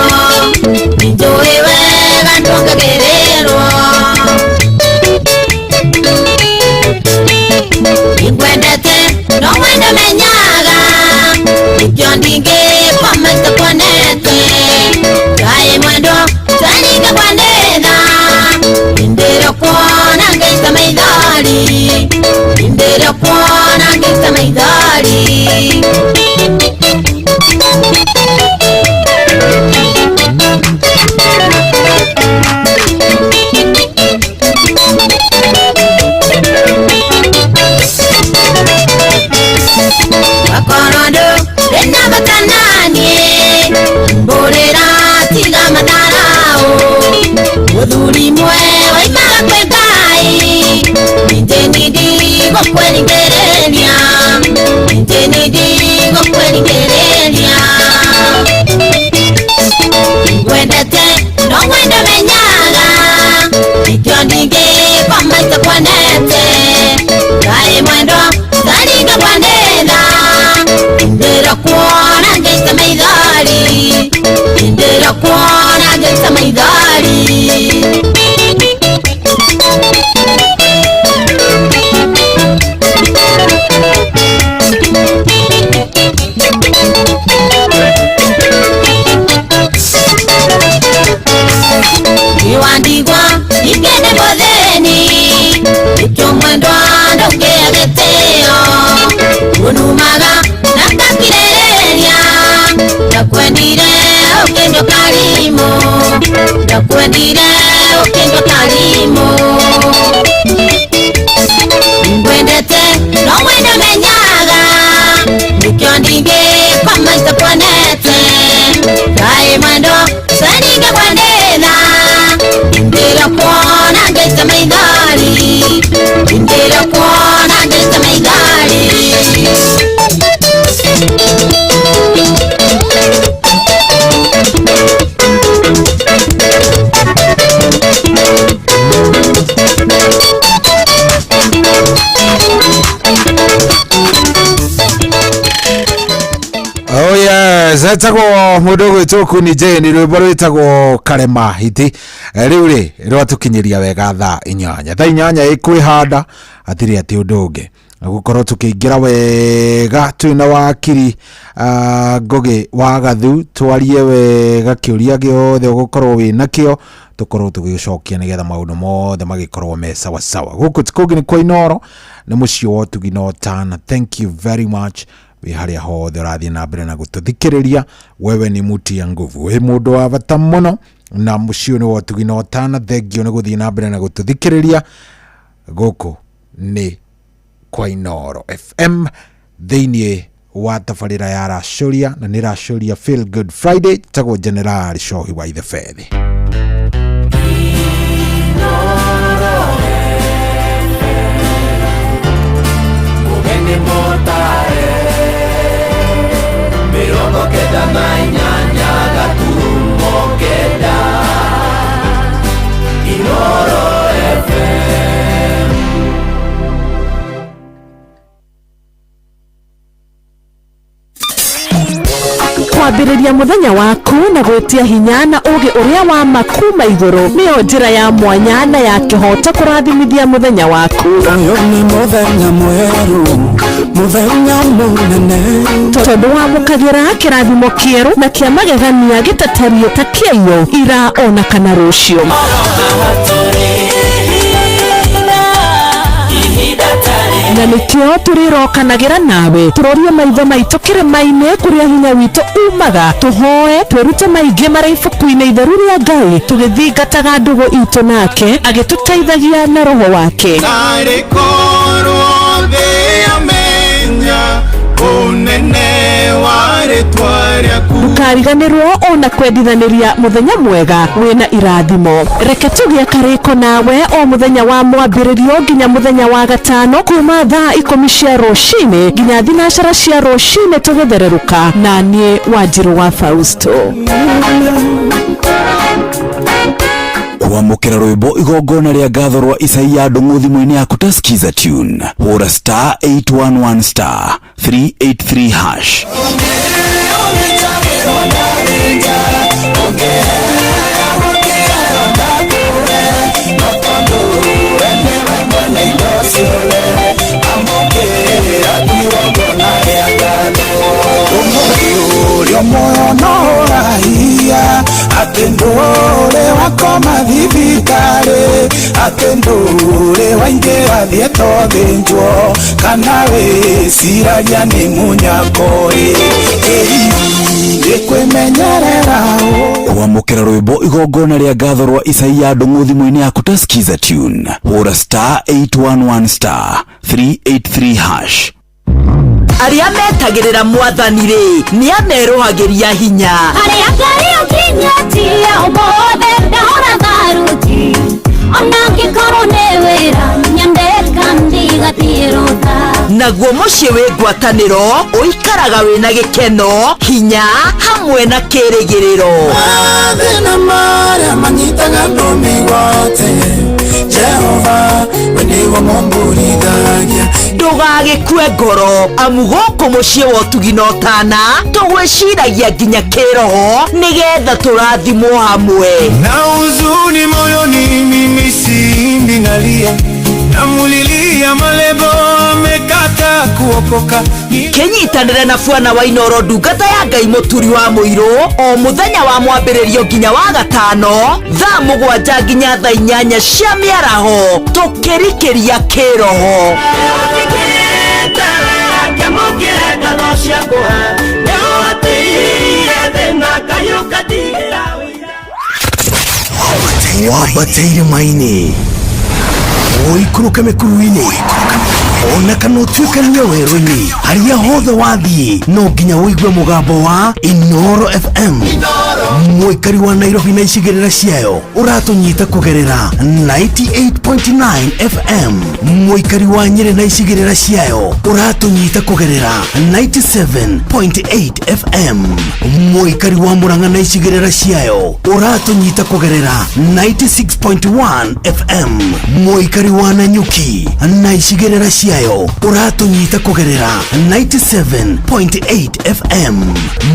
Nitoewe gandonga gerero Ingwendete no wendo menyaga Ikyondinge pameta kwanete Kae mwendo zaninga kwanena Indira kuona ngeta meidari Indira kuona ngeta meidari Wakorondo rena matanani Mborera tiga matarao Udhuri mwe waimaga kwegai Nitenidi gokweni ngerenia Nitenidi gokweni ngerenia Ngwendete no wenda menyaga Ikyondinge pameta kwanete Kae mwendo zaninga kwanena Indira kuona ngeta meidari Indira kuona ngeta meidari Iwandigwa ikene bodeni Ikyo mwendwa ndoke ageteo Unumaga nakakirerenia Nakwendire okendo kalimo Nakwendire okendo kalimo Ngwendete no wenda menyaga Ikyondinge pameta kwanete Kae mwendo zaninga kwanena Indira kuona ngeta meidari Indira kuona ngeta meidari Oh yes, etagwo mundu gwitwo ni Jane rwimbo rwitagwo Karema hiti riu ri rwatukinyiria wega thaa 8 thaa 8 ikwihanda atiri ati undu ungi gukorwo tukiingira wega twina wakiri Ngugi wa Gathu twarie wega kiuria giothe ugukorwo winakio tukorwo tugicokia nigetha maundu mothe magikorwo me sawa sawa guku tikugi ni kwa Inoro ni mucio wa Tugi no Tana. Thank you very much we haria hothe rathie na mbere na gututhikiriria wewe ni muti ya nguvu we mundu wa bata muno na mucio ni wa Tugi no Tana. Thengio ni guthie na mbere na gututhikiriria guku ni kwa Inoro FM thiini wa tabarira ya racuria na ni racuria Feel Good Friday tagwo General Shohi wa the Fethe Mirongo kenda na inyanya gaturumo kenda Inoro FM. Kwambĩrĩria mũthenya waku na gwĩtia hinya na ũgĩ ũrĩa wa makuma igũrũ nĩyo njĩra ya mwanya na ya kĩhota kũrathimithia mũthenya waku. Ũyũ nĩ mũthenya mwerũ, mũthenya mũnene, tondũ wamũkagĩra kĩrathimo kĩerũ na kĩa magegania gĩtatario ta kĩaiyũ ira ona kana rũciũ. na nikio turirokanagira nawe turorie maitho maitũ kĩrĩma-inĩ kũrĩa hinya witũ umaga tũhoe twĩrute maingĩ marĩ ibuku-inĩ itheru rĩa Ngai tũgĩthingataga ndũgũ itũ nake agĩtũteithagia na roho wake. Ndukariganĩrwo ona kwendithanĩria mũthenya mwega wĩna irathimo. Reke tũgĩe karĩko nawe o mũthenya wa mwambĩrĩrio nginya mũthenya wa gatano kuma thaa 10 cia rũcinĩ nginya thinacara cia rũcinĩ tũgĩthererũka na niĩ Wanjirũ wa Fausto. Kwamũkĩra rwĩmbo igongona rĩa ngatho rwa Isaia Ndung'u thimũ-inĩ yaku ta skiza tune hũra *811*383#. Moyo no rahia atendore wakoma thibitare atendore waingĩra thietwo thĩnjwo kana wĩciragia nĩ mũnyakori kwĩmenyerera. Kwamũkĩra rwĩmbo igongona rĩa ngatho rwa Isaia Ndung'u thimũ-inĩ yaku ta skiza tune hũra *811*383#. Arĩa metagĩrĩra mwathani rĩ nĩ amerohagĩria hinya. Arĩa Ngai ũkinyĩtie ũmũthĩ ndahora tharuti ona angĩkorwo nĩ wĩra nyandĩka ndigatie rũtha. Naguo mũciĩ wĩ ngwatanĩro ũikaraga wĩna gĩkeno hinya hamwe na kĩrĩgĩrĩro. Mathĩna marĩa manyitaga andũ mĩgwate Jehova we nĩwe mũmbũrithagia. Ndũgagĩkue ngoro amu gũkũ mũciĩ wa ũtugi na ũtana tũgwĩciragia nginya kĩroho nĩgetha tũrathimwo hamwe. Na huzuni moyoni mimi sindi nalia namulilia malebo amekata kuokoka. Kĩnyitanĩre na Bwana Wainoro ndungata ya Ngai mũturi wa mũirũ o mũthenya wa mwambĩrĩrio nginya wa gatano thaa 7 nginya thaa 8 cia mĩaraho tũkĩrikĩria kĩroho. Wambateire maini ũikũrũke mĩkuru-inĩ ona kana ũtuĩkanie werũ-inĩ harĩa hothe wathiĩ no nginya wĩigue mũgambo wa Inoro FM. Mũikari wa Nairobi na icigĩrĩra ciayo ũratũnyita kũgerera 98.9 FM. Mũikari wa Nyeri na icigĩrĩra ciayo ũratũnyita kũgerera 97.8 FM. Mũikari wa Murang'a na icigĩrĩra ciayo ũratũnyita kũgerera 96.1 FM. Mũikari wa Nanyuki na icigĩrĩra ciayo ũratũnyita kũgerera 97.8 FM.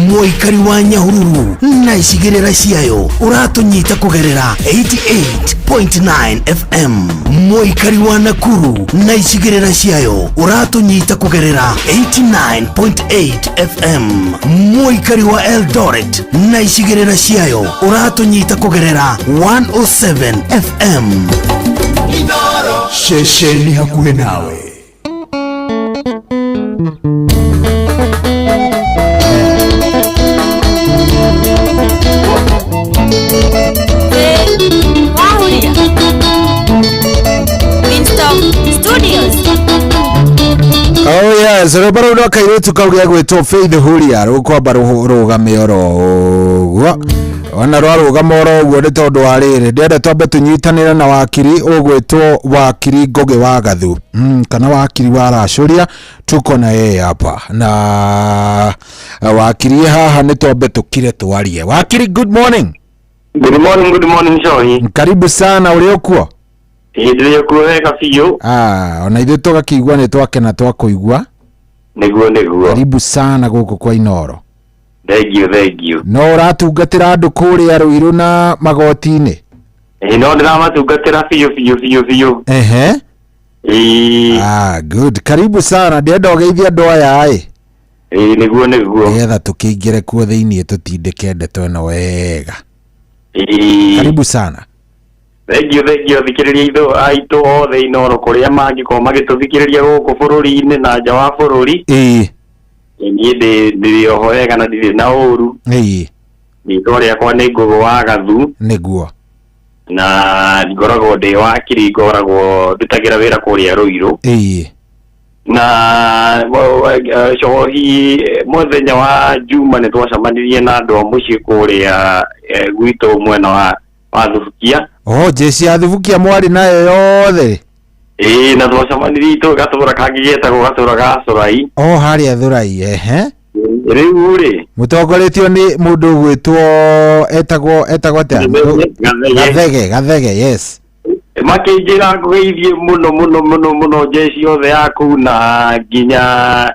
Mũikari wa Nyahururu na icigĩrĩra ciayo ũratũnyita kũgerera 88.9 FM. Mũikari wa Nakuru na icigĩrĩra ciayo ũratũnyita kũgerera 89.8 FM. Mũikari wa Eldoret na icigĩrĩra ciayo ũratũnyita kũgerera 107 FM. Shesheni hakuhĩ nawe. Oh yes, rũbaro rwa kairĩtu kau gĩa gwĩtwo Faith Huria rũkwamba rũgame oro ona rwarũgama oro ũguo nĩ tondũ wa rĩrĩ ndĩrenda twambe tũnyitanĩre na wakiri ũgwĩtwo wakiri Ngũgĩ wa Gathu kana wakiri wa Racũria tuko na yeye hapa na wakiri haha nĩ twambe tũkire twarie. Wakiri, good morning. Good morning Joy. Karibu sana, ũrĩ okuo? Ndĩrĩ okuo wega biũ. Ona ithuĩ tũgakĩigua nĩ twakena twakũigua. Nĩguo. Karibu sana gũkũ kwa Inoro. Thank you. No ũratungatĩra andũ kũrĩa Ruiru na magoti-inĩ? No ndĩramatungatĩra biũ. Good. Karibu sana. Ndĩrenda ũgeithie andũ aya nĩguo. Nĩgetha tũkĩingĩre kuo thĩiniĩ tũtindĩke ndeto ĩno wega. Karibu sana. Thengio thikiriria itho aito othe inoro kuria mangiko magituthikiriria guku bururi-ini na nja wa bururi. Ni ndi hoega na ndi na uru. Ni toria kwa ni Ngugu wa Gathu. Niguo. Na ngoragwo ndi wa Kiri ngoragwo ndutagira wira kuria Ruiru. Na shohi muthenya wa Juma ni twacamanirie na andu a mucii kuria gwitu mwena wa Thubukia. Jesi ya Thubukia mwari nayo yothe. Na twacamanirie gatura kangigeta gatura ga Thurai. Haria Thurai Riu ri mutongoretio ni mundu gwitwo etagwo ta Gathege yes. Makinjira ngugeithie muno Jesi yothe yaku na nginya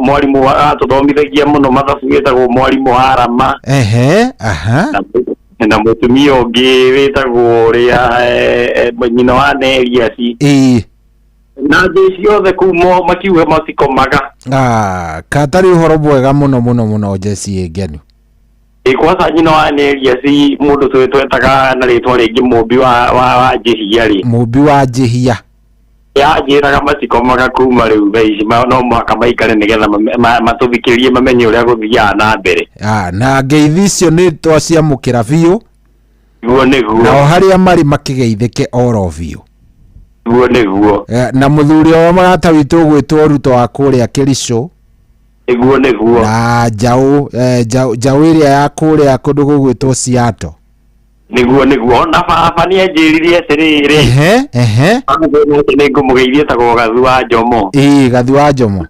mwarimu atuthomithagia muno mathabu witagwo mwarimu Arama. Na mutumia ungi witagwo ria nyina wa Nerias. Na Jesi yothe kumo makiuga matikomaga. Katari uhoro bwega muno Jesi egenu. Kwasa nyina wa Nerias mundu twetaga na ritwa ringi mumbi wa Jehia ri. Mumbi wa Jehia. Njiraga matikomaga kuma riu thaici no mwaka maikare nigetha matuthikirie mamenye uria guthiaga na mbere. Na ngeithi icio ni twaciamukira biu. Guo niguo. Na haria mari makigeithike oro biu. Guo niguo. Na muthuri wa marata witu gwitwo Ruto wa kuria Kericho. Guo niguo. Na jau iria ya kuria kundu gugwitwo Siato. Niguo na baba ni anjiririe atiriri. Ni ngumugeithie tagwo Gathu wa Njomo. Gathu wa Njomo.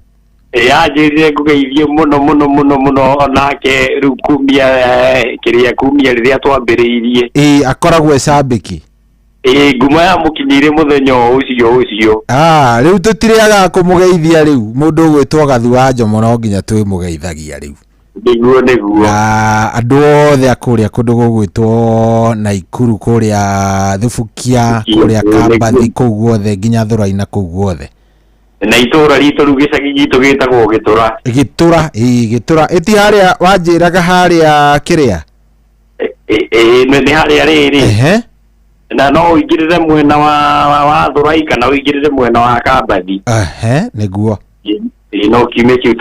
Anjiririe ngugeithie muno onake riu kumia riria twambiriirie. Akoragwo ecambiki. Nguma ya mukinyire muthenya ucio. Riu tutiriaga kumugeithia riu mundu gwitwo Gathu wa Njomo no nginya twimugeithagia riu. Niguo. Andu othe akuria kundu gugwitwo Naikuru kuria Thubukia kuria Kambathi kuu guothe nginya Thurai na kuu guothe. Na itura ritu ru gicagi gitu gitagwo Gitura eti haria wanjiraga haria kiria ni haria riri. Na no uingirire mwena wa Thurai kana uingirire mwena wa Kambathi. Niguo. No kiume kiu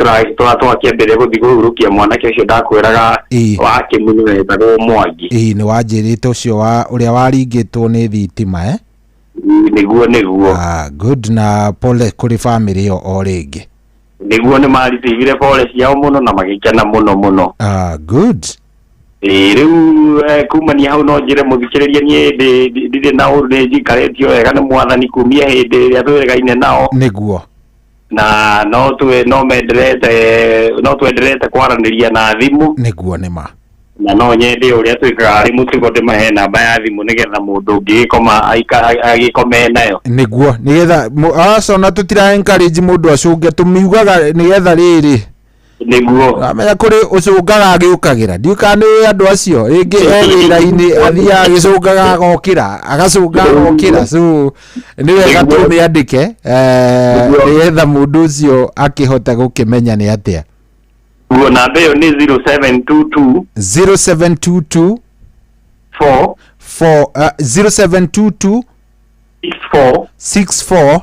twakiambere guthi gurukia mwanake ucio ndakwiraga wa Kimunyu etagwo Mwangi. Ni wanjirite ucio wa uria waringitwo ni thitima Niguo. Good na pole kuri family yo o ringi. Niguo ni maricivire pole ciao muno na magikena muno. Good. Riu kumania hau no njire muthikiriria nie ndi na uri njikaretio wega ni mwathani kumia hindi iria tweregaine nao. Niguo. Na no twenderete kwaraniria na thimu. Niguo nima. Na no nyende uria twikaga ari mutugo ndimahe namba ya thimu nigetha mundu ngikoma agikome nayo. Niguo nigetha na tutira encourage mundu acunge tumiugaga nigetha riri. Niguo. Amenya kuri ucungaga agiukagira ndiuka ni andu acio ringi wira-ini athia agicungaga agocunga so ni wega tumiandike nigetha mundu ucio akihota gukimenya ni atia. Guo namba iyo ni 0722 0722 64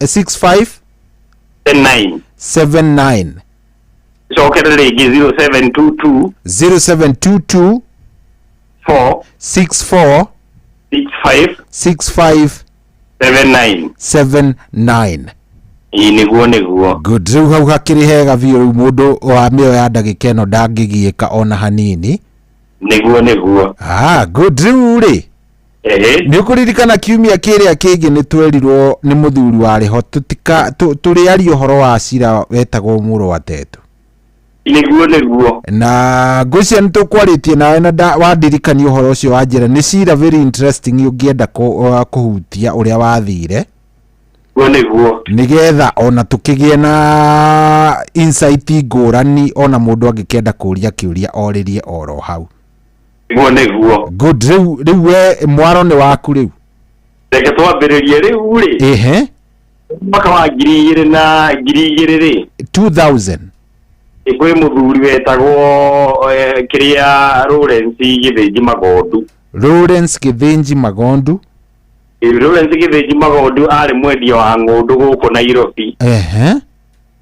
65 79. So kerelegi 0722 64 65 79. Niguo. Good. Riu hau hakiri hega biu mundu wa mio ya ndagika ino ndangigiika ona hanini. Niguo. Good. Riu ri ni ukuririkana kiumia kiria kingi ni twerirwo ni muthuri wariho turiaria uhoro wa cira wetagwo Muro wa Tetu. Niguo. Na ngucia ni tukwaritie nawe na wandirikania uhoro ucio wa njira ni cira very interesting ungienda kuhutia uria wathire. Niguo. Nigetha ona tukigie na insight ngurani ona mundu angikenda kuria kiuria oririe oro hau. Niguo. Good. Riu we mwaro ni waku riu. Reke twambiririe riu ri. Mwaka wa 2000 2000. Ikwe muthuri wetagwo kiria Lawrence Githinji Magondu. Lawrence Githinji Magondu. Lawrence Githinji Magondu ari mwendia wa ng'ondu guku Nairobi.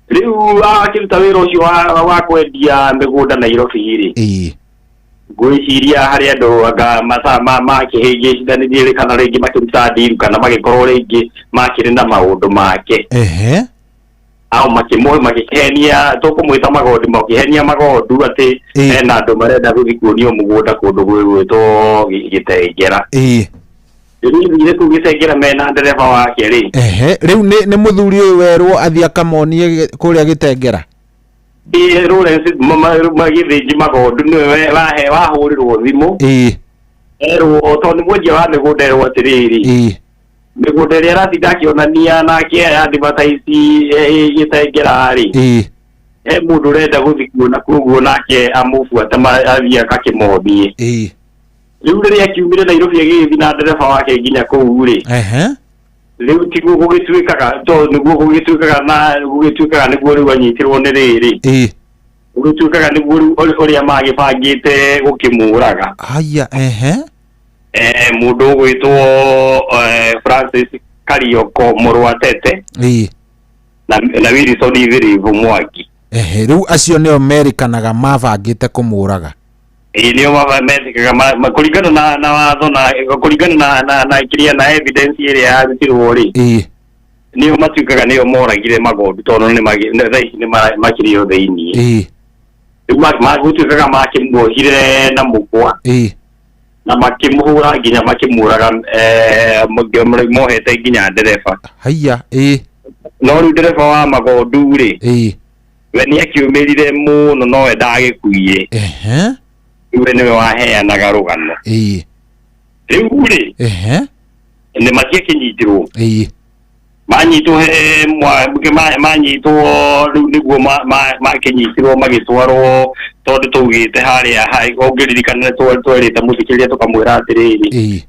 Riu akiruta wira ucio wa kwendia migunda Nairobi ri. Gwiciria hari andu anga mathaa makihingicithanirie kana ringi makiruta ndiru kana magikorwo ringi makiri na maundu make. Au makihenia tukumwita Magondu makihenia Magondu ati hena andu marenda guthikuonio mugunda kundu gwitwo Gitengera. Riu Gitengera mena ndereba wake ri. Riu ni muthuri uyu werwo athia kamonie kuria Gitengera. Lawrence Githinji Magondu niwe wahurirwo thimu. Erwo tondu mwendia wa migunda erwo atiriri. Migunda iria aratinda akionania nake advertise Gitengera ri. Mundu urenda guthikuona koguo nake amubuata athia akakimothie. Riu riria akiumire Nairobi agithi na ndereba wake nginya kuu ri. Riu tiguo gugituikaga to niguo gugituikaga niguo riu anyitirwo ni riri. Gugituikaga niguo uria magibangite gukimuraga. Haya mundu gwitwo Francis Karioko Murwatete. Na Wilson Ivirivu Mwangi. Riu acio nio merikanaga mabangite kumuraga. Nio mabamethikaga kuringana na watho na kuringana na kiria na evidence iria yarutirwo ri. Nio matuikaga nio moragire Magondu tondu ni makirio thiini. Riu magutuikaga makimwohire na mukwa. Na makimuhura nginya makimuraga mohete nginya ndereba. Haya no riu ndereba wa Magondu ri we ni akiumirire muno no we ndagikuie. We niwe waheanaga rugano. Riu ri ni matiakinyitirwo. Manyitwo manyitwo riu niguo makinyitirwo magitwarwo tondu tugite haria ongiririkana twerite muthikiria tukamwira atiriri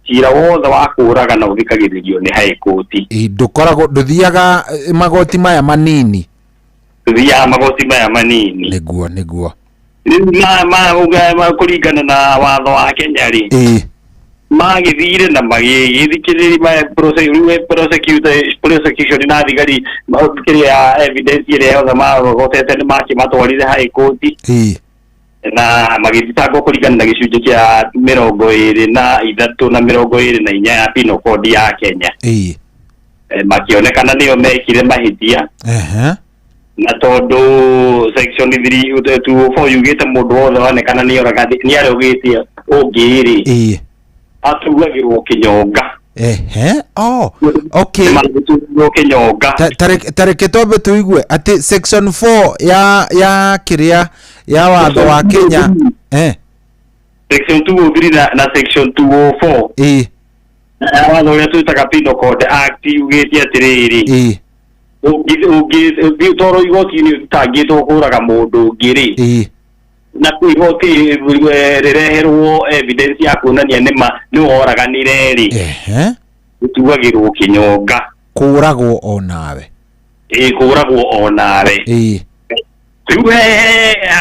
cira wothe wa kuraga na uthikagiririo ni high court. Ndukoragwo nduthiaga magoti maya manini. Thia magoti maya manini. Niguo na kuringana na watho wa Kenya ri. Magithire na magithikiriria prosecution na thigari kiria evidence iria yothe magotete ni makimatwarire high court. Na magithitangwo kuringana na gicunjĩ kia 23 na 24 ya Penal Code ya Kenya. Makionekana nio mekire mahitia. Na tondu section 324 yugite mundu wothe wanekana ni araugitie ungiri atugagirwo kinyonga. Okay. Tareke tobe tuigue ati section 4 ya kiria ya watho wa Kenya. Section 203 na section 204 watho uria twitaga Penal Code Act yugite atiriri toro igoti-ini utangitwo kuraga mundu ngiri na kwigoti rireherwo evidence ya kuonania ni woraganire ri utugagirwo kinyonga kuragwo onawe kuragwo onawe riu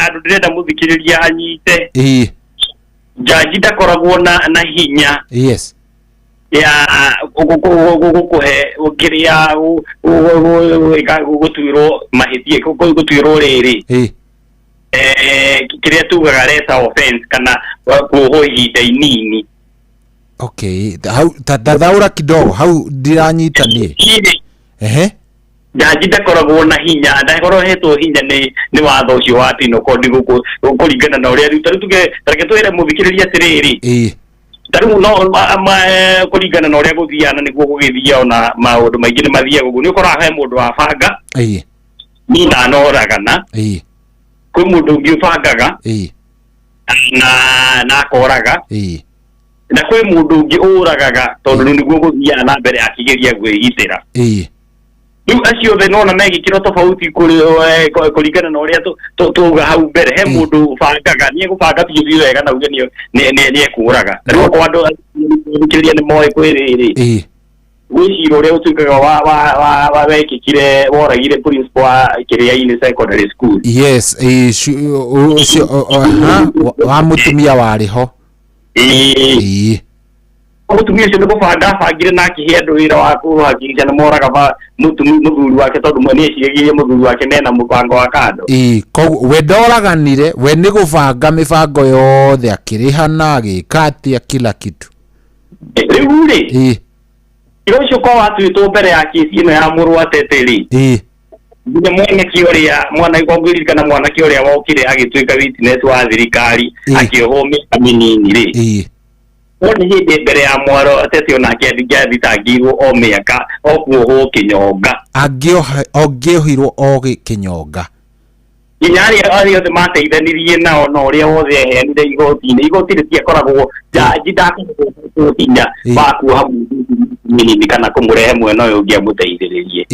andu ndirenda muthikiriria anyite jaji ndakoragwo na hinya ya gukuhe ukiria gutwirwo mahitie gutwirwo riri kiria tugaga less offense kana kuohwo ihinda inini. Hau tathaura kidogo hau ndiranyita ni jaji ndakoragwo na hinya ndakorwo hinya ni watho ucio wa Penal Code kuringana na uria riu tuge twire muthikiriria atiriri taru no kuringana na uria guthiana niguo gugithia ona maundu maingi ni mathia gugu ni ukora he mundu wa banga ni na noragana kwi mundu ungi ubangaga na akoraga na kwi mundu ungi uragaga tondu niguo guthiana na mbere akigeria gwigitira. Riu acio the nona megikiro tofauti kuringana na uria tuga hau mbere he mundu bangaga ni egubanga biu wega na uge ni ekuraga riu kwa andu kiria ni moe kwiriri gwiciro ria utuikaga wa wekikire woragire principal kiria-ini secondary school. Yes, wa mutumia wariho. Mutumia ucio nigubangire na akihia andu wira wa kuhakikica ni moraga muthuri wake tondu mwene eciagirie muthuri wake mena mubango wa kando. Koguo we ndoraganire, we ni gubanga mibango yothe akiriha na agikatia kila kitu. Riu ri iro cio kwa watuitwo mbere ya kesi ino ya muru ateteri. Nginya mwene kioria mwana igongirikana mwana kioria wokire agituika witness wa thirikari akihome aminini ri. Wone hinde mbere ya mwaro atete ona thitangirwo o miaka okuohwo kinyonga. Ogiohirwo o kinyonga. Inyari othe mateithanirie nao no uria wothe ehenire igoti-ini. Igoti ritiakoragwo jaji ndakinya bakuoha minini kana kumurehe mwena uyu ngiamuteithiririe.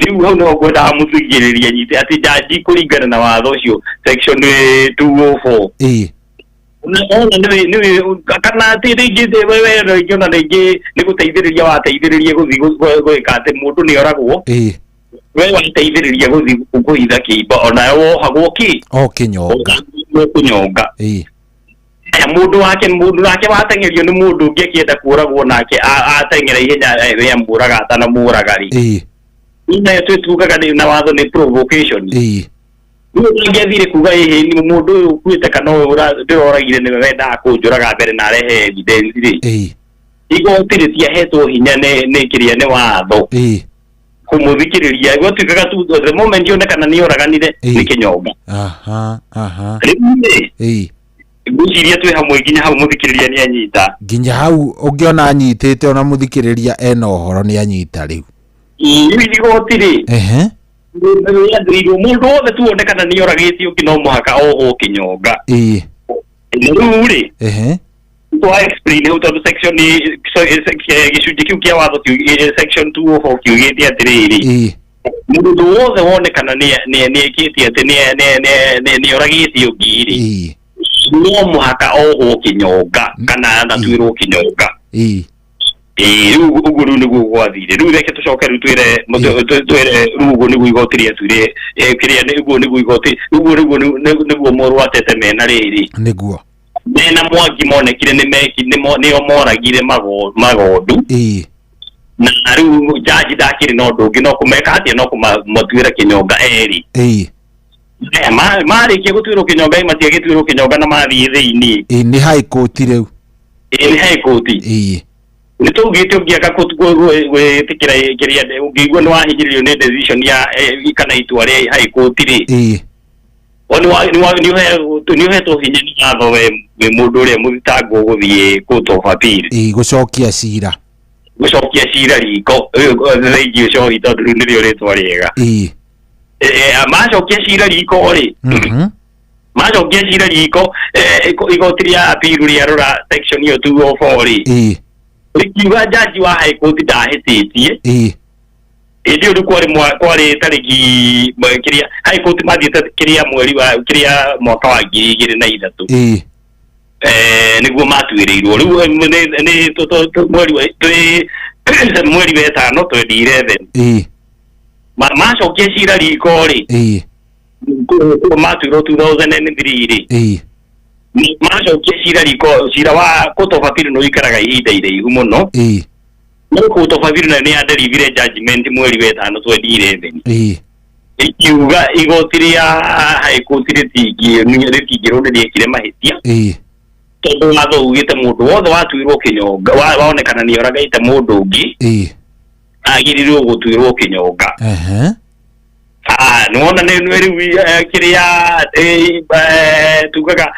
Riu hau no ngwendaga muthigiririe nyite ati jaji kuringana na watho ucio section 204. Kana ati ringi wewe ngiona ringi ni guteithiriria wateithiririe guthi gwika ati mundu ni oragwo. We wateithiririe guthi kuhitha kiimba ona wohagwo ki o kinyonga kunyonga. Mundu wake watengerio ni mundu ungi akienda kuragwo nake atengera ihenya we amburaga atana muragari. Ina twetugaga na watho ni provocation. Ngiathire kuga ni mundu uyu ukuite kana ndiroragire ni wenda kunjuraga mbere na rehe evidence ri. Igoti ritiahetwo hinya ni kiria ni watho kumuthikiriria igotikaga tu the moment yonekana ni oraganire ni kinyonga. Nguciria twi hamwe nginya hau muthikiriria ni anyita nginya hau ungiona anyitite ona muthikiriria ena uhoro ni anyita riu igoti ri mundu wothe tu onekana ni oragitio kino muhaka oho kinyonga. Riu ri to explain how to section gicunji kiu kia watho section 204 kiugite atiriri mundu wothe wonekana ni ekitie ati ni oragitio ngiri no muhaka oho kinyonga kana natwirwo kinyonga. Riu uguo niguo gwathire. Riu reke tucoke riu twire rugo niguo igotiria twire kiria niguo igoti niguo moru atete mena riri niguo mena mwangi monekire nio moragire magondu. Na riu jaji ndakiri no ndungi no kumeka atia no kumatwira kinyonga eri. Marikia gutwirwo kinyonga matiagitwirwo kinyonga na mathie thiini. Ni high court riu. Ni high court. Ni tugite ungiaka gwetikira kiria ungigwa ni wahingirio ni decision ya kana itua ria high court ri. Ni uhetwo hinya ni watho we mundu uria muthitango guthie court of appeal. Gucokia cira riko thengi ucio ito ndu nirio ritwa riega. Macokia cira riko ri macokia cira riko igoti ria appeal ria rora section yo 204 ri rikiuga jaji wa high court ndahititie. Ndio kwari tariki kiria high court mathite kiria mweri wa kiria mwaka wa 2003 niguo matwirirwo. Riu ni mweri wa 5 2011 macokia cira riko ri matwirwo 2003 ri macokia cira riko cira wa court of appeal no ikaraga ihinda iraihu muno. No court of appeal na ni adelivire judgment mweri wa 5 2011 ikiuga igoti ria high court ritingirwo riekire mahitia tondu watho ugite mundu wothe watwirwo kinyonga waonekana ni oragaite mundu ungi agirirwo gutwirwo kinyonga. Nuona ni riu kiria tugaga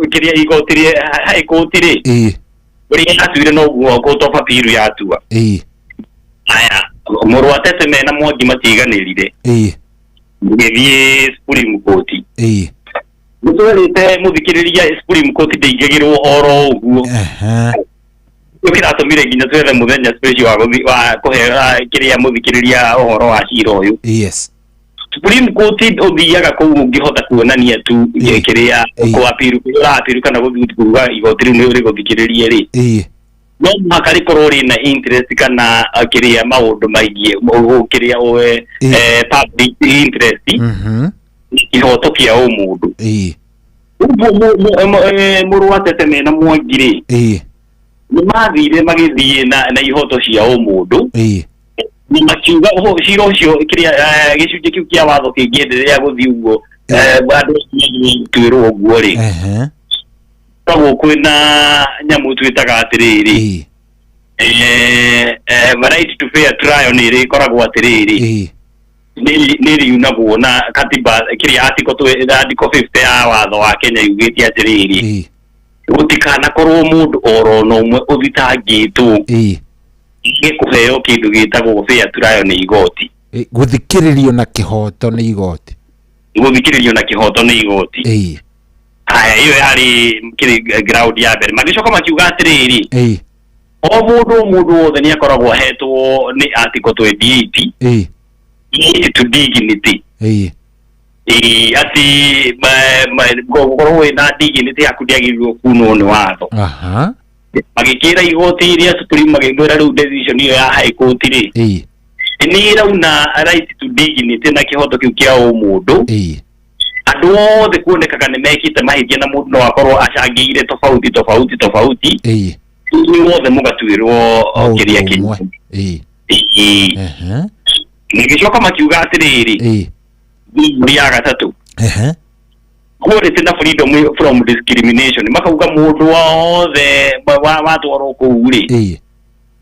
kiria igoti ria high court ri uria atwire no guo court of appeal yatua. Aya muru atete mena mwangi matiganirire ngithie Supreme Court. Nitwerite muthikiriria Supreme Court ndeigagirwo horo uguo. Ukiratumire nginya twethe muthenya special wa kuhera kiria muthikiriria horo wa cira uyu. Supreme Court uthiaga kuu ungihota kuonania tu kiria ku appeal kana guthuthuga igoti riu ni uri guthikiriria ri no makari korori na interest kana kiria maundu maingi kiria public interest ihoto kia umundu muruatete mena mwangire ni mathire magithie na ihoto cia umundu ni makiuga ciro cio kiria gicunje kiu kia watho kingienderea guthii uguo bado twirwo uguo ri tawo kwina nyamu twitaga atiriri right to fair trial ni ri koragwo atiriri ni riunagwo na katiba kiria article 50 ya watho wa Kenya yugitia atiriri gutikana korwo mundu oro no umwe uthitangitwo gikuheo kindu gitagwo fair trial ni igoti guthikiririo na kihoto ni igoti aya iyo yari kiri ground ya mbere magicoka makiuga atiriri o mundu wothe ni akoragwo hetwo ni article 28 to dignity ati gogoro na dignity akudiagirwo kuno ni watho magikira igoti iria supreme magimwira riu decision iyo ya high court ri ni rauna right to dignity na kihoto kiu kia umundu andu othe kuonekaga ni mekite mahithia na mundu no akorwo acangire tofauti ni wothe mugatwirwo kiria kinyu nigicoka makiuga atiriri muri ya gatatu quality na freedom from discrimination makauga mundu wothe watwaro kuuri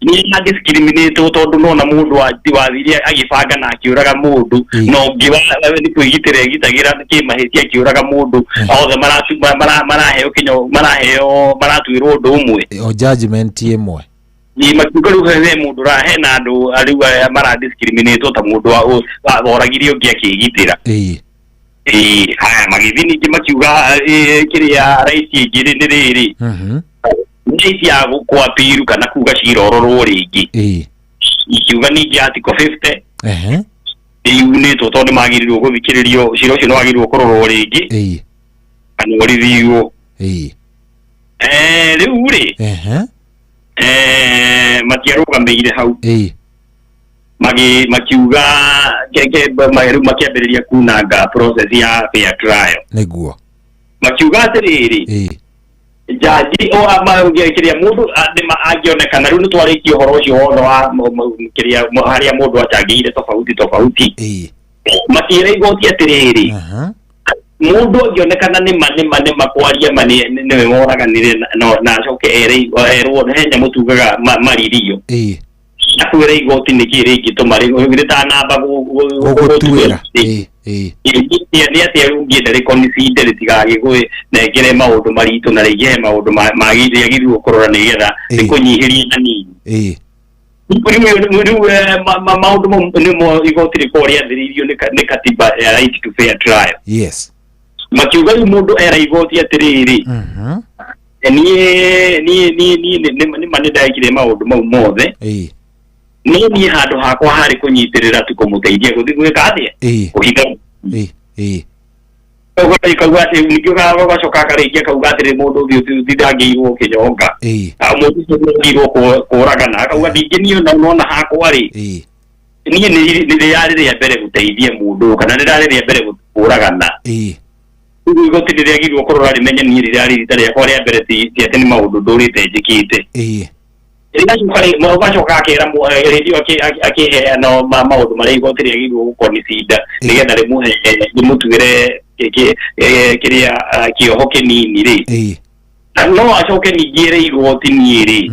ni na discriminate tondu no na mundu wathiria agibanga na akiuraga mundu no ngiwa ni kwigitire gitagira kimahithia akiuraga mundu othe maraheo kinyo maratwirwo undu umwe o judgment imwe ni makiuga riu he mundu rahe na andu ariu mara discriminate ta mundu oragirio ngi akigitira haya magithini ngi makiuga kiria right ngiri ni riri ni cia gukwapiru kana kuga cirororwo ringi ikiuga ni article 50 ni tondu magirirwo guthikiririo ciro cio no magirirwo kurorwo ringi kana orithiwo riu ri matiarugameire hau makiuga makiambiriria kunanga process ya fair trial niguo makiuga atiriri jaji o amauge kiria mundu agionekana riu nitwarikio horo ucio wothe wa kiria haria mundu acangire tofauti makire igoti atiriri mundu agionekana ni mane makwaria mane ni woraganire na acoke erwo henya mutugaga maririo akwira igoti ni kiri gituma ritana gutuira ni ati ungiendere consider tigagigwe negere maundu maritu na rege maundu magire agirwo kurora nigetha nikunyihiria anini maundu mo igoti rikoria thiririo ni katiba ya right to fair trial makiuga mundu era igoti atiriri ni manidagire maundu mau mothe ni handu hakwa hari kunyitirira tukumuteithia guthigwika atia kuhinga kauga ati nikio gacoka karingia kauga atiri mundu thithangirwo kinyonga mundu thithangirwo kuragana kauga ndinginio na nona hakwa ri ni rĩarĩ rĩa mbere guteithia mundu kana rĩarĩ rĩa mbere kuragana igoti rĩagirwo kurora rimenye ni rĩarĩ rita rĩakwa rĩa mbere ti ati ni maundu ndũrĩte njĩkĩte gacoka akera radio akiheana maundu marĩa igoti rĩagirwo gũkonicida nĩgetha rĩmuhe rĩmũtuĩre kiria kioho kinini ri no acoke ningire igoti ni ri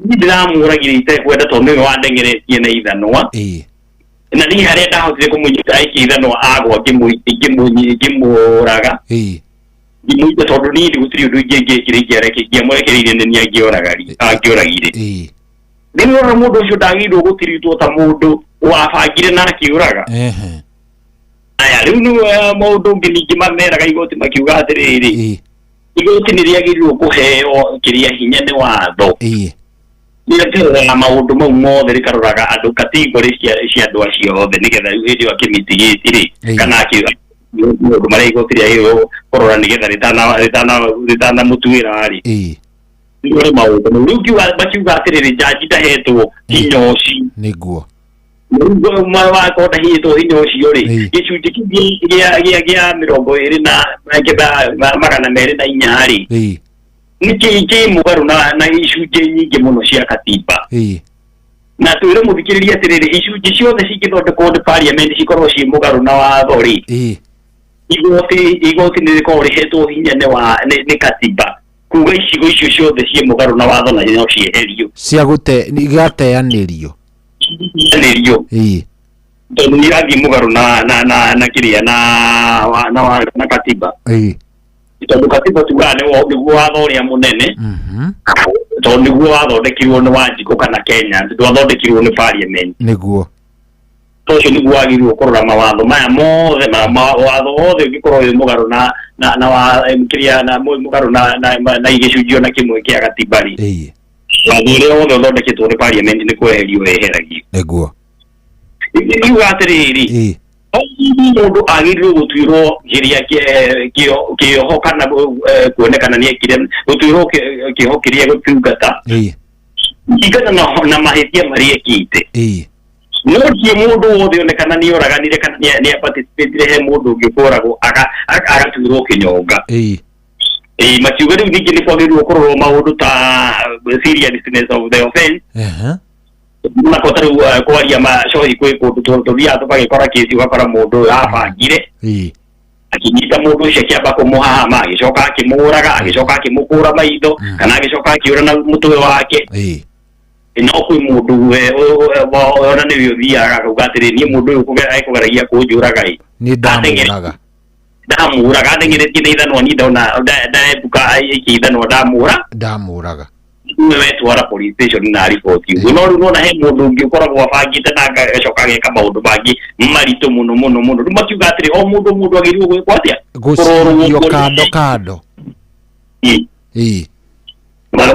ndiramuragire itekwenda tondu wa ndengeretie na ithanwa na ni haria ndahotire kumunyita ikithanwa agwa ngimuraga ndimuite tondu ni gutiri undu ingĩ mwerekeire ni angĩoragire nĩrĩo mũndũ ũcio ndagĩrĩirwo gũtiritwo ta mũndũ wabangire na akiuraga aya rĩu nĩ maũndũ ũngĩ ningĩ mameraga igoti makiuga atĩrĩrĩ igoti nĩ rĩagĩrĩirwo kũheo kĩrĩa hinya nĩ watho nĩrĩkĩroraga maũndũ mau mothe rĩkaroraga andũ category cia andũ acio othe nĩgetha rĩu hĩndĩ ĩyo akĩmitigĩti-rĩ kana akiuga maũndũ marĩa igoti rĩagĩrĩirwo kũrora nĩgetha rĩtanamũtuĩra-rĩ ndio maundu riu kiuga bakiuga atiriri jaji ndahetwo inyoci niguo niguo mawako ndahetwo inyoci uri gicunji gia 20 na magana meri na inyari niki mugaru na icunji nyingi muno cia katiba na twire muthikiriria atiriri icunji ciothe cigithondekwo parliament cikorwo ci mugaru na watho ri igoti ni riko rihetwo hinya ni katiba kuga icigo icio ciothe cie mugaru na watho na no cieherio cia igateanirio tondu ni athi mugaru na kiria na katiba tondu katiba tuga niguo watho uria munene tondu niguo wathondekirwo ni Wanjiku kana Kenya ndwathondekirwo ni parliament niguo tocio niguo agirwo kurora mawatho maya mothe mawatho othe ugikorwo wi mugaru na kiria na mugaru na igicunjio na kimwe kia katiba ri watho uria wothe uthondeketwo ni parliament ni kweherio eheragio niguo ikiuga atiriri mundu agirwo gutwirwo kiria kioho kana kuonekana ni ekire gutwirwo kiho kiria gutungata igana na mahithia maria ekite no kie mundu wothe onekana ni oraganire kana ni participate he mundu ngikoragwo agatwirwo kinyonga makiuga riu ningi ni kwagirwo kurorwo maundu ta seriousness of the offense na kotaru kwaria macohi kwi kundu tuthia tugagikora kesi ugakora mundu abangire akinyita mundu ucio kiamba kumuhama agicoka akimuraga agicoka akimukura maitho kana agicoka akiura na mutwe wake no kwi mundu ona ni biothiaga kugatiri ni mundu uyu kugeragia kunjuraga ni ndamuraga ndengeretie ni ithanwa ni ndona ndaebuka ikithanwa ndamuraga wewe twara police station na report you no na he mundu ngikoragwo abangite na agacoka ageka maundu bangi marito muno rumakiuga atiri o mundu agirwo gwikwa atia gucio kando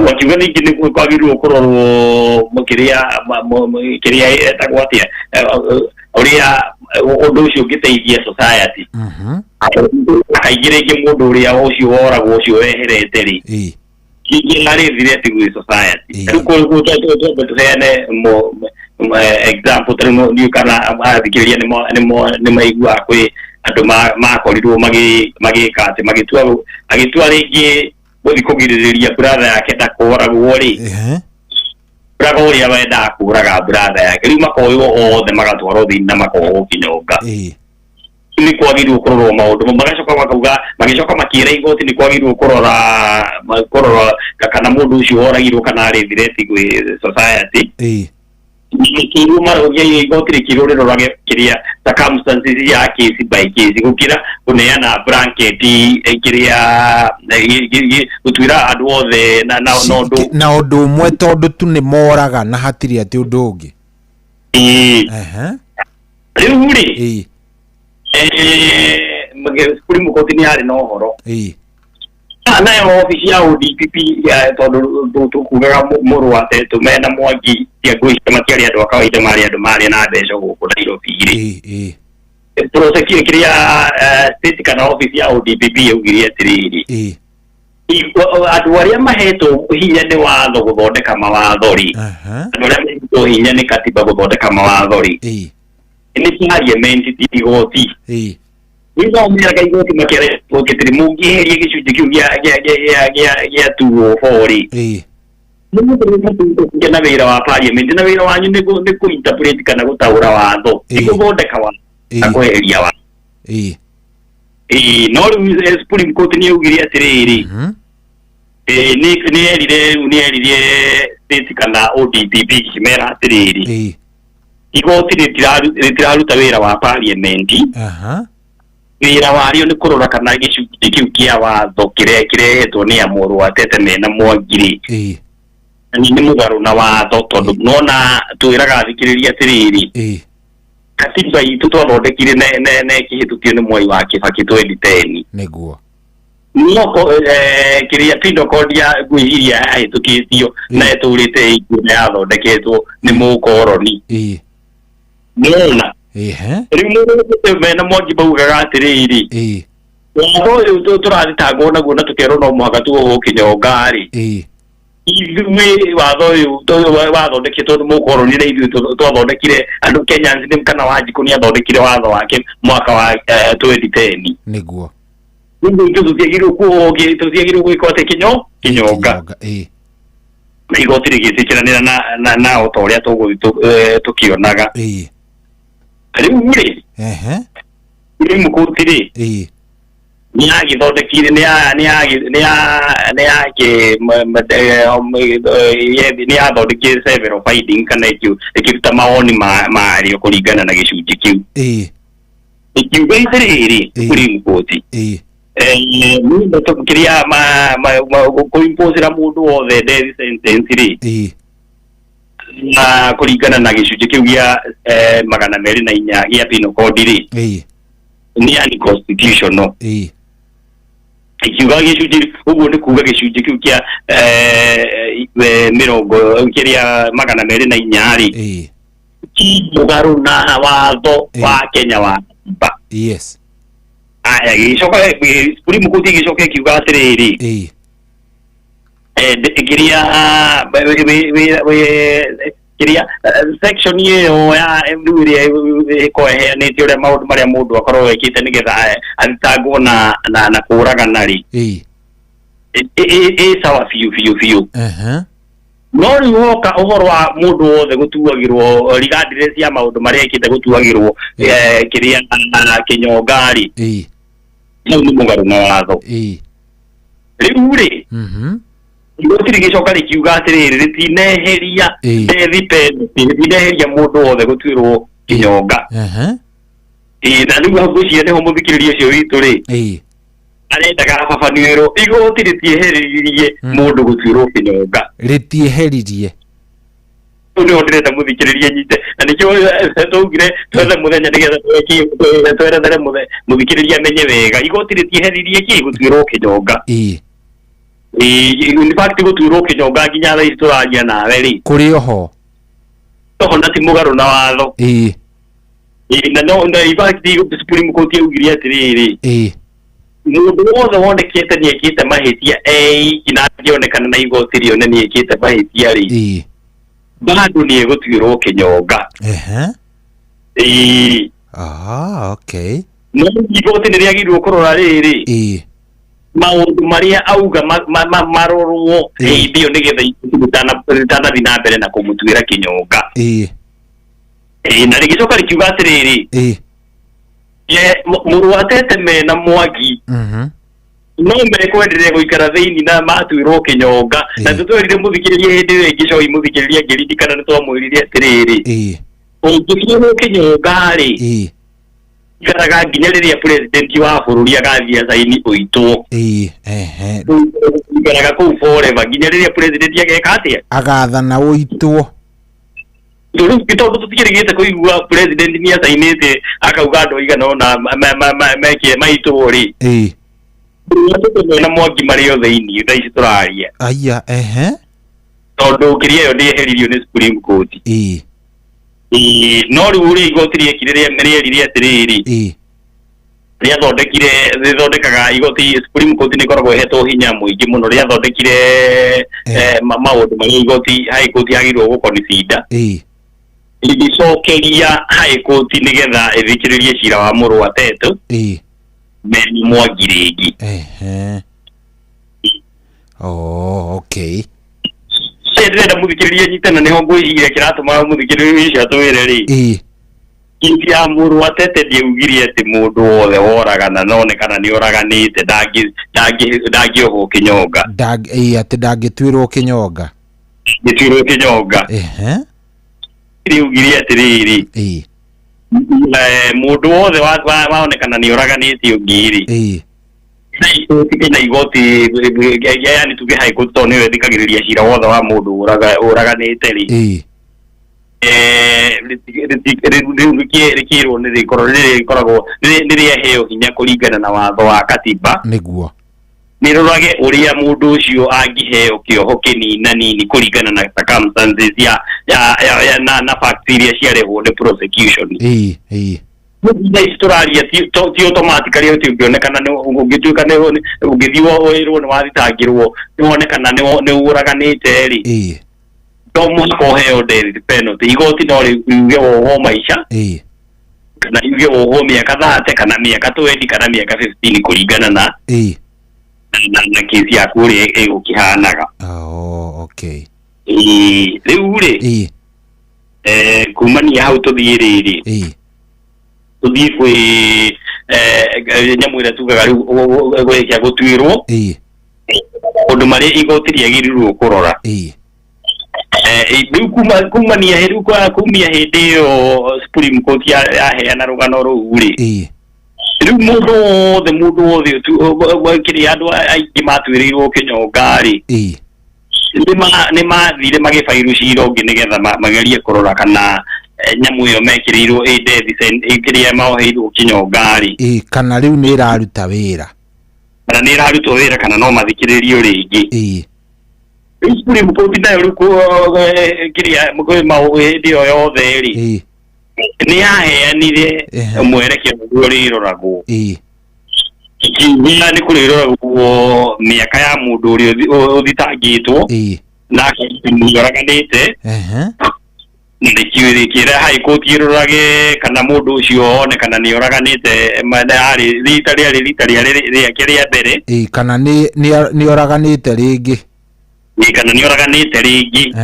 wakiuga ningi ni kwagirwo kurorwo kiria etagwo atia uria undu ucio ngiteithia society akaingire ingi mundu uria ucio woragwo ucio weherete ri kinari direct with society tuko tuene example tano ni kana athikiriria ni maigua kwi andu makorirwo magikate agitua ringi guthi kugiriria brother yake ndakoragwo ri brother uria wenda kuraga brother yake riu makoywo othe magatwarwo thini na makohwo kinyonga ni kwagirwo kurorwo maundu magicoka makira igoti ni kwagirwo kurora kana mundu ucio woragirwo kana ari threat gwi society kiru marogia igoti rikirorero rage kiria circumstances ya case by case gukira kuneana blanket kiria gutwira andu othe na undu umwe tondu tu ni moraga na hatiri ati undu ungi riu ri kuri mukoti ni ari no horo nayo ofisi ya ODPP tondu tukugaga murwate tumena mwangi tia gwisha makiari andu akawaida mari na mbeca guku Nairobi ri prosecutor kiria state kana ofisi ya ODPP yugirie atiriri andu aria mahetwo hinya ni watho guthondeka mawatho ri andu aria mahetwo hinya ni katiba guthondeka mawatho ri ni parliament igoti nizo miraga igoti makere oketiri mungiherie gicunji kiu gia tuo fori na wira wa parliament na wira wanyu ni ku interpret kana gutaura watho iguthondeka wa akweheria wa no Supreme Court ni ugiri atiriri ni erire state kana ODPP kimera atiriri igoti ritiraruta wira wa parliament wira wario ni kurora kana gicunji kiu kia watho kirehetwo ni amuru atete mena mwangiri ni mugaru na watho tondu nona twiraga thikiriria atiriri katiba itu twathondekire ne kihitukio ni mwai wa Kibaki 2010 niguo noko kiria pindo kodia gwihiria hitukitio na eturite ikune yathondeketwo ni mukoroni nona rimu mena mwangi baugaga atiriri watho uyu turathitangwo naguo na tukero no mwaka tu ukinyonga ri ithuĩ watho ũyũ wathondeketwo nĩ mũkoroni na ithuĩ twathondekire andũ Kenyans nĩ kana Wanjikũ nĩ athondekire watho wake mwaka wa 2010 nĩguo tũtiagĩrĩirwo gwĩka atĩ kĩnyonga na igoti rĩgĩtĩkĩranĩra na o ta ũrĩa tũgũthiĩ tũkĩonaga rĩu-rĩ Supreme Court rĩ nĩ yagĩthondekire nĩ yathondekire several findings kana ĩkĩruta mawoni marĩo kũringana na gĩcunjĩ kĩu ikiuga atĩrĩrĩ Supreme Court mũndũ tũkĩria kũimpose mũndũ wothe death sentence rĩ na kũringana na gĩcunjĩ kĩu gĩa 204 gĩa Penal Code rĩ ni unconstitutional ikiuga gĩcunjĩ ũguo nĩ kuuga gĩcunjĩ kĩu kĩa mĩrongo kĩrĩa 204 rĩ mũgarũ na watho wa Kenya wa katiba gĩcoka Supreme Court gĩcoka ikiuga atĩrĩrĩ kiria section ĩyo ya ĩrĩa ĩkoheanĩte ũrĩa maũndũ marĩa mũndũ akorwo ekĩte nĩgetha athitangwo na kũragana rĩ sawa biũ no rĩu woka ũhoro wa mũndũ wothe gũtuagĩrwo regardless ya maũndũ marĩa ekĩte gũtuagĩrwo kĩrĩa kĩnyonga rĩ no nĩ mũgarũ na watho rĩu rĩ igoti rĩgĩcoka rĩkiuga atĩrĩrĩ rĩtineheria death penalty rĩtineheria mũndũ wothe gũtuĩrwo kĩnyonga na rĩu hau gũcia nĩho mũthikĩrĩria ũcio witũ rĩ arendaga babanĩrwo igoti rĩtieheririe mũndũ gũtuĩrwo kĩnyonga rĩtieheririe nĩho ndĩrenda mũthikĩrĩria nyite na nĩkĩo twaugire twethe mũthenya nĩgetha twerethere mũthikĩrĩria amenye wega igoti rĩtieheririe kĩ gũtuĩrwo kĩnyonga in fact gũtuĩrwo kĩnyonga nginya thaa ici tũraria nawe rĩ kũrĩ oho na ti mũgarũ na watho na in fact Supreme Court yaugire atĩrĩrĩ mũndũ wothe wonekete nĩ ekĩte mahĩtia na angĩonekana na igoti rĩone nĩ ekĩte mahĩtia rĩ bado nĩ egũtuĩrwo kĩnyonga okay no igoti nĩ rĩagĩrĩirwo kũrora rĩrĩ maũndũ marĩa auga marorwo hĩndĩ ĩyo nĩgetha rĩtanathiĩ na mbere na kũmũtuĩra kĩnyonga na rĩgĩcoka rĩkiuga atĩrĩrĩ mũrwatete mena Mwangi no mekwenderea gũikara thĩinĩ na matuĩrwo kĩnyonga na tũtwerire mũthikĩrĩria hĩndĩ ĩyo ĩngĩ coĩ mũthikĩrĩria ngĩririkana nĩ twamwĩrire atĩrĩrĩ ũngĩtuĩrwo kĩnyonga rĩ ikaraga nginya rĩrĩa president wa bũrũri agathiĩ acaini ũitwo ikaraga kũu forever nginya rĩrĩa president ageka atĩa agathana ũitwo rĩu tondũ tũtikĩrĩgĩte kũigua president nĩ acainĩte akauga andũ aigana ũna mekire maitwo rĩ na Mwangi marĩ o thĩinĩ thaa ici tũraria tondũ kĩrĩa ĩyo ndĩeheririo nĩ Supreme Court no rĩu rĩ igoti rĩekire atĩrĩrĩ rĩathondekaga igoti Supreme Court nĩ ĩkoragwo ĩhetwo hinya mũingĩ mũno rĩathondekire maũndũ marĩa igoti High Court yagĩrĩirwo gũconsider rĩgĩcokeria High Court nĩgetha ĩthikĩrĩrie cira wa mũrwatetũ meni Mwangi rĩngĩ okay ndĩrenda mũthikĩrĩria nyitana nĩho ngwĩciria kĩratũma mũthikĩrĩria ũcio atwĩre rĩ kĩndĩ ya mũrwatete ndiaugire atĩ mũndũ wothe woragana none kana nĩ oraganĩte ndangĩohwo kĩnyonga atĩ ndangĩtuĩrwo kĩnyonga rĩugire atĩrĩrĩ mũndũ wothe waonekana nĩ oraganĩte ũngĩ rĩ na igoti yani tuge High Court tondũ nĩyo ĩthikagĩrĩria cira wothe wa mũndũ ũraganĩte rĩ rĩkĩrwo nĩ rĩkoragwo nĩ rĩaheo hinya kũringana na watho wa katiba nĩguo nĩ rorage ũrĩa mũndũ ũcio angĩheo kĩoho kĩninanini kũringana na circumstances na facts iria ciarehwo nĩ prosecution na isturaria ti automatically utionekana ni ungituika ni ungithiwa oirwo ni wathitangirwo ni wonekana ni uraganite ri to mwako heo death penalty igoti no riuge woho maisha kana yuge woho miaka 30 kana miaka 20 kana miaka 15 kuringana na na kesi yaku ri ukihanaga. Okay. Riu ri kumania hau tuthie riri tuthie kwi nyamu ira tugaga riu gwekia gutwirwo undu mari igoti riagirirwo kurora riu kumania heru kwa kumia hindi yo Supreme Court yaheana rugano ruu ri riu mundu wothe kiri andu aingi matwirirwo kinyongari ni mathire magibairu cira ungi nigetha magerie kurora kana nyamu iyo mekirirwo death ikiria maoheirwo kinyongari kana riu ni iraruta wira kana ni iraruta wira kana no mathikiririo ringi Supreme Court nayo riku kiria mugwe mauhindi yo yothe ri ni yaheanire mwerekero uri roragwo kinya ni kuriroragwo miaka ya mundu uri uthitangitwo na akiraganite ndikiwiri kira high court irorage kana mundu ucio one kana ni oraganite ari rita ria kiria mbere kana ni oraganite ringi kana ni oraganite ringi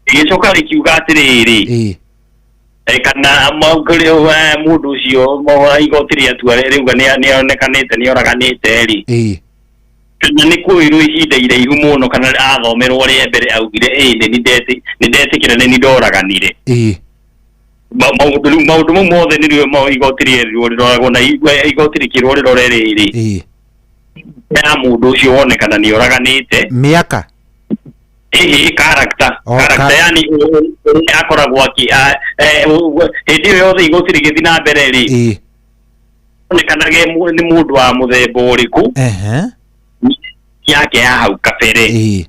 igicoka rikiuga atiriri kana maugire mundu ucio igoti riatua riuga ni onekanite ni oraganite ri kana ni kuirwo ihinda iraihu muno kana athomerwo ria mbere augire ni ndetikire ni ndoraganire maundu mothe nirio igoti riroragwo na igoti rikirwo rirore riri ya mundu ucio wonekana ni oraganite miaka character yani akoragwo aki hindi yothe igoti rigithi na mbere ri onekanage ni mundu wa muthemba uriku yake ya hau kabere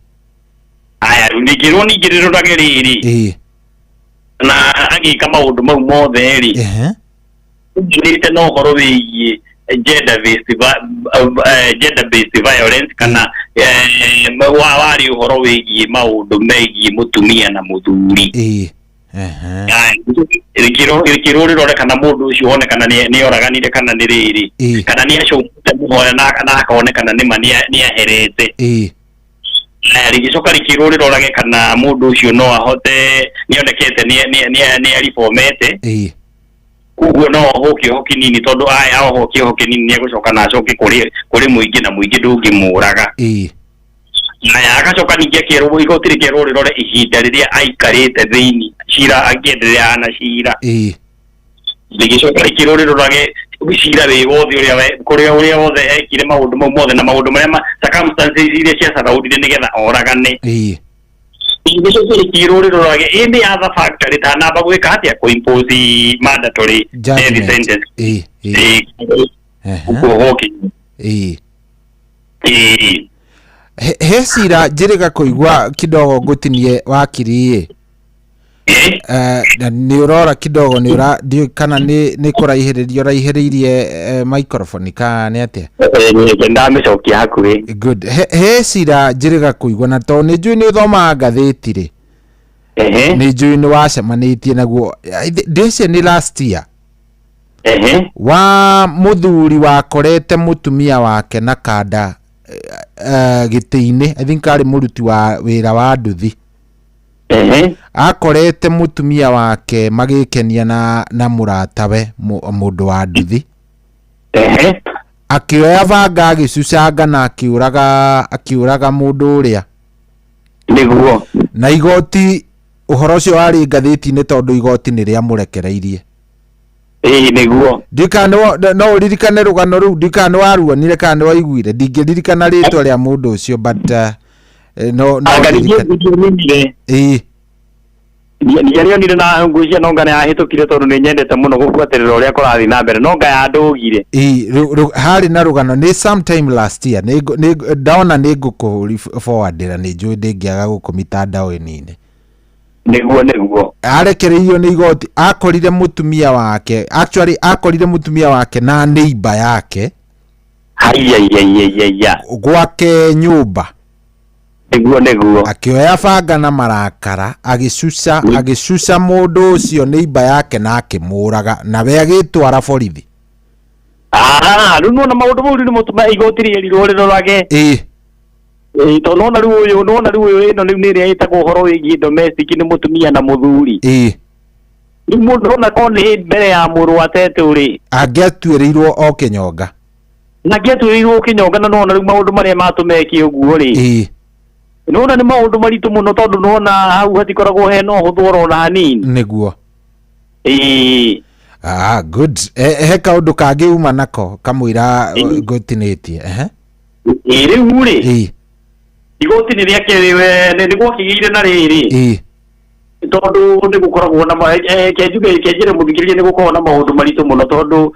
aya ningirwo ningirorage riri na agika maundu mau mothe ri nite no horo wigie gender based violence kana wari uhoro wigie maundu megie mutumia na muthuri rikiro rore kana mundu ucio one kana ni oraganire kana ni riri kana ni acungute muhoya na akone kana ni ni aherete rigicoka rikiro rorage kana mundu ucio no ahote ni onekete ni reformete kuguo no hoki nini tondu hoki nini ni agucoka na acoke kuri muingi na muingi ndungimuraga aya agacoka ningi akirwo igoti rikirwo rirore ihinda riria aikarite thiini cira angienderea na cira rigicoka rikirwo rirorage cira wi wothe uria wothe ekire maundu mau mothe na maundu maria circumstances iria cia saraundire nigetha oragane igicoka rikirwo rirorage any other factor itanamba gwika atia kuimpose mandatory death sentence he cira njiriga kuigua kidogo ngutinie wakiri na ni urora kidogo ni ura kana ni kuraihiririo raihiririe microphone ka ni atia ndamicokia hakuhi good he cira njiriga kuigua na to ni njui ni uthoma ngathiti ri ni njui ni wacemanitie naguo ndece ni last year wa muthuri wakorete mutumia wake na kanda gitiini I think ari muruti wa wira wa nduthi akorete mutumia wake magikenia na muratawe mundu wa nduthi akioya banga agicucanga na akiuraga mundu uria niguo na igoti uhoro ucio wari ngathiti-ini tondu igoti ni ria murekereirie niguo no uririkane rugano riu ndikane waruonire kana waiguire ndingĩririkana rĩtwa rĩa mũndũ ũcio but no nĩarionire na ngũcia no ngana yahĩtũkire tondũ nĩ nyendete mũno gũbuatĩrĩra ũrĩa kũrathiĩ na mbere no ngaya ndũgire harĩ na rugano nĩ sometime last year ndona nĩ ngũkũ forwardĩra nĩ njũĩ ndĩngĩaga gũkũ mitandao-inĩ niguo arekereirio nĩ igoti akorire mutumia wake actually akorire mutumia wake na neighbor yake gwake nyumba niguo akioya banga na marakara agicuca mundu ucio neighbor yake na akimuraga na we agitwara borithi. Riu nona maundu mau ni mutuma igoti rĩerirwo rĩrorage to nona riu uyu ino riu nĩ ĩrĩa ĩtagwo ũhoro wĩgiĩ domestic nĩ mutumia na muthuri riu mundu nona ko nĩ mbere ya mũrũ wa Tetu ri angĩatuĩrĩirwo o kĩnyonga na angĩatuĩrĩirwo kĩnyonga na nona riu maundu marĩa matũmeke ũguo ri nona nĩ maundu maritũ mũno tondu nona hau hatikoragwo hena ũhũthũ oro hanini nĩguo good he kaundu kangĩ uma nako kamwĩra gotinĩtie rĩu rĩ igoti nĩ rĩake nĩ gwakĩgĩire na rĩrĩ tondu nĩ gũkoragwo na kenjire mũthikĩrĩria nĩ gũkoragwo na maũndũ maritũ mũno tondu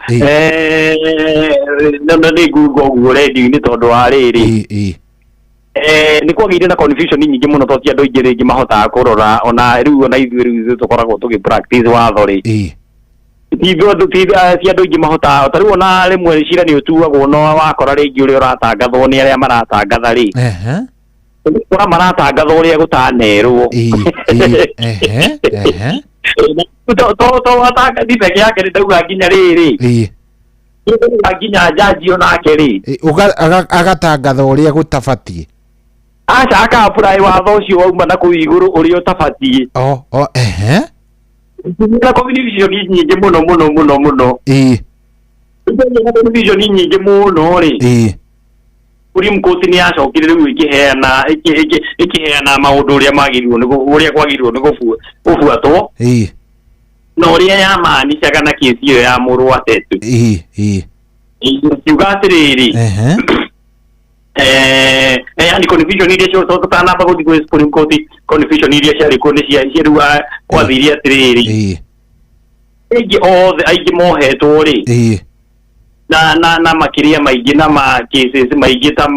nĩ nguga ũguo redio-inĩ tondu wa rĩrĩ nĩ kwagĩire na confusion nyingĩ mũno tondũ andũ aingĩ rĩngĩ mahotaga kũrora ona rĩu ona ithuĩ rĩu tũkoragwo tũgĩ practice watho rĩ ti andũ aingĩ mahotaga ta rĩu ona rĩmwe cira nĩ ũtuagwo no wakora rĩngĩ ũrĩa ũratangathwo nĩ arĩa maratangatha rĩ ũra maratangatha ũrĩa gũtanerwo to watangathi peke yake nĩ ndauga nginya rĩrĩ nginya jaji onake rĩ agatangatha ũrĩa gũtabatiĩ aca aka-apply watho ũcio wauma na kũu igũrũ ũrĩa ũtabatiĩ na confusion nyingĩ mũno confusion nyingĩ mũno rĩ Supreme Court nĩ yacokire rĩu ĩkĩheana maũndũ ũrĩa kwagĩrĩirwo nĩ gũbuatwo na ũrĩa yamaanishaga na kesi ĩyo ya mũrũ wa Tetu kiuga atĩrĩrĩ yani confusion iria cio tũtanamba gũthiĩ gwĩ Supreme Court confusion iria ciarĩ kuo nĩ cia rĩu kwathiire atĩrĩrĩ aingĩ mohetwo rĩ na makiria maingĩ na cases maingĩ ta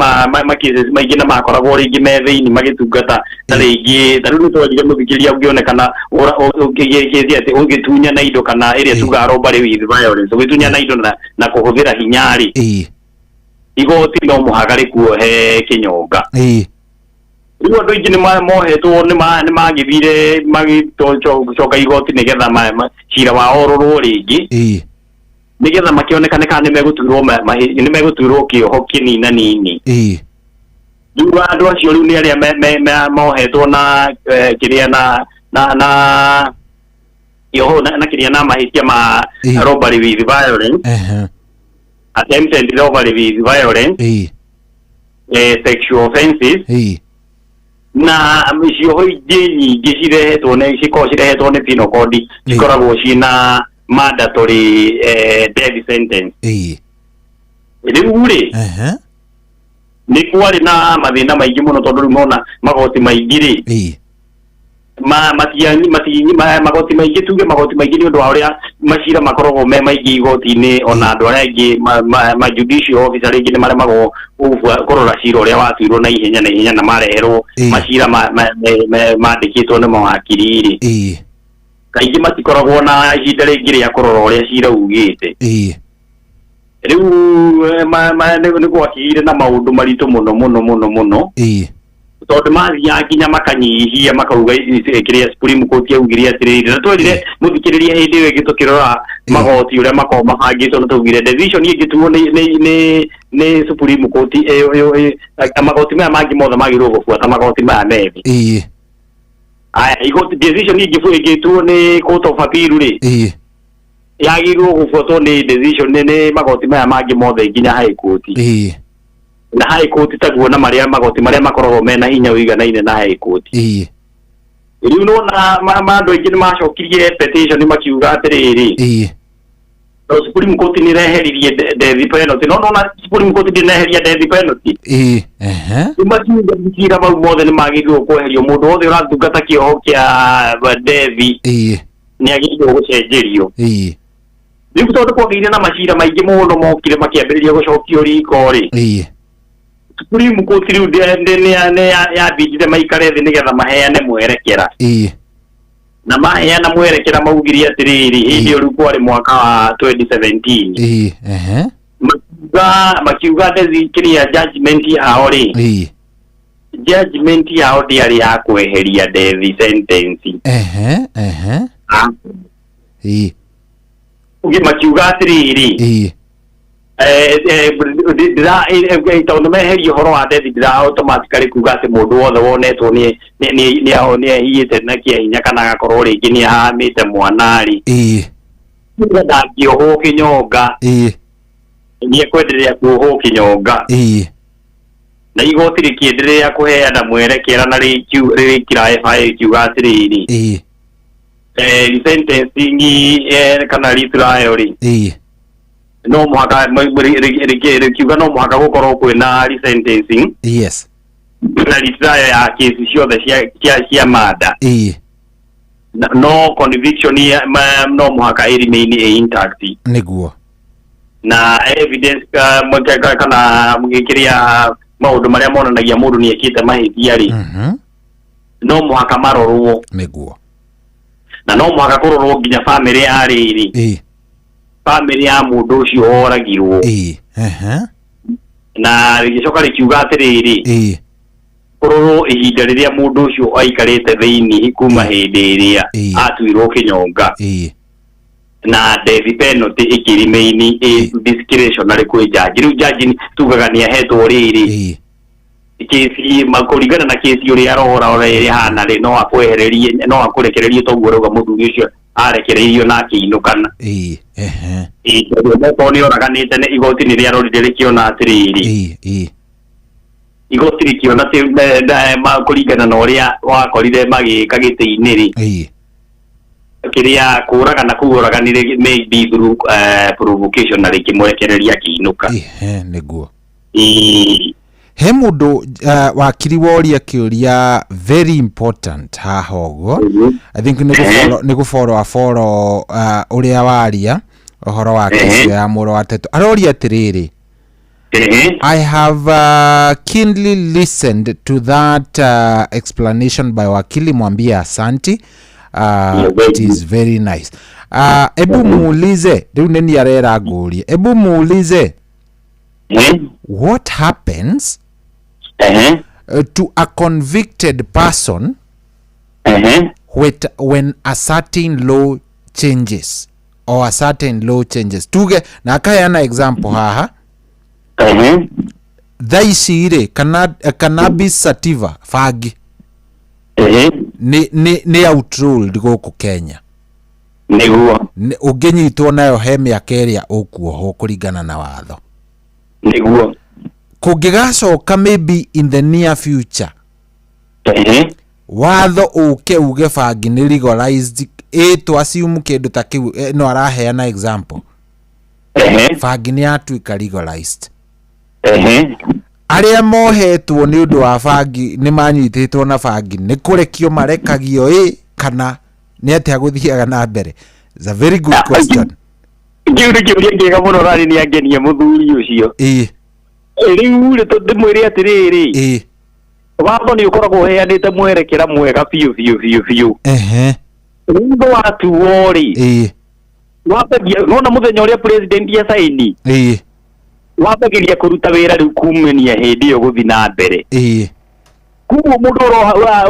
cases maingĩ na makoragwo rĩngĩ me thĩinĩ magĩtungata ta rĩngĩ ta rĩu twagire mũthikĩria ũngĩonekana ũngĩgĩkĩthia atĩ ũngĩtunya na indo kana ĩrĩa tugaga robbery with violence ũgĩtunya na indo na kũhũthĩra hinya rĩ igoti no mũhaka rĩkuohe kĩnyonga rĩu andũ aingĩ nĩ mohetwo nĩ magĩthire magĩcoka igoti nĩgetha cira wao ũrorwo rĩngĩ nigetha makionekane kana nĩ megũtuĩrwo kĩoho kĩnina nini rĩu andũ acio rĩu nĩ arĩa mohetwo na kĩrĩa na kĩrĩa na mahĩtia ma robbery with violence attempted robbery with violence sexual offenses na cioho ingĩ nyingĩ cirehetwo nĩ penal code cikoragwo ciĩna mandatory death sentence rĩu rĩ nĩ kwarĩ na mathĩna maingĩ mũno tondũ rĩu mona magoti maingĩ rĩ magoti maingĩ tuge magoti maingĩ nĩ ũndũ wa ũrĩa macira makoragwo me maingĩ igoti-inĩ ona andũ arĩa aingĩ ma judicial officer rĩngĩ nĩ maremagwo kũrora cira ũrĩa watuirwo na ihenya na mareherwo macira mandĩkĩtwo nĩ mawakiri rĩ kaingĩ matikoragwo na ihinda rĩngĩ rĩa kũrora ũrĩa cira ugĩte rĩu nĩ gwakĩire na maũndũ maritũ mũno tondũ mathiaga nginya makanyihia makauga kĩrĩa Supreme Court yaugire atĩrĩrĩ na twĩrire mũthikĩrĩria hĩndĩ ĩyo ĩngĩ tũkĩrora magoti ũrĩa makoragwo mabangĩtwo na twaugire decision ĩngĩtuo nĩ Supreme Court magoti maya mangĩ mothe magĩrĩirwo gũbuata magoti maya merĩ igoti decision ĩngĩtuo nĩ Court of Appeal rĩ yagĩrĩirwo gũbuatwo nĩ decision nĩ magoti maya mangĩ mothe nginya High Court na High Court taguo na magoti marĩa makoragwo mena hinya ũiganaine na High Court rĩu nona andũ aingĩ nĩ macokirie petition makiuga atĩrĩrĩ Supreme Court nĩ reheririe death penalty no Supreme Court ndĩneheria death penalty makiuga mau mothe nĩ magĩrĩirwo kweherio mũndũ wothe ũratungata kĩoho kĩa death nĩ agĩrĩirwo gũcenjerio rĩu tondũ kwagĩire na macira maingĩ mũno mokire makĩambĩrĩria gũcokio riko rĩ Supreme Court rĩu nĩ yambindire maikare thĩ nĩgetha maheane mwerekera na maheana mwerekera maugiria atiriri hindi uri kwari mwaka wa 2017 makiuga ndezikiria judgment yao ri judgment yao ndiari ya kweheria death sentence ugi makiuga atiriri tondu meherio horo wa death ndira automatically kuga ati mundu wothe wonetwo ni ahoniete na kihinya kana agakorwo ringi ni ahamite mwanari ndangiohwo kinyonga ni ekwenderea kuohwo kinyonga na igoti rikienderea kuheana mwerekera na rikira FIA kiuga atiriri sentencing kana retrial ri no mwaka rikiuga no mwaka gukorwo kwina sentencing na retrial ya kesi ciothe cia mada no conviction no mwaka remain intact niguo na evidence kana mugikiria maundu maria monanagia mundu ni ekite mahithia ri no mwaka marorwo niguo na no mwaka kurorwo nginya family ya riri family ya mundu ucio oragirwo na rigicoka rikiuga atiriri kurorwo ihinda riria mundu ucio aikarite thiini kuma hindi iria atuirwo kinyonga na death penalty ikirimeini discretionary kwi judge riu judge tugaga ni ahetwo riri kesi makurigana na kesi uri arora ora iri hana ri no akwehererie no akurekererie toguo ruga muthuri ucio arekereirio na kinukana toni oraganite ne igoti ni ria rorire rikiona atiriri igoti rikiona makurigana na uria wakorire magika giti-ini ri kiria kuraga na kuuraganire maybe through provocation na rikimwekereria kiinuka niguo he mundu wakiri woria kiuria very important hahogo I think nigu follow uria waria ohoro wa kesi ya muro wa teto aroria atiriri I have keenly listened to that explanation by wakili Mwambia Asanti. It is very nice. Ebu muulize riu neni arera nguri ebu muulize what happens to a convicted person when a certain law changes or a certain law changes tuge na kayana example haha thaicire cannabis sativa fagi ni outruled guku Kenya niguo unginyitwo nayo he miaka iria ukuoho kuringana na watho niguo kungigacoka maybe in the near future watho uke uge bangi ni legalized to assume kindu ta kiu no araheana example bangi ni atuika legalized aria mohetwo ni undu wa bangi ni manyititwo na bangi ni kurekio marekagio kana ni atia guthiaga na mbere? It's a very good question. Kiuria ngega muno rari ni angenia muthuri ucio riu ri ndimwire atiriri watho ni ukoragwo heanite mwerekera mwega biu riu watu wori wabagia nona muthenya uria president ya saini wabagiria kuruta wira riu kumenia hindi yo guthi na mbere kuo mundu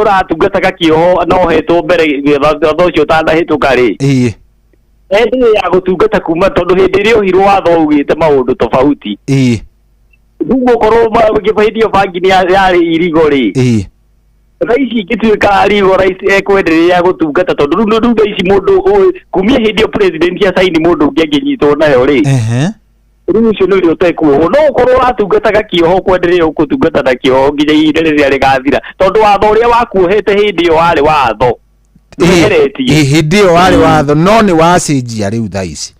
uratungataga kioho no hetwo mbere thotho ucio tandahituka ri endi ya gutungata kuma tondu hindi ri ohirwo watho ugite maundu tofauti ndugo korwo magibaidio bangi ni yari irigo ri raisi gituika rigo raisi ekwenderea gutungata tondu ndu raisi mundu kumia hindi yo president ya saini mundu nginyitwo nayo ri riu cio nuri utekuo no korwo atungataga kioho kwenderea gutungata na kioho nginya ihinda riria rigathira tondu watho uria wakuohete hindi yo wari watho hindi yo wari watho no ni wacenjia riu thaici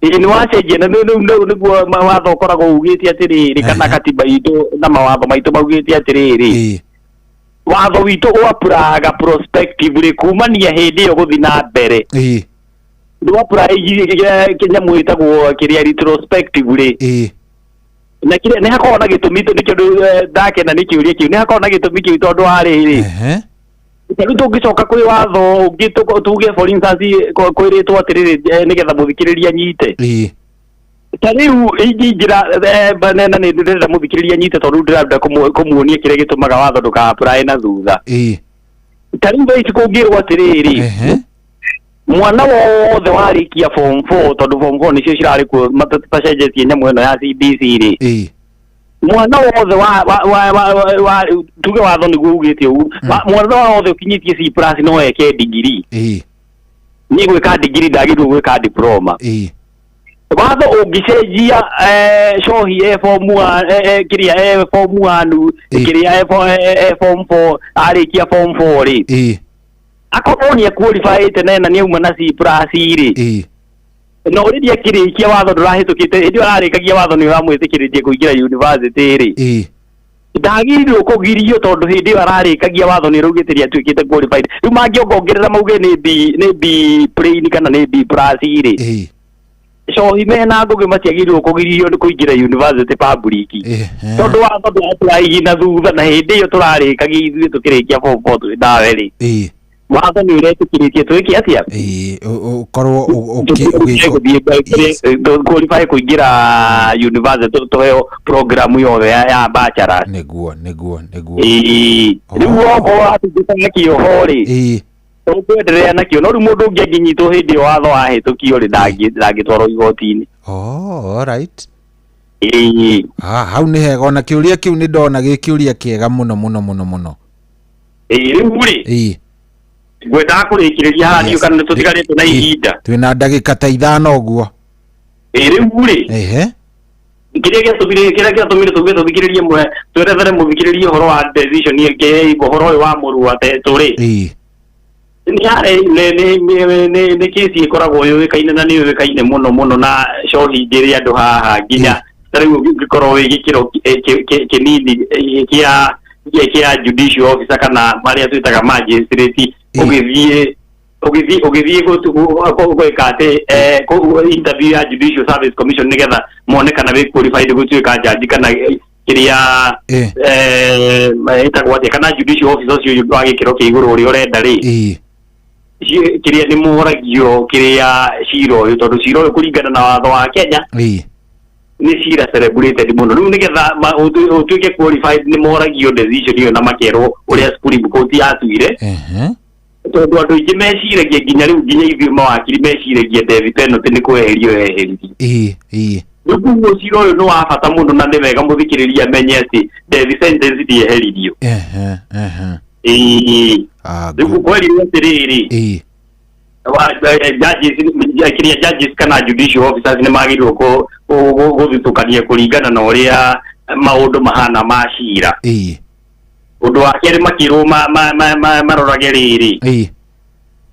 ni wacenjia na niguo watho ukoragwo ugite atiriri kana katiba itu na mawatho maitu maugite atiriri watho witu uapuraga prospectively kumania hindi yo guthi na mbere Kenya mwitagwo kiria retrospectively na kile ne hakorwo na gitumi to nikio ndake na nikiuria kiu ne hakorwo na gitumi kiu tondu ari Tari tungicoka kwi watho ungi tuge for instance kwiritwo atiriri nigetha muthikiriria nyite tariu ingira banena ni ndirenda muthikiriria nyite tondu ndirenda kumuonia kire gitumaga watho nduka apply na thutha tariu thaici kungirwo atiriri mwana wothe warikia form 4 tondu form 4 nicio cirari ku matacenjetie nyamu ino ya CBC ri mwana wothe wa tuge watho niguo ugite ugu mwana wothe ukinyitie C+ no eke degree ni gwika degree ndagirwo gwika diploma watho ungicenjia cohi form 1 kiria form 1 kiria form 4 arikia form 4 ri akorwo ni qualified nena ni uma na C+ ri no riria kirikia watho ndurahitukite ndio ararikagia watho ni uramwitikiririe kuingira university ri ndagirwo kugirio tondu hindi iyo ararikagia watho ni rugitiria tuikite qualified riu mangiongongerera mauge ni B plain kana ni B+ ri so imena ngugi matiagirwo kugirio ni kuingira university public tondu watho ndurapply na thutha na hindi iyo turarikagia ithuĩ tukirikia form 4 ndawe ri watho ni uretikiritie twiki atia ukorwo qualify kuingira university tuheo program yothe ya bachelor niguo riu woko atugitanga kiohori twenderea nakio no riu mundu ungianyitwo hindi watho wahitukio ri ndangitwarwo igoti-ini alright hau ni hega ona kiuria kiu ni ndona gi kiuria kiega muno riu ri gwenda kurikiriria hadi kana tutigarite na ihinda twina ndagika ta 5 uguo riu ri kiria giatumire tuge tuthikiririe mwe twerethere muthikiririe horo wa decision ye horo wa murua tetu ri ni are ne kesi ikoragwo yuikaine na ni yuikaine muno na cohi ndiria andu haha nginya tariu gikorwo wi gikiro kinini kia judicial officer kana maria twitaga magistrate ugithie gwikate interview ya Judicial Service Commission nigetha monekana wi qualified gutuika jaji kana kiria itagwo atia kana judicial officer ucio wa gikiro kia iguru uri urenda ri kiria ni muhoragio kiria ciro uyu tondu ciro uyu kuringana na watho wa Kenya ni cira celebrated muno riu nigetha utuike qualified ni muhoragio decision iyo na makerwo uria Supreme Court yatuire tondu andu ingi meciragia nginya riu nginya ithuĩ mawakiri meciragia death penalty ni kweherio eheririe riu cira uyu ni wa bata muno na ni wega muthikiriria amenye ati death sentence ndieheririo riu kweri atiriri judges kana judicial officers ni magirwo guthukania kuringana na uria maundu mahana macira undu wa keri makirwo marorage riri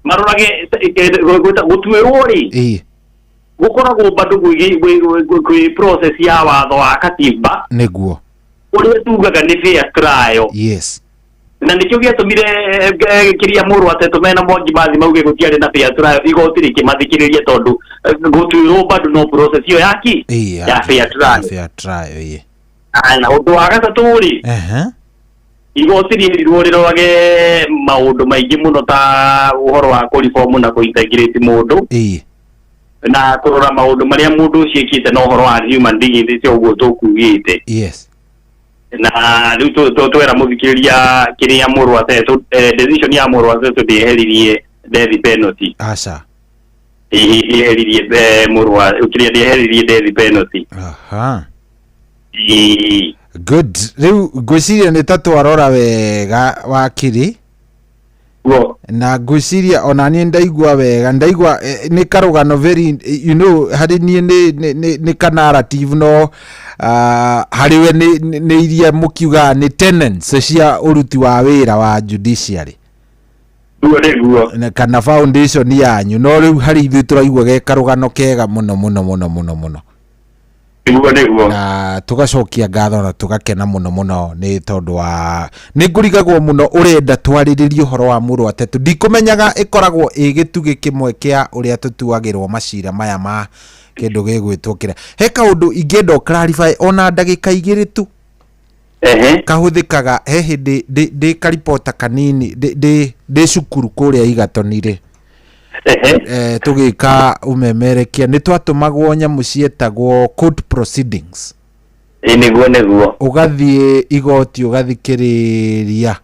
marorage gutwirwo ri gukoragwo bado gwi process ya watho wa katiba niguo uria tugaga ni fair trial na nikio giatumire kiria muru atetu mena mwangi bathi mauge gutiari na fair trial igoti rikimathikiriria tondu gutwirwo bado no process iyo yaki ya fair trial na undu wa gatatu ri igoti ririrwo rirorage maundu maingi muno ta uhoro wa reform na kuintegrate mundu na kurora maundu maria mundu uciikite na uhoro wa human dignity cio uguo tukugite na riu twera muthikiriria kiria muru atetu decision ya muru atetu ndiheririe death penalty iheririe muru kiria ndiheririe death penalty good riu ngwiciria ni tatwarora wega wakiri na ngwiciria ona ni ndaigua wega ndaigua ni karugano very hari ni ni narrative no hariwe ni iria mukiuga ni tenants cia uruti wa wira wa judiciary kana foundation yanyu no riu hari ithu turaigua ge karugano kega muno na tugacokia ngatho na tugakena muno ni tondu wa ni ngurigagwo muno urenda twariririe horo wa muru atetu ndikumenyaga ikoragwo igitugi kimwe kia uria tutuagirwo macira maya ma kindu gigwitwo kira he kaundu ingenda clarify ona ndagika igiri tu kahuthikaga he hindi ndi karipota kanini ndi cukuru kuria igatonire tugika umemerekia ni twatumagwo nyamu cietagwo court proceedings niguo ugathie igoti ugathikiriria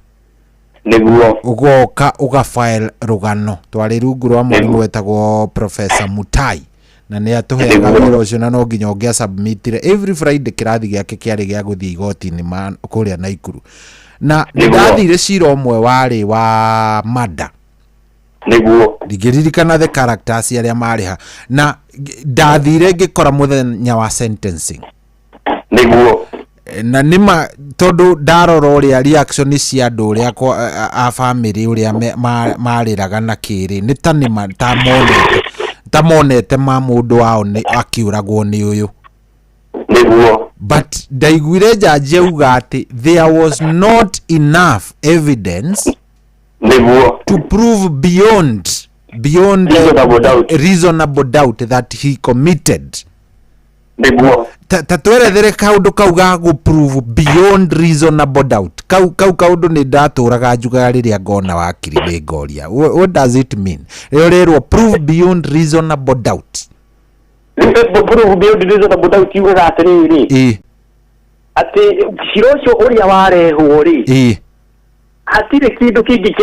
niguo ugoka ugafile rugano twari rungu rwa murimu wetagwo Professor Mutai na ni atuheaga wira ucio na no nginya ungia submitire every Friday kirathi giake kiari gia guthie igoti-ini kuria Naikuru na ndathire cira umwe wari wa mada niguo ndigiririkana the characters aria mariha na ndathire ngikora muthenya wa sentencing niguo na nima tondu ndarora uria reaction cia andu uria a family uria mariraga na kiri ni tanima tamonete ma mundu wao ni akiuragwo ni uyu niguo but ndaiguire jaji auga ati there was not enough evidence niguo to prove beyond reasonable doubt that he committed niguo tatwerethere kaundu kauga gu prove beyond reasonable doubt kaundu ni ndaturaga njugaga riria ngona wakiri ni ngoria what does it mean rero prove beyond reasonable doubt prove beyond reasonable doubt yugaga atiriri ati ciro ucio uria warehwo ri hatire kindu kingi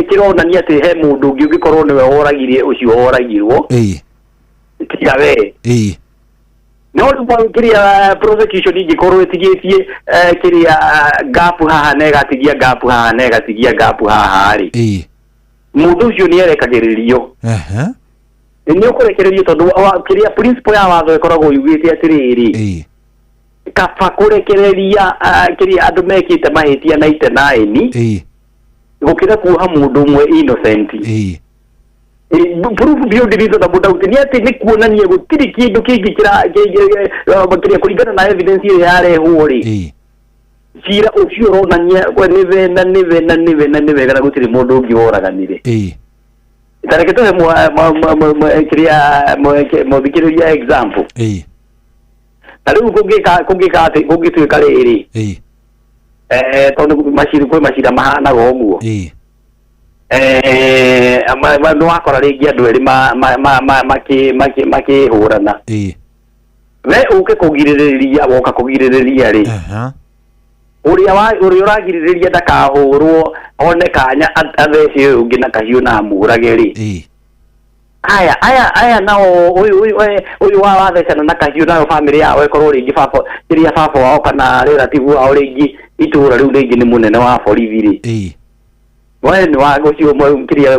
kironania ati he mundu ungi ungikorwo niwe woragirie ucio woragirwo tiga we no kiria prosecution ingikorwo itigitie kiria gap haha na egatigia gap haha na egatigia gap haha ri mundu ucio ni erekagiririo ni ukurekererio tondu kiria principle ya watho ikoragwo yugite atiriri kaba kurekereria kiria andu mekite mahitia na itenaini gukira kuha mundu umwe innocent proof beyond reasonable doubt ni ati ni kuonania gutiri kindu kingi kiria kuringana na evidence ile yarehwo ri cira ucio ronania nive kana gutiri mundu ungi woraganire tareke tuhe kiria muthikiriria example tariu kungituika riri tondu macira mahanaga uguo no wakora ringi andu eri makihurana we uke kugiririria woka kugiririria ri uria uragiririria ndakahurwo one kanya atheci uyu ungi na kahiu na amurage ri aya nao uyu wathecana na kahiu nayo family yao ikorwo ringi kiria baba wao kana relative wao ringi itura riu ringi ni munene wa borithi ri ni wa gucio kiria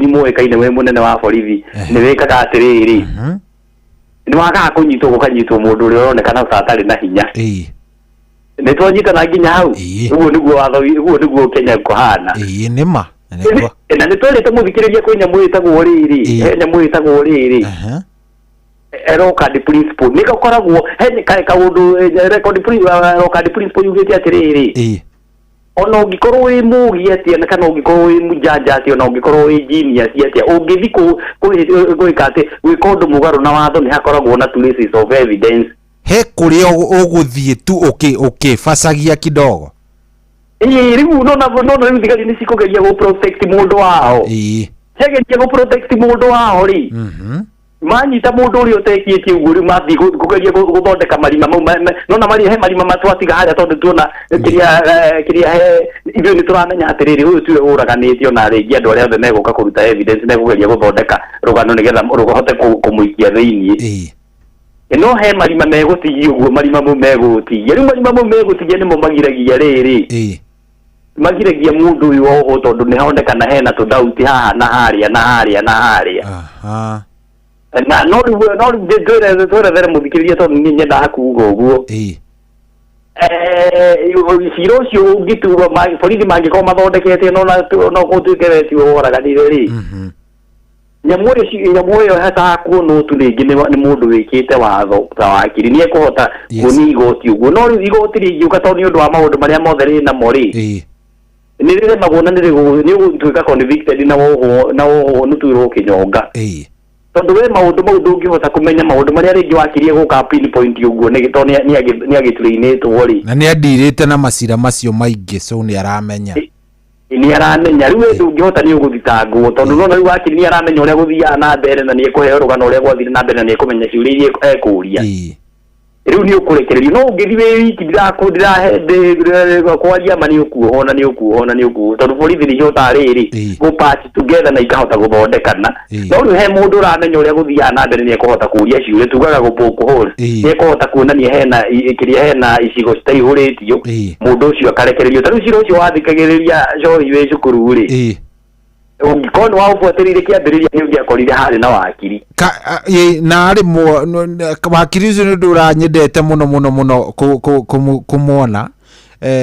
mwe kaine we munene wa borithi ni wikaga atiriri ni wakaga kunyitwo gukanyitwo mundu uria uronekana tatari na hinya ni twanyitana nginya hau uguo niguo watho uguo niguo Kenya kuhana nima na ni twelete muthikiriria kwi nyamu itagwo riri nyamu itagwo riri record principle ni gakoragwo he kaundu record principle yugite atiriri ona ungikorwo wi mugi atia na kana ungikorwo wi mujanja atia ona ungikorwo wi genius atia ungithi gwika ati gwika undu mugaru na watho ni hakoragwo na traces of evidence he kuria uguthie tu facagia kidogo riu no thigari ni cikugeria go protect mundu wao hegeria go protect mundu wao ri manyita mundu uria utekitie uguo riu mathi kugeria guthondeka marima mau nona mari he marima matwatiga haria tondu tuona kiria he ithuĩ ni turamenya atiriri uyu tiwe uraganitio na ringi andu aria othe meguka kuruta evidence megugeria guthondeka rugano nigetha ruhote kumuikia thiini no he marima megutigia uguo marima mau megutigia riu marima mau megutigia nimo magiragia riri magiragia mundu uyu oho tondu ni honekana hena tudauti haha na haria na no twere muthikiriria tondu ni nyenda kuuga uguo cira ucio ungiturwo borithi mangikorwo mathondekete no gutuike we tiwe woraganire ri nyamu ĩyo hataga kuonwo tu rĩngĩ nĩ mũndũ wĩkĩte watho ta wakiri nĩ ekuhota kuonia igoti ũguo no rĩu igoti rĩngiũka tondũ nĩ ũndũ wa maũndũ marĩa mothe rĩ namo rĩ nĩ rĩremagwo na nĩ ũgũtuĩka convicted na wohwo nĩtuĩrwo kĩnyonga tondu we maundu mau ndungihota kumenya maundu maria ringi wakirie guka pinpoint uguo ni gito ni agitulainitwo ri na ni andirite na macira macio maingi so ni aramenya ni aramenya riu ndungihota ni uguthitangwo tondu no riu wakiri ni aramenya uria guthia na mbere na ni ekuhe rugano uria gwathire na mbere na ni ekumenya ciuria iria ekuria riu ni ukurekererio no ungithi we wiki ndirahe kwaria mani ukuona ni ukuo tondu borithi ni jota riri go patch together na ikahota guthondekana no riu he mundu uramenya uria guthia na mbere ni ekuhota kuria ciuria tugaga gupukuhura ni ekuhota kuonania hena icigo citaihũrĩtio mundu ucio akarekererio ta riu ciro ucio wathikagĩrĩria Joy we cukuru ri ungikona wa ufuatĩrĩire kĩambĩrĩria nĩ ũngĩakorire harĩ na wakiri na arĩ wakiri ucio nĩ ndũranyendete mũno kumuona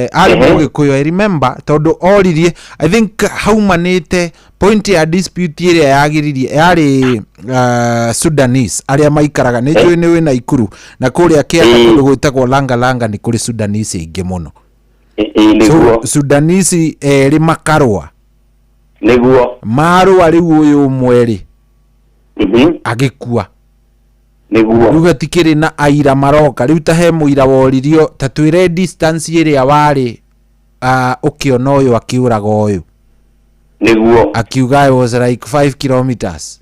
arĩ mũgĩkũyũ I remember tondu oririe I think haumanĩte point ya dispute ĩrĩa yagiririe yarĩ Sudanese arĩa maikaraga nĩ njũĩ nĩ wĩna Ikuru na kũrĩa kĩanda kũndũ gwĩtagwo Langa nĩ kũrĩ Sudanese aingĩ mũno Sudanese erĩ makarũa niguo marũa rĩu ũyũ ũmwe rĩ agĩkua niguo rĩu hatikĩrĩ na aira maroka rĩu ta he mũira woririo ta twĩre distance ĩrĩa warĩ ũkĩona ũyũ akĩũraga ũyũ niguo akiuga it was like 5 kilometers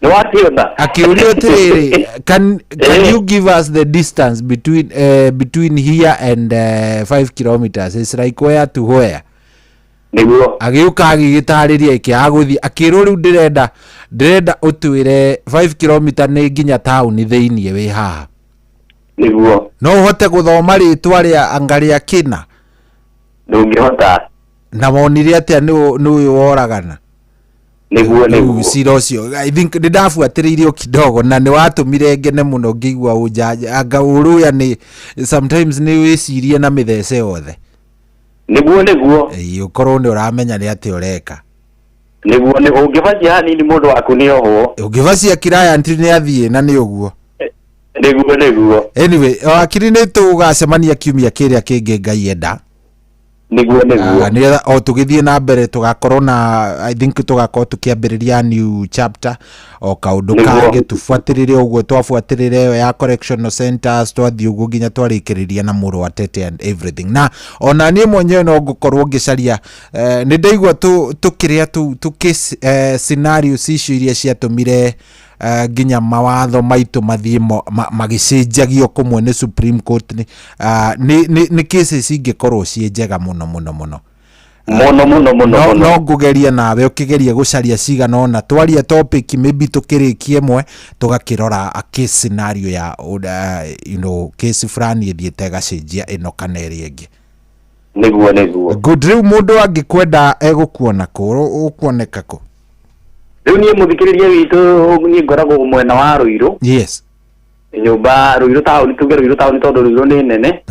no akiuga akiuria atĩrĩrĩ can you give us the distance between here and 5 kilometers it's like where to where niguo agiuka agĩgĩtarĩria ikĩagũthi akĩrwo rĩu ndĩrenda ũtwĩre 5 kilometer nĩ nginya town thĩinĩ wĩ haha niguo no uhote guthoma rĩtwa rĩa angaria kina ndungĩhota na wonire atĩa nĩ ũyũ woragana niguo cira ũcio I think ndabuatĩrĩirio kidogo na nĩ watũmire ngene mũno ngĩigua ũnjaja anga ũrũya nĩ sometimes nĩ wĩcirie na mĩthece yothe niguo ukorwo nĩ ũramenya nĩ atĩ ũreka niguo nĩ ũngĩbacia hanini mũndũ waku nĩ ohwo ũngĩbacia kiraya ntĩ nĩ athiĩ na nĩ ũguo niguo anyway wakiri nĩ tũgacemania kiumia kĩrĩa kĩngĩ Ngai enda niguo nĩgetha o tũgĩthiĩ na mbere tũgakorwo na I think tũgakorwo tũkĩambĩrĩria new chapter o kaũndũ kangĩ tũbuatĩrĩre ũguo twabuatĩrĩre ya correctional centers twathiĩ ũguo nginya twarĩkĩrĩria na mũrũ wa Tete and everything na ona niĩ mwenyewe no ngũkorwo ngĩcaria nĩ ndaigua tũkĩrĩa scenarios icio iria ciatũmire nginya mawatho maitũ mathiĩ magĩcenjagio kũmwe nĩ Supreme Court nĩ cases ingĩkorwo ciĩ njega mũno no ngũgeria nawe ũkĩgeria gũcaria cigana ona twaria topic maybe tũkĩrĩkie ĩmwe tũgakĩrora a case scenario ya case fulani ĩthiĩte gacenjia ĩno kana ĩrĩa ĩngĩ niguo good rĩu mũndũ angĩkwenda egũkuona kũ ũkuoneka kũ riu niĩ mũthikĩrĩria witũ niĩ ngoragwo mwena wa Ruiru yes nyũmba Ruiru town tuge Ruiru town tondũ Ruiru nĩ nene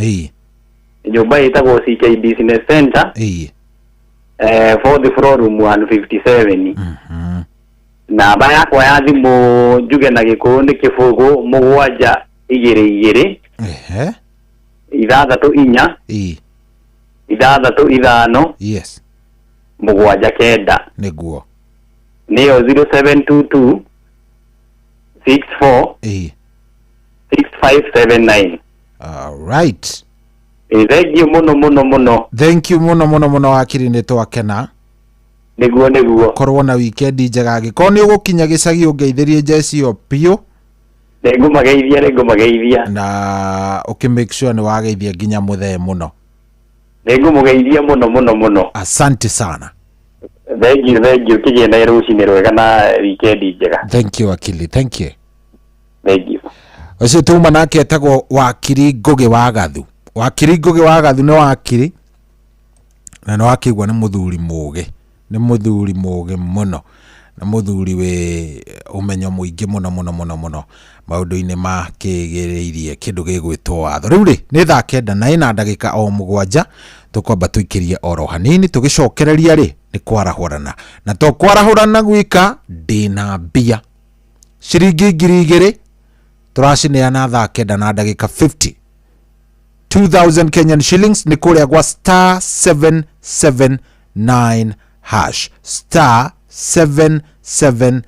nyũmba ĩtagwo CK Business Center for the floor room 157 namba yakwa ya thimũ njuge na gĩkũyũ nĩ kĩbũgũ 722 634 635 yes 79 nĩguo nĩyo 0722 64 6579 all right thank you mũno thank you mũno wakiri nĩ twakena niguo korwo na weekend njega angĩkorwo nĩ ũgũkinya gĩcagi ũngeithĩrie njeci ĩyo piũ nĩngũmageithia na make sure nĩ wageithia nginya mũthee mũno nĩngũmũgeithia mũno asante sana thank you kĩgĩe na rũcinĩ rwega na weekend njega thank you akili thank you ũcio tuma nake etagwo wakiri Ngũgĩ wa Gathu nĩ wakiri na nĩ wakĩigua nĩ mũthuri mũũgĩ mũno na mũthuri wĩ ũmenyo mũingĩ mũno maũndũ-inĩ ma kĩgĩrĩirie kĩndũ gĩgwĩtwo watho rĩu rĩ nĩ thaa 9 na ĩna ndagĩka o 7 tũkwamba tũikĩrie oro hanini tũgĩcokereria rĩ nĩ kwarahũrana na to kwarahũrana gwika ndĩna mbia ciringi 2,000 tũracineana thaa 9 na ndagĩka 50 2,000 Kenyan shillings ni kũrĩa gwa star 779 hash star 779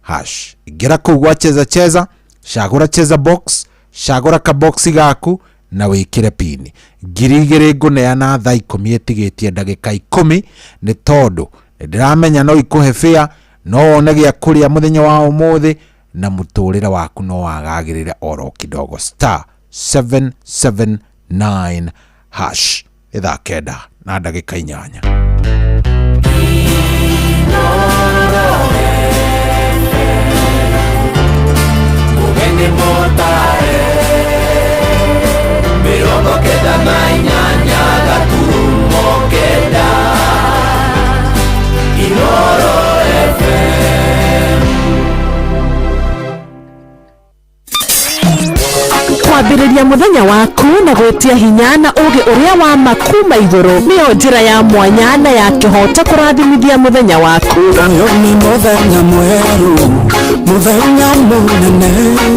hash. Ingira kuu gwa cheza shagura cheza box, shagura ka boxi gaku na wikire pini. Ngiri nguneana thaa 10 etigetie ndagika 10 ni tondu ndiramenya no ikuhe fea no wone gya kuria muthenya wa umuthi na muturire waku no wagagirire oro kidogo. Star 779 hash ithaa kenda na ndagika 8. Ugende motae mirongo kenda na inyanya gaturumo kenda Inoro FM. Kwambĩrĩria mũthenya waku na gwĩtia hinya na ũgĩ ũrĩa wa makuma igũrũ nĩyo njĩra ya mwanya na ya kĩhoto kũrathimithia mũthenya waku. Ni mũthenya mwerũ, mũthenya mũnene,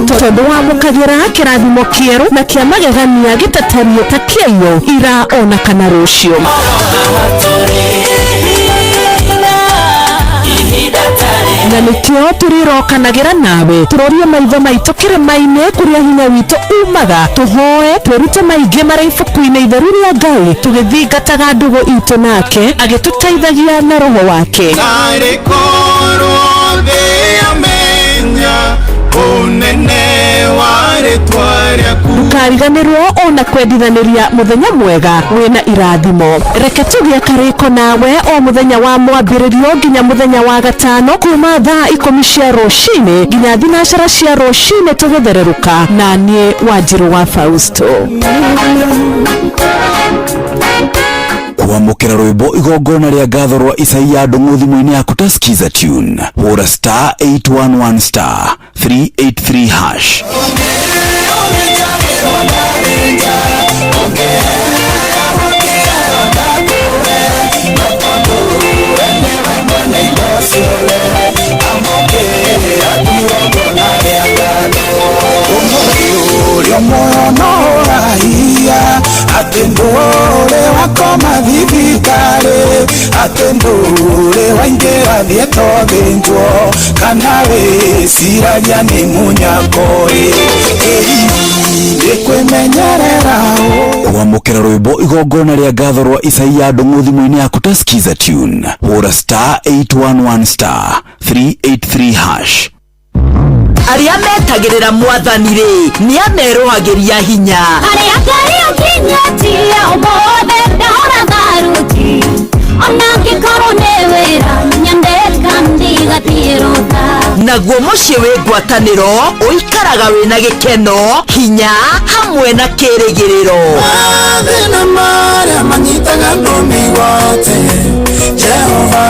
tondũ wamũkagĩra kĩrathimo kĩerũ na kĩa magegania gĩtatario ta kĩayo ira ona kana rũciũ. Na nĩkĩo tũrĩrokanagĩra nawe tũrorie maitho maitũ kĩrĩma-inĩ kũrĩa hinya witũ umaga, tũhoe twĩrute maingĩ marĩ ibuku-inĩ itheru rĩa Ngai tũgĩthingataga ndũgũ itũ nake agĩtũteithagia na roho wake. Ndũkariganĩrwo ona kwendithanĩria mũthenya mwega wĩna irathimo. Reke tũgĩe karĩko nawe o mũthenya wa mwambĩrĩrio nginya mũthenya wa gatano kuma thaa 10 cia rũcinĩ nginya thinacara cia rũcinĩ tũgĩthererũka na niĩ Wanjiru wa Fausto. Kwamũkĩra rwĩmbo igongona rĩa ngatho rwa Isaia Ndung'u thimũ-inĩ yaku ta skiza tune hũra star 811 star 383 hash. Atendore wakoma thibitare, atendore waingĩra thietwo thĩnjwo, kana wĩciragia nĩ mũnyakoi nĩkwĩmenyerera. Kwamũkĩra rwĩmbo igongona rĩa ngatho rwa Isaia Ndung'u thimũ-inĩ yaku ta skiza tune hũra star 811 star 383 hash. Arĩa metagĩrĩra mwathani rĩ nĩ amerũhagĩria hinya. Arĩa Ngai ũkinyĩtie ũmũthĩ ndahora tharuti, ona angĩkorwo nĩ wĩra nyandĩka ndigatirwo tha. Naguo mũciĩ wĩ ngwatanĩro ũikaraga wĩna gĩkeno, hinya hamwe na kĩrĩgĩrĩro. Mathĩna marĩa manyitaga ndũmĩgwate, Jehova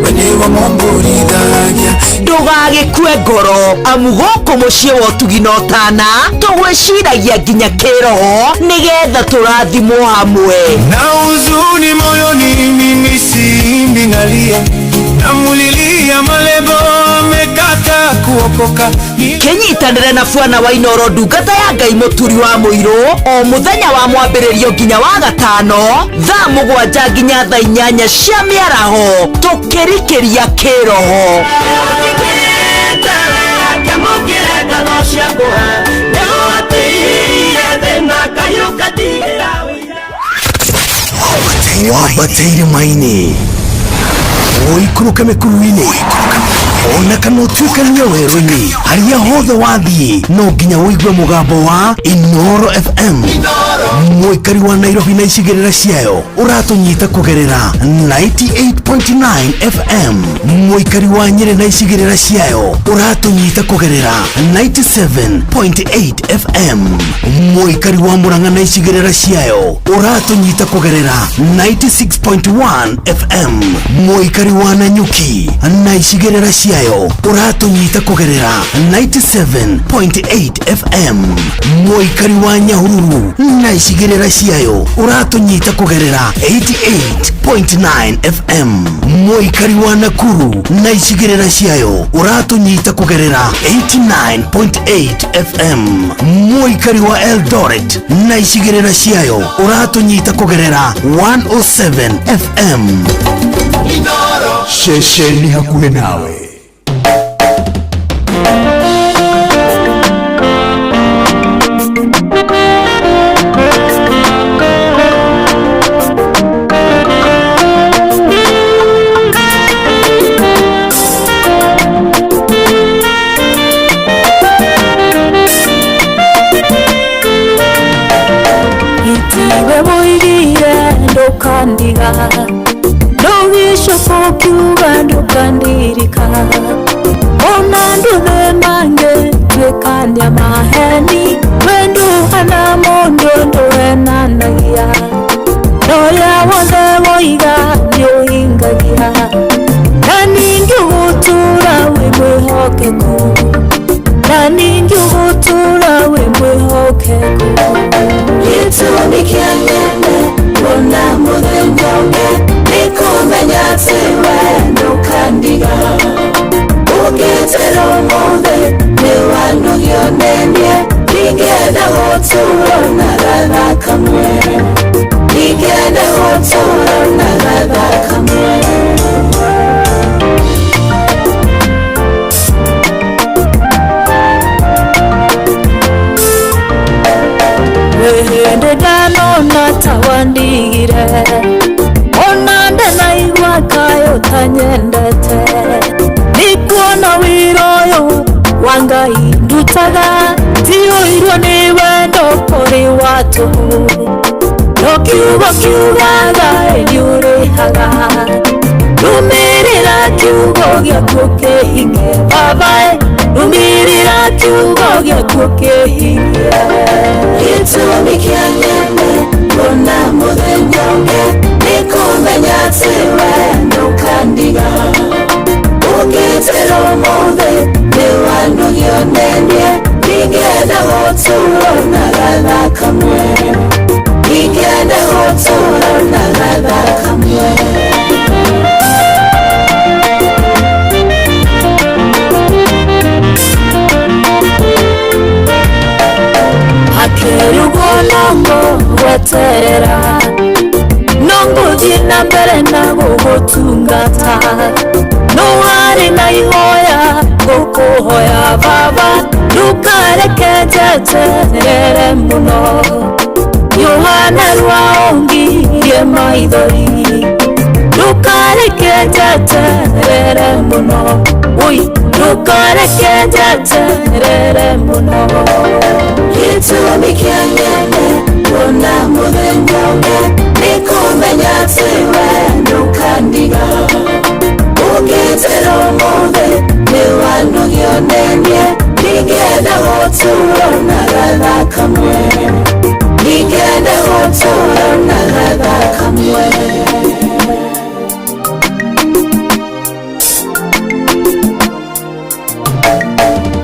we nĩwe mũmbũrithagia. Ndũgagĩkue ngoro amu gũkũ mũciĩ wa ũtugi na ũtana tũgwĩciragia nginya kĩroho nĩgetha tũrathimwo hamwe. Na huzuni moyoni mimi simbi nalia, namulilia malebo amekata kuokoka. Kĩnyitanĩre na Bwana wa Inoro ndungata ya Ngai mũturi wa mũirũ o mũthenya wa mwambĩrĩrio nginya wa gatano thaa 7 nginya thaa 8 cia mĩaraho tũkĩrikĩria kĩroho. Wabatĩire maini ũikũrũke mĩkuru-inĩ ona kana ũtuĩkanie werũ-inĩ harĩa hothe wathiĩ no nginya wĩigue mũgambo wa Inoro FM. Mũikari wa Nairobi na icigĩrĩra ciayo ũratũnyita kũgerera 98.9 FM. Mũikari wa Nyĩrĩ na icigĩrĩra ciayo ũratũnyita kũgerera 97.8 FM. Mũikari wa Murang'a na icigĩrĩra ciayo ũratũnyita kũgerera 96.1 FM. Mũikari wa Nanyuki na icigĩrĩra ciayo ũratũnyita kũgerera 97.8 FM. Mũikari wa Nyahururu na icigĩrĩra ciayo ũratũnyita kũgerera 88.9 FM. Mũikari wa Nakuru na icigĩrĩra ciayo ũratũnyita kũgerera 89.8 FM. Mũikari wa Eldoret na icigĩrĩra ciayo ũratũnyita kũgerera 107 FM. Shesheni hakuhĩ nawe. ndukandiga ndogishoka ukiuga ndukandirika ona nduthe mange twikania maheni wenduhana mundu nduwenanagia noria wothe woiga niuhingagia na ningi ugutura wi mwihokeku na ningi ugutura wi mwihokeku gitumi kia ng'ende ona muthenya ungi nikumenya ati we ndukandiga ugitira umuthi niwanugio nenie ningenda gutura na gatha kamwe ningenda gutura na gatha kamwe wehende ndanona tawandigire ona ndanaigua kayo tanyendete nikuona wiroyo wa Ngai ndutaga tiuirwo ni wendo kuri watu no kiugo kiugaga niurihaga rumirira kiugo giaku kihinge babae rumirira kiugo giaku kihinge gitumi kia ng'ende ona muthenya ungi nikumenya ati we ndukandiga ugitira umuthi niwanugio nenie ningenda gutura na gatha kamwe ningenda gutura na gatha kamwe hakerugo nongo gweterera nonguthie na mbere na gugutungata nuwari na ihoya gukuhoya baba ndukareke njeterere muno Yohana rwaongirie maithori ndukareke njeterere muno ndukareke njeterere muno gitumi kia ng'ende ona muthenya ungi nikumenya ati we ndukandiga ugitira umuthi niwanugio nenie ningenda gutura na gatha kamwe ningenda gutura na gatha kamwe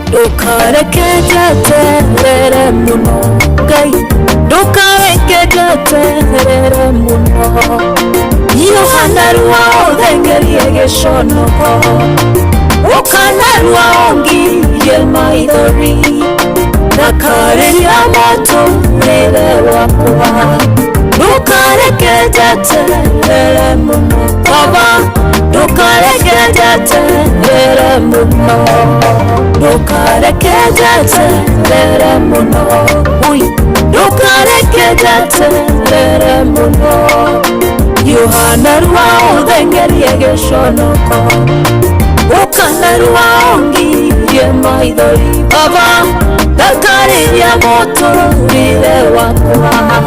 ndukareke njeterere muno Ngai ndukareke njeterere muno Yohana rwaothengerie giconoko ukana rwaongirie maithori ndakariria muturire wakwa ndukareke njeterere muno baba ndukareke njeterere muno ndukareke njeterere muno ndukareke njeterere muno Yohana rwaothengerie giconoko ukana rwaongirie maithori baba ndakariria muturire wakwa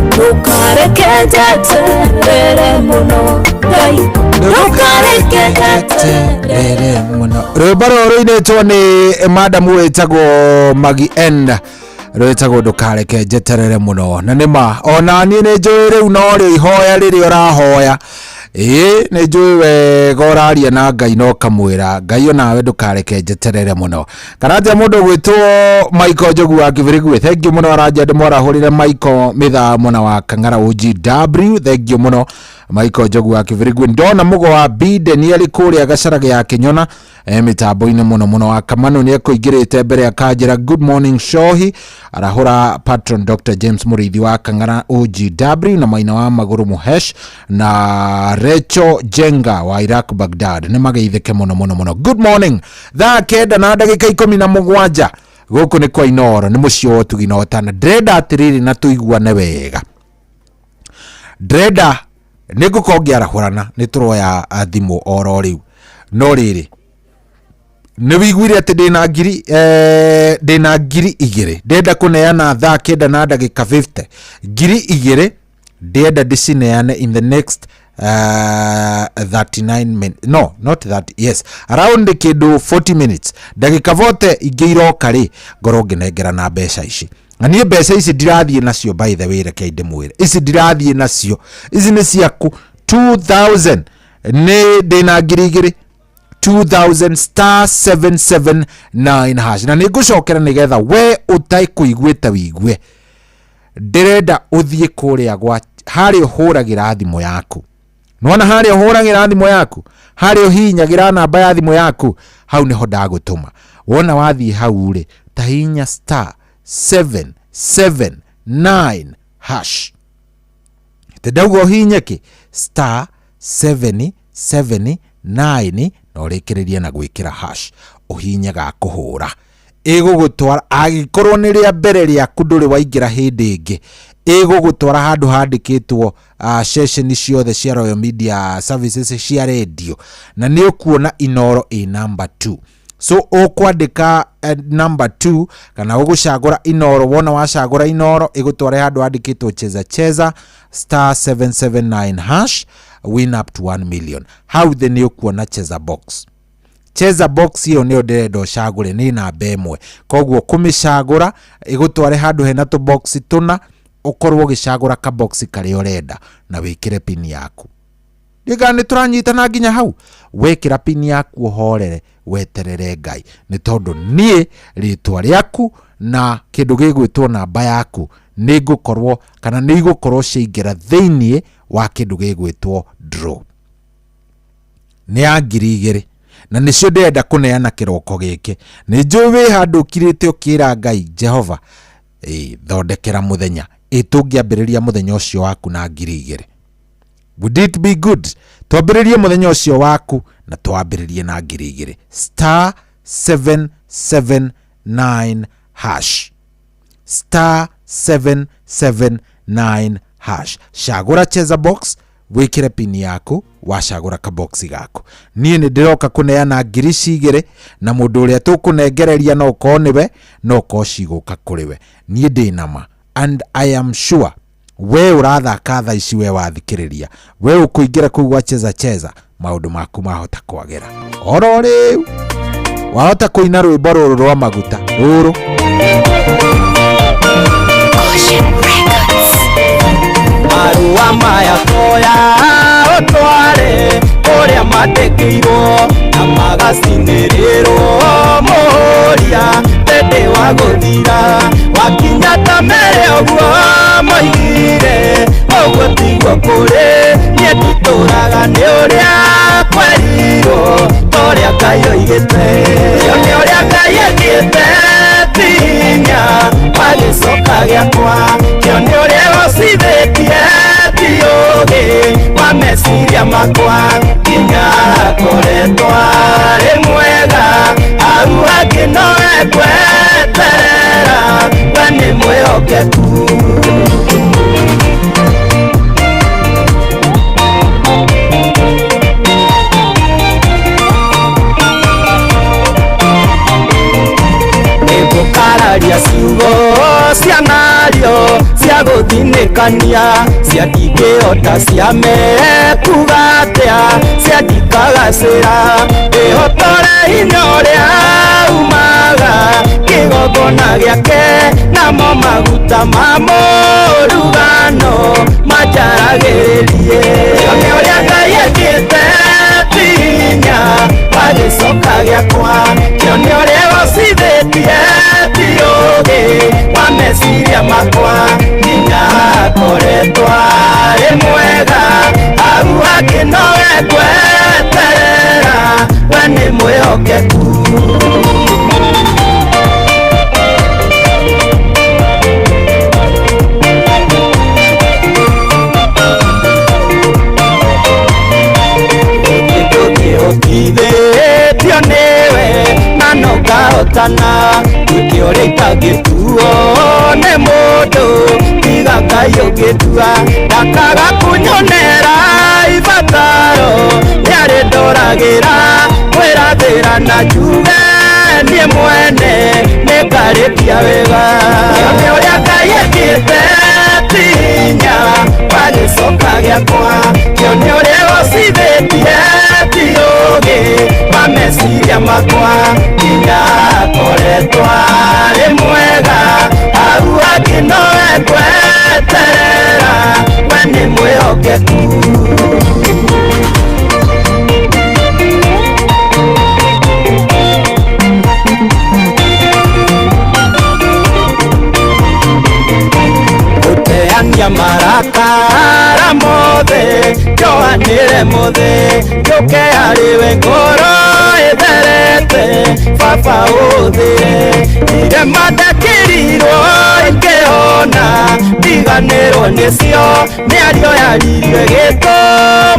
ndukareke njeterere muno Ngai ndukareke njeterere muno rwimbo rũrũ inĩtwo nĩ madamu wĩtagwo Magi End rwĩtagwo ndukareke njeterere muno na nĩma ona niĩ nĩ njũĩ rĩu no rĩo ihoya rĩrĩa ũrahoya nĩ njũĩ wega ũraria na Ngai no kamwĩra Ngai onawe ndukareke njeterere muno kana atĩa mũndũ gwĩtwo Michael Njogu wa Kĩbĩrĩgwe thank you muno aranja ndĩ mwarahũrĩre Michael Mĩthaa mwena wa Kang'ara OGW thank you muno Michael Njogu wa Kĩbĩrĩgwe ndona mũgo wa Biden arĩ kũrĩa gacara ya Kĩnyona mitambo-inĩ muno wa Kamano nĩ ekũingĩrĩte mbere akanjĩra good morning Shohi arahũra patron Dr. James Mũrĩithi wa Kang'ara OGW na Maina wa Magũrũ Muhesh na Recho Jenga wa Iraq Baghdad nĩ mageithĩke muno good morning thaa 9:17 gũkũ nĩ kwa Inoro nĩ mũciĩ wa Ũtugi na Ũtana ndĩrenda atĩrĩrĩ na tũiguane wega ndĩrenda nĩ ngũkorwo ngĩarahũrana nĩ tũroya thimũ oro rĩu no rĩrĩ nĩ wiguire atĩ ndĩna ngiri igĩrĩ ndenda kũneana thaa 9:50 ngiri igĩrĩ ndĩenda ndĩcineane in the next 39 minutes, no not that, yes, around kĩndũ 40 minutes, ndagĩka vote ingĩ iroka rĩ ngorwo ngĩnengera na mbeca ici. Na niĩ mbeca ici ndirathiĩ nacio, by the way, reke ndĩmwĩre, ici ndirathiĩ nacio, ici nĩ ciaku. 2000 nĩ ndĩna ngiri igĩrĩ, 2000 star 779 hash, na nĩ ngũcokera nĩgetha we ũtaikũiguĩte wigue. Ndĩrenda ũthiĩ kũrĩa gwa harĩa ũhũragĩra thimũ yaku. Nona harĩa ũhũragĩra thimũ yaku, harĩa ũhihinyagĩra namba ya thimũ yaku, hau nĩho ndagũtũma. Wona wathiĩ hau rĩ, tahinya star 779 hash. Tendauga ũhihinye kĩ? Star 779 na ũrĩkĩrĩrie na gwĩkĩra hash. Ũhihinye ga kũhũra. Ĩgũgũtwara agĩkorwo nĩ rĩa mbere rĩaku ndũrĩ waingĩra hĩndĩ ĩngĩ, ĩgũgũtwara handũ handĩkĩtwo session ciothe cia Royal Media Services cia radio, na nĩ ũkuona Inoro ĩ number 2. So ũkwandĩka number 2 kana ũgũcagũra Inoro. Wona wacagũra Inoro ĩgũtwara handũ handĩkĩtwo cheza star 779 hash, win up to 1 million. Hau the nĩ ũkuona cheza box. Cheza box hiyo nĩyo ndĩrenda ũcagũre, nĩ namba ĩmwe. Koguo kũmĩcagũra ĩgũtware handũ hena tũ box tũna, ũkorwo ũgĩcagũra ka box karĩa ũrenda na wĩkĩre pin yaku. Ndiga nĩ tũranyitana nginya hau. Wekĩra pin yaku ũhorere, weterere Ngai, nĩ tondũ niĩ rĩtwa rĩaku na kĩndũ gĩgwĩtwo namba yaku nĩ ngũkorwo kana nĩ igũkorwo ciaingĩra thĩiniĩ wa kĩndũ gĩgwĩtwo draw. Nĩ ya ngiri igĩrĩ. Na nĩcio ndĩrenda kũneana kĩroko gĩkĩ. Nĩ njũĩ wĩ handũ ũkirĩte ũkĩra Ngai Jehova, thondekera mũthenya, tũngĩambĩrĩria mũthenya ũcio waku na ngiri igĩrĩ. Would it be good twambĩrĩrie mũthenya ũcio waku na twambĩrĩrie na ngiri igĩrĩ? Star 779 hash, star 779 hash. Cagũra cheza box, wĩkĩre pin yaku, wacagũra ka box gaku. Niĩ nĩ ndĩroka kũneana ngiri igĩrĩ, na mũndũ ũrĩa tũkũnengereria no ko nĩwe, no ko cigũka kũrĩ we. Niĩ ndĩ nama, and I am sure we ũrathaka tha ici we wathikĩrĩria, we ũkũingĩra kũu gwa cheza maũndũ maku mahota kwagĩra. Oro rĩu wahota kũina rwĩmbo rũrũ rwa maguta rũrũ. Marua maya toya otware ũrĩa mandĩkĩirwo na magacinĩrĩrwo mũhũria tende wa gũthira, wakinya ta mere ũguo moigire ũguo tiguo kũrĩ, niĩ nditũraga nĩ ũrĩa kwerirwo torĩa Ngai oigĩte, nĩ ũrĩa Ngai endĩte tinya wagĩcoka gĩakwa, kĩo nĩ ũrĩa ũcithĩtie ti ũgĩ wa meciria makwa, nginya akoretwo arĩ mwega, au angĩ nowe ngweterera, we nĩ mwĩhokeku. Kararia ciugo cia nario cia gũthinĩkania, cia ndingĩhota cia mekuga atĩa, cia ndikagacĩra ĩhotore hinya ũrĩa umaga kĩgongona gĩake, namo maguta ma mũrugano manjaragĩrĩrie, nĩ ũrĩa Ngai endĩte tinya wagĩcoka gĩakwa, kĩo nĩ ũrĩa ũcithĩtie ti ũgĩ wa meciria makwa, nginya akoretwo arĩ mwega, au angĩ nowe ngweterera, we nĩ mwĩhokeku. Ũkithĩtio nĩwe na no ngahotana, gwĩke ũrĩa itangĩtuo nĩ mũndũ, tiga Ngai ũngĩtua, ndakaga kunyonera ibataro, nĩarĩ ndoragĩra kwĩrathĩra na njuge niĩ mwene nĩ ngarĩkia wega, nĩ ũrĩa Ngai endĩte tinya magicoka giakwa kio ni uria gocithĩtie tiũgĩ wa meciria makwa nginya akoretwo arĩ mwega hau angĩ nowe kweterera we nĩ mwĩhokeku. Ania marakara mothe johanire mothe joke ariwe ngoro etherete baba uthire ire mandakirirwo ingehona ndiganirwo nicio ni ario yaririe gito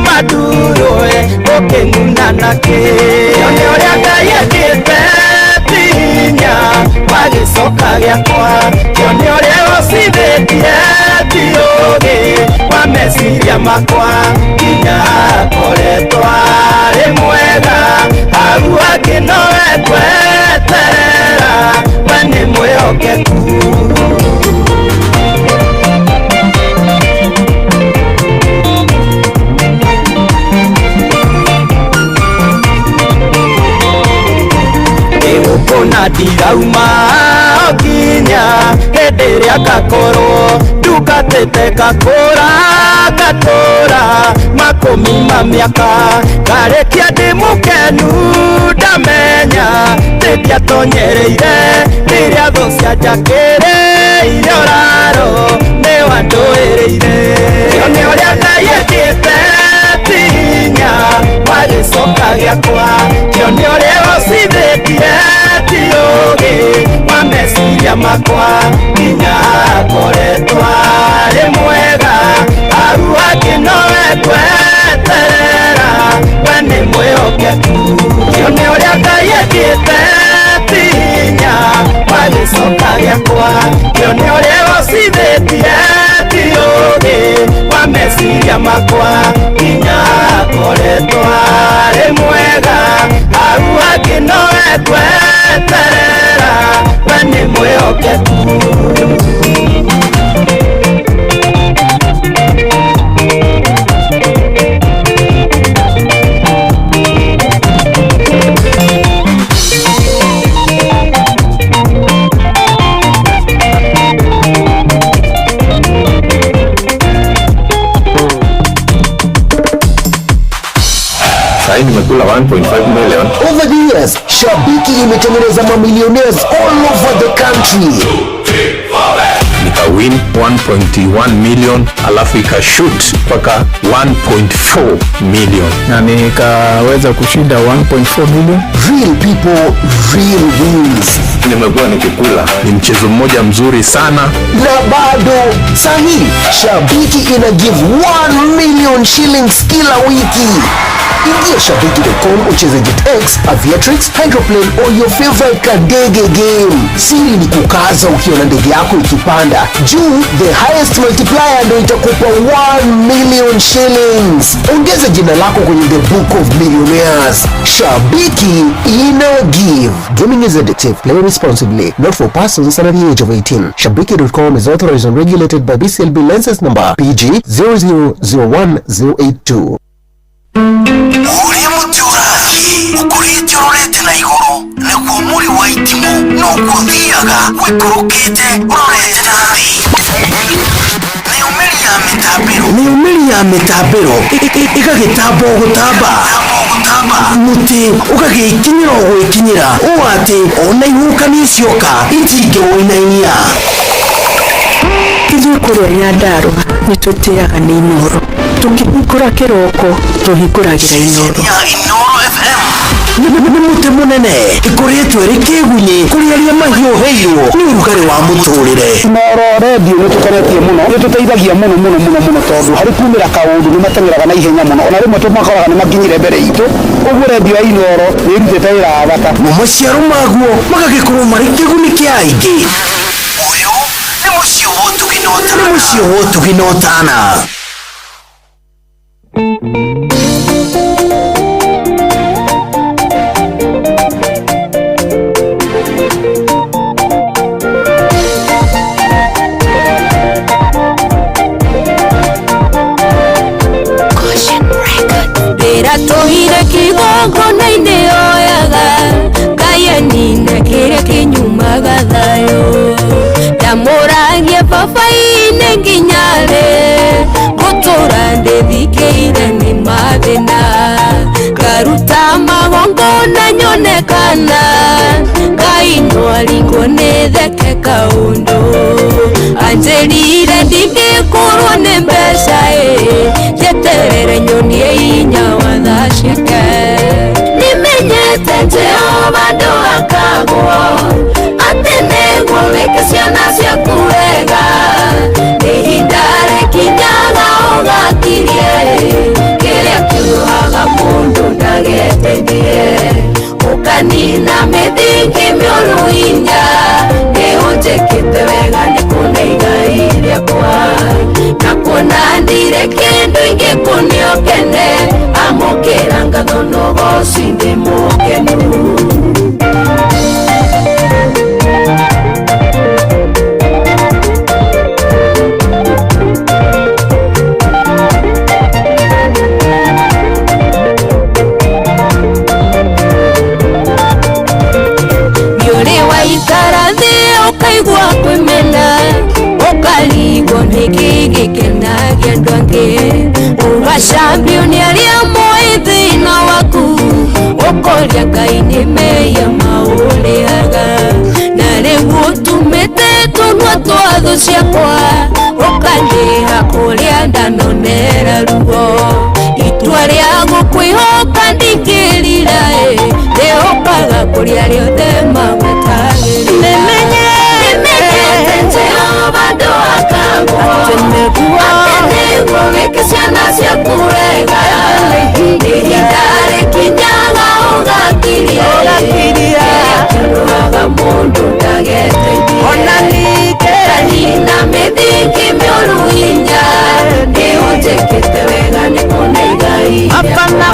madurwe uking'una naki ni uria Ngai ekite tinya magicoka giakwa kio ni uria gocithĩtie tiũgĩ wa meciria makwa nginya akoretwo arĩ mwega hau angĩ nowe kweterera we nĩ mwĩhokeku. Kuna ndirauma okinya hĩndĩ ĩrĩa ngakorwo ndugatĩte ngakũra ngatũra makũmi ma mĩaka ngarĩkia ndĩ mũkenu ndamenya ndĩndiatonyereire rĩrĩa thũ cianjakĩrĩire ũraro nĩ wandũĩrĩire kĩo nĩ ũrĩa Ngai ekĩte tinya wagĩcoka gĩakwa kĩo nĩ ũrĩa gocithĩtie tiũgĩ wa meciria makwa nginya akoretwo arĩ mwega hau angĩ nowe kweterera we nĩ mwĩhokeku kĩo nĩ ũrĩa Ngai ekĩte tinya wagĩcoka gĩakwa kĩo nĩ ũrĩa gocithĩtie tiũgĩ wa meciria makwa nginya akoretwo arĩ mwega hau angĩ nowe kweterera we nĩ mwĩhokeku. Nimekula 1.5 million. Over the years, Shabiki imetengeneza mamillionaires all over the country. Nikawin 1.1 million alafu ikashoot mpaka 1.4 million na nikaweza kushinda 1.4 million. Real people, real wins. Nimekuwa nikikula, ni mchezo mmoja mzuri sana. Na bado sahi Shabiki ina give 1 million shillings kila wiki. Ingia shabiki.com ucheze JetX, Aviatrix, Hydroplane or your favorite kadege game. Siri ni kukaza ukiona ndege yako ikipanda juu, the highest multiplier ndio itakupa 1 million shillings. Ongeza jina lako kwenye the book of millionaires. Shabiki ina give. Gaming is addictive. Play responsibly. Not for persons under the age of 18. Shabiki.com is authorized and regulated by BCLB license number PG 0001082. Uria muturagi ukurite urorete na iguru niguo muri wa itimu no kuthiaga wikurukite urorete nathi niumeri ya mitambiro igagitambo gutamba muti ukagikinyira gwikinyira uu ati ona ihuka nicioka itingĩwĩnainia ithuĩ kũrĩa Nyandarua nĩtũtĩaga nĩ Inoro, tũkĩhingũra kĩroko tũhingũragĩra Inoro. Nĩ mũtĩ mũnene ĩkoretwo ĩrĩ kĩgunyi kũrĩ arĩa mahiũhĩirwo nĩ ũrugarĩ wa mũtũrĩre. Inoro redio nĩtũkoretie mũno, nĩtũteithagia mũno tondũ harĩ kumĩra kaũndũ nĩmateng'eraga na ihenya mũno, ona rĩmwe tũmakoraga nĩmakinyire mbere itũ. Ũguo redio ya Inoro nĩĩrutĩte wĩra wa bata na maciaro maguo magagĩkorwo marĩ kĩguni kĩa aingĩ. Ũyũ nĩ mũciĩ wa ũtugi na ũtana. nitheke kaundu anjirire ndingikorwo nĩ mbeca njeterere nyonie hinya wa tha ciake nimenyete Jehova ndũgakagwo atĩ nĩguo wĩke ciana ciaku wega ihinda rĩkinyaga ũgakirie kĩrĩa kiugaga mũndũ ndageteithie ũkanina mĩthingi mĩũru hinya nĩũnjĩkĩte wega nĩkuona igai rĩakwa na kuona ndire kĩndũ ingĩkunia ũkene amũkĩra ngatho na ũgooci ndĩ mũkenu ukaigua kwĩmena ũkarigwo nĩkĩ gĩkenagia andũ angĩ ũgacambio nĩ arĩa moĩ thĩna waku ũkoria Ngai nĩ mehia maũrĩhaga na rĩu ũtumĩte tũnua twa thũ ciakwa ũkandĩha ũrĩa ndanonera ruo itua rĩa gũkwĩhoka ndingĩrira rĩũkaga kũrĩa rĩothe magwetagĩrĩra nimenyete Jehova ndũgakagwo atĩ nĩguo wĩke ciana ciaku wega ihinda rĩkinyaga ũgakirie kĩrũaga mũndũ ndageteithie ona ningĩ kanina mĩthingi mĩũru hinya nĩũnjĩkĩte wega nĩkuona igai rĩakwa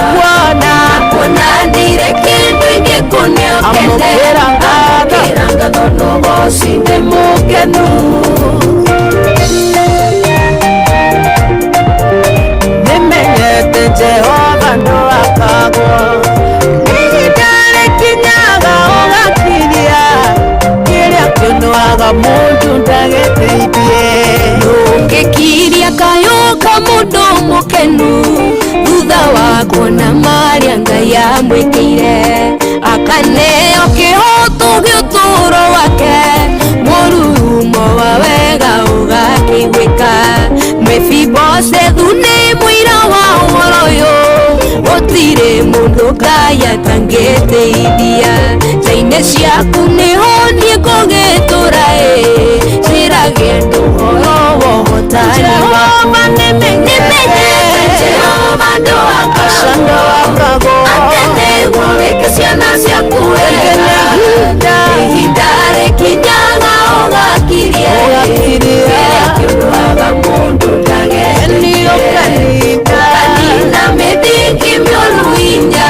kuona ndire kĩndũ ingĩkunia ũkene amũkĩra ngatho na ũgooci ndĩ mũkenu nimenyete Jehova ndũgakagwo ihinda rĩkinyaga ũgakiria kĩrĩa kĩnuaga mũndũ ndageteithie ũngĩkiria kayũka mũndũ mũkenu thutha wa kuona marĩa Ngai amwĩkĩire akaneo kĩhoto gĩũtũũro wake mũrurumo wa wega ũgakĩiguĩka Mefiboshethu nĩ mũira wa ũhoro ũyũ gũtirĩ mũndũ Ngai atangĩteithia nja-inĩ ciaku nĩho niĩ ngũgĩtũũra njĩrage ũhoro wa ũhotani waku nimenyete Jehova ndũgakagwo atĩ nĩguo wĩke ciana ciaku wega ihinda rĩkinyaga ũgakirie kĩrĩa kĩũraga mũndũ ndageteithie kanina mĩthingi mĩũru hinya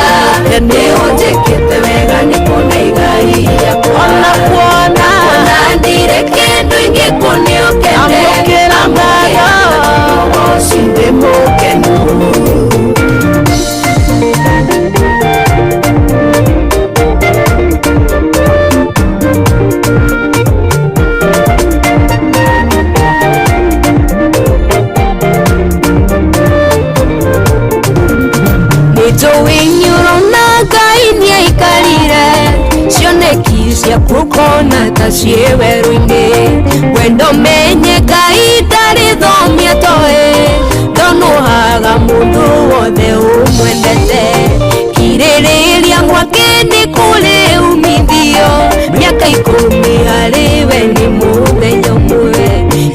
nĩũnjĩkĩte wega nĩkuona igai rĩakwa ona kuona ndire kĩndũ ingĩkunia ũkene amũkĩra ũgooci ndĩ mũkenu nĩtũwĩnyũrona Ngai nĩaikarire cioneki ciaku ũkona ta ciĩ werũ-inĩ wendo menye Ngai ndarĩ thomia toĩ ndonũhaga mũndũ wothe ũmwendete kirĩrĩria gwake nĩ kũrĩ umithio mĩaka 10 harĩ we nĩ mũthenya ũmwe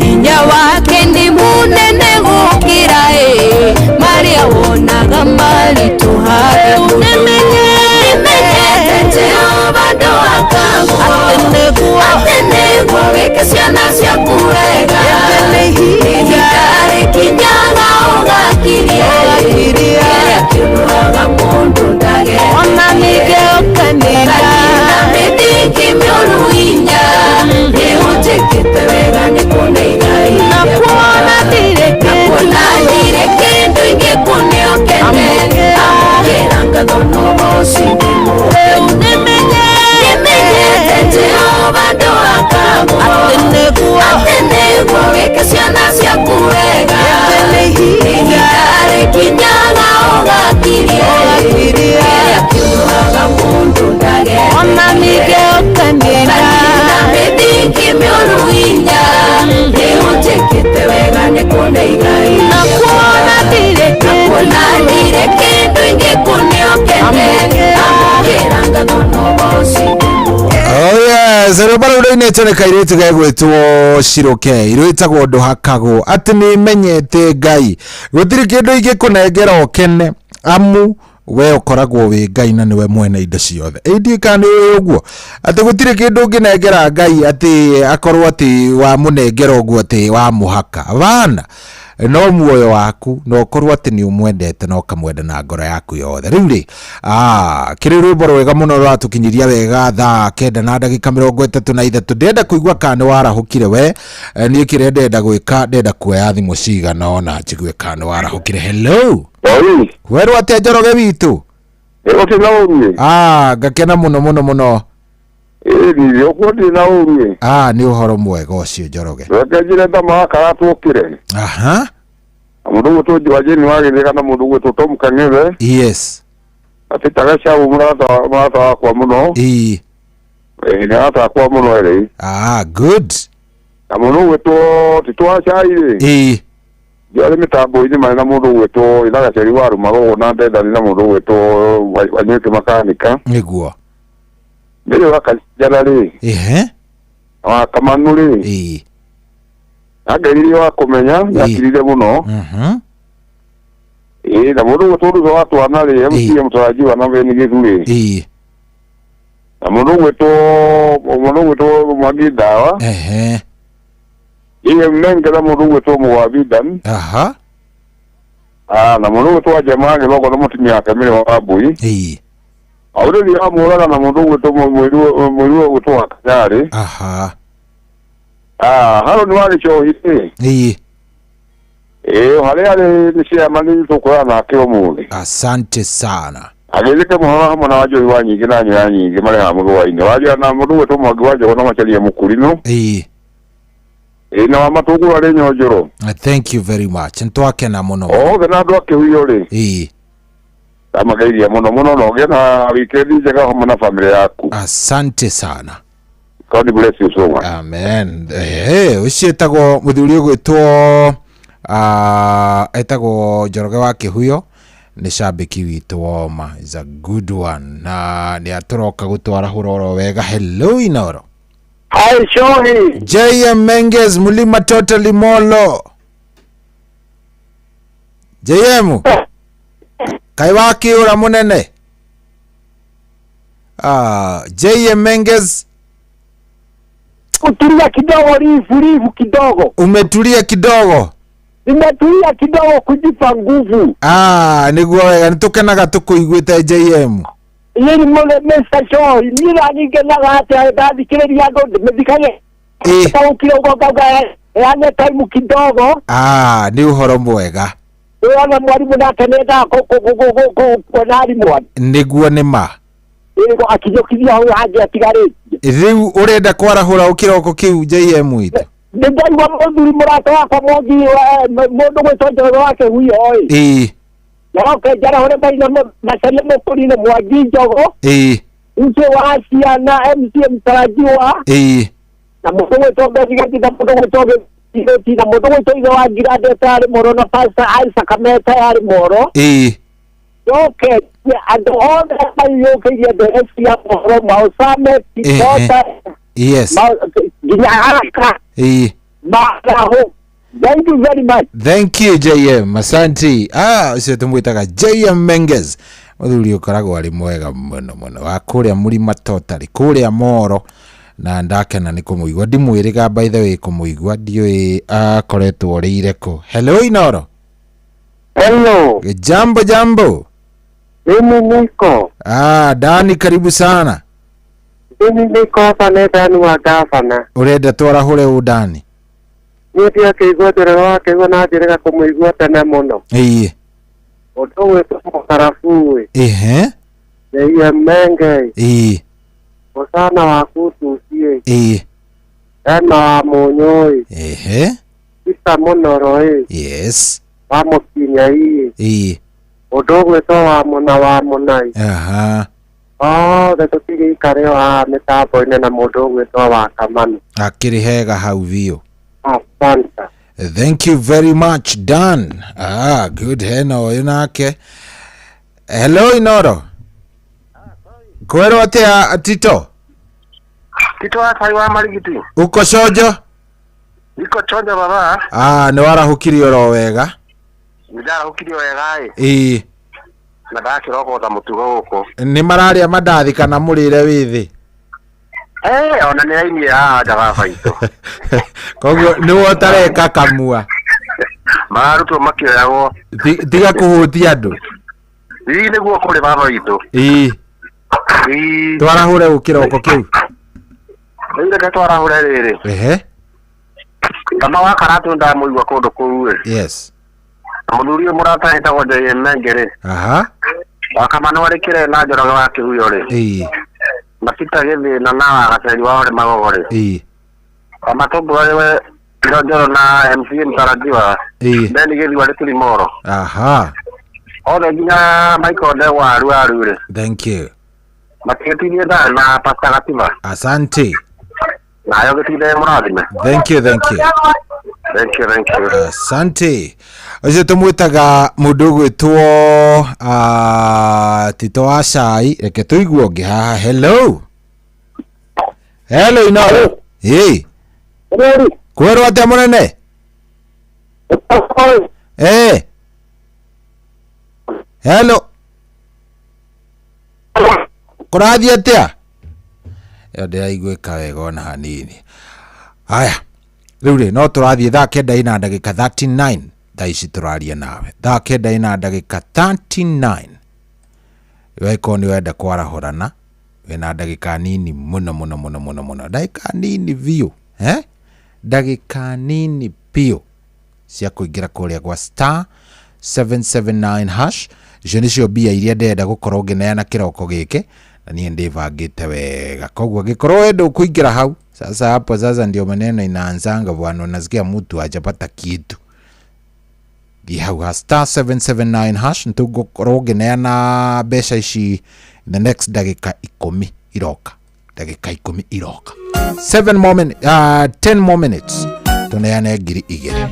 hinya wake nĩ mũnene gũkĩra marĩa wonaga maritũ harĩ nimenyete Jehova ndũgakagwo atĩ nĩguo wĩke ciana ciaku wega ihinda rĩkinyaga ũgakirie kĩrĩa kĩũraga mũndũ ndageteithie ona ningĩ ũkanina mĩthingi mĩũru hinya nĩũnjĩkĩte wega nĩkuona igai na kuona ndire kĩndũ ingĩkunia ũkene amũkĩra ngatho na ũgooci ndĩ mũkenu nimenyete Jehova ndũgakagwo atĩ nĩguo wĩke ciana ciaku wega ihinda rĩkinyaga ũgakirie kĩrĩa kĩũraga mũndũ ndageteithie ona ningĩ ũkanina Rero inetone kairete gagwetwo Shiroke irwetagwo nduhakagwo ati ni menyete Ngai gutiri kindu ingikunengera okene amu we ukoragwo wi Ngai na niwe mwene indo ciothe indi kana uguo ati gutiri kindu nginengera Ngai ati akorwo ati wa munengera uguo ati wa muhaka bana no muoyo waku no korwo ati ni umwendete no kamwenda na ngoro yaku yothe riu ri kiri rwimbo rwega muno rwatukinyiria wega thaa 9:33 ndenda kuigua kana warahukire we ni kire ndenda gwika ndenda kuoya thimu cigana ona njigue kana warahukire. Hello weru ate Njoroge witu ngakena muno ni yokundi na urue ni uhoro mwega ucio Njoroge rekejire ndama karatukire mundu gutu wajeni wagithika na mundu gutu Tom Kang'ethe yes atitaga shabu murata kwa muno ni ata kwa muno ere good na mundu gutu titwa shaire yale mitambo ini mana mundu gutu ilaga cheri waru mago na ndenda na mundu gutu wanyeke makanika niguo ndio wakajana ri kamanuri agerire wa kumenya yakirire muno na mundu gutu watu anari MC mtaraji wa nave ni githuri na mundu gutu magidawa ile mengera mundu gutu muwabidan na mundu gutu wa jamaa ngilogo na mutumia akamire wa bui aureli amuraga na mundu gutu mwiru gutu wa kajari haro ni wali chohite hale ni cia mani tukora na kio mune asante sana agezeke muhora hamwe na wajo iwanyi gina nyingi mare hamugo waine wajo na mundu gutu mwagi wajo na machalia mukurino na wamatugu wale nyojoro thank you very much ntwake na muno na ndo akihuyo ri amagairia muno no gena weekend njega hamwe na familia yaku asante sana God bless you so much amen ucietagwo muthuri ugwitwo etagwo Njoroge wa Kihuyo ni shabiki witu woma is a good one na ni atoroka gutwara huroro wega. Hello Inoro Hi Shohi JM Menges mulima totally molo JM kaiwaki ura munene JM Menges utulia kidogo rifu kidogo umetulia kidogo nimetulia kidogo kujipa nguvu niguo wega nitukenaga tukuiguite JM yini mole message show nira ngenaga ate ndathikiriria ndo medikane kidogo gaga yani time kidogo ni uhoro mwega ana mwarimu nake nenda ko nari mwana niguo nima akijokithia ho haje atigari riu urenda kwarahura ukiroko kiu JM witu ndagwa muthuri murata wakwa mogi mundu gwitonjero wake huyo yake jara hore baina masale mukurine mwagi jogo uche wasia na MC mtarajiwa na mundu gwitonga digati na mundu gwitonga na mundu gwitonga wa girade tari moro na pasa aisa kameta yari moro okay ando yoke ya deresi ya moro mausame kitota yes haraka thank you very much thank you JM asante ucio tumwitaga JM Menges muthuri ukoragwo ari mwega muno wa kuria mulima totally kuria moro na ndakena ni kumuigwa ndimwiriga by the way kumuigwa ndiwe akoretwo ri ireko. Hello Inoro hello jambo mimi niko Dani karibu sana mimi niko hapa Dani wa gavana urenda twarahure udani ndio kigwa tere wake na njirega kumuigwa tene muno otowe tukarafuwe JM Menges osana wakutu sie na monyoi sisa monoro yes wamukinya odogwe to wa monai Tatutige ikare wa mitambo ine na mundu gwitwa wa Kamani akiri hega hau vio. Asante. Thank you very much Dan. Good heno inake. Hello Inoro. Kwero atia Tito. Tito hata iwa marigiti. Uko cojo? Niko cojo baba. Nĩ warahũkirie oro wega. Ndarahũkirie wega na ndakĩrogota mũtugo gũkũ. Nĩ mararĩa mandathi kana mũrĩre wĩthĩ? Ona nĩ raini nja baba itũ. Koguo nĩ wotareka kamua. Mararutwo makĩoyagwo. Tiga kũhũtia andũ. Nĩguo kũrĩ baba itũ. Twarahũre gũkĩroko kĩu. Reke twarahũre rĩrĩ. Kama wakaratu ndamũigua kũndũ kũu. Yes. Mũthuri mũrata hetagwo Mengere. Wakama nĩ warĩkire na Njoroge wa Kĩhuyo rĩ. Masita gĩthĩna na Gaceri wa Ore Magogore. Amatongorawe Njoro na MC Mtarajiwa. Beni Gĩthiwa rĩtũri Moro. Othe nginya Michael Ndewa Aru rĩ. Thank you. Matigĩtirie na Pastor Gatiba. Asante. Nayo gĩtinde mũrathime. Thank you. Thank you. Asante. Oje tumwitaga mundu gwitwo Tito wa Cai. Reke tuigue ũngĩ haha. Hello ino. Kwerwo atĩa mũnene? Hello. Kũrathiĩ atĩa? Ndĩraiguĩka wega ona hanini. Haya. Rĩu rĩ no tũrathiĩ thaa 9:39 thaa ici tũraria nawe. Thaa 9:39. Weko nĩ wenda kwarahũrana wĩna ndagĩka nini mũno. Ndagĩka nini biũ. Ndagĩka nini biũ cia kũingĩra kũrĩa gwa star 779 hash. Icio nĩcio mbia iria ndenda gũkorwo ngĩneana kĩroko gĩkĩ na niĩ ndĩbangĩte wega. Koguo gĩkorwo wenda kũingĩra hau sasa ndio maneno inaanzanga bwana, unasikia mtu hajapata kitu. Hau star 779 hash nitugukorwo ngineana mbeca ici the next dakika 10 iroka. Dakika 10 iroka. 10 more minutes. Tuneane ngiri igĩrĩ.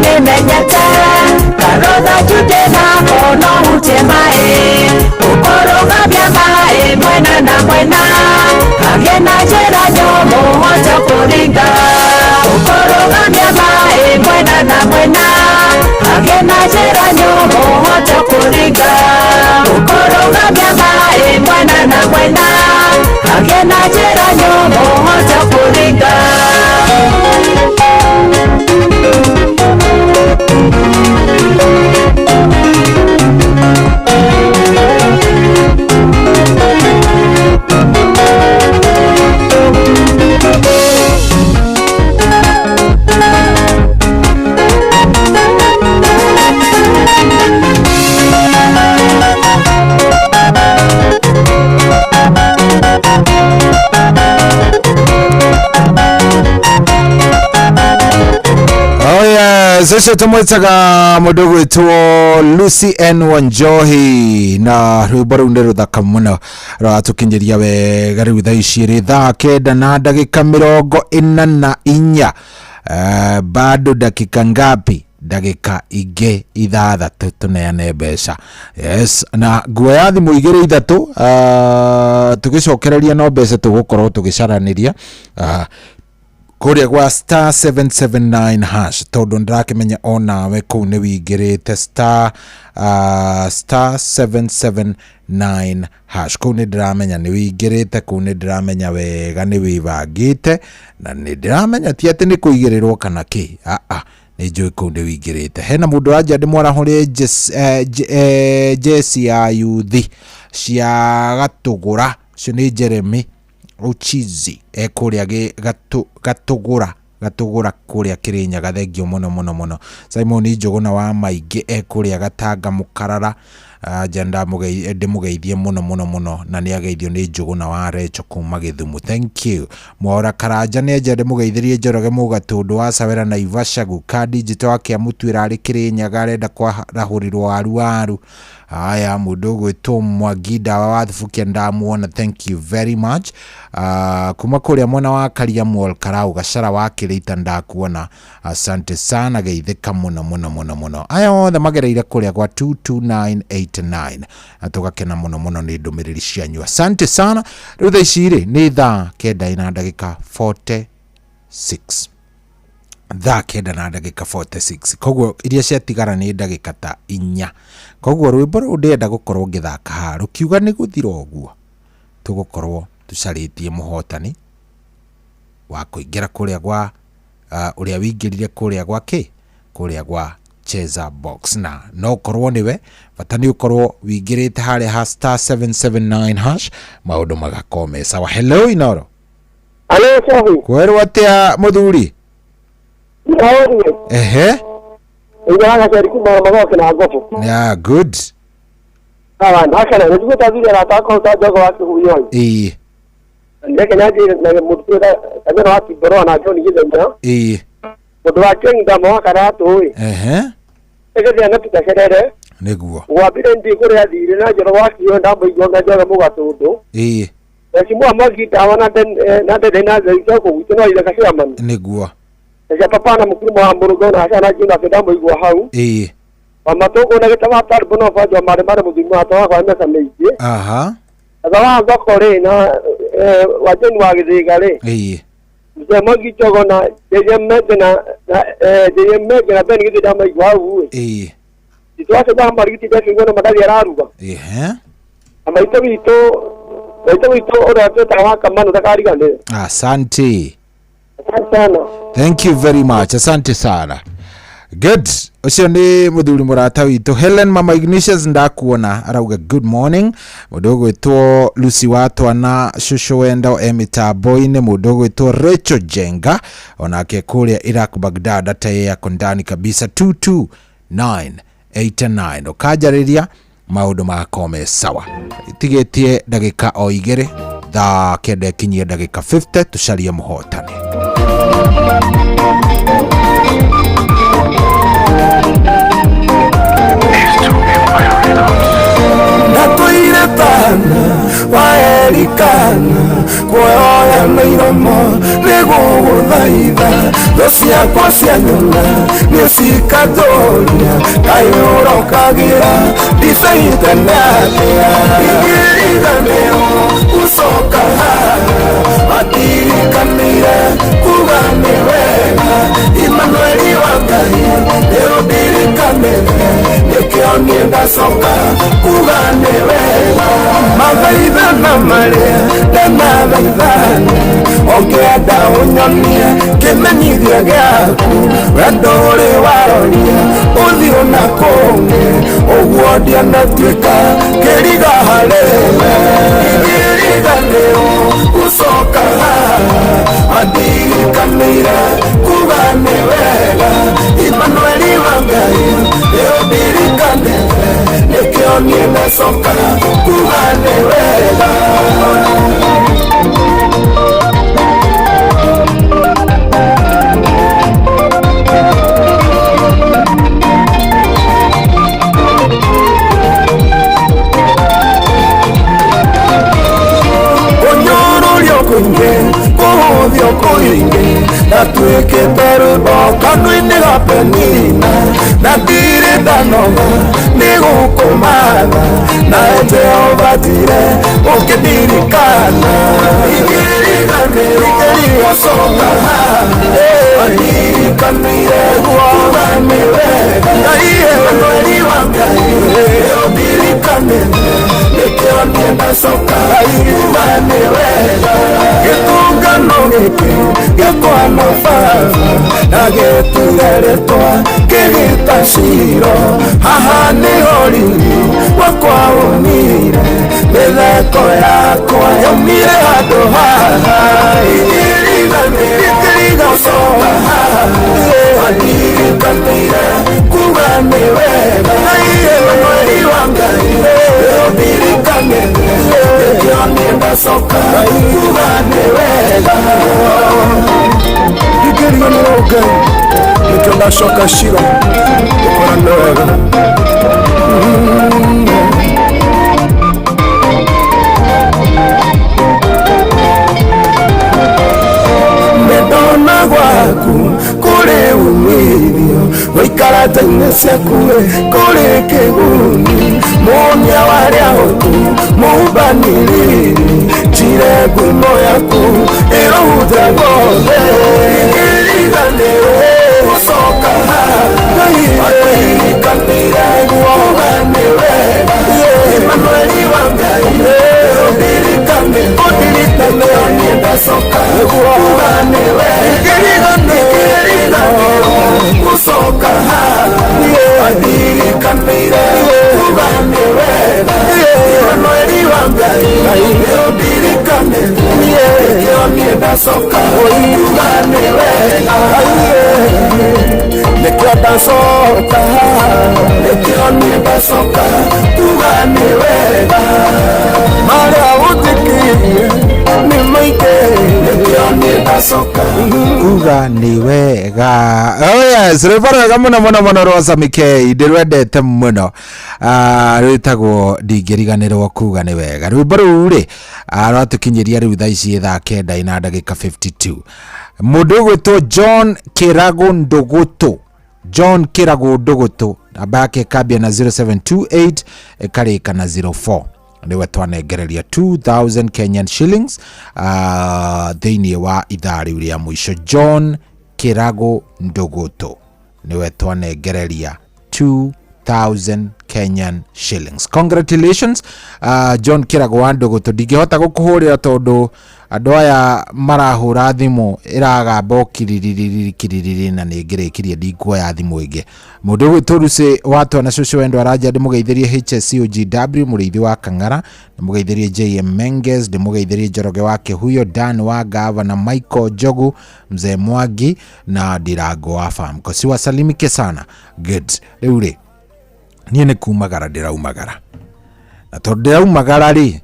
ni menyete karotha judena ono utemae ukorogabia mae mwena na mwena agena jera nyomo hoja kuringa ukorogabia mae mwena na mwena agena jera nyomo hoja kuringa ukorogabia mae mwena na mwena agena jera nyomo hoja kuringa Sasa tumwetaga mudogo wetu Lucy N Wanjohi na rwimbo rũu nĩ rũthaka mũno rwatũkinyĩria wega rĩu thaa ici rĩ thaa 9:44 bado dakika ngapi? Dakika ingĩ 6 tuneane mbeca. Yes, na nguo ya thimũ 2-3 tũgĩcokereria no mbeca tũgũkorwo tũgĩcaranĩria kuria gwa star 779 hash tondu ndirakimenya onawe kuu ni wingirite star 779 hash kuu ni ndiramenya ni wingirite kuu ni ndiramenya wega ni wibangite na ni ndiramenya ti ati ni kuigirirwo kana ki ni njui kuu ni wingirite. Hena mundu anja ndimwarahuri jesi ya yuthi cia gatugura cio ni Jeremy Uchizi kuria gatugura kuria Kirinyaga thengio muno Simon Njuguna wa Maingi kuria Gatanga Mukarara janda ndimugeithie muno na ni ageithio ni Njuguna wa Recho kuma Githumu. Thank you. Mwora Karanja ni aje ndimugeithirie Njoroge Mugatundu wa Sawera na Ivasha guka digital akia mutwira ari Kirinyaga arenda kwa rahurirwo waru haya mudogo wetu Mwagida wa Wathukia ndamuona. Thank you very much. Kuma kuria mwana wa Karia Mwol Karau Gacara wa Kirita ndakuona. Asante sana geithika muno. Aya othe magereire kuria kwa 22989 atugakena muno ni ndumiriri cianyu. Asante sana. Riu thaa ici ri ni thaa 9:46 thaa 9:46 koguo iria ciatigara ni ndagika ta 4 koguo rwimbo rũu ndenda gukorwo ngithaka ha rukiuga ni guthira uguo tugukorwo tucaritie muhotani wa kuingira kuria gwa uria wingirire kuria gwa kuria gwa cheza box na no korwo niwe batani ukorwo wingirite hare ha star 779 hash maundu magakome sawa. Hello Inoro. Hello Sahi. Kwerwo atia muthuri? Ehe. Ina gari kuma magoke na gofu. Yeah, good. Hakana ndio tabiri rata ko ta jogo wa huyo. Ndeke naje na mutira kamera wa kiboro na joni gizo. Mudu wa kenga mo kana to. Ege na pita serere. Neguo. Wa bire ndi kore athire na joro wa kiyo ndambo igonga joga mugatundu. Esimu amagita wana na na zaiko ko witino ile kashama. Neguo. Ya papa na mukuru wa Murugo na sana jina fedambo igwa hau. Amatoko na gitama tar bono fa jo mare mudimu atawa kwa mesa meije. Azawa ndokore na wajeni wa githigare. Mzema gichogo na jeyemme na ben gidama igwa hau. Itwa se ba margiti da kingo na madali araruga. Amaito bito ora tawa kamano takari gande. Asante. Thank you very much. Asante sana. Good. Ucio ni muthuri murata witu Helen Mama Ignatius ndakuona arauga good morning. Mudogo wetu Lucy Watwana Shusho Wenda Emitambo-ini mudogo wetu Rachel Jenga onake kuria Iraq Baghdad ataye yako ndani kabisa 22989 okajariria maundu makome sawa. Tigetie ndagika o igere thaa kenda kinyia ndagika 50 tucarie muhotani. Natuire tana waerikana kuoya mairomo niguguthaitha tho ciakwa cia nyona niciika waroria kayuro kagira disaitendatea igiriganeo usoka matirikanire kugane wega Imanueli wangai erodirikane nikionye ndasoka kugane wega magaithana maria ndanathaithana ongienda unyonie kimenyithia giaku wendo uri waroria uthio na kungi uguo ndianatuika kiriga hariwe igiriganio ucoka andirikanire kugane wega Imanueli wangai erodirikane nikionye ndasoka kugane wega kuhudhio kuingi na tuikite rwimbo kanua-ini ga penina na ndirĩ ndanoga nĩ gũkũmatha na Jehova njire ũkĩndirikana igirigacoka andirikanire kugane wega Imanueli wangai ũndirikane nikionye ndacoka kugane wega gĩtungano gĩkĩ gĩkwana baba na gĩtugeretwa kĩgĩta ciro haha nĩho riri wakwa umire mĩtheko yakwa yaumire handũ haha igirigacoka andirikanire kugane wega Imanueli wangai ũndirikane nikionye ndacoka kugane wega igiriganĩro Ngai nikio ndacoka ciro ũkorane wega ndona gwaku kũrĩ umithio gũikara-inĩ ciaku kũrĩ kĩguni mũmia warĩa ũtu mũmbanĩrĩri njire ngumo yaku ĩrohuthe gothe igiriganĩro gũcoka andirikanire kugane wega Imanueli wangai ũndirikane nikionye ndacoka kugane wega gũcoka andirikanire kugane wega Imanueli wangai ũndirikane nikionye ndacoka kugane wega nikio ndacoka nikionye ndacoka kugane wega marĩa ũnjikirie nĩ maingĩ nikionye ndacoka kugane wega rwĩmbo rwega mũno mũno mũno rwa Sammy K ndĩrwendete mũno rwĩtagwo ndingĩriganĩrwo kuga nĩ wega rwĩmbo rũu rĩ rwatũkinyĩria rĩu thaa ici thaa 9:52 mũndũ ũgwĩtwo John Kĩrago Ndũgũtũ namba yake ĩkambia na 0728 ĩkarĩka na 04 niwe twanengereria 2000 Kenyan shillings thĩinĩ wa ithaa rĩu rĩa mũico John Kĩrago Ndũgũtũ niwe twanengereria 2000 Kenyan shillings. Congratulations John Kĩrago wa Ndũgũtũ. Ndingĩhota gũkũhũrĩra tondũ andũ aya marahũra thimũ ĩragamba kiriri na nĩngĩrĩkirie ndikuoya thimũ ĩngĩ. Mũndũ ũgwĩtwo Lucy watwana cũcũ wendo aranja ndĩmũgeithĩrie HSCOGW mũrĩithi wa Kang'ara, ndĩmũgeithĩrie JM Menges, ndĩmũgeithĩrie Njoroge wa Kĩhuyo, Dan wa Gavana, Michael Jogu, Mzee Mwangi na Ndirango wa Farm. Kosi wasalimike sana. Good. Rĩu rĩ niĩ nĩ kumagara ndĩraumagara na tondũ ndĩraumagara rĩ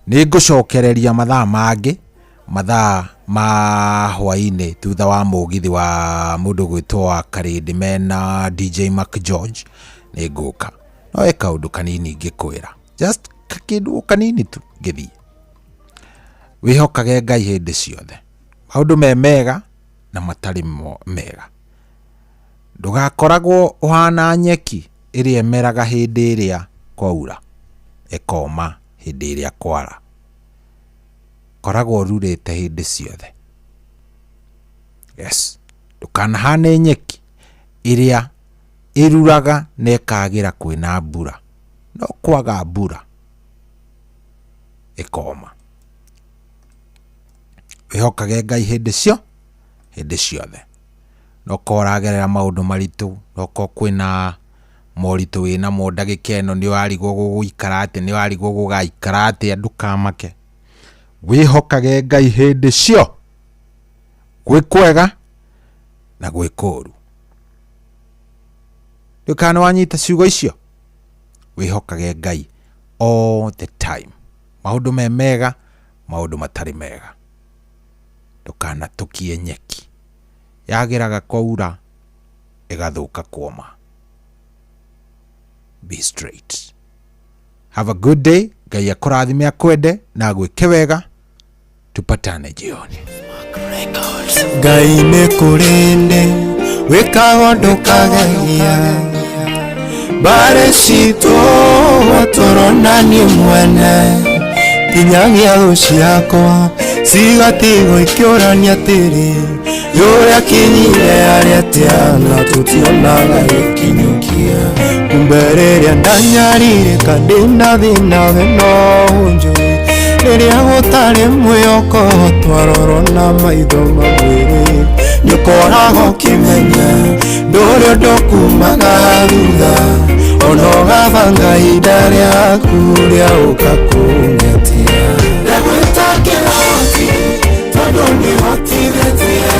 nĩ ngũcokereria mathaa mangĩ mathaa ma hwainĩ thutha wa mũgithi wa mũndũ gwĩtwo wa Karĩndĩ mena DJ Mark George nĩ ngũka no kaũndũ kanini ngĩkwĩra just kakĩndũ kanini tu ngĩthiĩ wĩhokage Ngai hĩndĩ ciothe maũndũ me mega na matarĩ mega Ndugakoragwo uhana nyeki iria emeraga hindi iria kwaura ekoma hindi iria kwara. Koragwo ururite hindi ciothe. Yes. Ndukanahane nyeki iria iruraga nekagira kwina mbura. No kwaga mbura ekoma. Wihokage Ngai hindi ciothe. No koragerera maundu maritu, no ko kwina moritu wina mo ndagika ino ni warigwo guikara ati, ni warigwo gugaikara ati, ndukamake. Wihokage Ngai hindi cio. Gwi kwega na gwi kuru. Ndukana wanyita ciugo icio. Wihokage Ngai all the time. Maundu me mega, maundu matari mega. Ndukana tukie nyeki yagiraga kwaura igathuka kuoma. Be straight. Have a good day. Ngai akurathime akwende na gwike wega. Tupatane jioni. Ngai nikurinde wikago ndukagegia bare citũ tũronani mwene kinyagia guciakwa cigatigo ikiurania tĩri yũrĩa kinyire arĩa tiana tũtionaga gĩkinyũkia kumbe rĩrĩa ndanyarire kandĩna thĩna we no njũĩ rĩrĩa gũtarĩ mwĩhoko twarorwo na maitho mamwĩrĩ nĩũkoragwo ũkĩmenya ndũrĩ ũndũ kumaga thutha ona ũgabanga ihinda rĩaku rĩa gũka kũngetia ndagwĩta kĩhoti tondũ nĩhotithĩtie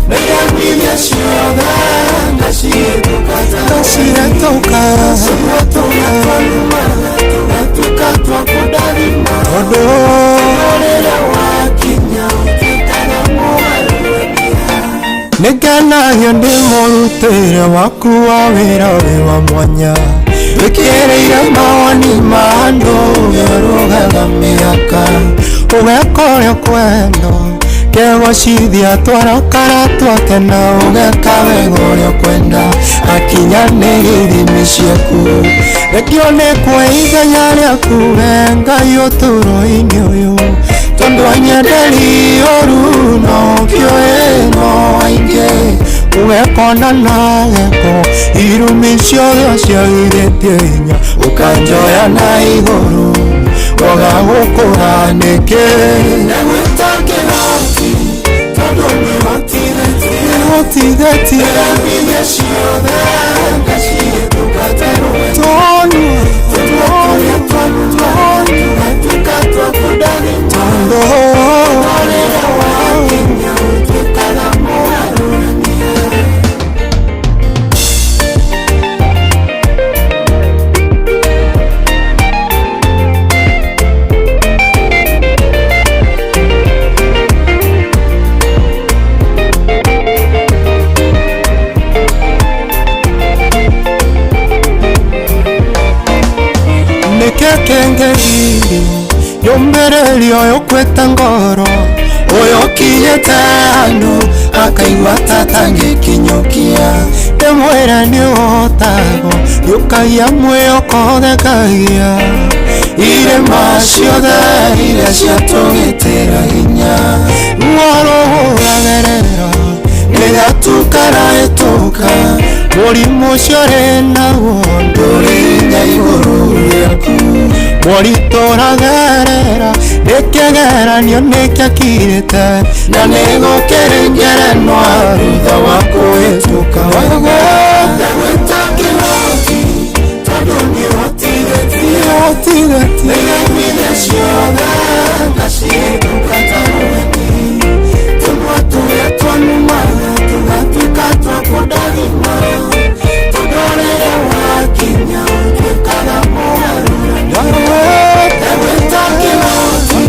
nĩiramithia ciothe ngacihĩtũka tũgatuka twakũndathima tondũ rĩrĩa wakinya ũtuĩkaga mũgarũrania. Nĩngenagio ndĩ mũrutĩre waku wa wĩra wĩ wa mwanya wĩkĩrĩire mawoni ma andũ ũgĩrũgaga mĩaka ũgeka ũrĩa kwenda kegocithia twarakara twakena ũgeka wega ũrĩa kwenda akinyanĩria ithimi ciaku rekio nĩ kwĩithenya rĩaku we Ngai ũtũũro-inĩ ũyũ tondũ anyenderi ũru no kĩoĩ no aingĩ ũgekona na geko irumi ciothe ciagithĩtie hinya ũkanjoya na igũrũ ũgagũkũra nĩkĩ ndagwĩta kĩhoti tondũ nĩhotithĩtie nĩiramithia ciothe ngacihĩtũka tondũ tũgatuĩka twakũndathima tondũ rĩrĩa wakinya ũtuĩkaga mũgarũrania. Kengeri yombererio yokweta ngoro oyo kinyete andu akaigua tatangĩkinyũkia ndĩmwĩre nĩũhotago yũkagia mwĩhoko thekagia irĩma ciothe iria ciatũgĩtĩra hinya ruoro ũragerera nĩgatukara ĩtũka mũrimũ ũcio rĩ naguo ndũrĩ hinya igũrũ rĩaku moritũ ũragerera nĩkĩgeranio nĩkĩakirĩte na nĩgũkĩrĩngerenwa thutha wa kũhĩtũka wega ndagwĩta kĩhoti tondũ nĩhotithĩtie nĩiramithia ciothe ngacihĩtũka tarũni tũmwe tũrĩa twanumaga tũgatuĩka twakũndathima tondũ rĩrĩa wakinya ũtuĩkaga mũgarũrania. Ndagwĩta kĩhoti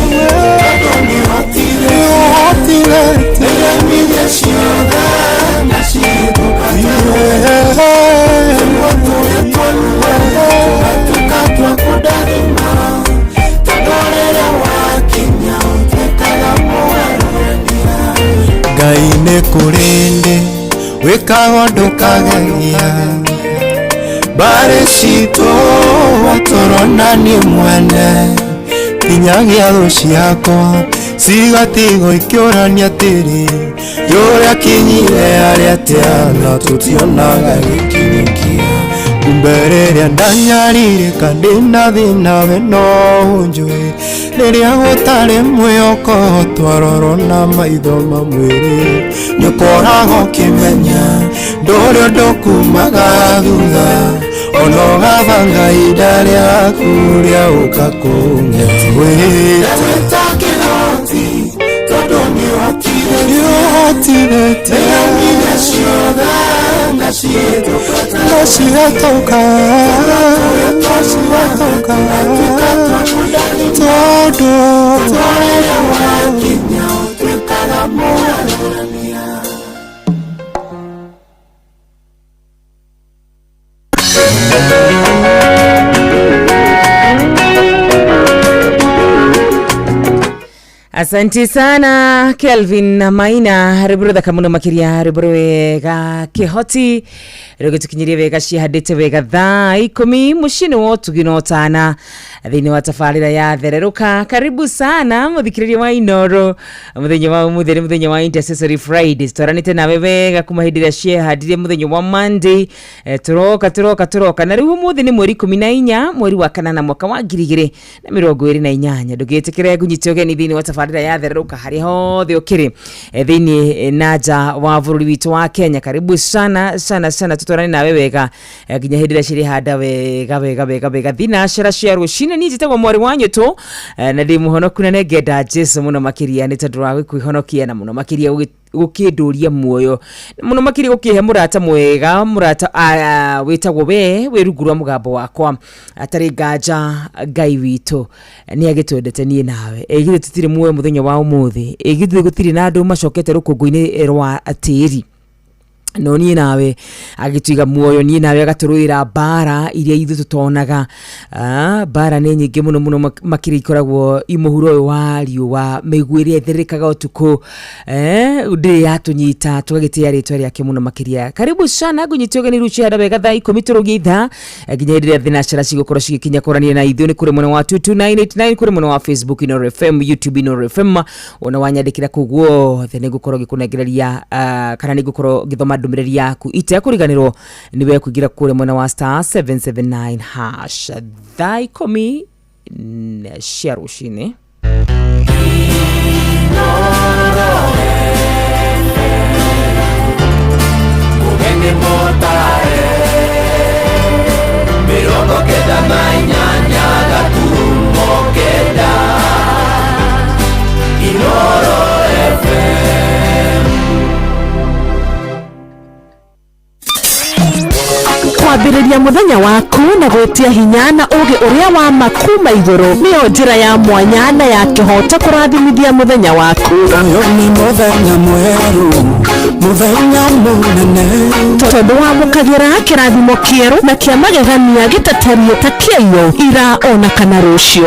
tondũ nĩhotithĩtie nĩiramithia ciothe ngacihĩtũka tarũni wekago ndukagegia bare citũ watũronani mwene kinyagia thũ ciakwa cigatigo ikĩũrania tĩri yũrĩa kinyire arĩa tĩana tũtionaga gĩkinyũkia kumbe rĩrĩa ndanyarĩrĩka ndĩna thĩna we no njũĩ rĩrĩa gũtarĩ mwĩhoko twarorwo na maitho mamwĩrĩ nĩũkoragwo ũkĩmenya ndũrĩ ũndũ kumaga thutha ona ũgabanga ihinda rĩaku rĩa gũka kũng'eti wĩta kĩhoti tondũ nĩũhotithĩtie nĩamine ciothe nacigatoka tondũ twarĩra wakinya ũtuĩkaga mũrarũrania. Asante sana Kelvin Maina riburu da kamuno makiria riburu wega kihoti rego tukinyirie wega cihandite wega thaa 10 mushini wo tuginotana thini wa tafarira ya thereruka. Karibu sana muthikiriria wa Inoro muthenya wa umutheri muthenya wa Intercessory Friday twaranite nawe wega kumahindira cihandire muthenya wa Monday turoka na riu muthi ni mweri 14 mweri wa kanana mwaka wa 2028 ndugitikire gunyitio geni thini wa tafarira ya thereruka hari hothe ukiri thini naja wa bururi witu wa Kenya. Karibu sana tutorane nawe wega ginya hindira ciri handa wega thina cira cia rucine ni njitagwo mwari wanyu tu na ndi muhonoku na ngenda Jesu muno makiria ni tondu wa kwihonokia na muno makiria gukinduria muoyo muno makiria gukihe murata mwega murata witagwo we wirugurwa mugambo wakwa atari nganja Ngai witu ni agitwendete nie nawe egire tutire muoyo muthenya wa umuthi egire gutire na andu macokete rukungu-ini rwa atiri no nie nawe agituiga muoyo nie nawe agaturuira bara iria ithu tutonaga bara ni nyingi muno makiri ikoragwo imuhuro wa riũa mĩguĩre etherekaga utuku ndi yatunyita tugagitia ritwa riake muno makiria. Karibu sana gunyitio geni ruchi hada wega thaa 10 turugitha ginya hindira thina cira cigukora cigikinya korania na ithu ni kuri muno wa 22989 kuri muno wa Facebook Inoro FM, YouTube Inoro FM ona wanyandikira kuguo thene gukoro gikunengereria kana ni gukoro githoma ndumiriri yaku ite kuriganirwo niwe kugira kure mwana wa star 779 hash thaa 10 cia rucini. Ugeni motae mirongo kenda na inyanya gaturumo kenda Inoro FM. Kwambĩrĩria muthenya waku na gwetia hinya na ugi uria wa makuma iguru niyo njira ya mwanya na ya kihota kurathimithia muthenya waku. Ni muthenya mweru muthenya munene tondu wa mukagira kirathimo kieru na kia magegania gitaterio ta kieyo ira ona kana rucio.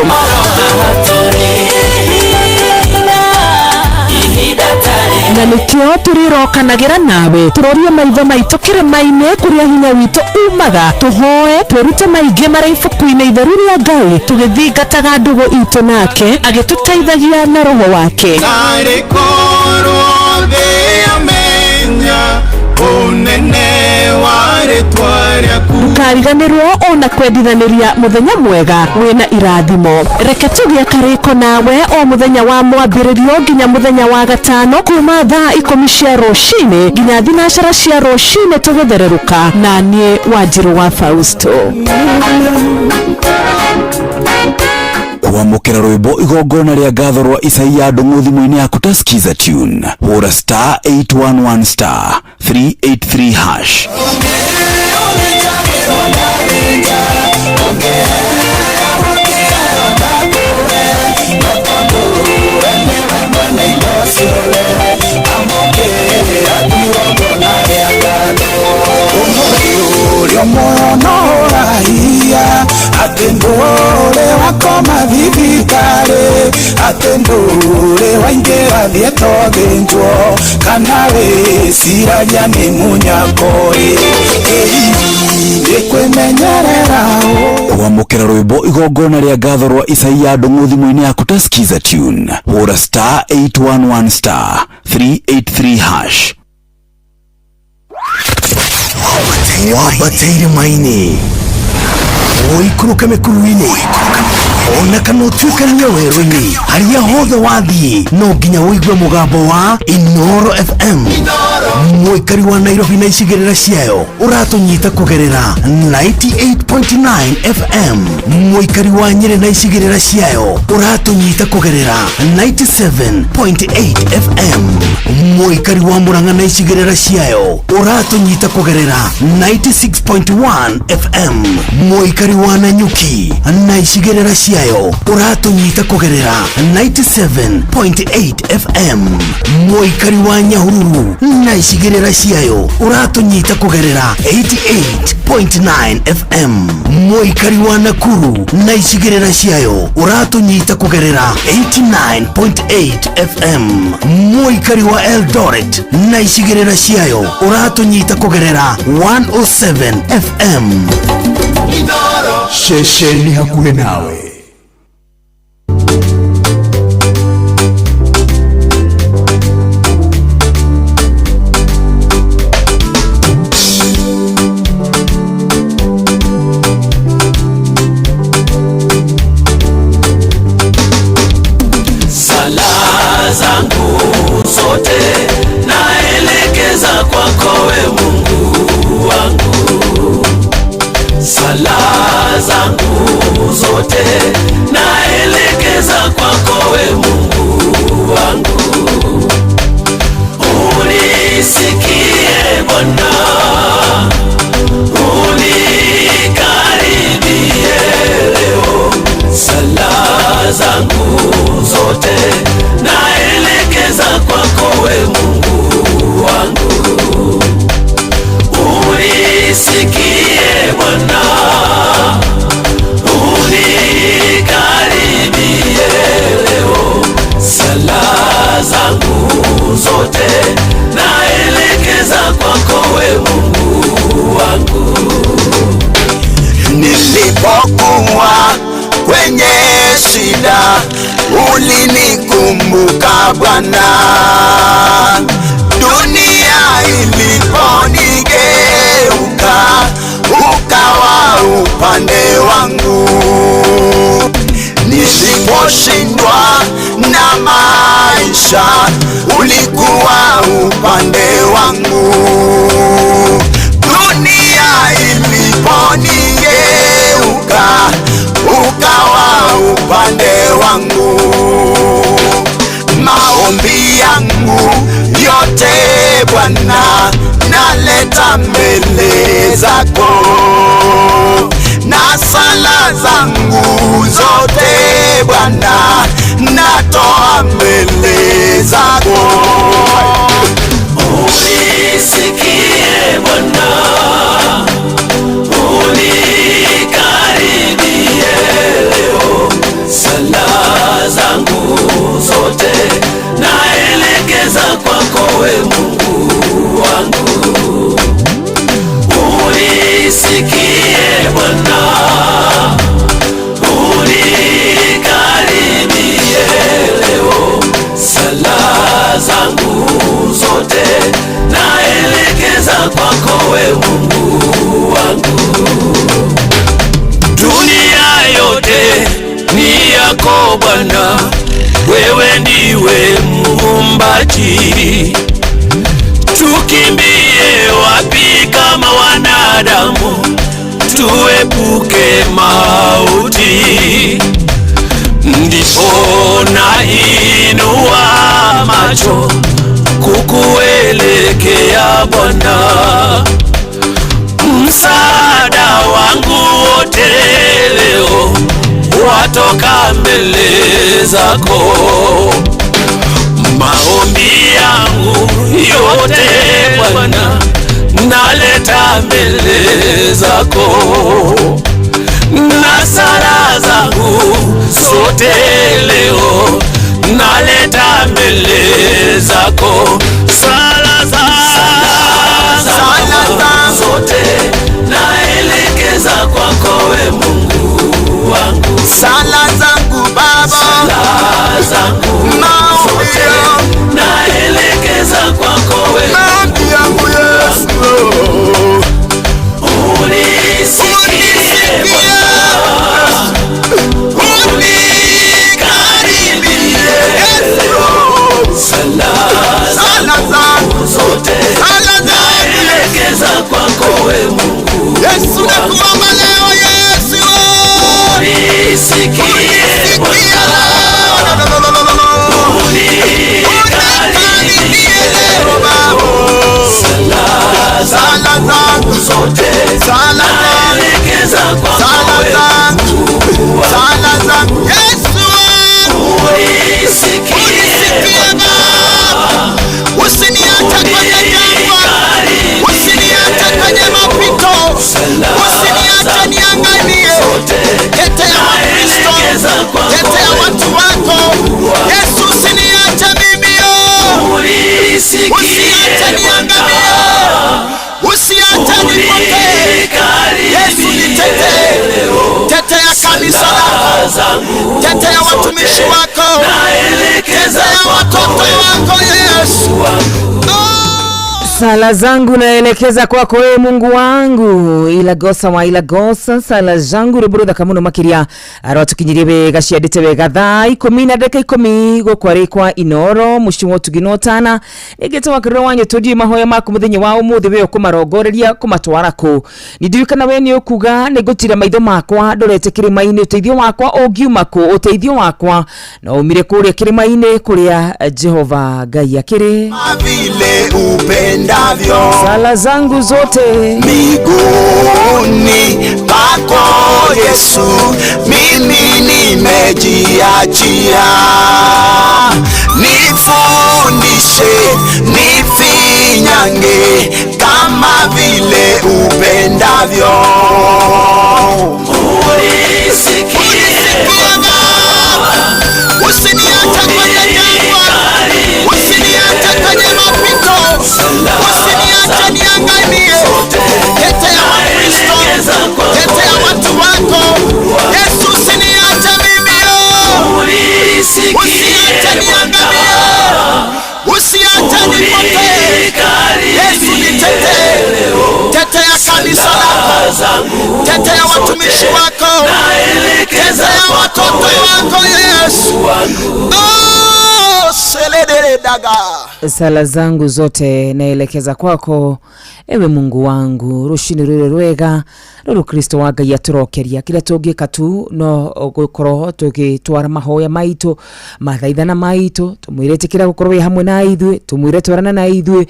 Na nikio turirokanagira nawe turorie maitho maitu kirima-ini kuria hinya witu umaga tuhoe twirute maingi mara ibuku-ini itheru ria Ngai tugithingataga ndugu itu nake agituteithagia na roho wake. Unene ware twaryaku ndukariganirwo ona kwendithaniria muthenya mwega wina irathimo. Reke tugie kariko nawe o muthenya wa mwambiririo nginya muthenya wa gatano kuma thaa 10 cia rucini nginya thinacara cia rucini tugithereruka na nie Wanjiru wa Fausto. Kwamũkĩra rwĩmbo igongona rĩa ngatho rwa Isaia Ndung'u thimũ-inĩ yaku ta skiza tune hũra star 811 star 383 hash. Mono raia atendole wakoma vivikare atendure waingera thieto genjo kana we siraja ni munyako ndikwemenyerera wamukira rwimbo igongona ria ngatho rwa Isaia Ndung'u thimu-ini yaku ta skiza tune hura star 811 star 383 hash wabateire maini oikuruka mekuruini ona kana utuikania werũ-inĩ harĩa hothe wathiĩ no nginya wĩigue mũgambo wa Inoro FM mũikari wa Nairobi na icigĩrĩra ciayo ũratũnyita kũgerera 98.9 FM mũikari wa Nyĩrĩ na icigĩrĩra ciayo ũratũnyita kũgerera 97.8 FM mũikari wa Murang'a na icigĩrĩra ciayo ũratũnyita kũgerera 96.1 FM mũikari wa Nanyuki na icigĩrĩra ciayo ũratũnyita kũgerera 97.8 FM mũikari wa Nyahururu na icigĩrĩra ciayo ũratũnyita kũgerera 88.9 FM mũikari wa Nakuru na icigĩrĩra ciayo ũratũnyita kũgerera 89.8 FM mũikari wa Eldoret na icigĩrĩra ciayo ũratũnyita kũgerera 107 FM Shesheni hakuhĩ nawe. Sala zangu zote naelekeza kwako we Mungu wangu. Sala zangu zote naelekeza kwako we Mungu wangu. Unisikie Bwana, unikaribie leo. Sala zangu zote naelekeza kwako we Mungu wangu. Unisikie Bwana, unikaribie leo. Sala zangu zote naelekeza kwako we Mungu wangu. Nilipokuwa kwenye shida ulinikumbuka Bwana, dunia iliponigeuka ukawa upande wangu. Niliposhindwa na maisha ulikuwa upande wangu. Dunia iliponigeuka ukawa upande wangu. Maombi yangu yote Bwana naleta mbele zako, na sala zangu zote Bwana natoa mbele zako. Unisikie Bwana, unikaribie leo. Sala zangu zote naelekeza kwako we Mungu wangu. Unisikie Bwana, unikaribie leo. Sala zangu zote naelekeza kwako we Mungu wangu. Dunia yote ni yako Bwana, wewe ndiwe muumbaji. Tukimbie wapi kama wanadamu, tuepuke mauti. Ndipo nainua macho kukuelekea Bwana, msaada wangu wote leo watoka mbele zako. Maombi yangu yote Bwana naleta mbele zako, na sala zangu zote leo mbele zako, sala zangu zote naelekeza kwako we Mungu wangu, sala zangu Baba, sala zangu zote naelekeza kwako we maombi yangu Yesu, unisikie Bwana, unikaribie sala zangu zote naelekeza kwako we Mungu Yesu, nakuomba leo Yesu, unisikie Bwana, unikaribie sala zangu zote naelekeza kwako we Mungu, sala zangu Yesu, unisikie Baba, usiniache kwenye jangwa, usiniache kwenye mapito, usiniache niangamie. Tetea Wakristo, tetea watu wako Yesu, usiniache mimi, usiache niangamie, usiache nipotee Yesu, nitetee, tetea kanisa lako, tetea watumishi wako, tetea watoto wako Yesu. Sala zangu naelekeza kwako wewe Mungu wangu, ilagosa wa ilagosa sala zangu ruburuda kamuno makiria aratukinyirie bega ciandite bega thaa 10 na dakika 10 gukwarikwa inoro mushingo tuginotana igete wakiro wanyu todi mahoya maku muthenye wa umuthi we kumarongoreria kumatwarako nidirikana we ni ukuga negutira maitho makwa ndorete kirima-ini uteithio wakwa ungiuma ku uteithio wakwa na umire kuria kirima-ini kuria Jehova Ngai akiri vile upendavyo, sala zangu zote miguuni pako Yesu, mimi nimejiachia, nifundishe nifinyange kama vile upendavyo, unisikie Baba, usiniache kwenye jangwa, usiniache kwenye mapito, usiniache niangamie. Tetea Wakristo, tetea watu wako Yesu, usiniache mimi, usiache niangamie, usiache nipotee Yesu, nitetee, tetea kanisa lako, tetea watumishi wako, tetea watoto wako Yesu. Sala zangu zote naelekeza kwako ewe Mungu wangu, rushini rure rwega ruru Kristo wa Ngai aturokeria kila tungika tu no gukorwo tugitwara mahoya maitu mathaithana maitu tumwirete kira gukorwo hamwe na ithuĩ tumwire twarana na ithuĩ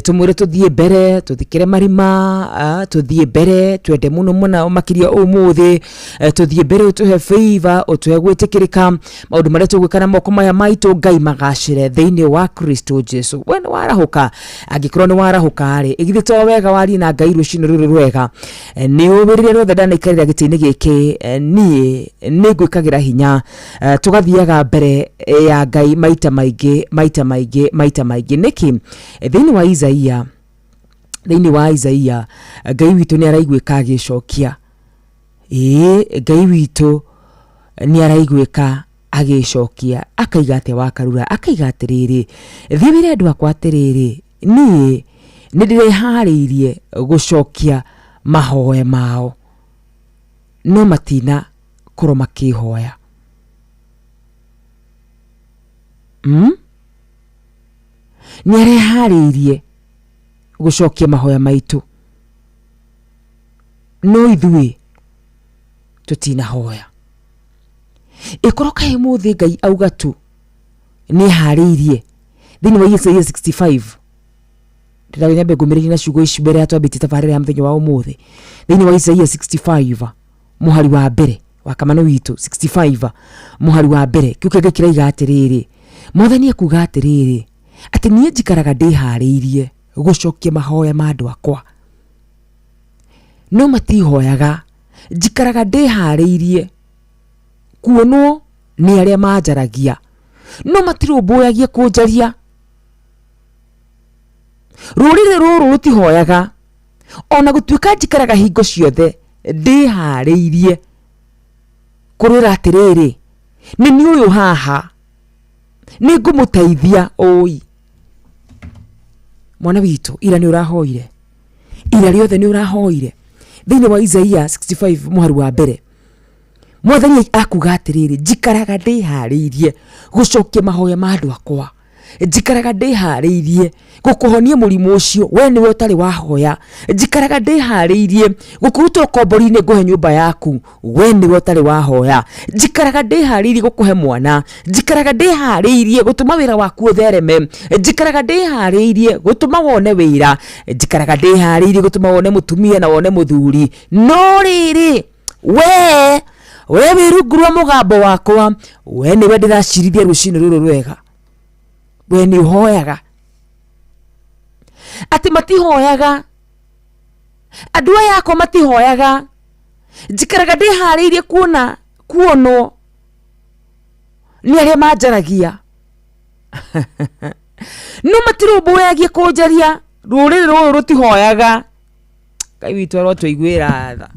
tumwire tuthie mbere tuthikire marima tuthie mbere twende muno muna makiria umuthi tuthie mbere utuhe favor utuhe gwitikirika maundu maria tugwikana moko maya maitu Ngai magacire thiini wa Kristo Jesu. We ni warahuka angikorwo ni warahuka ri igithito wega wari na Ngai rushini ruru rwega ni ubirire rothe ndanikarira gitini giki nie ningwikagira hinya tugathiaga mbere ya Ngai maita maingi niki thiini wa Isaia Ngai witu ni araigwika agicokia Ngai witu ni araigwika agicokia akaiga ate wakarura akaiga atiriri thibire andu akwa atiriri nie ndirehariirie gucokia mahoya mao no matina korwo makihoya ni arehariirie gucokia mahoya maitu no ithui tutina hoya ikoroka muthi Ngai auga tu ni hariirie thini wa Isaia 65 ndirawe nyambe ngumiriri na ciugo ici mbere atwambite tabarira ya mthenya wa umuthi thini wa Isaia 65 muhari wa mbere wa kamano witu 65 muhari wa mbere kiuke kiraiga atiriri mwathani akuga atiriri ati nie njikaraga ndihariirie gucokia mahoya ma andu akwa no matihoyaga njikaraga ndihariirie kuonwo ni aria manjaragia no matirũmbũyagia kũnjaria. Rũrĩrĩ rũrũ rũtihoyaga, ona gũtuĩka njikaraga hingo ciothe ndĩharĩirie kũrĩra atĩrĩrĩ, nĩ niĩ ũyũ haha, nĩ ngũmũteithia. Oi mwana witũ, ira nĩ ũrahoire, ira rĩothe nĩ ũrahoire. Thĩinĩ wa Isaia 65 mũhari wa mbere, Mwathani akuga atĩrĩrĩ, njikaraga ndĩharĩirie gũcokia mahoya ma andũ akwa, njikaraga ndĩharĩirie gũkũhonia mũrimũ ũcio we nĩwe ũtarĩ wahoya, njikaraga ndĩharĩirie gũkũruta ũkombori-inĩ ngũhe nyũmba yaku we nĩwe ũtarĩ wahoya, njikaraga ndĩharĩirie gũkũhe mwana, njikaraga ndĩharĩirie gũtũma wĩra waku ũthereme, njikaraga ndĩharĩirie gũtũma wone wĩra, njikaraga ndĩharĩirie gũtũma wone mũtumia na wone mũthuri. No rĩrĩ we wĩrungu rwa mũgambo wakwa, we nĩwe ndĩracirithia rũcinĩ rũrũ rwega. We nĩ ũhoyaga, atĩ matihoyaga, andũ aya akwa matihoyaga, njikaraga ndĩharĩirie kuonwo nĩ arĩa manjaragia. No matirũmbũyagia kũnjaria, rũrĩrĩ rũrũ rũtihoyaga. Ngai witũ arotũiguĩra tha.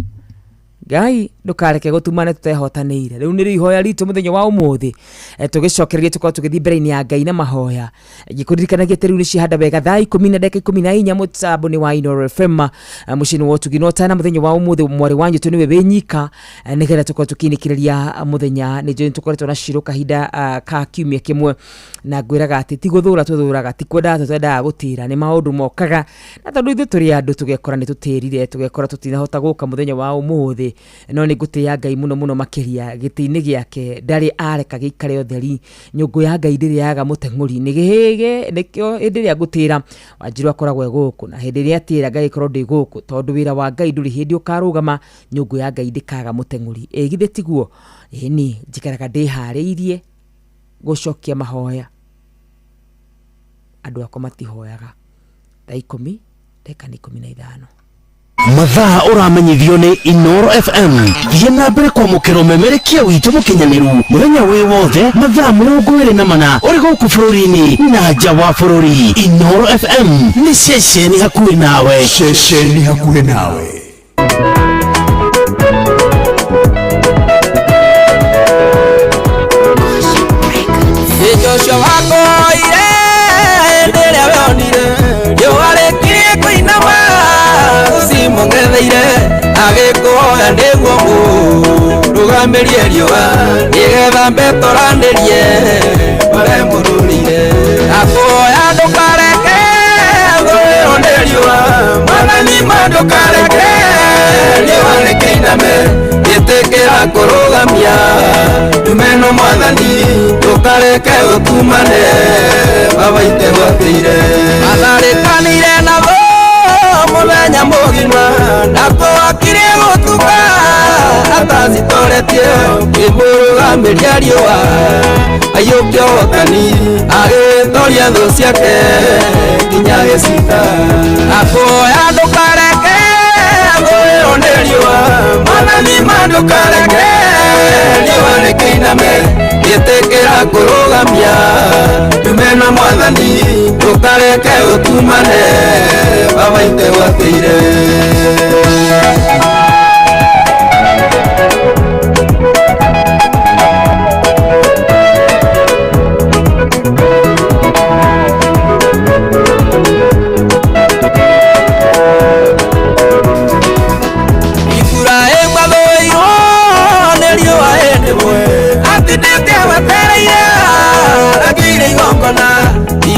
Ngai ndukareke gutumane tutehotanĩire. Rĩu nĩ ihoya ritũ mũthenya wa ũmũthĩ, tũgĩcokereria tũkorwo tũgĩthiĩ mbere-inĩ ya Ngai na mahoya. Gĩkũririkanagia atĩ rĩu nĩ cihanda wega thaa 10:14 mũtambo-inĩ wa Inooro FM mũciĩ-inĩ wa Ũtugi no tana mũthenya wa ũmũthĩ. Mwarĩ wanyu tũ nĩwe wĩnyika, nĩgetha tũkorwo tũkĩinĩkĩrĩria mũthenya. Nĩ njũĩ tũkoretwo na cirũ kahinda ka kiumia kĩmwe, na ngwĩraga atĩ ti gũthũra tũthũraga, ti kwendaga tũtendaga gũtĩra, nĩ maũndũ mokaga, na tondũ ithuĩ tũrĩ andũ tũgekora nĩ tũtĩrire, tũgekora tũtinahota gũka mũthenya wa ũmũthĩ. No nĩ ngũtĩya Ngai mũno mũno makĩria, gĩtĩ-inĩ gĩake ndarĩ areka gĩikare ũtheri. Nyũngũ ya Ngai ndĩrĩ yaga mũteng'ũri, nĩkĩo hĩndĩ ĩrĩa ngũtĩra Wanjiru akoragwo gũkũ, na hĩndĩ ĩrĩa atĩra Ngai korwo ndĩ gũkũ, tondũ wĩra wa Ngai ndũrĩ hĩndĩ ũkarũgama, nyũngũ ya Ngai ndĩkaga mũteng'ũri. Githĩ tiguo? Ĩni njikaraga ndĩharĩirie gũcokia mahoya, andũ akwa matihoyaga. Thaa 10:15 mathaa ũramenyithio nĩ Inooro FM. Thiĩ na mbere kwamũkĩra ũmemerekia witũ mũkinyanĩru mũthenya wĩ wothe mathaa 24 ũrĩ gũkũ bũrũri-inĩ na nja wa bũrũri. Inooro FM nĩ ceceni hakuhĩ nawe, ceceni hakuhĩ nawe. Joshua wakoire ndĩrĩa wonire rĩũarĩkirie kũinama usimongetheire agĩkũhoya nĩguo mũrũgamĩrie riũa nĩgetha mbetoranĩrie maremũrũrire akũhoya ndũkareke thũĩrwo nĩ riũa mwathani ndũkareke riũa rĩkĩiname gĩtĩkĩra kũrũgamia ndumeno mwathani ndũkareke ũtumane babaite gwatĩire atharĩkanĩire nabo mũthenya mũgima nakũakirie gũtuka atacitoretie kĩmũrũgamĩria riũa aiyũkia ũhotani agĩtoria thũ ciake nginya gĩcita akũhoya ndũkareke thũĩrwo nĩ riũa mwathani ndũkareke riũa rĩkĩiname gĩtĩkĩra kũrũgamia ndumena mwathani ndũkareke ũtumane babaite gwatĩire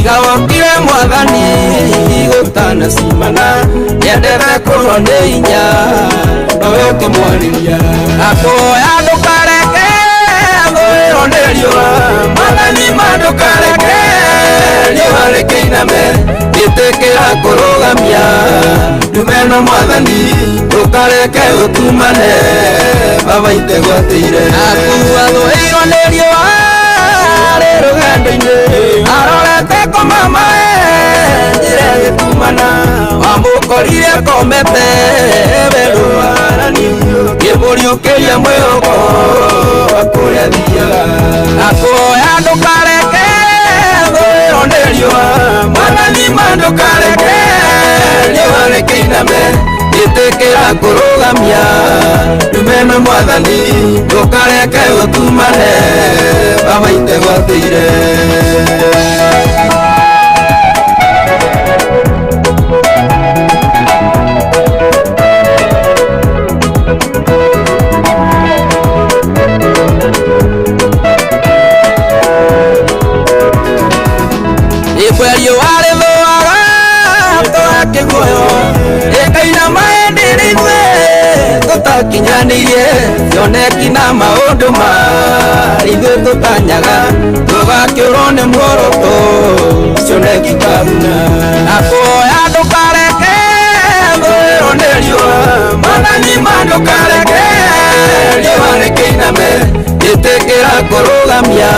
igawokire mwathani gũtanasimana nĩendete kũrwo nĩ inya nowe ũkĩmwarĩria akũhoya ndũkareke thũĩrwo nĩ riũa mwathani ndũkareke riũa rĩkĩiname gĩtĩkĩra kũrũgamia ndumeno mwathani ndũkareke ũtumane babaite gwatĩire akuua thũĩrwo nĩ riũa rũgendo-inĩ arorete kũmamae njĩra gĩtumana wamũkorire komete werũarani kĩmũriũkĩria mwĩhoko akũrĩa thiaga akũhoya ndũkareke riwa mwathani mandukareke riwa rikiname itikira kurugamia numeno mwathani ndukareke gutumane baba itegwatire Ikwelio wale loaga toa kiguyo ekaina maendelitwe tutakinyanirie yoneki na maundu ithuĩ tũtanyaga tũgakĩũrwo nĩ muoroto cioneki karuna nakuoya ndũkareke thũĩrwo nĩ riũa mwathani mandũkareke riũa rĩkĩiname ĩtĩkĩra kũrũgamia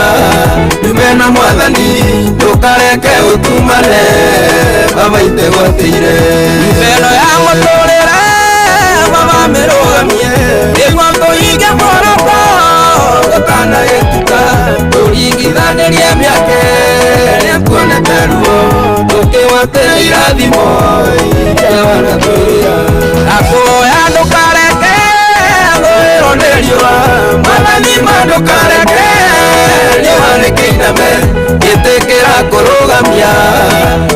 numena mwathani ndũkareke ũtumane baba itegwatĩire numeno ya mũtũrĩre baba mĩrũgamie nĩguo tũhinge muoroto tũtanagĩtuka tũringithanĩrie mĩaka ĩrĩa tuonete ruo tũkĩgwatĩra irathimo iria wanatwĩra nakuoya ndũkareke thũĩrwo nĩ riũa mwathani mandũkareke riũa rĩkĩiname ĩtĩkĩra kũrũgamia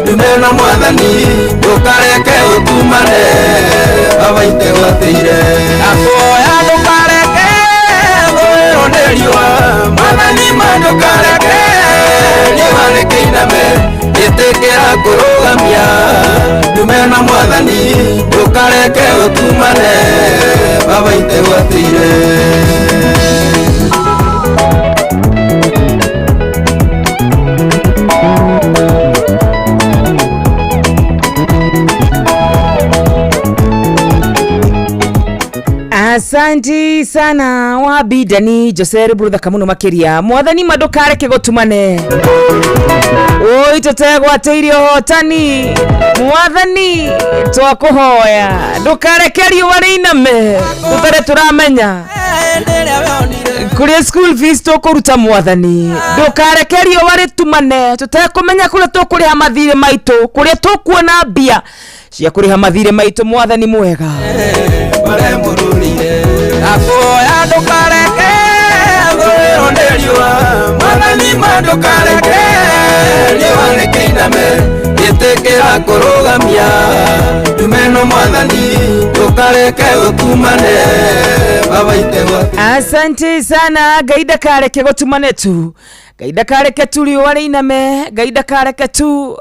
numena mwathani ndũkareke ũtumane baba itegwatĩire nakuoya ndũkareke thũĩrwo nĩ riũa mwathani mandũkareke riũa rĩkĩiname ĩtĩkĩra kũrũgamia numena mwathani ndũkareke ũtumane baba itegwatĩire Asanti sana wabidani Jose Brother kamuno makiria mwathani mandukareke gutumane oi tutegwatĩirie hotani mwathani twakuhoya ndukareke riũa rĩiname tutare turamenya kuria school fees tukuruta mwathani ndukareke riũa rĩtumane tutekumenya kuria tukuriha mathirĩ maitũ kuria tukuona mbia cia kuriha mathirĩ maitũ mwathani mwega nakuoya ndũkareke thũĩrwo nĩ riũa mwathani mandũkareke riũa rĩkĩiname ĩtĩkĩra kũrũgamia numeno mwathani ndũkareke ũtumane baba itegwatĩire asante sana gaida kareke gutumane tu gaida kareke tu riũa rĩiname gaida kareke tu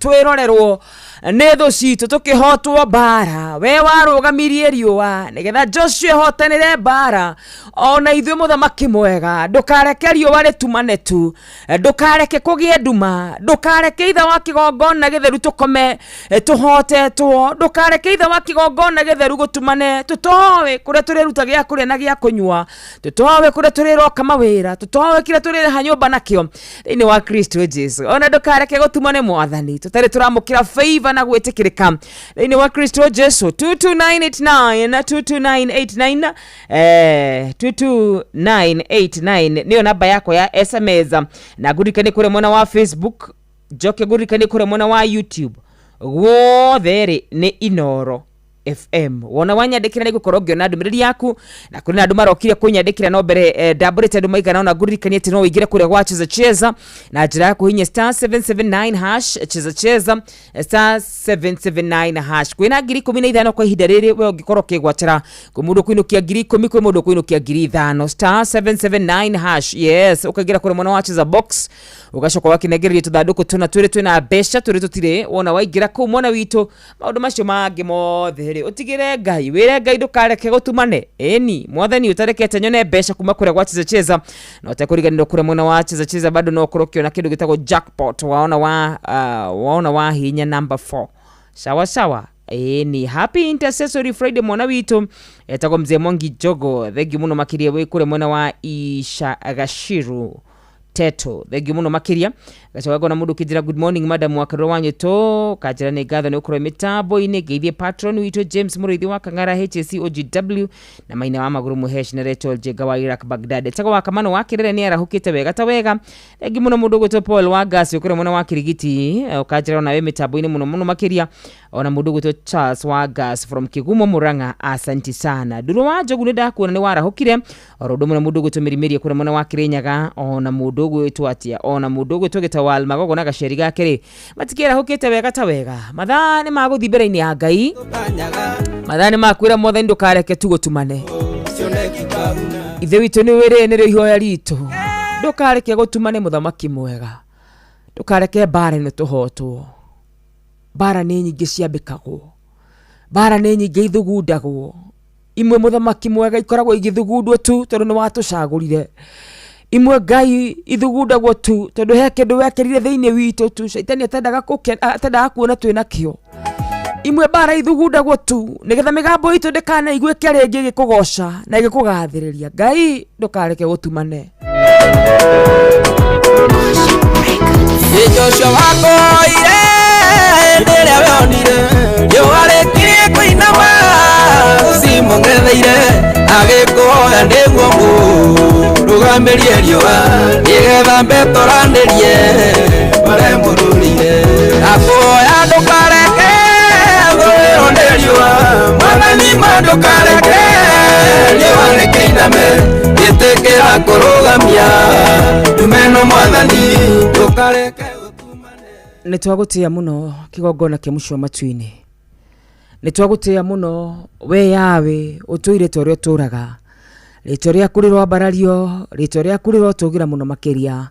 twĩrorerwo nĩ thũ citũ tũkĩhotwo mbara we warũgamirie riũa nĩgetha Joshua hotanĩre mbara ona ithuĩ mũthamaki mwega ndũkareke riũa rĩtumane tu ndũkareke kũgĩe nduma ndũkareke ithe wa kĩgongona gĩtheru tũkome tũhotetwo ndũkareke ithe wa kĩgongona gĩtheru gũtumane tũtoĩ kũrĩa tũrĩruta gĩa kũrĩa na gĩa kũnyua tũtoĩ kũrĩa tũrĩroka mawĩra tũtoĩ kĩrĩa tũrĩrĩha nyũmba nakĩo thĩinĩ wa Kristo Jesu ona ndũkareke gũtumane mwathani tũtarĩ tũramũkĩra favor na gwĩtĩkĩrĩka thĩinĩ wa Kristo Jesu 22989 na 22989 22989 niyo namba yako ya SMS na gurikani kure mwena wa Facebook joke gurikani kure mwena wa YouTube gwothe nĩ Inoro FM wona wanyandikira ni gukorwo ngiona ndumiriri yaku na kuri na nduma rokire kunyandikira no mbere double nduma igana na gurikanie ati no wigire kure gwa cheza na njira yako hinya *779# cheza *779# kwina ngiri 15 kwa ihinda riri we ungikorwo kigwatira ku mundu kuinukia ngiri 10 kwa mundu kuinukia ngiri 5 *779# yes ukagira kure mwana wa cheza box ugashoka wakinegereria tuthanduku tuna twina besha tutire wona waigira ku mwana witu maundu macio mangi mothe utigire ngai wire ngai ndukareke gutumane eni mwathani utarekete nyone besha kuma kure gwa cheza na utakuriganiro kure mwana wa cheza bado no kurokio na kindu gitagwo jackpot waona wa hinya number 4 sawa ni happy intercessory Friday mwana witu etagwo mzee Mwangi Jogo thengi muno makiria we kure mwana wa Isha Agashiru Teto. Thank you muno makiria. Gacoka na mundu kijira good morning madam wakaro wanyu to kajira ne gatho ne ukoro mitambo ine geithie patron wito James Murithi wa Kangara HSC OGW na maina wa maguru muhesh na Rachel Jega wa Iraq Baghdad. Tago wa kamano wakirere ni arahukite wega ta wega. Thank you muno mundu goto Paul wa gas ukoro mona wa Kirigiti kajira na we mitambo ine muno makiria ona mundu goto Charles wa gas from Kigumo Muranga. Asante sana. Duro wa jogu ne da kuona ne warahukire orodo muno mundu goto Mirimiri ukoro mona wa Kirinyaga ona mundu goto atia ona mundu goto Wal magogo na gasheri gakere matikira hukite wega ta wega mathane maguthibere-ini ya Ngai mathane makwira mothe ndukareke tugutumane ithe witu ni wire ni ihoya ritu ndukareke gutumane muthamaki mwega ndukareke bara ni tuhotwo bara ni nyingi ciambikagwo bara ni nyingi ithugundagwo imwe muthamaki mwega ikoragwo igithugundwo tu tondu ni watucagurire imwe Ngai ithugundagwo tu tondu he kindu wekerire thiini witu tu shaitani atendaga kuona twina kio imwe bara ithugundagwo tu nigetha migambo itu ndikana igue kirengi gikugoca na gikugathiriria Ngai ndukareke gutumane Joshua wako ire ndere weonire yo arekire kuinama simongetheire agikuoya niguo rugamberie riwa nigetha mbetoranĩrie bare mũrũrire akuoya ndũkareke thũĩrwo nĩ riũa mwathani ma ndũkareke riũa rĩkĩiname gĩtĩkĩra kũrũgamia ndumeno mwathani ndũkareke nĩ twagũtĩa mũno kĩgongona kĩa mũcio matu-inĩ nĩ twagũtĩa mũno we yawe ũtũire ũrĩa ũtũraga rĩtwa rĩaku rĩrwambarario rĩtwa rĩaku rĩrotũgĩra mũno makĩria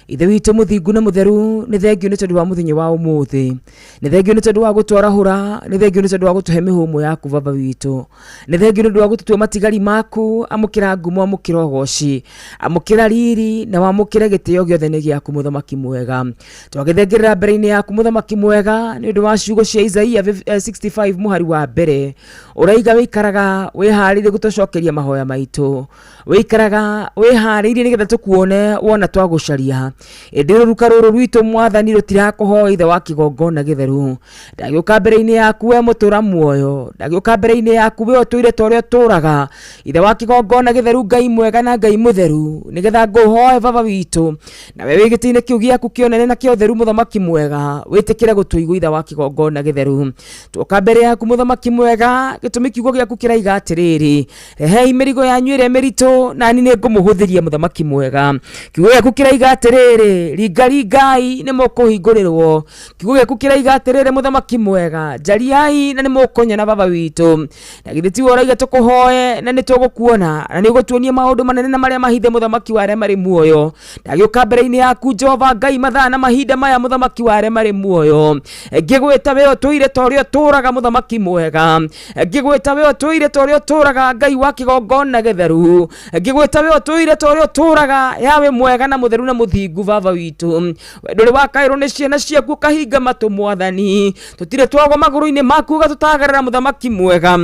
ithe witũ mũthingu na mũtheru nĩ thengio nĩ tondũ wa mũthenya wa ũmũthĩ nĩ thengio nĩ tondũ wa gũtwarahũra nĩ thengio nĩ tondũ wa gũtũhe mĩhũmũ yaku baba witũ nĩ thengio nĩ tondũ wa gũtũtua matigari maku amũkĩra ngumo amũkĩra ũgoci amũkĩra riri na wamũkĩra gĩtĩo gĩothe nĩ gĩaku mũthamaki mwega twagĩthengerera mbere-inĩ yaku mũthamaki mwega nĩ ũndũ wa ciugo cia Isaia 65 mũhari wa mbere ũraiga wĩikaraga wĩharĩirie gũtũcokeria mahoya maitũ wĩikaraga wĩharĩirie nĩgetha tũkuone wona twagũcaria ĩndĩ ruka rũrũ rwitũ mwathani rũtirakũhoya ithe wa kĩgongona gĩtheru ndagĩũka mbere-inĩ yaku we mũtũra muoyo ndagĩũka mbere-inĩ yaku we ũtũire ta ũrĩa ũtũraga ithe wa kĩgongona gĩtheru Ngai mwega na Ngai mũtheru nĩgetha ngũhoe baba witũ na we wĩ gĩtĩ-inĩ kĩu gĩaku kĩonene na kĩa ũtheru mũthamaki mwega wĩtĩkĩre gũtũigua ithe wa kĩgongona gĩtheru tuoka mbere yaku mũthamaki mwega gĩtũmi kiugo gĩaku kĩraiga atĩrĩrĩ rehei mĩrigo yanyu ĩrĩa mĩritũ nani nĩ ngũmũhũthĩria mũthamaki mwega kiugo gĩaku kĩraiga atĩrĩrĩ ringai nĩ mũkũhingũrĩrwo kiugo gĩaku kĩraiga atĩrĩrĩ mũthamaki mwega njariai na nĩ mũkũnyona baba witũ na githĩ ti ũraiga tũkũhoe na nĩ tũgũkuona na nĩ ũgũtuonia maũndũ manene na marĩa mahithe mũthamaki wa arĩa marĩ muoyo ndagĩũka mbere-inĩ yaku Jehova Ngai mathaa na mahinda maya mũthamaki wa arĩa marĩ muoyo ngĩgwĩta we ũtũire ta ũrĩa ũtũraga mũthamaki mwega ngĩgwĩta we ũtũire ta ũrĩa ũtũraga Ngai wa kĩgongona gĩtheru ngĩgwĩta we ũtũire ta ũrĩa ũtũraga yawe mwega na mũtheru na mũthingu baba witũ ndũrĩ wakaĩrwo nĩ ciana ciaku kahinga matũ mwathani tũtirĩ twagwa magũrũ-inĩ maku gatũtagarĩra mũthamaki mwega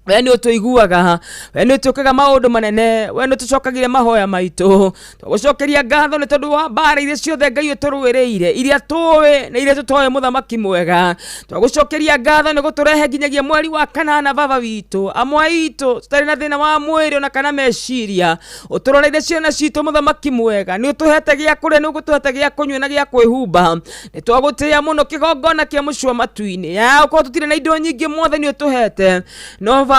we nĩ ũtũiguaga we nĩ ũtũkaga maũndũ manene we nĩ ũtũcokagĩria mahoya maitũ tũgũcokeria ngatho nĩ tondũ wa mbara iria ciothe Ngai ũtũrũĩrĩire iria tũĩ na iria tũtoĩ mũthamaki mwega tũgũcokeria ngatho nĩ gũtũrehe nginyagia mweri wa kanana baba witũ amwe aitũ tũtarĩ na thĩna wa mwĩrĩ ona kana meciria ũtũroreire ciana citũ mũthamaki mwega nĩ ũtũhete gĩa kũrĩa nĩ ũgũtũhete gĩa kũnyua na gĩa kwĩhumba nĩ twagũtĩĩa mũno kĩgongona kĩa mũcio matu-inĩ ya ũkorwo tũtirĩ na indo nyingĩ mothe nĩ ũtũhete no baba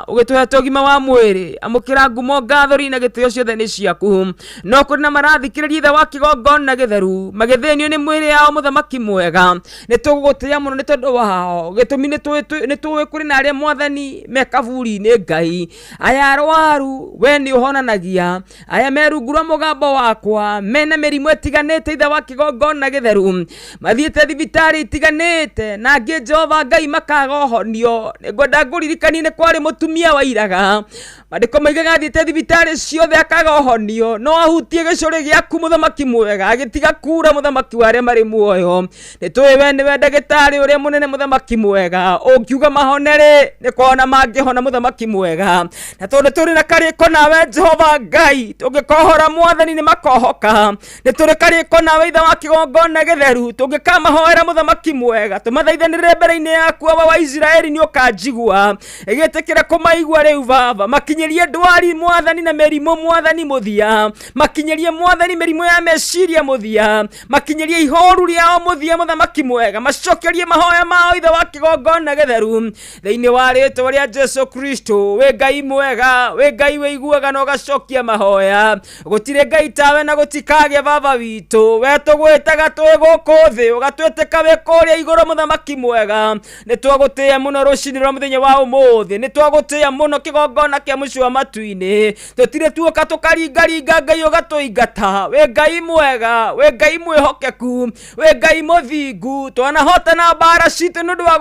ũgĩtũhete ũgima wa mwĩrĩ amũkĩra ngumo ngatho rĩ na gĩtĩo ciothe nĩ ciaku no kũrĩ na marathikĩrĩria ithe wa kĩgongona gĩtheru magĩthĩnio nĩ mwĩrĩ yao mũthamaki mwega nĩ tũgũgũtĩĩa mũno nĩ tondũ wao gĩtũmi nĩ tũĩ kũrĩ na arĩa mwathani me kaburi-inĩ Ngai aya arwaru we nĩ ũhonanagia aya merungu rwa mũgambo wakwa mena mĩrimũ ĩtiganĩte ithe wa kĩgongona gĩtheru mathiĩte thibitarĩ itiganĩte na angĩ Jehova Ngai makaga ũhonio ngwenda ngũririkanie nĩ kwari mutumia wa iraga mandiko maigaga thiete thibitari ciothe akaga uhonio no ahutie gicuri giaku muthamaki mwega agitiga kura muthamaki wa aria mari muoyo nitui we niwe ndagitari uria munene muthamaki mwega ungiuga mahonere nikona mangihona muthamaki mwega na tondu turi na kariko nawe Jehova Ngai tungikohora mwathani ni makohoka nituri kariko nawe itha wa kigongona githeru tungikamahoera muthamaki mwega tumathaithanire mbere-ini yaku wa Israeli ni ukanjigua igitikira kumaigua riu baba makinyerie ndwari mwathani na merimu mwathani muthia makinyerie mwathani merimu ya meciria muthia makinyerie ihoru riao muthia muthamaki mwega macokerie mahoya mao itha wa kigongona githeru thiini wa ritwa ria Jesu Kristo we Ngai mwega we Ngai weiguaga no gacokia mahoya gutire Ngai tawe na gutikage baba witu we tugwitaga twi guku thi ugatwiteka we kuria iguru muthamaki mwega ni twagutia muno rucini rwa muthenya wa umuthi ni twagutia muno kigongona kia muci wa matu-ini tutire tuoka tukaringaringa Ngai ugatuingata we Ngai mwega we Ngai mwihokeku we Ngai muthingu twanahota na bara citu nundu wa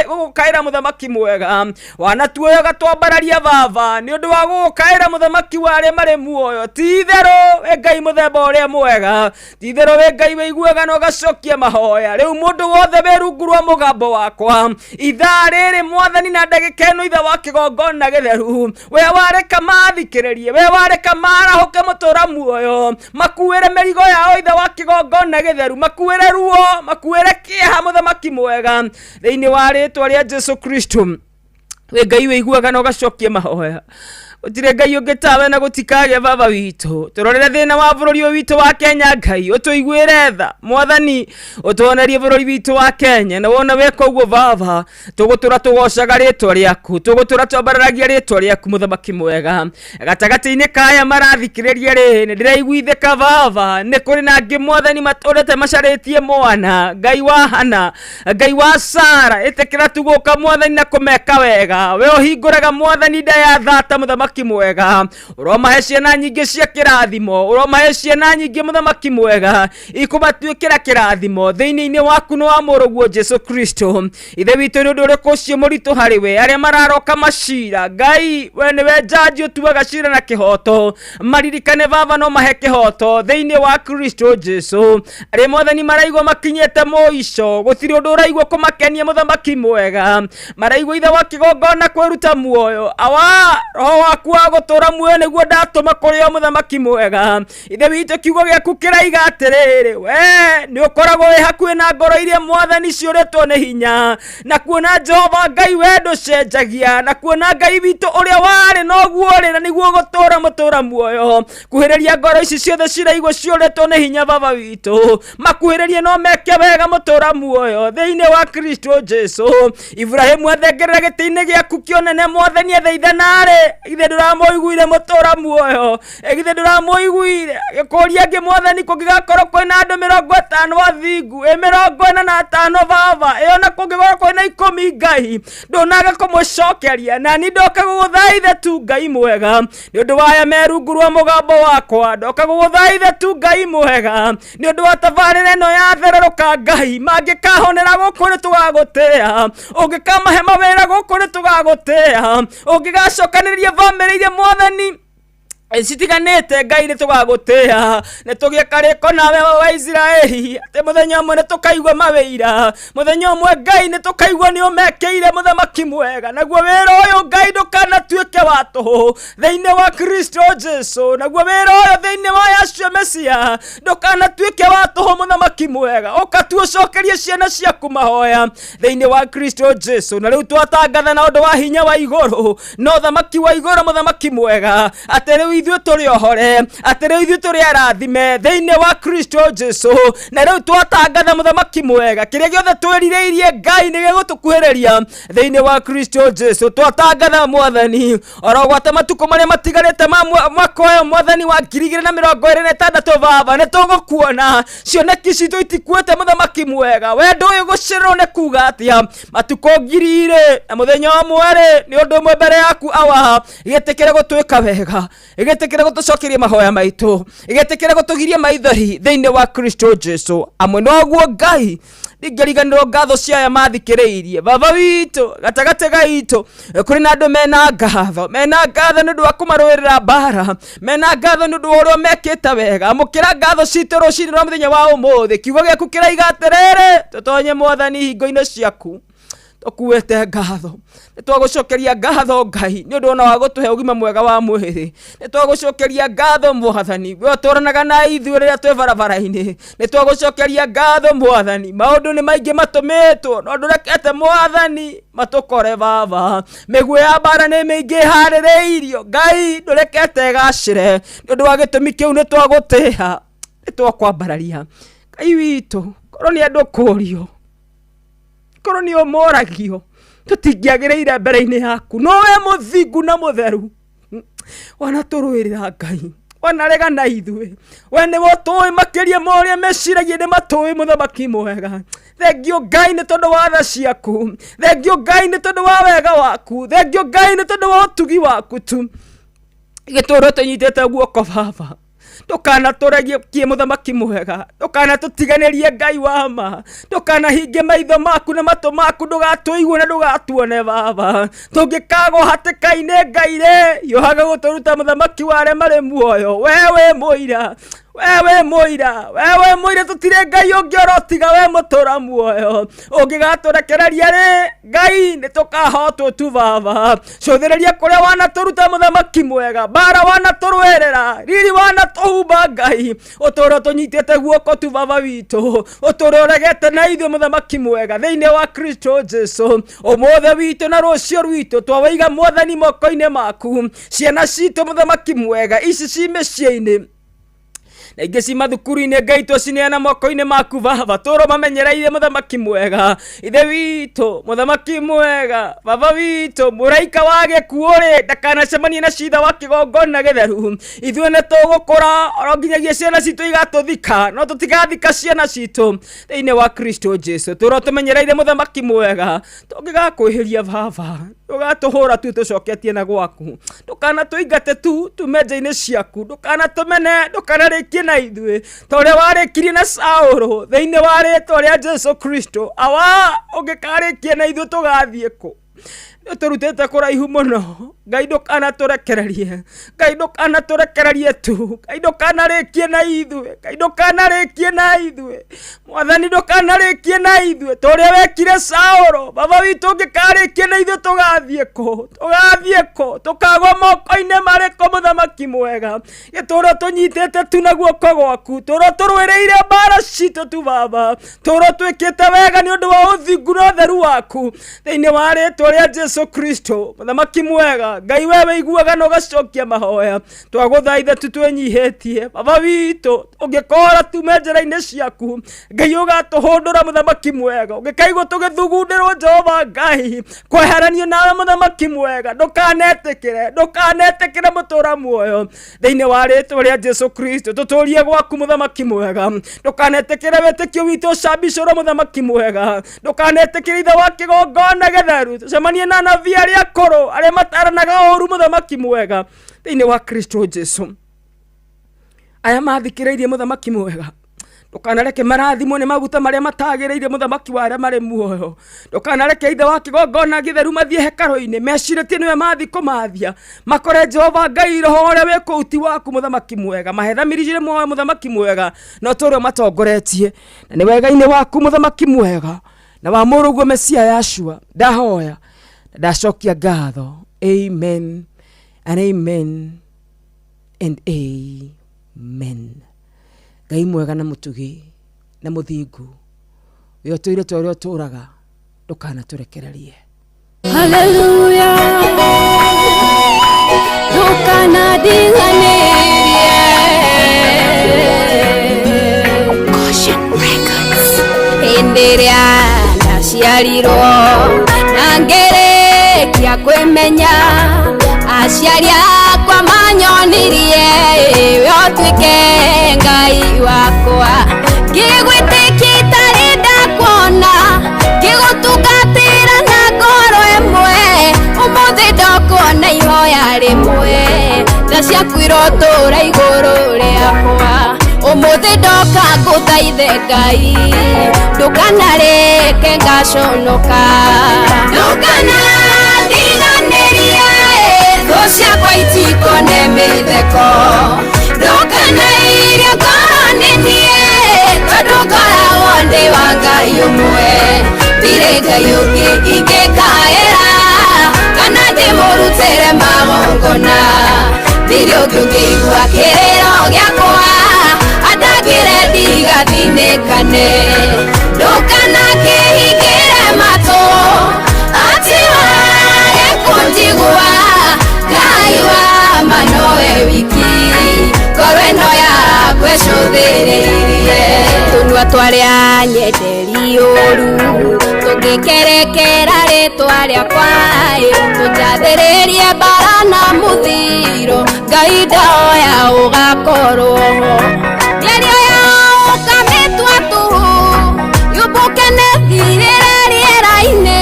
gukaira muthamaki mwega wana tuoyaga twambararia baba ni undu wa gukaira muthamaki wa aria mari muoyo tithero we Ngai muthemba uria mwega tithero we Ngai weiguaga no gacokia mahoya riu mundu wothe werungu rwa mugambo wakwa ithaa riri mwathani na ndagika ino itha wa kigongona githeru we wareka mathikiririe we wareka marahuke mutura muoyo makuire merigo yao itha wa kigongona githeru makuire ruo makuire kieha muthamaki mwega thiini wa ritwa ria Jesu Kristo we Ngai weiguaga no gacokie mahoya utire Ngai ungitawe na gutikage baba witu turorere thina wa bururi witu wa Kenya Ngai utuiguire tha mwathani utuonerie bururi witu wa Kenya na wona weka uguo baba tugutura tugocaga ritwa riaku tugutura twambararagia ritwa riaku muthamaki mwega gatagati-ini kaya marathikiriria ri ni ndiraiguithika baba ni kuri na ngi mwathani maturete macaritie mwana Ngai wa Hana Ngai wa Sara itikira tuguka mwathani na kumeka wega we uhinguraga mwathani nda ya thata muthamaki mwega uroma ciana nyingi cia kirathimo uroma ciana nyingi muthamaki mwega ikumatwikira kirathimo thiini-ini waku no amuruguo Jesu Kristo ithe witu ni undu uriku cio muritu hari we aria mararoka macira Ngai we niwe jaji utuaga cira na kihoto maririkane baba no mahe kihoto thiini wa Kristo Jesu aria mwathani maraigwa makinyete moico gutiri undu uraigwa kumakenia muthamaki mwega maraigwa ithe wa kigongona kwiruta muoyo awa roho waku wa gutura muoyo niguo ndatuma kuria muthamaki mwega ithe witu kiugo giaku kiraiga atiriri we ni ukoragwo wi hakuhi na ngoro iria mwathani ciuritwo ni hinya na kuona Jehova Ngai we nducenjagia na kuona Ngai witu uria wari noguo ri na niguo gutura mutura muoyo kuhiriria ngoro ici ciothe ciraigwo ciuritwo ni hinya baba witu makuhiririe no meke wega mutura muoyo thiini wa Kristo Jesu Ibrahimu athengerera giti-ini giaku kionene mwathani athaithanare ithe nduramuiguire mutura muoyo igithe nduramuiguire gikuria ngi mwathani kungigakorwo kwina andu 50 athingu 45 baba iyo na kungigakorwo kwina 10 Ngai ndunaga kumucokeria na ni ndoka guguthaitha tu Ngai mwega ni undu waya merungu rwa mugambo wakwa ndoka guguthaitha tu Ngai mwega ni undu wa tabarire no ya thereruka Ngai mangikahonera guku ni tugagutia ungikamahe mawira guku ni tugagutia ungigacokaniriria family iria mwathani sitiganete Ngai ni tugagutia ne tugie kariko nawe wa Israeli ate muthenya umwe ne tukaigwa mawira muthenya umwe Ngai ne tukaigwa ni umekeire muthamaki mwega naguo wira uyu Ngai ndukana tuike watu thiini wa Kristo Jesu naguo wira uyu thiini wa Yeshua Mesia ndukana tuike watu muthamaki mwega ukatucokerie ciana ciaku mahoya thiini wa Kristo Jesu na riu twatangatha na undu wa hinya wa iguru no thamaki wa iguru muthamaki mwega ate riu ithuĩ tũrĩ ohore atĩ rĩu ithuĩ tũrĩ arathime thĩinĩ wa Kristo Jesu na rĩu twatangatha mũthamaki mwega kĩrĩa gĩothe twĩrirĩirie Ngai nĩ gĩgũtũkuhĩrĩria thĩinĩ wa Kristo Jesu twatangatha mwathani orogwata matuko marĩa matigarĩte ma mwaka ũyũ mwathani wa 2026 baba nĩ tũgũkuona cioneki citũ itikuĩte mũthamaki mwega wendo ũyũ gũcererwo nĩ kuga atĩa matuko 2000 na mũthenya wa mweri nĩ ũndũ ũmwe mbere yaku awa gĩtĩkĩre gũtwĩka wega igetekere gutucokeria mahoya maitu, igetekere gutugiria maithori thiini wa Kristo Jesu. Amwe noguo Ngai ngariganirwo ngatho ciaya mathikiriirie baba witu gatagate gaitu kuri na andu mena ngatho nundu wa kumarwirira bara, mena ngatho nundu wa uria mekite wega. Amukira ngatho citu rucini rwa muthenya wa umuthi, kiugo giaku kiraiga atiriri tutonye Mwathani hingo-ini ciaku, tukuwete ngatho. Nitwagucokeria ngatho Ngai ni undu ona wa gutuhe ugima mwega wa mwiri. Nitwagucokeria ngatho Mwathani we uturanaga na ithuĩ rĩrĩa twĩ barabara-inĩ. Nitwagucokeria ngatho Mwathani maundu ni maingi matumitwo no ndurekete Mwathani matukore baba. Mĩguĩ ya bara nĩ mĩingĩ harĩrĩirio Ngai ndurekete gacire ni undu wa gĩtũmi kĩu nitwagũtĩha nitwakwambararia Ngai witũ. Korwo nĩ andũ kũũrio, korwo nĩ ũmoragio, tutingiagĩrĩire mbere-inĩ yaku, no we mũthingu na mũtheru wanatũrũĩrĩra Ngai, wanarega na ithuĩ. We nĩwe ũtũĩ makĩria ma ũrĩa meciragia nĩ matũĩ Mũthamaki mwega. Thengio Ngai nĩ tondũ wa tha ciaku, thengio Ngai nĩ tondũ wa wega waku, thengio Ngai nĩ tondũ wa ũtugi waku tu. Gĩtũũro tũnyitĩte guoko baba, ndũkanatũregie Mũthamaki mwega, ndũkanatũtiganĩrie Ngai wa ma, ndũkanahinge maitho maku na matũ maku, ndũgatũigue na ndũgatuone baba. Tũngĩkagwo hatĩka-inĩ Ngai rĩ, yohaga gũtũruta Mũthamaki wa arĩa marĩ muoyo. Wewe mũira, wewe mũira tutire Ngai ũngĩ orotiga we mũtũra muoyo. Ũngĩgatũrekereria rĩ Ngai nĩtũkahotwo tu baba. Cũthĩrĩria kũrĩa wanatũruta Mũthamaki mwega, bara wanatũrũĩrĩra, riri wanatũhumba Ngai. Ũtũũro tũnyitĩte guoko tu baba witũ, ũtũũro ũregete na ithuĩ Mũthamaki mwega thĩinĩ wa Kristo Jesu. Ũmũthĩ witũ na rũciũ rwitũ twawĩiga Mwathani moko-inĩ maku. Ciana citũ Mũthamaki mwega ici ci mĩciĩ-inĩ na ingĩ ci mathukuru-inĩ Ngai twacineana moko-inĩ maku baba. Tũũro mamenyereire Mũthamaki mwega, ithe witũ Mũthamaki mwega, baba witũ mũraika wa gĩkuũ rĩ ndakanacemanie na citha wa kĩgongona gĩtheru. Ithuĩ nĩ tũgũkũra oro nginyagia ciana citũ igatũthika, no tũtigathika ciana citũ thĩinĩ wa Kristo Jesu. Tũũro tũmenyereire Mũthamaki mwega, tũngĩgakwĩhĩria baba ndũgatũhũra tu tũcoketie na gwaku, ndũkanatũingate tu tumenja-inĩ ciaku, ndũkanatũmene, ndũkanarĩkie na ithuĩ ta ũrĩa warĩkirie na Saũlũ thĩinĩ wa rĩĩtwa rĩa Jesu Kristo. Awa ũngĩkarĩkie na ithuĩ tũgathiĩ kũ? Nĩtũrutĩte kũraihu mũno Ngai, ndũkanatũrekererie Ngai, ndũkanatũrekererie tu Ngai, ndũkanarĩkie na ithuĩ Ngai, ndũkanarĩkie na ithuĩ Mwathani, ndũkanarĩkie na ithuĩ ta ũrĩa wekire Saũlũ baba witũ. Ũngĩkarĩkie na ithuĩ tũgathiĩ kũ? Tũgathiĩ kũ? Tũkagwa moko-inĩ marĩkũ Mũthamaki mwega? Gĩtũũro tũnyitĩte tu na guoko gwaku, tũũro tũrũĩrĩire mbara citũ tu baba, tũũro twĩkĩte wega nĩ ũndũ wa ũthingu na ũtheru waku thĩinĩ wa rĩĩtwa rĩa Jesu Kristo. Mũthamaki mwega Ngai, wewe iguaga na ũgacokia mahoya, twagũthaitha tu twĩnyihĩtie baba witũ. Ũngĩkora tume njĩra-inĩ ciaku Ngai ũgatũhũndũra Mũthamaki mwega, ũngĩkaigua tũgĩthugundĩrwo Jehova Ngai kweheranio nawe Mũthamaki mwega, ndũkanetĩkĩre mũtũra muoyo thĩinĩ wa rĩĩtwa rĩa Jesu Kristo. Tũtũũrie gwaku Mũthamaki mwega, ndũkanetĩkĩre wĩtĩkio witũ ũcambicũrwo Mũthamaki mwega, ndũkanetĩkĩre ithe wa kĩgongona gĩtheru tũcemanie na anabii arĩa akũrũ arĩa mataranaga ũũru Mũthamaki mwega thĩinĩ wa Kristo Jesu. Aya mathikĩrĩirie Mũthamaki mwega, ndũkanareke marathimwo nĩ maguta marĩa matagĩrĩire Mũthamaki wa arĩa marĩ muoyo. Ndũkanareke ithe wa kĩgongona gĩtheru mathiĩ hekarũ-inĩ mecirĩtie nĩwe mathi kũmathia, makore Jehova Ngai roho ũrĩa wĩ kũu ti waku Mũthamaki mwega. Mahethamiricire muoyo Mũthamaki mwega na ũtũũro matongoretie, na nĩ wega-inĩ waku Mũthamaki mwega na wa mũrũguo Mesia Yashua ndahoya na ndacokia ngatho. Amen and amen and amen. Ngai mwega na mũtugi na mũthingu, we ũtũire ta ũrĩa ũtũũraga, ndũkanatũrekererie. Hallelujah, ndũkanandiganĩrie. Caution Records. Hĩndĩ ĩrĩa ndaciarirwo na ngĩrĩkia kwĩmenya, aciari akwa manyonirie we ũtuĩke Ngai wakwa. Ngĩgwĩtĩkia itarĩ ndakuona, ngĩgũtungatĩra na ngoro ĩmwe, ũmũthĩ ndokuona ihoya rĩmwe. Tha cia kwirotura iguru riakwa umuthi ndoka nguthaithe Ngai ndukanareke ngaconoka ndukanathiganirie thũ ciakwa itikone mĩtheko ndukana irio koroninie tondũ ngoragwo ndĩ wa Ngai ũmwe ndirĩ Ngai ũngĩ ingĩkaĩra kana ndĩmũrutĩre magongona ndirĩ ũngĩ ũngĩigua kĩrĩro gĩakwa andagĩre ndigathinĩkane ndũkana kĩhingĩre matũ atĩ wage kũnjigua Ngai wa ma nowe wiki ngoro ĩno yakwa ĩcũthĩrĩirie tũnua twarĩa nyenderi ũru tũngĩkerekera rĩtwa rĩakwa tũnjathĩrĩrie mbara na mũthiro Ngai ndaoya ũgakorwo mĩario yao ũkamĩtua tũhũ yũmbũke nĩthirĩre rĩera-inĩ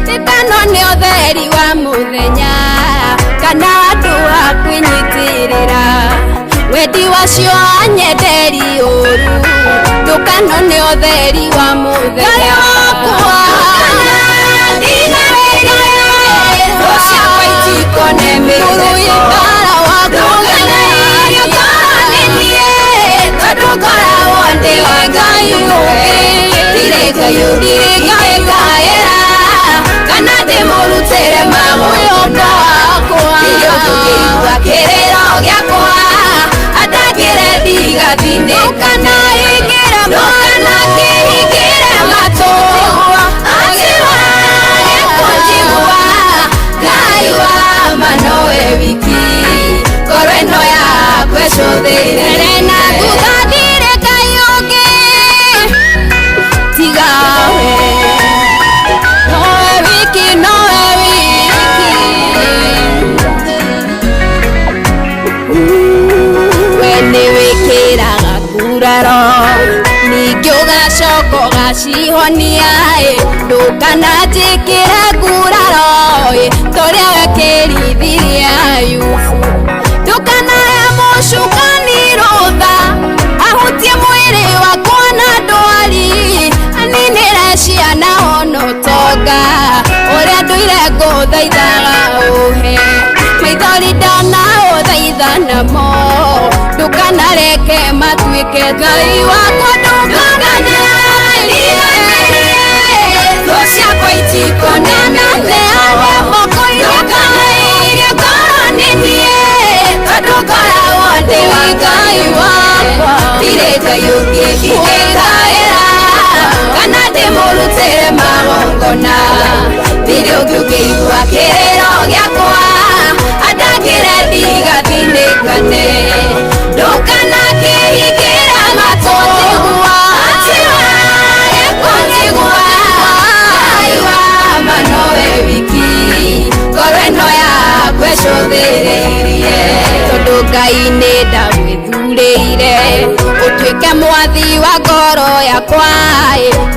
tĩtano nĩ ũtheri wa mũthenya kana andũ a kwĩnyitĩrĩra wendi wacio anyenderi ũru ndũkano nĩ ũtheri wa mũthenya wakwa thũ ciakwa itikone mĩtheko tondũ ngoragwo ndĩ wa Ngai ũngĩ ndirĩ Ngai ũngĩ ingĩkaĩra kana ndĩmũrutĩre magongona ndirĩ ũndũ ũngĩigua kĩrĩro gĩakwa andagĩre ndigathinĩkane ndũkana kĩhingĩre matũ atĩ wage kũnjigua Ngai wa ma nowe wiki ngoro ĩno yakwa ĩcũthĩrĩirie na thutha ndirĩ Ngai ũngĩ tiga we nowe wiki we nĩ wĩkĩraga nguraro ningĩ ũgacoka ũgacihonia ndũkananjĩkĩre nguraro tũrĩa wekĩrithirie Ayubu ndũkanahe mũcukani rũtha ahutie mwĩrĩ wakwa na ndwari aninĩre ciana ona ũtonga ũrĩa ndũire ngũthaithaga ũhe maithori ndanaũthaitha namo ndũkanareke matuĩke Ngai wakwa ndũkanarĩe thũ ciakwa itikone mĩtheko ndũkanairie koroninie tondũ ngoragwo ndĩ wa Ngai wakwa ndirĩ Ngai ũngĩ ingĩkaĩra kana ndĩmũrutĩre magongona ndirĩ ũngĩ ũngĩigua kĩrĩro gĩakwa andagĩre ndigathinĩkane ndũkana kĩhingĩre matũ atĩ wage kũnjigua Ngai wa ma nowe wiki ngoro ĩno yakwa ĩcũthĩrĩirie tondũ Ngai nĩ ndagwĩthurĩire ũtuĩke mwathi wa ngoro yakwa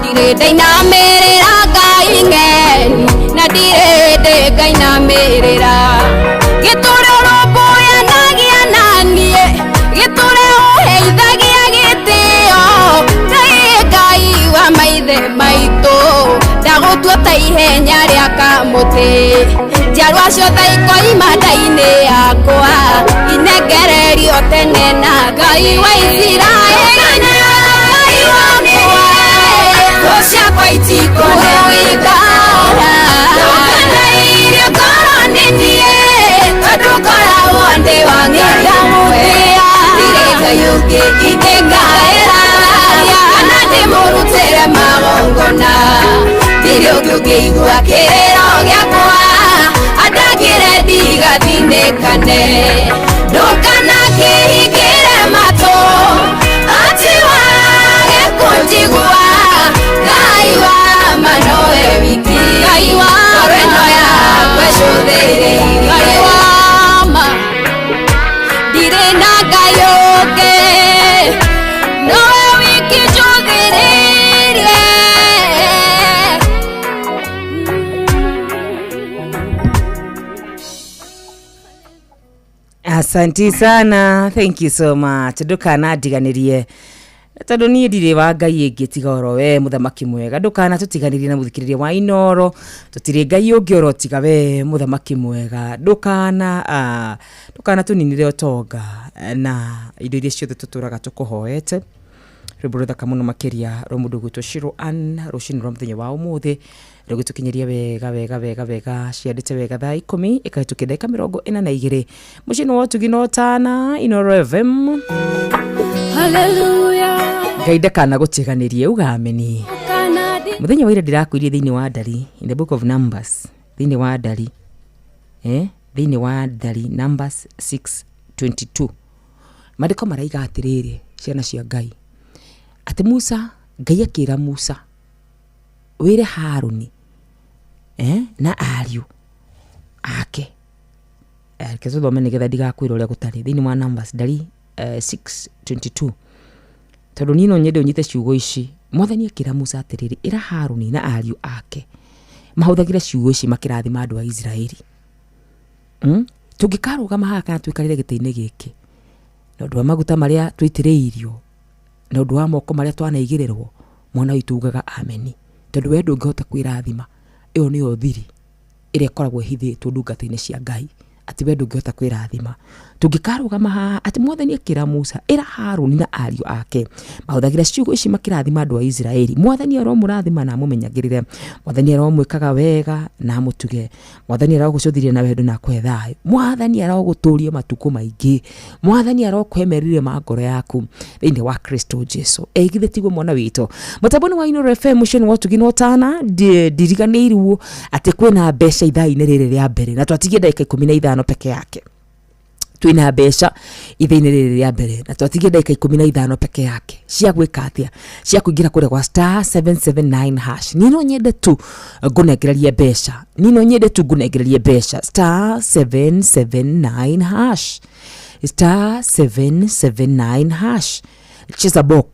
ndirĩ ndainamĩrĩra Ngai ng'eni na ndirĩ ndĩ ngainamĩrĩra gĩtũre ũrũmbũyanagia naniĩ gĩtũre ũheithagia gĩtĩo Ngai wa maithe maitũ ndagũtua ta ihenya rĩa kamũtĩ njiarwa ciothe ikoima nda-inĩ yakwa inengererio tene na Ngai wa Isiraeli Ngai wakwa thũ ciakwa itikone mĩtheko ndũkanairie koroninie tondũ ngoragwo ndĩ wa Ngai ũmwe ndirĩ Ngai ũngĩ ingĩkaĩra kana ndĩmũrutĩre magongona ndirĩ ũngĩ ũngĩigua kĩrĩro gĩakwa andagĩre ndigathinĩkane ndũkana kĩhingĩre matũ atĩ wage kũnjigua Ngai wa ma nowe wiki Ngai wa ngoro ĩno yakwa ĩcũthĩrĩirie Ngai wa ma ndirĩ na Ngai ũngĩ nowe wiki njũthĩrĩirie Asante sana, thank you so much. Ndukana ndiganirie tondu nie ndire wa ngai ingi tigoro we muthamaki mwega. Ndukana tutiganirie na muthikiriria wa Inoro, tutire ngai ungi oro tiga we muthamaki mwega. Ndukana tuninire otonga na indo iria ciothe tuturaga tukuhoete. Riburu kamuno makiria ro mundu gwitwo Shiro Ann rucini rwa muthenya wa umuthi rugitukinyeria wega ciandite wega thaa 10 ikahitukideka 42 mucini wa tugino tana Inoro FM. Hallelujah. Gaida kana gutiganirie ugameni muthenya wa ira ndirakuirie thiini wa Ndari in the book of Numbers, thiini wa Ndari thiini wa Ndari Numbers 6:22 mandiko maraiga atiriri ciana cia Ngai ati Musa, Ngai akira Musa wire Haruni na ariu ake kezo thomene getha ndigakwira uria gutari thiini wa Numbers Ndari 6:22 tondu nino nyende unyite ciugo ici. Mwathani akira Musa atiriri ira Haruni na ariu ake mahuthagira ciugo ici makirathima andu a Israeli. Tungikaruga haha kana twikarire gite-ini giki no ndu maguta maria twitiriirio na ndu wa moko maria twanaigirirwo mwana witugaga ameni tondu we ndungihota kwirathima iyo niyo thiri iria koragwo hithitwo ndungata-ini cia Ngai ati we ndungihota kwirathima. Tungikaruga haha ati Mwathani akira Musa ira Haruni na ariu ake mahuthagira ciugo ici makirathima andu a Israeli. Mwathani aromurathima na mumenyagirire, Mwathani aromwikaga wega na mutuge, Mwathani arogucuthiria na wendo na kwethayo, Mwathani aroguturia matuko maingi, Mwathani arokwemerire magoro yaku thiini wa Kristo Jesu. Eigithe tigwo mwana wito mutaboni wa Inoro FM mucini wa tugino tana ndiriganirwo ati kwina mbeca ithaa-ini riri ria mbere na twatigie ndagika 15 peke yake. Twina mbeca ithaa-ini riri ria mbere na twatigie ndagika 15 peke yake cia gwika atia, cia kuingira kure kwa *779#. Nino nyende tu ngunegererie mbeca, nino nyende tu ngunegererie mbeca *779#, *779#. Cheza box,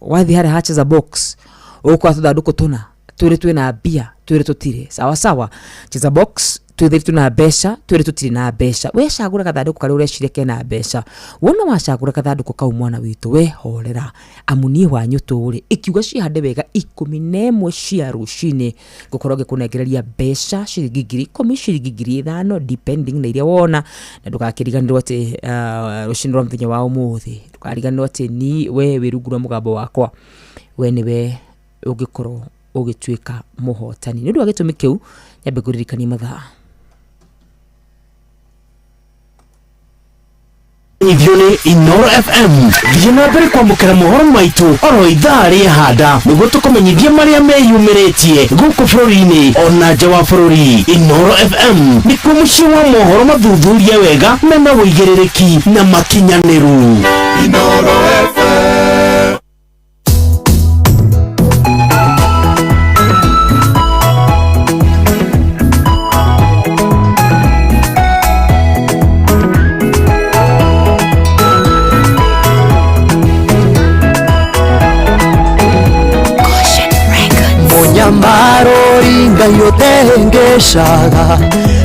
wathi hara cheza box ukwa tuthanduku tuna twire twina bia twire tutire sawa sawa. Cheza box twire tuna mbeca twire tutire na mbeca. We cagura kathanduku kari ureciria kena mbeca, wona wacagura kathanduku kau mwana witu we horera amunie wanyu turi ikiuga cihande wega 11 cia rucini gukorwo gikunegereria mbeca ciringi 10,000 ciringi 5,000 depending na iria wona. Na ndugakiriganirwo ati rucini rwa muthenya wa umuthi ndukariganirwo ati ni we wirugura mugambo wakwa we niwe ugikorwo ugitwika muhotani. Ni ndu agitumi kiu nyambe kuririkania mathaa ivyo ni Inoro FM thina mbere kwambukira mohoro maitu oro ithaa rihanda niguo tukumenyithia maria meyumiritie guku bururi-ini ona nja wa bururi. Inoro FM ni kuo mucii wa mohoro mathuthurie wega mena uigiririki na makinyaniru. Inoro FM. Maroringa yotengeshaga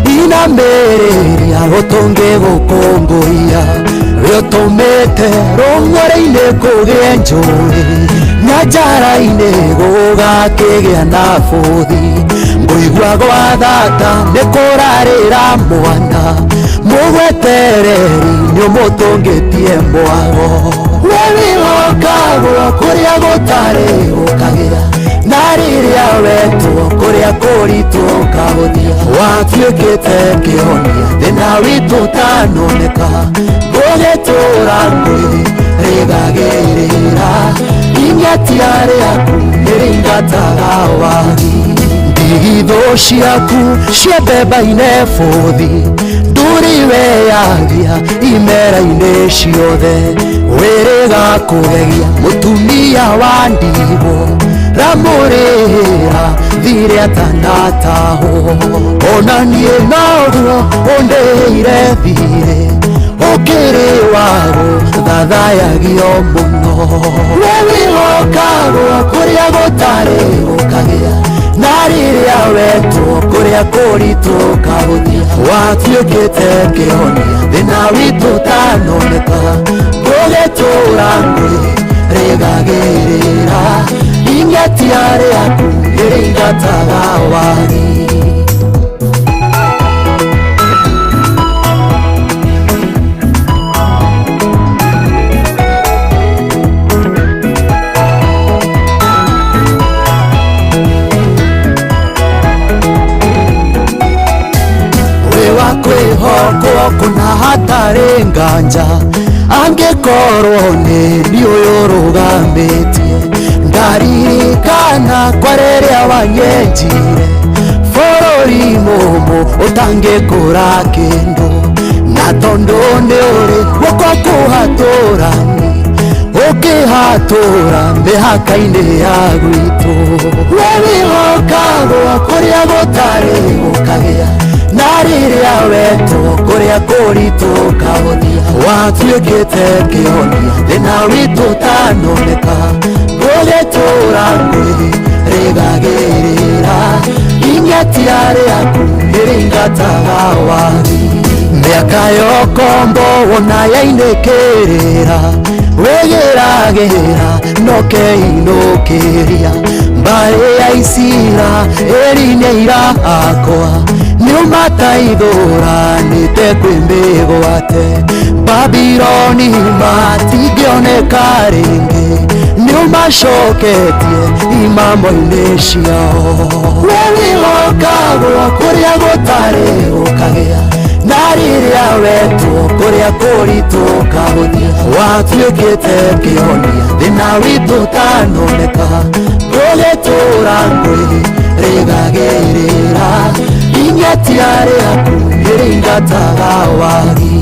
ina mbere ya gotonge gukongoria riotomete rongore-ine kugie njuri na njara-ine gugakigea na buthi nguigua gwa thata nikurarira mwana mugwetereri niumutungitie mwago wewigokagwo kuria gutari ukagia na riria wetwo kuria kuritwo kahuthia watuikite kihonia thina witu tanoneka gugitura ngui rigagirira ingatia riaku niringataga wagi ndigitho ciaku ciembemba-ine buthi nduri weyagia imera-ine ciothe wiriga kugegia mutumia wa ndigwo ramurira thire atanataho ona nie naguo undeire thire ukiri wago thathayagio muno wewigokagwo kuria gutari ukagia na rĩrĩa wetwo kũrĩa kũritũ kaũthia watuĩkĩte kĩhonia thĩna witũ tanoneka tũgĩtũra kwĩrĩgagĩrĩra ingetia rĩaku rĩingataga wagi kwĩhokwo kuna hatarĩ nganja angĩkorwo nĩ ũyũ rũgamĩtie ndaririkana kwa rĩrĩa wanyenjire bũrũri mũmũ ũtangĩkũra kĩndũ na tondũ nĩ ũrĩ guoko kũhatũrani ũkĩhatũra mĩhaka-inĩ ya gwitũ we wĩhokagwo kũrĩa gũtarĩ gũkagĩa na rĩrĩa wetwo kũrĩa kũritũ kaũthia watuĩkĩte kĩhonia thĩna witũ tanoneka gũgĩtũra kwĩrĩgagĩrĩra ingetia rĩaku rĩingataga wagi mĩaka yokombo wona yainĩkĩrĩra wĩgĩragĩra nokeinũkĩria mbarĩ ya Isira ĩri-inĩ irakwa nĩũmataithũranĩte kwĩmĩgwate Babironi matingĩoneka rĩngĩ nĩũmacoketie imamo-inĩ ciao we wĩhokagwo kũrĩa gũtarĩ gũkagĩa na rĩrĩa wetwo kũrĩa kũritũ kaũthia watuĩkĩte kĩhonia thĩna witũ tanoneka gũgĩtũra kwĩrĩgagĩrĩra ingetia rĩaku rĩingataga wagi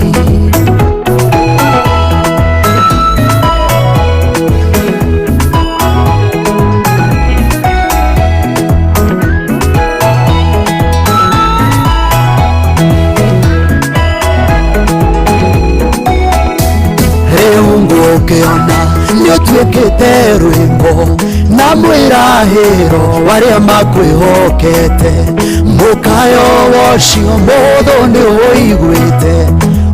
ũkĩona nĩũtuĩkĩte rwĩmbo na mwĩrahĩro warĩa makwĩhokete mũkayo wocio mũthũ nĩũiguĩte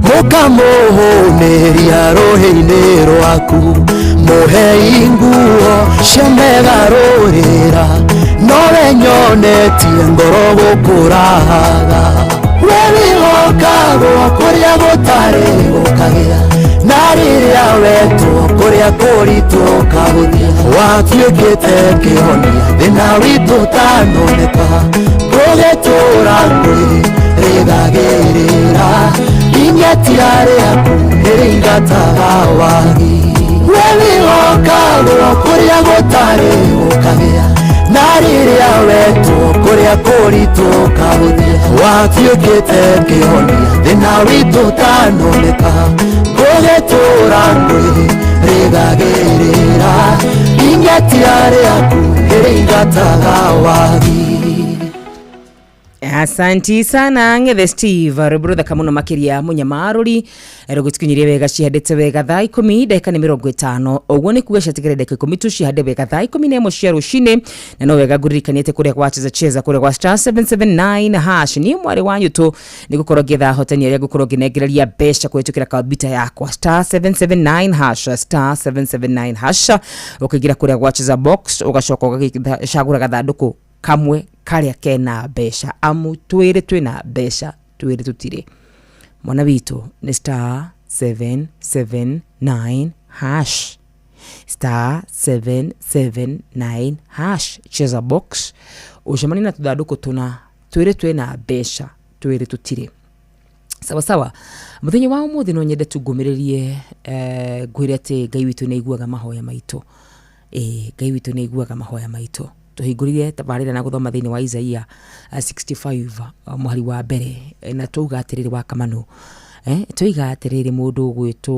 mũkamũhũnĩria rũhĩ-inĩ rwaku mũhei nguo ciamegarũrĩra nowe nyonetie ngoro gũkũrahaga we wĩhokagwo kũrĩa gũtarĩ gũkagĩa na rĩrĩa wetwo kũrĩa kũritũ kaũthia watuĩkĩte kĩhonia thĩna witũ tanoneka gũgĩtũra kwĩrĩgagĩrĩra ingetia rĩaku rĩingataga wagi we wĩhokagwo kũrĩa gũtarĩ gũkagĩa na rĩrĩa wetwo kũrĩa kũritũ kaũthia watuĩkĩte kĩhonia thĩna witũ tanoneka gũgĩtũra kwĩrĩgagĩrĩra ingetia rĩaku rĩingataga wagi Asanti sana Ng'ethe Steve rũbrũtha kamuno makĩria mũnyamarũri rũgũtukinyirie wega cihandĩte wega thaa 10 dakika nĩ 50 ũguo nĩ kuga ciatigĩre dakika 10 tu cihande wega thaa 11 cia rũcinĩ na no wega ngũririkaniĩte kũrĩa kwa cheza kũrĩa kwa star 779 hash ni mwari wanyu tu nĩ gũkorwo ngĩtha hotani ĩrĩa gũkorwo ngĩnengereria mbeca kũhĩtũkĩra kabita yakwa star 779 hash star 779 hash ũkĩingira kũrĩa kwa cheza box ũgacoka ũgacagũra gathandũkũ kamwe karĩa kena mbeca amu twĩrĩ twĩna mbeca twĩrĩ tũtirĩ mwana witũ nĩ star 779 hash star 779 hash cheza box ũcemania na tũthandũkũ tũna twĩrĩ twĩna mbeca twĩrĩ tũtirĩ sawa sawa mũthenya wa ũmũthĩ no nyende tungũmĩrĩrie ngwĩre atĩ Ngai witũ nĩ aiguaga mahoya maitũ Ngai witũ nĩ aiguaga mahoya maitũ tuhingũrire tabarĩra na gũthoma thĩinĩ wa Isaia 65 mũhari wa mbere na tuuga atĩrĩrĩ wa kamano tuiga atĩrĩrĩ mũndũ gwĩtwo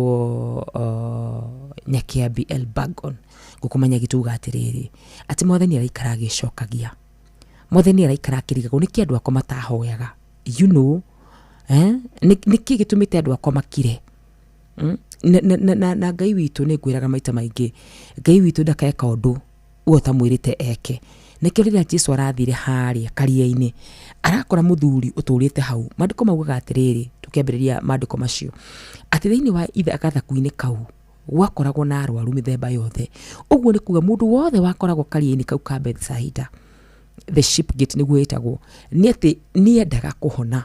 Nyakiambi Elbagon gũkũmanya gĩtuga atĩrĩrĩ atĩ Mwathani araikara agĩcokagia Mwathani araikara akĩrigagwo nĩkĩ andũ akwa matahoyaga you know nĩkĩ gĩtũmĩte andũ akwa makire na Ngai witũ nĩ ngwĩraga maita maingĩ Ngai witũ ndakaeka ũndũ uota mwĩrĩte eke Nikio rĩrĩa Jesu arathire harĩa karia-inĩ arakora muthuri ũtũrĩte hau. Maandĩko maugaga atĩrĩrĩ, tukĩambĩrĩria maandĩko macio, atĩ thĩinĩ wa gathaku-inĩ kau gwakoragwo na arwaru mĩthemba yothe. Ũguo nĩ kuga mũndũ wothe wakoragwo karia-inĩ kau ka Bethsaida, the sheep gate nĩguo ĩtagwo, nĩ atĩ nĩendaga kũhona.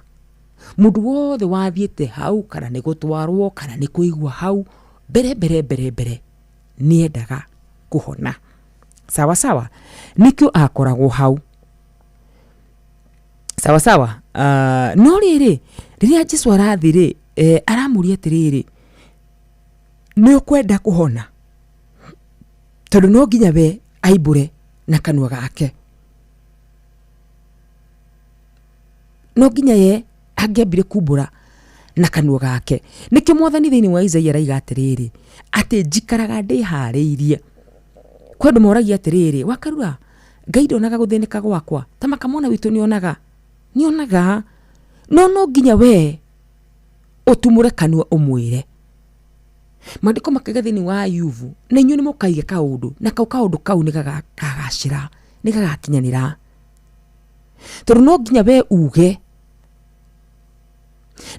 Mũndũ wothe wathiĩte hau kana nĩ gũtwarwo kana nĩ kũigua hau mbere nĩendaga kũhona. Sawa sawa, nikio akoragwo hau. Sawa sawa. No rĩrĩ rĩrĩa Jesu arathire aramũria atĩrĩrĩ, nĩ ũkwenda kũhona? Tondũ no nginya we aimbũre na kanua gake. No nginya ye angĩambire kumbũra na kanua gake. Nĩkĩo Mwathani thĩinĩ wa Isaia araiga atĩrĩrĩ, atĩ njikaraga ndĩharĩirie. Kwendũ moragia atĩrĩrĩ, wakarua Ngai ndonaga gũthĩnĩka gwakwa ta makamona witũ nĩonaga. No nginya we ũtumũre kanua ũmwĩre. Maandĩko makaiga thĩinĩ wa Ayubu, na inyuĩ nĩ mũkaiga kaũndũ na kaũndũ kau nĩ gagacĩra, nĩ gagakinyanĩra. Tondũ no nginya we uge.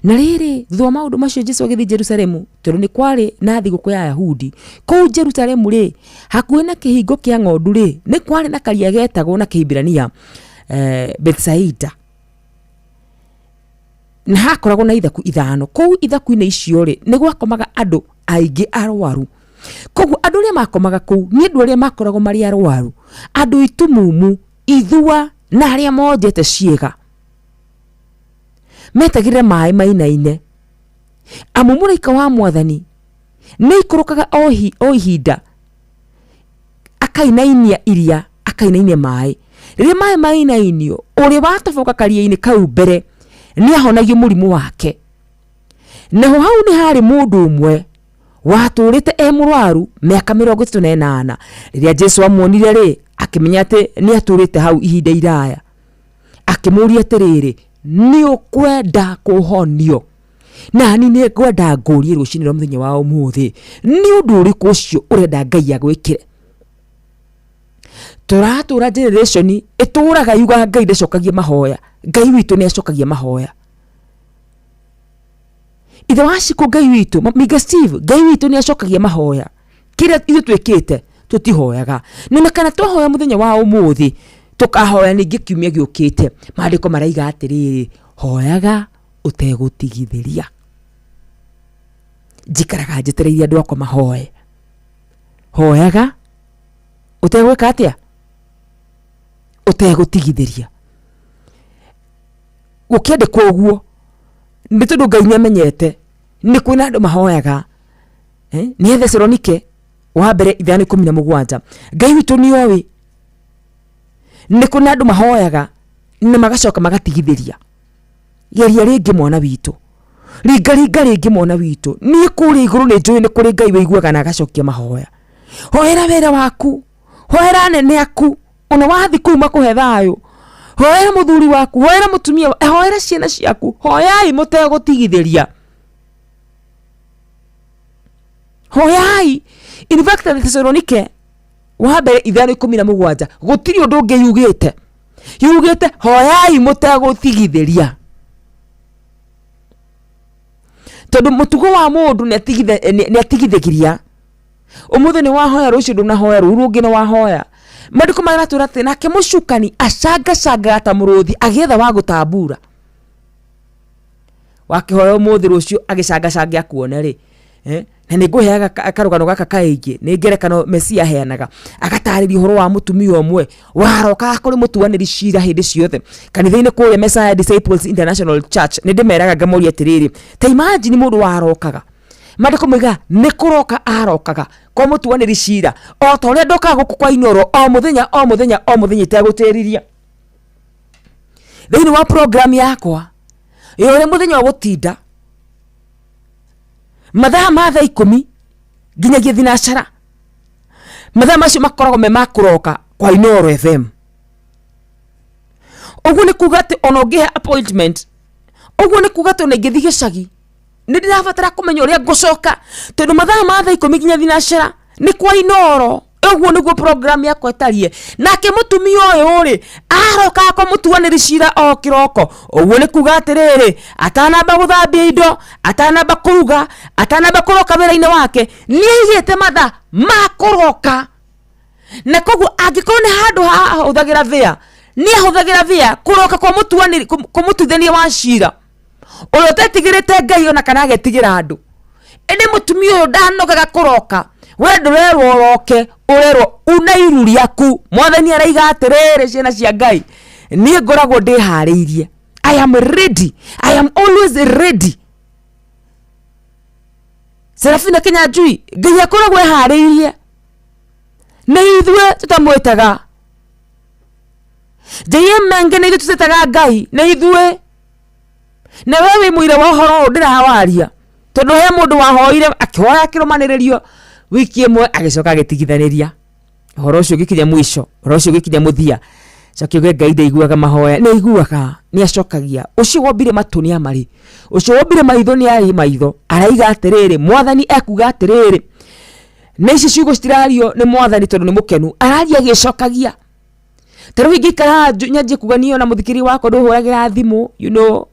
Na rĩrĩ thutha wa maũndũ macio Jesu agĩthiĩ Jerusalemu, tondũ nĩ kwarĩ na thigũkũ ya Ayahudi. Kũu Jerusalemu rĩ, hakuhĩ na kĩhingo kĩa ng'ondu rĩ, nĩ kwarĩ na karia getagwo na Kĩhibirania Bethsaida. Na hakoragwo na ithaku ithano. Kũu ithaku-inĩ icio rĩ, nĩ gwakomaga andũ aingĩ arwaru. Koguo andũ arĩa makomaga kũu nĩ andũ arĩa makoragwo marĩ arwaru, andũ itumumu, ithua na arĩa monjete ciĩga. Metagĩrĩra maĩ mainaine. Amu mũraika wa Mwathani nĩ ikũrũkaga o ihinda akainainia iria, akainainia maĩ. Rĩrĩa maĩ mainainio, ũrĩa watoboka karia-inĩ kau mbere nĩ ahonagio mũrimũ wake. Naho hau nĩ harĩ mũndũ ũmwe watũrĩte mũrwaru mĩaka 38. Rĩrĩa Jesu amuonire rĩ, akĩmenya atĩ nĩ atũrĩte hau ihinda iraya. Akĩmũria atĩrĩrĩ, nĩ ũkwenda kũhonio? Na ni nĩ ngwenda ngũrie rũcinĩ rwa mũthenya wa ũmũthĩ, nĩ ũndũ ũrĩkũ ũcio ũrenda Ngai agwĩkĩre? Tũratũra generation ĩtũraga yuga Ngai ndacokagia mahoya. Ngai witũ nĩ acokagia mahoya. Ithe waciko Ngai witũ, Miga Steve, Ngai witũ nĩ acokagia mahoya. Kĩrĩa ithuĩ twĩkĩte tũtihoyaga. Na kana twahoya mũthenya wa ũmũthĩ, tukahoya ningĩ kiumia gĩũkĩte. Maandĩko maraiga atĩrĩrĩ, hoyaga ũtegũtigithĩria. Njikaraga njetereire andũ akwa mahoye. Hoyaga ũtegwĩka atĩa? Ũtegũtigithĩria. Gũkĩandĩkwo ũguo nĩ tondũ Ngai nĩamenyete nĩ kwĩna andũ mahoyaga. Nĩ Thesalonike wa mbere 5:17. Ngai witũ nĩ oĩ nĩ kwĩna andũ mahoyaga na magacoka magatigithĩria. Geria rĩngĩ mwana witũ, ringa rĩngĩ mwana witũ. Niĩ kũrĩa igũrũ nĩ njũĩ nĩ kũrĩ Ngai wĩiguaga na agacokia mahoya. Hoera wĩra waku, hoera nene aku, ona wathi kuma kũhe thayũ. Hoera mũthuri waku, hoera mũtumia, hoera ciana ciaku, hoyai mũtegũtigithĩria. Hoyai. In fact, Thesalonike wa mbere 5:17 gũtirĩ ũndũ ũngĩ yugĩte hoyai mũtegũtigithĩria. Tondũ mũtugo wa mũndũ nĩ atigithĩria. Ũmũthĩ nĩ wahoya, rũciũ ndũnahoya, rũu rũngĩ nĩ wahoya. Maandĩko maratwĩra atĩ nake mũcukani acangacangaga ta mũrũthi agĩetha wa gũtambura. Wakĩhoya ũmũthĩ, rũciũ agĩcangacanga akuone rĩ. Na nĩ ngũheaga karũgano gaka kaingĩ, nĩ ngerekano Mesia aheanaga. Agatarĩria ũhoro wa mũtumia ũmwe waroka kũrĩ mũtuanĩri cira hĩndĩ ciothe kanitha-inĩ kũrĩa Messiah Disciples International Church. Nĩ ndĩmeraga ngamoria atĩrĩrĩ, ta imagine mũndũ warokaga. Maandĩko moiga nĩ kũroka arokaga kwa mũtuanĩri cira, o ta ũrĩa ndokaga gũkũ kwa Inooro o mũthenya itegũtĩriria. Thĩinĩ wa program yakwa ũrĩa mũthenya wa gũtinda mathaa ma 10 nginyagia thinacara. Mathaa macio makoragwo me makũroka kwa Inooro FM. Ũguo nĩ kuga atĩ ona ũngĩhe appointment, ũguo nĩ kuga atĩ ona ingĩthiĩ gĩcagi nĩ ndĩrabatara kũmenya ũrĩa ngũcoka, tondũ mathaa ma 10 nginya thinacara nĩ kwa Inooro Uguo niguo program yakwa etarie. Nake mutumia uyu ri aroka ko mutuaniri cira o kiroko. Uguo ni kuga atiriri, atanamba guthambia indo, atanamba kuruga, atanamba kuroka wira-ini wake, ni igite matha makuroka. Na koguo angikorwo ni handu ha huthagira thia, ni huthagira thia kuroka kwa mutuaniri kumutuithania wa cira. Uyu tetigirite Ngai ona kana agetigira andu. Ende mutumia uyu ndanogaga kuroka. We ndurerwo roke, urerwo una iru riaku. Mwathani araiga atiriri ciana cia Ngai, nie ngoragwo ndihariirie. I am ready. I am always ready. Serafina Kinyanjui, Ngai akoragwo ehariirie. Na ithue tutamwitaga. JM Menge ni tutetaga Ngai, na ithue. Na wewe muire wa horo ndirawaria. Tondu he mundu wahoire akihoya kirumaniririo wiki imwe agicoka agitigithaniria. Horo ucio gikinya mwisho, horo ucio gikinya muthia. Cokiuge Ngai ndaiguaga mahoya, ni iguaga, ni acokagia. Ucio wombire matu ni amari. Ucio wombire maitho ni ari maitho. Araiga atiriri, Mwathani ekuga atiriri. Na ici ciugo citirario ni Mwathani tondu ni mukenu. Araria agicokagia. Taru ingikara nyanjie kuganio na muthikiri wako nduhuragira thimu, you know,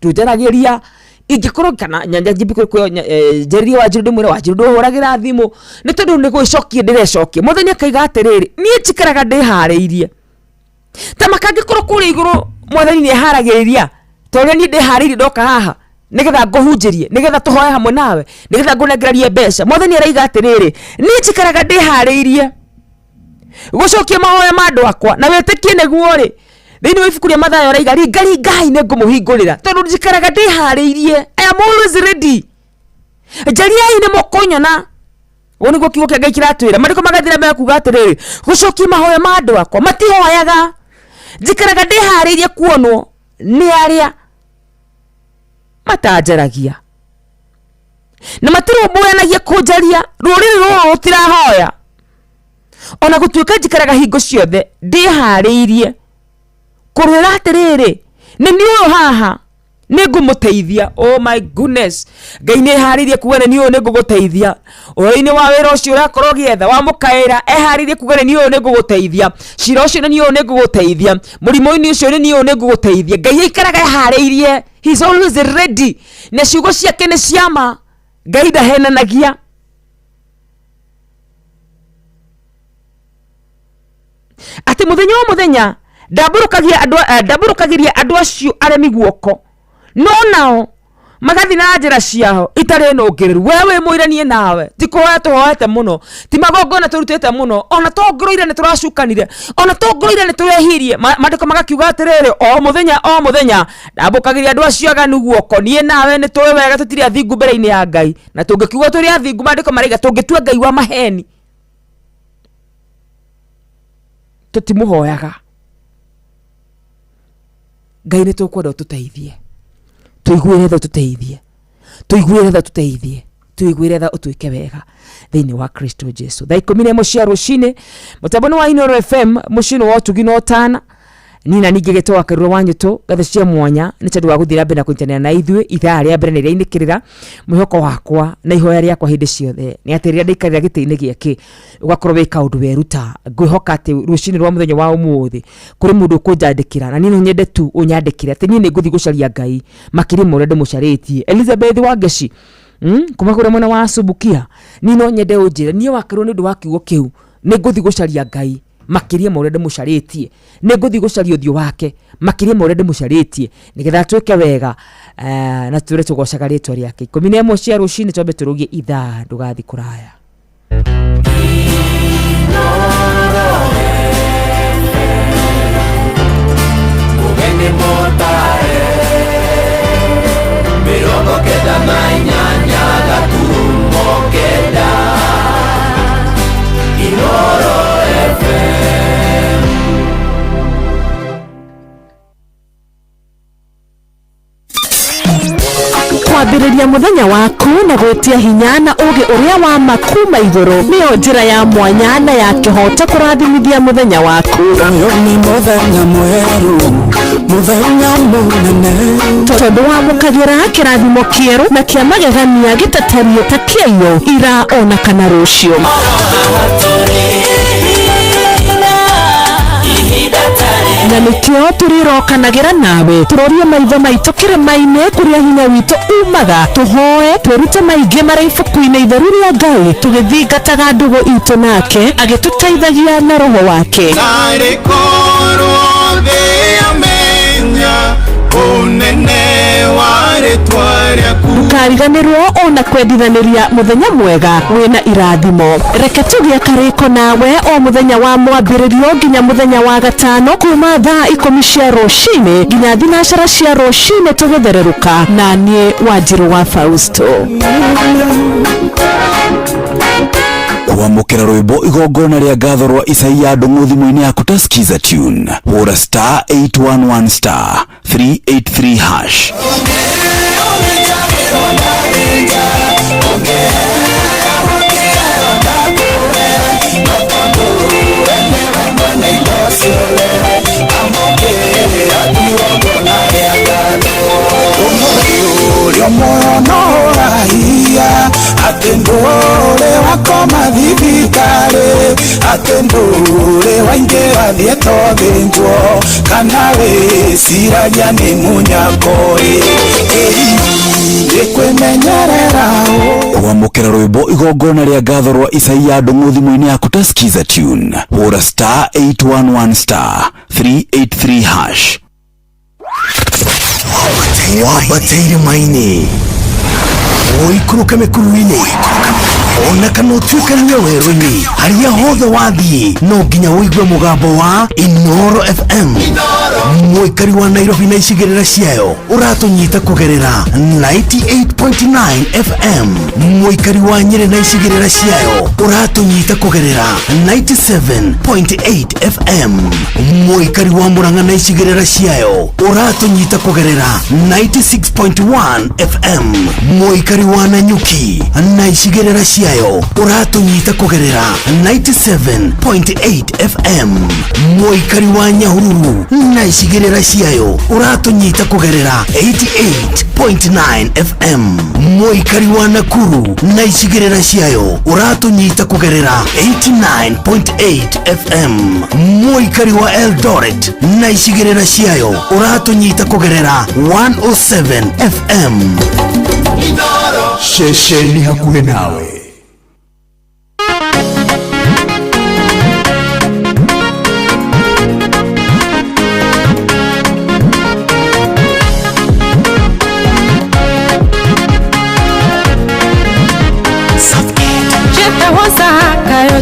ndujaragiria ingikorwo kana nyanja njibiko njeriria wa jirundi mwira wa jirundi nduhuragira thimu ni tondu ni gwicokie ndirecokie. Muthenya kaiga atiriri, nie njikaraga ndihariirie. Tamakangikorwo kuri iguru Mwathani ni haragiriria. Tondu ni ndihariirie ndoka haha nigetha nguhunjirie, nigetha tuhoe hamwe nawe, nigetha ngunengerarie mbeca. Mwathani araiga atiriri, nie njikaraga ndihariirie gucokia mahoya ma andu akwa na wetikie neguo ri thiini wa ibuku ria Mathayo araiga Ngai ni ngumuhingurira tondu njikaraga ndihariirie. I am always ready. Njariai ni mukonyona. Uguo niguo kiugo kia Ngai kiratwira. Mariko magathira me kuga atiriri, gucokia mahoya ma andu akwa matihoyaga. Njikaraga ndihariirie kuonwo ni aria matanjaragia na matirumbuanagia kunjaria. Ruriri ruru rutirahoya. Ona gutuika njikaraga hingo ciothe ndihariirie kurira atiriri, ni uyu haha ni ngumuteithia. Oh my goodness, Ngai ni hariirie kuga ni uyu ni nguguteithia. Uri-ini wa wira ucio urakorwo gietha wa mukaira ehariirie kuga ni uyu ni nguguteithia. Cira ucio ni uyu ni nguguteithia. Murimo-ini ucio ni uyu ni nguguteithia. Ngai ikaraga ehariirie. He is always ready. Na ciugo ciake ni ciama. Ngai ndahenanagia. Ati muthenya ndaburukagiria andu acio aremi guoko, no nao magathi na njira ciao itari nungiru. Wewe muiranie nawe tikuhoya tuhoete muno, ti magongona turutite muno, ona tongoroire ni turacukanire, ona tongoroire ni turehirie. Mandiko magakiuga atiriri, o muthenya ndaburukagiria andu acio aganu guoko. Nie nawe ni tuwe wega tutiri athingu mbere-ini ya Ngai, na tungikiuga turi athingu mandiko maraiga tungitua Ngai wa maheni. Tutimuhoyaga. Ngai ni tukwenda ututeithie, tuiguire tha tuteithie, tuiguire tha tuteithie, tuiguire tha utuike wega thiini wa Kristo Jesu. Thaa 11 cia rucini mutambo wa Inooro FM mucini wa utugi no tana nina ningi gitoa karuro wanyu tu gathe cia mwanya ni tondu wa guthira mbere na kunjanira na ithue ithaa ria mbere ni ria inikirira mwihoko wakwa na ihoya riakwa hindi ciothe ni atiriria ndikarira giti-ini giaki ugakorwo wika undu weruta. Ngwihoka ati rucini rwa muthenya wa umuthi kuri mundu kunjandikira na nino nyende tu unyandikire ati ni nguthi gucaria Ngai makiri mure ndimucaritie. Elizabeth Wangeci kuma kure mwana wa Subukia nino nyende unjire nie wakarwo ni ndu wa kiugo kiu ni nguthi gucaria Ngai makiria ma urende mucaritie, ni nguthi gucaria uthio wake makiria ma urende mucaritie nigetha twike wega na ture tugocaga ritwa riake. 11 cia rucini twambe turugie ithaa ndugathi kuraya. Ugende motae mirongo kenda na inyanya gaturumo kenda Inooro kwambĩrĩria muthenya waku na gwetia hinya na uge uria wa makuma iguru niyo njira ya mwanya na ya kihota kurathimithia muthenya waku. Ni muthenya mweru, muthenya munene, tondu wamukagira kirathimo kieru na kia magegania gitaterio ta kieyo ira ona kana rucio. Na nikio turirokanagira nawe turorie maitho maitu kirima-ini kuria hinya witu umaga tuhoe twirute maingi mari ibuku-ini itheru ria Ngai tugithingataga ndugu itu nake agituteithagia na roho wake. Ndukariganirwo ona kwendithaniria muthenya mwega wina irathimo. Reke tugie kariko nawe o muthenya wa mwambiririo nginya muthenya wa gatano kuma thaa 10 cia rucini nginya thinacara cia rucini tugithereruka na nie Wanjiru wa Fausto. Kwamukira rwimbo igongona ria ngatho rwa Isaia Ndung'u thimu-ini yaku ta skiza tune hura star 811 star 383 hash. Atendore wakoma thibitari, atendore waingira thieto thinguo, kana wiciragia ni munyakoi ikwimenyerera. Kwamukira rwimbo igongona ria ngatho rwa Isaia Ndung'u thimu-ini yaku ta skiza tune hura star 811 star 383 hash. Wabateire maini oikuruka mekuru-ini ona kana utuikania werũ-ini haria hothe wathiĩ no nginya ũigue mũgambo wa Inoro FM. Mũikari wa Nairobi na icigĩrĩra ciayo ũratũnyita kũgerera 98.9 FM. Mũikari wa Nyĩrĩ na icigĩrĩra ciayo ũratũnyita kũgerera 97.8 FM. Mũikari wa Murang'a na icigĩrĩra ciayo ũratũnyita kũgerera 96.1 FM. Mũikari wa Nanyuki na icigĩrĩra ciayo ũratũnyita kũgerera 97.8 FM. Mũikari wa Nyahururu na icigĩrĩra ciayo ũratũnyita kũgerera 88.9 FM. Mũikari wa Nakuru na icigĩrĩra ciayo ũratũnyita kũgerera 89.8 FM. Mũikari wa Eldoret na icigĩrĩra ciayo ũratũnyita kũgerera 107 FM. Shesheni hakuhĩ nawe.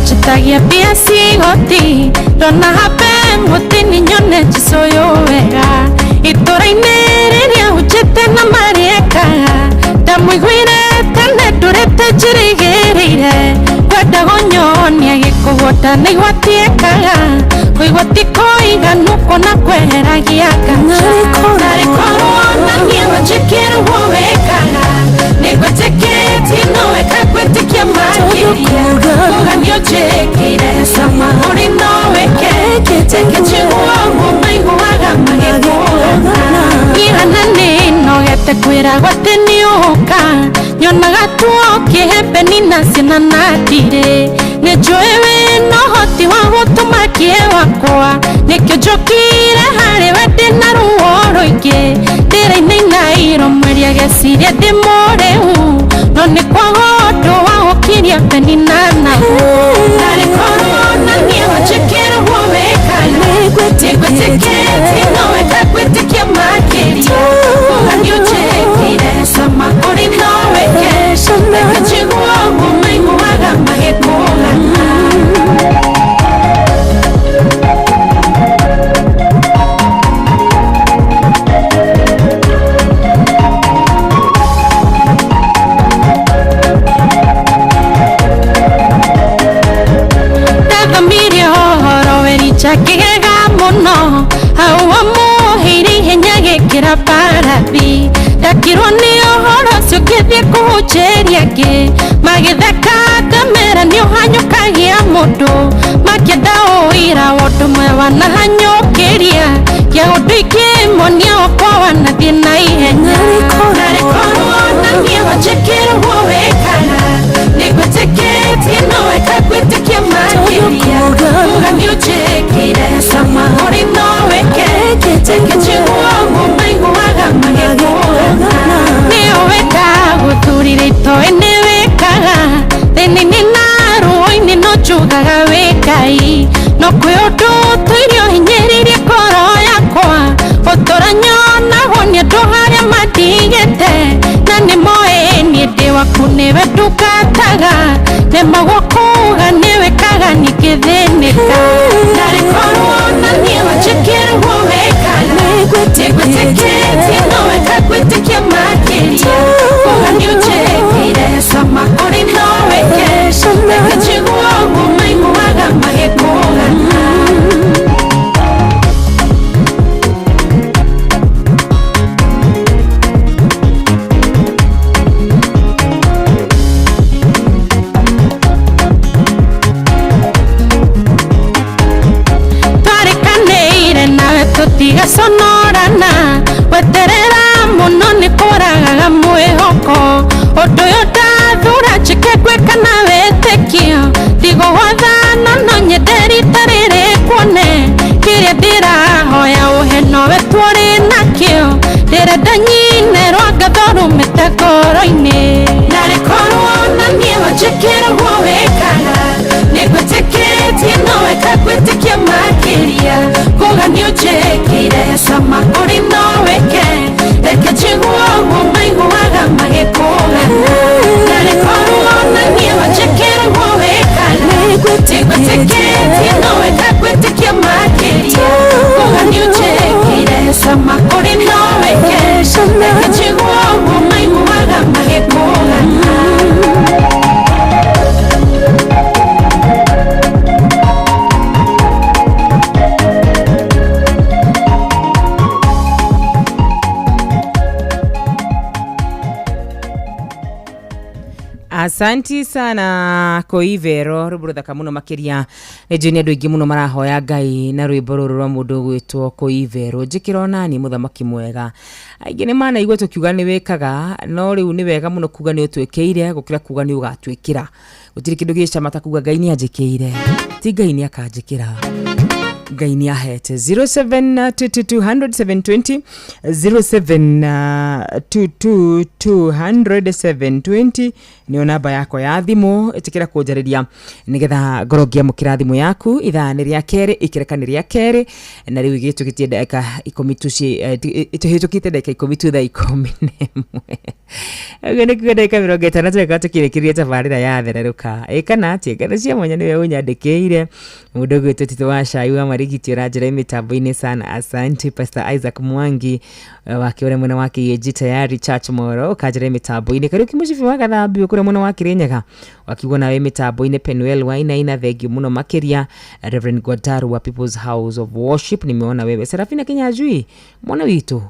Chitagia pia sigoti Dona hape mutini nyone chisoyo wega Itora-inĩ rĩrĩa hujete na marieka Ndamũiguire tene ndũrĩte njĩrĩgĩrĩire Kwenda gũnyonia gĩkũgota na igwatiĩkaga Kũigwati kũiganu kũna kweheragia kaca Narĩkorwo na niĩ gũnjĩkĩrwo wĩkaga Nĩgwĩtĩkĩtie no weka gwĩtĩkia makĩria Kũganio njĩkĩire sama ũrĩ no weke Tekĩnjiguo maiguaga magĩkũgana Ihana nĩnogete kwĩragwo atĩ nĩũka Nyonaga tuo kĩhembe na ciana na ndirĩ Nĩnjũĩ wĩna ũhoti wa gũtũma kĩe wakwa Nĩkĩo njũkire harĩ we ndĩna ruo rũingĩ Ndĩra-inĩ inairo mweria geciria ndĩ mũrĩu No nĩ kwaga ũndũ wa gũkiria peni na nahu Narĩkorwo na niĩ wanjĩkĩrwo wĩkaga Nĩngwĩtĩkĩtie no weka gwĩtĩkia makĩria Kũganio njĩkĩire sama ũrĩ no weke Tekĩnjiguo maiguaga magĩkũgana Kĩgega mũno hau amũhĩire ihenya gĩkĩra parathi Ndakirwo nĩ ũhoro ũcio ngĩthiĩ ndie kuhujeria ngi magitheka kamera ni uhanyukagia mundu makienda uira wondu mwe wanahanyukiria kia undu ingi monia wakwa wanathie na ihenya narikorwo na nie wajikirwo wekana nigwitikitie no weka gwitikia makiria uga ni ujikire sama uri no weke tekechigwo mumaiguaga magikuona ni weka guthurire itoe ni wekaga thini-ini na ruo-ini no njugaga wikai no kwi undu tuirio hinyiririe koro yakwa uturanyonago ni andu haria matigite na ni moe ni ndi waku niwe ndungataga nema gwakuga ni wekaga nikithinika ndarikorwo na nie wanjikirwo wekaga nigwitikitie no weka gwitikia makiria uga ni ujikire sama uri no weke reke njiguo mumaiguaga magikugana tigaconorana weterera muno ni kuragaga mwihoko undu uyu ndathura njike gwika na witikio ndigugwathana no nyende rita riri kuone kiria ndirahoya uhe nowe twari nakio ndirenda nyine rwa ngatho rumite ngoro-ini ndarikorwo na nie wanjikirwo wekaga nigwitikitie no weka gwitikia makiria kuga ni ujikire sama uri no weke reke njiguo mumaiguaga magikugana ndarikorwo na nie wanjikirwo wekaga nigwitikitie no weka gwitikia makiria kuga ni ujikire sama uri no weke reke njiguo mumaiguaga magikugana Asanti sana Koivero ruburuthaka muno makiria ejeni andu ingi muno marahoya Ngai na rwimbo ruru rwa mundu gwitwo Koivero njikirona ni muthamaki mwega aingi ni mana igwe tukiuga ni wekaga no riu ni wega muno kuga ni utwekeire gukira kuga ni ugatwikira gutiri kindu gicamata kuga Ngai ni anjikire ti Ngai ni akanjikira Ngai ni ahete 0722000720 0722000720 ni namba yako ya thimu itikira kujariria nigetha ngorogia mukira thimu yaku ithani ria kere ikirekani ria kere na riu gitukitie ndaka 10 tuci ituhitukite ndaka 10 tu thaa 11 agene kwendeka mirogeta na tweka tukirekirie tabarira ya thereruka ikana atie kana cia mwanya niwe unyandikire mundu gwitu tito wa Shaiwa marigiti urajira mitambo-ini sana asante Pastor Isaac Mwangi wakiore mwana wake yeji tayari church moro kajira mitambo-ini kariu kimucifi wagathambi kure mwana wake Kirinyaga wakiuga nawe mitambo-ini Penuel Wainaina thengio muno makiria Reverend Gwadaru wa People's House of Worship nimeona wewe Serafina Kinyajui mwana witu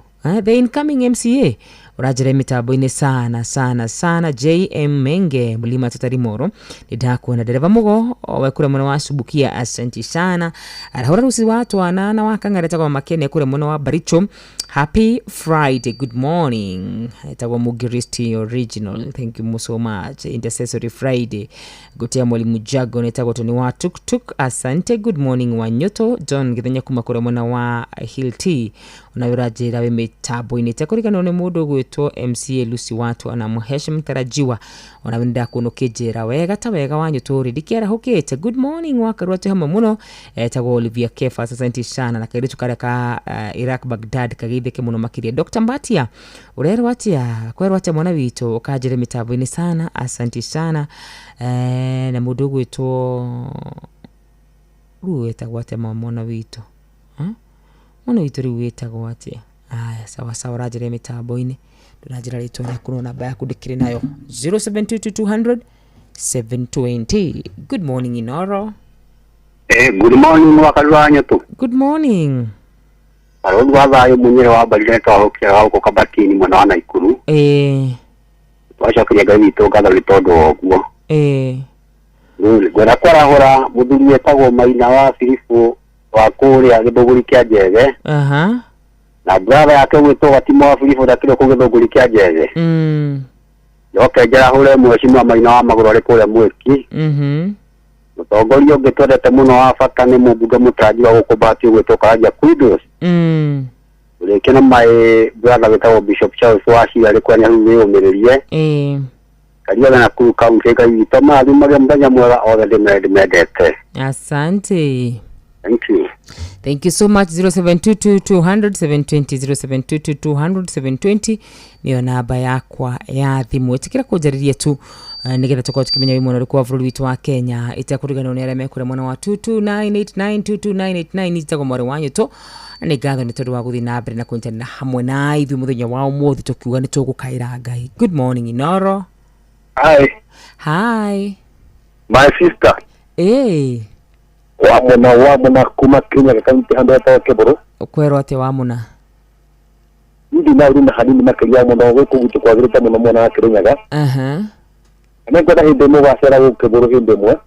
the incoming MCA urajira mitambo-ini sana JM Menge Mlima Tatari Moro nidakuona dereva mugo we kure mwana wa Subukia asante sana arahora rusi watu na wakangareta kwa makene kure mwana wa Baricho happy Friday good morning itakuwa Mugiristi original thank you so much intercessory Friday gutia mwalimu Jago nitakuwa tuni wa tuk asante good morning wa Nyoto John githenya kuma kure mwana wa Hilti unawirajira we mitambo-ini takurika none mundu gwitwo MCA Lucy watu ana muheshimu tarajiwa unawinda kunukijira wega ta wega wanyu tori dikiara hokete good morning wakarwatu hama muno tago Olivia Kefa asante sana na kairitu kareka Iraq Baghdad kagitheke muno makiria Dr. Mbatia urero watia mwana witu ukajire mitambo-ini sana asante sana na mundu gwitwo rueta gwate mwana witu mwana witu ruetagwo atia aya sawa rajire mitambo-ini tunajira ritwa na kuno namba yaku ndikire nayo 0722000720 good morning Inoro good morning wakalwanyo tu good morning arondwa thayo munyere wa barire twahokia gauko kabatini mwana wa Naikuru wacokeria Ngai witũ ngatho nĩ tondũ wa ũguo. Ngwenda kwarahũra mũthuri wetagwo Maina wa Filipu wa kũrĩa Gĩthũngũri kĩa Njege. Na brother yake gwĩtwo Gatimo wa Filipu ndakĩrĩ kũ Gĩthũngũri kĩa Njege. Njoke njarahũre Mheshimiwa Maina wa Magũrũ arĩ kũrĩa Mwiki. Mũtongoria ũngĩ twendete mũno wa bata nĩ mũmbunge mũtanji wa gũkũ Mbati gwĩtwo Karanja Kudos. Ũrĩkia na my brother wetagwo Bishop Charles Wachira arĩ kwanya hiu wĩyũmĩrĩrie. Karibu na Nakuru County Ngai witũ mathimage mũthenya mwega othe ndĩmendete. Asante. Thank you. Thank you so much. 0722-200-720 0722-200-720 niyo namba yakwa ya thimu. Itikira kujariria tu nigetha tukorwo tukimenya wĩ mwana ũrĩkũ wa bũrũri witũ wa Kenya. Itakũriganĩrwo nĩ arĩa mekũrĩa mwana wa 22989 itagwo mwarĩ wanyu tu. Nĩ ngatho nĩ tondũ wa gũthiĩ na mbere na kũnyitanĩra hamwe na ithuĩ mũthenya wa ũmũthĩ tukiuga nĩ tũgũkaĩra Ngai. Good morning Inoro. Hi. Hi. My sister. Wamuna kuma Kenya kaunti hando ya Keboro. Ukwerwo ati Wamuna. Ndi na uri na hanini makĩria mũno gũkũ gwitũ kwagĩrĩte mũno mwena wa Kĩrĩnyaga. Nĩ ngwenda hĩndĩ ĩmwe wacera gũkũ Keboro hĩndĩ ĩmwe.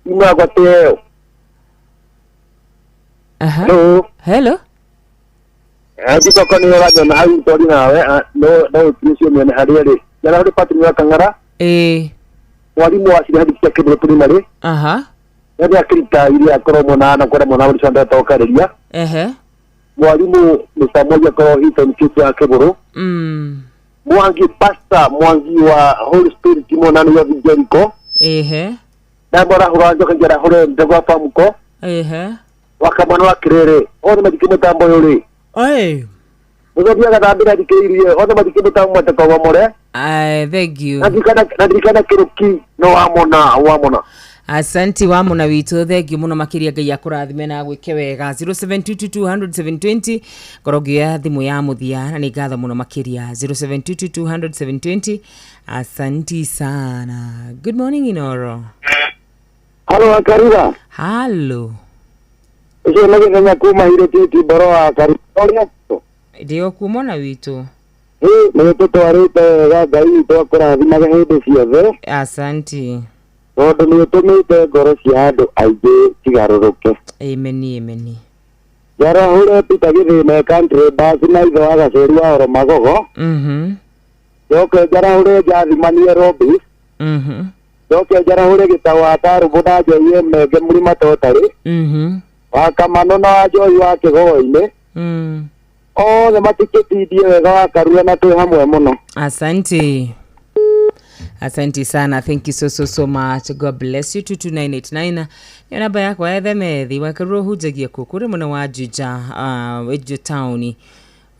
Imagwateo. Hello. Ndipo kwa ni radio na hau tori nawe no utisio mene harĩa rĩ. Yara uri Patrick wa Kang'ara. Mwarimu wa Cira Hadikia Keboro primary. Ndio akirita ile akoro na kwa mwana uri sonda tokareria. Mwarimu Mr. Moja kwa Hilton Kitu ya Keboro. Mwangi pastor Mwangi wa Holy Spirit monani wa Jericho. Na bora huranja kanjara hore ndagwa pamuko. Wakamano wa Kirere. Othe mathikimo tambo yuri. Uzobia gathambira dikeirie. Othe mathikimo tambo matakowa more. Thank you. Nadikana kiruki no wamona. Asante Wamuna witũ, thank you mũno makĩria Ngai akũrathime na gwĩke wega. 0722-200-720 korogia thimũ ya mũthia na nĩ ngatho mũno makĩria. 0722-200-720. Asante sana. Good morning Inoro. Hello Akariba. Hello. Ucio nagenya kuma Hiretiti boro wa Kariba. Ndio kumona witũ. Nĩ tũtwarĩte Ngai witũ akũrathime hĩndĩ ciothe. Asante. Tondũ nĩ ũtũmĩte ngoro cia andũ aingĩ cigarũrũke. Amen. Njarahũre Peter Gĩthĩna country bus na ithe wa Gaceri wa Oromagogo. Njoke njarahũre Njathimanie Robis. Njoke njarahũre Gĩtaũ wa Tarubu na Njoi Menge Mũrima Totarĩ. Wa Kamano na wa Njoi wa Kĩgũgũ-inĩ. Othe matikĩtindie wega wa Karua na twĩ hamwe mũno. Asante sana. Thank you so much. God bless you. 22989 ya namba yako ya Themethi wa Karua hujagia kukure mwana wa Juja Wejo Town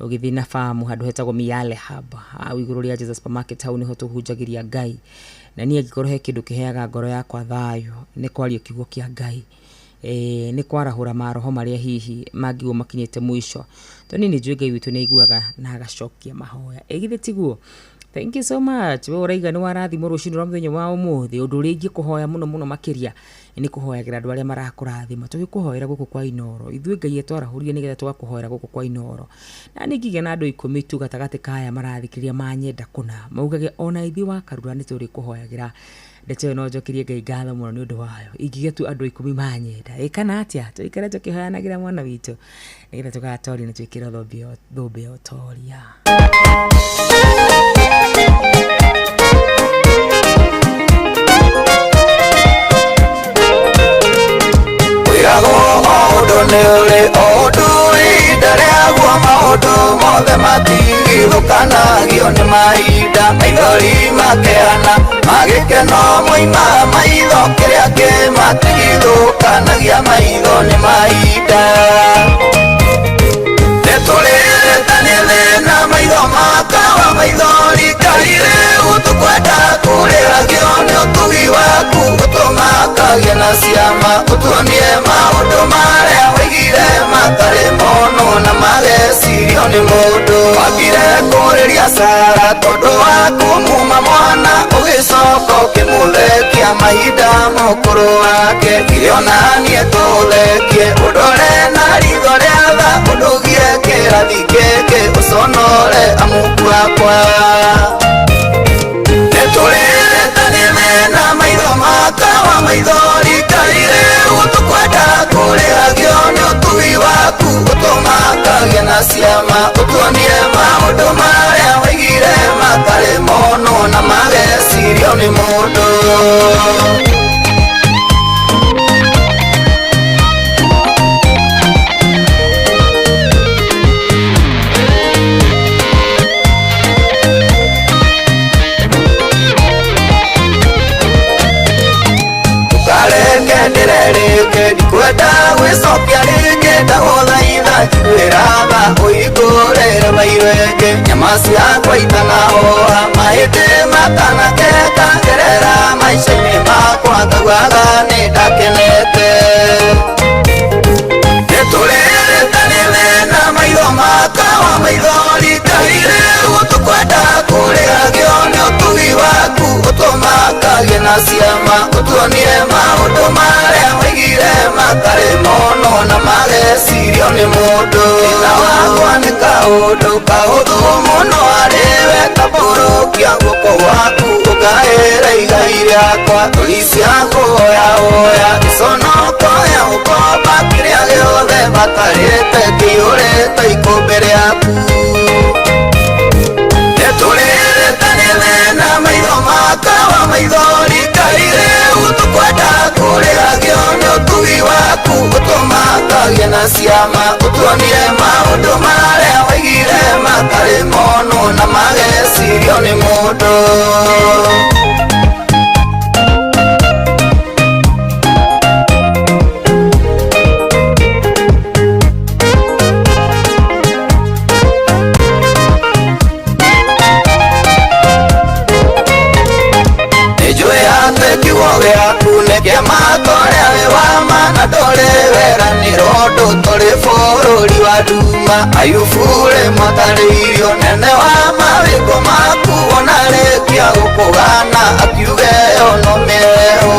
ũgĩthiĩ na famu handũ hetagwo Miale Hub igũrũ rĩa Jesus Supermarket town ho tũhunjagĩria Ngai na niĩ angĩkorwo he kĩndũ kĩheaga ngoro yakwa thayũ nĩ kwaria kiugo kĩa Ngai nĩ kwarahũra maroho marĩa hihi mangĩgwo makinyĩte mũico tondũ nĩ njũĩ Ngai witũ nĩ aiguaga na agacokia mahoya githĩ tiguo. Thank you so much. Wewe uraiga ni warathimwo rucini rwa muthenya wa umuthi undu uri ingikuhoya muno makĩria ni kuhoyagira andu aria marakurathima tugikuhoera guku kwa Inoro ithuĩ Ngai etwarahuria nigetha tugakuhoera guku kwa Inoro na ningige na andu 10 tu gatagati kaya marathikĩrĩria manyenda kuna maugage ona ithuĩ wa Karura ni turi kuhoyagira ndetse no njokirie Ngai ngatho muno ni undu wayo ingige tu andu 10 manyenda ikana atia tuikare tukihoyanagira mwana witũ nigetha tugatori na twikira thũmbĩ otoria. Mothe matigithũkanagio nĩ mahinda maithori makeana magĩkeno moima maitho kĩrĩa kĩmatigithũkanagia maitho nĩ mahinda nĩtũrĩtanĩthĩ na maitho makawa maithori karire ũtũkwenda kũrĩragio nĩ ũtugi waku ũtũmakagia na ciama ũtuonie maũndũ marĩa waigire matarĩ mono na magecirio nĩ mũndũ wambire kũrĩria Sara tondũ wa kũmuma mwana ũgĩcoka ũkĩmũthekia mahinda mũkũrũ wake gĩonanie tũthekie ũndore na ritho rĩa tha ũndũgie kĩrathi gĩkĩ ũconore amuku wakwa. maithori kaire utukwenda kuria gione utui waku utumakagia na ciama utuonie maundu maria waigire matari mono na magecirio ni mundu ndirereke ndikwenda gwicokia ringi ndaguthaitha njiguiraba uingurire mairenge nyama ciakwa itanahoha mahindi matanakeka ngerera maica-ini makwa ngaugaga nindakenete niturirĩtanĩre na maitho makawa maithori kaire gutukwenda kũrĩa gĩone ũtugi waku ũtũmakagie na ciama ũtuonie maũndũ marĩa waigire matarĩ mono na magecirio nĩ mũndũ thĩna wakwa nĩ kaũndũ kahũthũ mũno arĩwe tambũrũkia guoko gwaku ũkaĩra igai rĩakwa tũri cia kũhoyahoya iconokoya ũkomba kĩrĩa gĩothe matarĩte kĩihũrĩte ikũmbĩ rĩaku nĩtũrĩrĩtanĩre na maitho makawa maithori kaire ũtũkwenda kũrĩa gĩone ũtugi waku ũtũmakagie na ciama ũtuonie maũndũ marĩa waigire matarĩ mono na magecirio nĩ mũndũ Kiamakorea wema na dole weraniro ndũtũrĩ bũrũri wa nduma ayubure mataririo nene wa mawĩko maku ona rĩkia gũkũgana akiuge ono mĩeo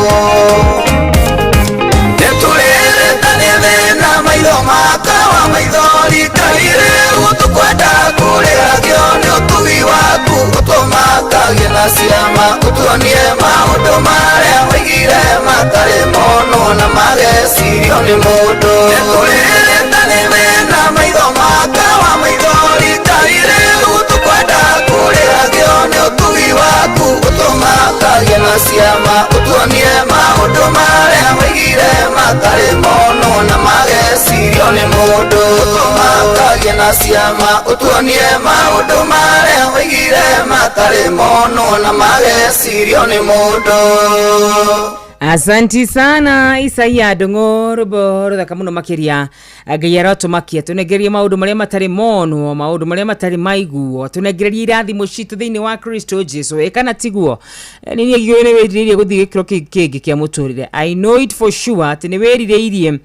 nĩtũrĩrĩtanĩre na maitho makawa maithori kaire gũtũkwenda kũrĩa gĩone ũtugi waku ũtũmakagie na ciama ũtuonie maũndũ marĩa waigire matarĩ mono na magecirio nĩ mũndũ nĩtũrĩrĩtanĩre na maitho makawa maithori kaire gũtũkwenda kũrĩa gĩone ũtugi waku ũtũmakagie na ciama ũtuonie maũndũ marĩa waigire matarĩ mono na magecirio nĩ mũndũ ũtũmakagie na ciama ũtuonie maũndũ marĩa waigire matarĩ mono na magecirio nĩ mũndũ. Asanti sana Isaia Ndung'u rũmbo rũthaka mũno makĩria Ngai arotumakia tunegerie maũndũ marĩa matarĩ mono maũndũ marĩa matarĩ maiguo tunegererie irathimo citũ thĩinĩ wa Kristo Jesu kana tiguo nini gĩgĩrĩire wĩrirĩirie gũthiĩ gĩkĩro kĩngĩ kĩa mũtũrĩre I know it for sure atĩ nĩ wĩrirĩirie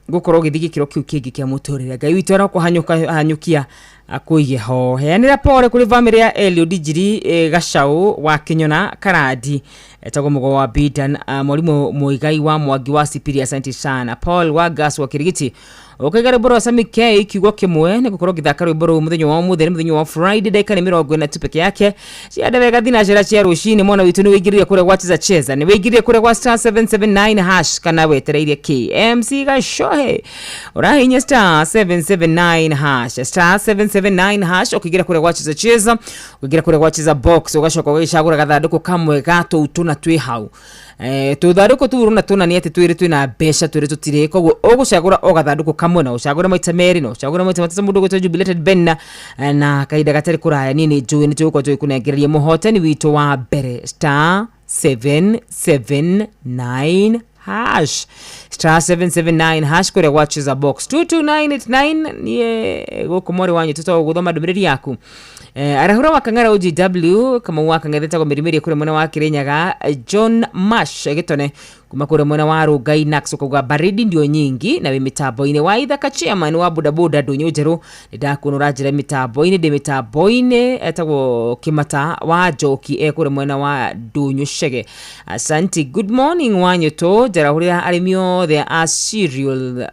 gũkorwo gĩthiĩ gĩkĩro kĩu kĩngĩ kĩa mũtũrĩre Ngai witũ arakũhanyũkia akuige ho heanĩra pore kũrĩ bamĩrĩ ya Eliud Njiri Gacaũ wa Kinyona Karandi etagwo mũgo wa Bidan mwarimũ Mũigai wa Mwangi wa Sipiria asante sana Paul wa Gas wa Kirigiti ukaiga rwĩmbo rwa Sami K kiugo kĩmwe nĩ gũkorwo gĩthaka rwĩmbo rũu mũthenya wa mũthenya mũthenya wa Friday dakika nĩ 40 peke yake ciada wega thina njĩra cia rũcinĩ mwana witũ nĩ wĩingĩrire kũrĩa gwa cheza nĩ wĩingĩrire kũrĩa gwa *779# kana wetereire KMC Gacohe ũrahinya *779# *779# ukĩgira kũrĩa gwa cheza ukĩgira kũrĩa gwa cheza box ũgacoka ũgĩcagũra gathandũkũ kamwe gato utuna twĩ hau tuthandũkũ turu na tuna nĩ atĩ twĩrĩ twĩna mbeca twĩrĩ tũtirĩ koguo ũgũcagũra o gathandũkũ kamwe na ũcagũre maita merĩ na ũcagũre maita matatũ mũndũ gwĩtwo Jubilated Ben na kahinda gatarĩ kũraya niĩ nĩ njũĩ nĩ tũgũkorwo tũgĩkũnengereria mũhotani witũ wa mbere *779# *779# kũrĩa gwa cheza box 22989 niĩ gũkũ mwarĩ wanyu tũtagũthoma ndũmĩrĩri yaku arahura wa Kang'ara OGW kama wa Kang'etha kwa mirimiri kure mwena wa Kirinyaga John Mash gitone kuma kure mwena wa Rugai Nax kuga baridi ndio nyingi na mitambo-ini wa Ithaka chairman wa bodaboda Ndunyu Njeru ndakunura njira mitambo-ini de mitambo-ini etagwo Kimata wa Njoki kure mwena wa Ndunyu Shege asante good morning wanyu to jarahurira arimio the cereal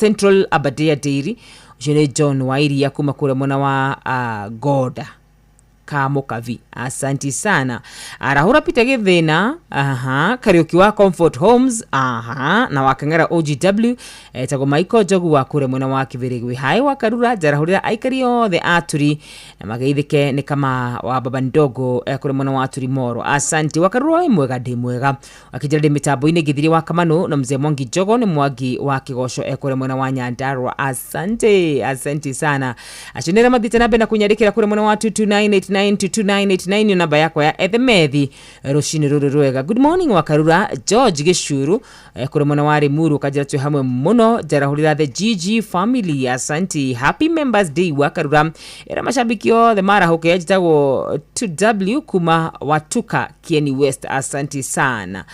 Central Aberdare Dairy Jene John Wairi ya kuma kure mwena wa Goda ka Mukavi. Asanti sana. Arahura Peter Githina, Kariuki wa Comfort Homes, na wakangara OGW, tago Michael Jogu wa kure mwena wa Kibirigwi. Hai wa Karura, jarahurira aikari othe aturi, na magaithike ni kama wa baba ndogo kure mwena wa aturi Moro. Asanti wa Karura mwega ndi mwega. Wakijirade mitabo ine Githiri wa Kamano na mzee Mwangi Jogo ni Mwagi wa Kigosho kure mwena wa Nyandarua. Asante sana. Ashinera madita nabe na kunyadikira kure mwena wa 22989 namba yako ya Ethemethi Roshini Rururwega. Good morning wa Karura George Gishuru kure mwena wa Rimuru kajira tu hamwe muno jarahurira the GG family. Asante. Happy Members Day wa Karura. Era mashabikio the mara hoke yajitago 2W kuma watuka Kieni West. Asante sana.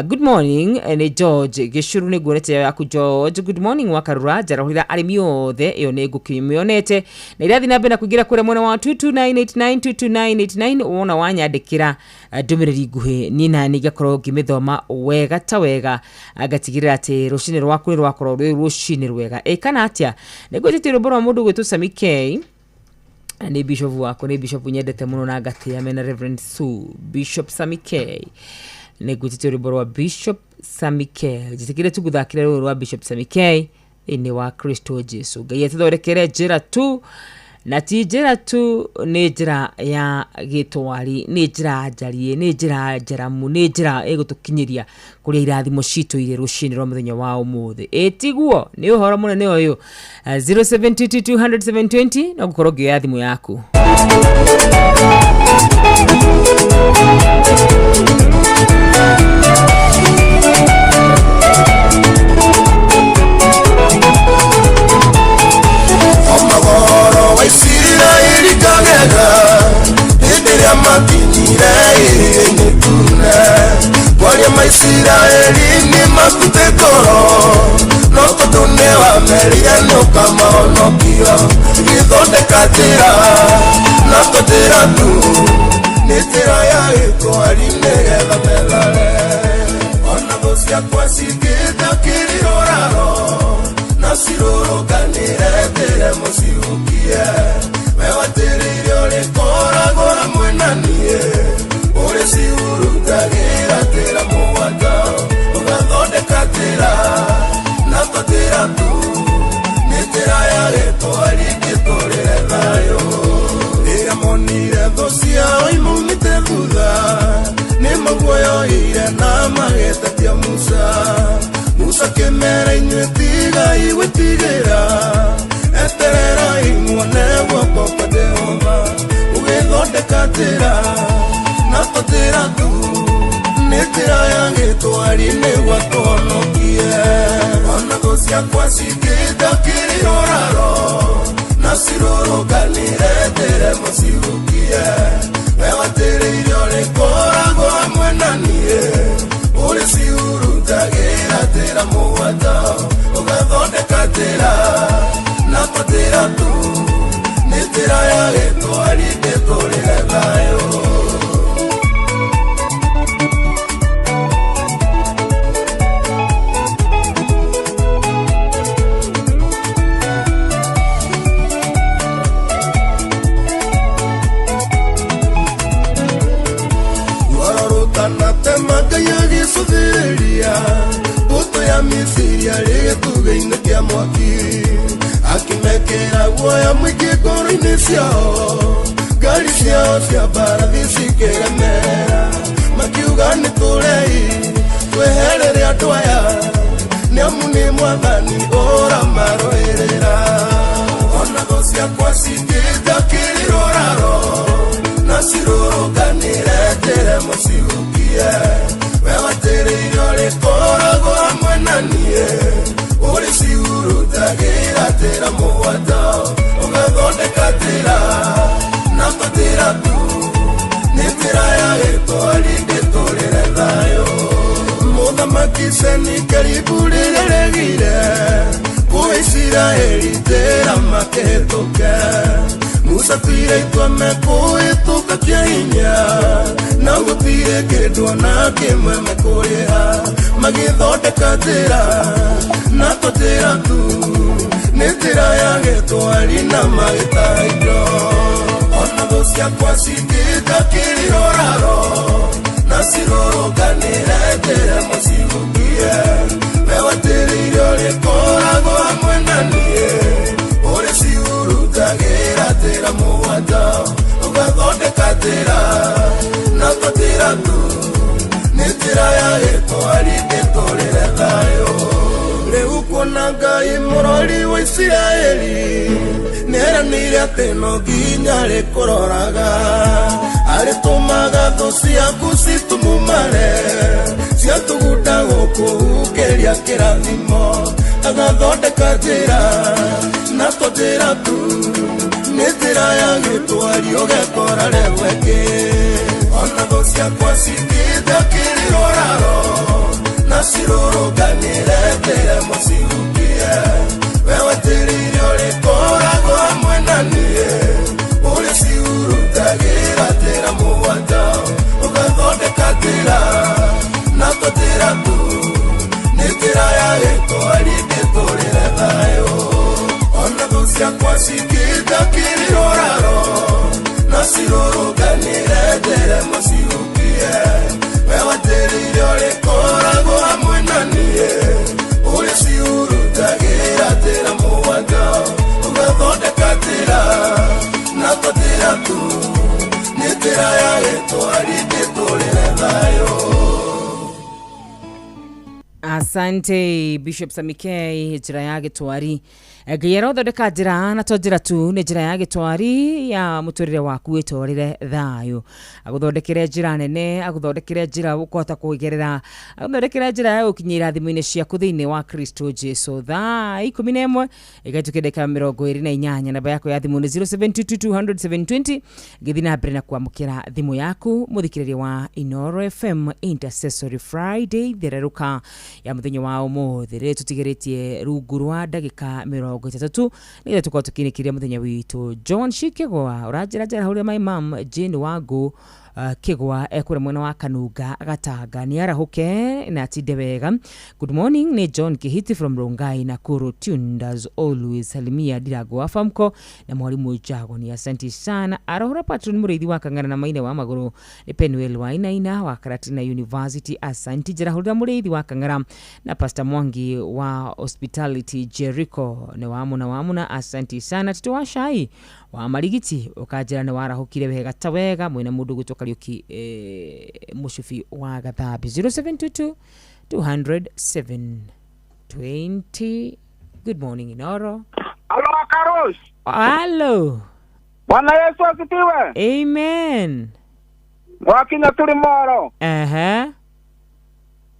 Good morning ni George Gishuru ni guonete yaku George. Good morning wa Karura jarahurira arimio the yonegu kimionete na irathi nabe na kugira kure mwena wa 22989 uona wanyandikira ndumiriri guhe nina nigakoro gimithoma wega ta wega agatigirira ati rushini rwaku ni rwakoro rushini rwega kana atia negwetete ruboro mundu gwetu Samike ni bishop wako ni bishop nyendete muno na gatia mena Reverend Sue Bishop Samike negwetete ruboro wa Bishop Samike jitikire tuguthakire rwa Bishop Samike ini wa Kristo Jesu Ngai atithorekere njira tu na ti njira tu ni njira ya gitwari ni njira njarie ni njira njaramu ni njira egutukinyiria kuria irathimo citu ire rushini rwa muthenya wa umuthi etiguo ni uhoro munene uyu 0722000720 na gukorwo ngioya thimu yaku Waisiraeli kagega Ndiria makinyire Nitune Kwaria maisiraeli ni makute koro Noko tune wa meria Nuka maonokio Githondeka tira Nako tira tu Nitira ya ikuari Negetha medale Ona gosia kwa sikita Kiriroraro Nasiroro kanire tere musiukie Mewa tere iriore kora gora mwenanie Ure si urutagira tera muwata Ugathonde katera Nako tera tu Nitera ya geto alikitore dayo Ira monire dosia Oimumite guda Nimaguayo ire na mageta tia Musa Musa kemera inyetiga iwetigera Eterera imone wako kwa Jehova Ugethondeka tera Nako tera tu Netera yange twarine watonokie Ona gosia kwa sikita kiriroraro Nasiroro kanire tere musiukie Mewa tere iriore kora goa mwenanie Ure si urutagira tera muwata Ugathondeka tera Nako tera tu Nitira ya geto alikitore dayo Buto ya Misiri aliyetugeine kia mwaki Akimekera guoya mwiki koro-ini ciao Ngari ciao cia mbarathi cikeremera Makiuga nĩ tũrei tweherere andũ aya Nĩamu nĩ Mwathani ũramarũĩrĩra Ona thũ ciakwa cingĩnja kĩriroraro Na cirũrũnganĩre njĩre mũciũkie Wewa tere iriore kora gora mwenanie Uri si urutagira tera muwata Ugathondeka tera Nako tera tu Nitira ya geto alikitore dayo Muthamaki Senikeribu rireregire Kwa Israeli tera maketoke Musa tire itwame kuituka kia hinya Na gutire kindu na kimwe mekuriha Magithondeka tera Nako tera tu Nitira ya gitwari na magitaindo Ona voz ya cuasitita kiliroraro nasiroroganira teremos ibukie mewateririo lekorago amwenanie ore siurutagira tera muwata ugathonde katera nakotera tu nitira ya eto alitetorera thayo leu kuonanga imurori wa Israeli nera nire ateno ginya lekororaga alitumaga thosi yaku situmumare ciatuguda guku keria kirathimo agathondeka njĩra na tũnjĩra tu nĩ njĩra ya gĩtwari ũgekora reweke ona thũ ciakwa cingĩnda kĩrĩoraro na cirũrũnganĩre mbere mũcihukie we weterire ũrĩkoragwo hamwe na niĩ ũrĩ ciurutagĩra njĩra mũgwanja ũgathondeka njĩra na tũnjĩra tu nĩ njĩra ya gĩtwari ngĩtũrĩre thayũ ona thũ ciakwa cingĩnda kĩrĩoraro na cirũrũnganĩre mbere mũcihukie we weterire ũrĩkoragwo hamwe na niĩ ũrĩ ciurutagĩra njĩra mũgwanja ũgathondeka njĩra na tũnjĩra tu nĩ njĩra ya gĩtwari ngĩtũrĩre thayũ. Asante Bishop Samikei, njĩra ya gĩtwari Ngai arothondeka njĩra na to njĩra tu nĩ njĩra ya gĩtwari ya mũtũrĩre waku wĩtwarĩre thayũ agũthondekere njĩra nene agũthondekere njĩra ũkũhota kũgerera agũthondekere njĩra ya gũkinyĩra thimũ-inĩ ciaku thĩinĩ wa Kristo Jesu thaa 11 ĩgatukĩ ndagĩka 28 namba yako ya thimũ nĩ 0722 gĩthi na mbere na kwamũkĩra thimũ yaku mũthikĩrĩria wa Inoro FM Intercessory Friday thererũka ya mũthenya wa ũmũthĩ rĩrĩa tũtigĩrĩtie rungu rwa ndagĩka 30 nĩgetha tũkorwo tũkĩnĩkĩria mũthenya witũ John Shikegwa ũranjĩra njĩra hũrĩa my mom Jane Wangu Kigwa ekũrĩa mwena wa Kanunga Gatanga nĩ arahũke na atinde wega. Good morning nĩ John Kihiti from Rongai Nakuru tuned as always. Salimia Dirago wa Famco na mwalimu Jago ni asante sana. Arahura patron mũrĩithi wa Kang'ara na Maina wa Magũrũ ni Penuel Wainaina wa Karatina University asante. Njĩra hũrĩa mũrĩithi wa Kang'ara na Pastor Mwangi wa Hospitality Jericho ni wamuna asante sana. Tito wa Shai wa Marigiti ũkanjĩra nĩ warahũkire wega ta wega mwena mũndũ gũtoka Kariuki Mushufi wa Gathabi 0722 200 720. Good morning Inoro. Hello Karos. Hello. Bwana Yesu asifiwe. Amen. Wakinya turi moro.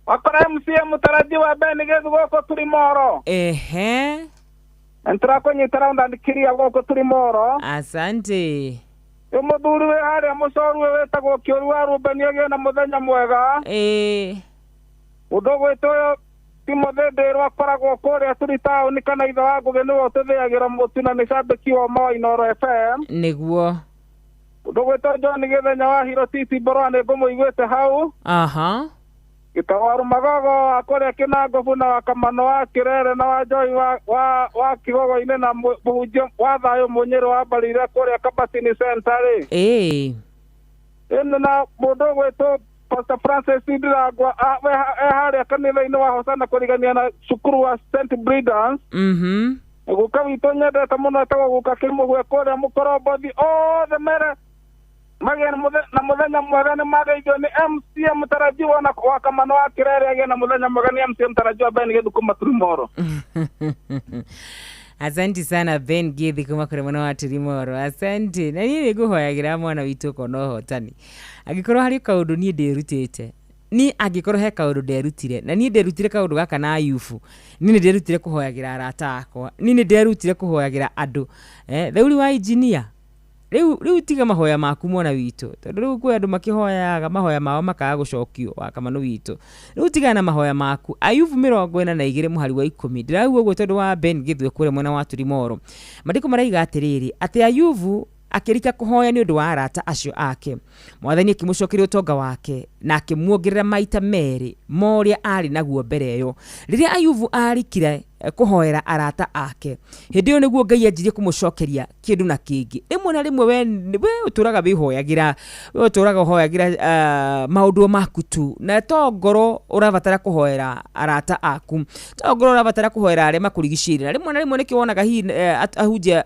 Wakora MC mutarajiwa bene gezu goko turi moro. Entra kwenye taranda ndikiria goko turi moro. Asante. Umuthuri we haria mucoru we wetagwo Kĩũrua Rubeni agĩe na mũthenya mwega. Ũndũ gwĩtwo Timothy Ndĩrũ akoragwo kũrĩa tũrĩ taũni kana ithe wa Ngũgĩ nĩwe ũtũthĩagĩra mũtu na nĩ cambĩki wa ma Inoro FM. Nĩguo. Ũndũ gwĩtwo John Gĩthenya wa Hiro Titi Mborwa nĩ ngũmũiguĩte hau. Gĩtawaru Magogo akũrĩa Kĩnangobu na Wakamano wa Kĩrere na wa Joy wa Kĩgogo-inĩ na mũhunjia wa thayũ Mũnyĩrĩ wa Mbarire kũrĩa Kabatini Center rĩ. Ĩno na mũndũ gwĩtwo Pastor Francis Ndirangwa harĩa kanitha-inĩ wa Hosana kũrigania na cukuru wa St. Bridans. Guka witũ nyendete mũno etagwo Guka Kĩmũgwe kũrĩa Mũkorombothi othe mere magĩe na mũthenya mwega nĩ mageithio nĩ MC mtarajiwa na Wakamano wa Kĩrere agĩe na mũthenya mwega nĩ MC mtarajiwa Ben Githu kuma Turimoro. Asante sana Ben Githu kuma kũrĩa mwena wa Turimoro. Asante. Na niĩ ngũhoyagĩra mwana witũ kono hotani. Angĩkorwo harĩ kaũndũ niĩ ndĩrutĩte. Ni angĩkorwo he kaũndũ nderutire na niĩ nderutire kaũndũ gaka na Ayubu. Niĩ nderutire kũhoyagĩra arata akwa. Niĩ nderutire kũhoyagĩra andũ. Thauri wa engineer Riu tiga mahoya maku mwana witũ tondũ riu kwĩ andũ makĩhoyaga mahoya mao makaga gũcokio Wakamano witũ. Riu tiga na mahoya maku. Ayubu 42 mũhari wa 10 ndĩraigua ũguo tondũ wa Ben Githu kũrĩa mwena wa Turimoro. Mandĩko maraiga atĩrĩrĩ atĩ Ayubu akĩrika kũhoya nĩ ũndũ wa arata acio ake. Mwathani akĩmũcokeria ũtonga wake na akĩmuongerera maita merĩ moria arĩ naguo mbere ĩyo. Rĩrĩa Ayubu arikire kuhoera arata ake, hindi yo niguo Ngai anjirie kumucokeria kindu na kingi. Rimwe na rimwe we uturaga bihoyagira, we uturaga hoyagira maundu maku tu, na to ngoro urabatara kuhoera arata aku, to ngoro urabatara kuhoera aria makurigicire. Rimwe na rimwe nikio wonaga ahunjia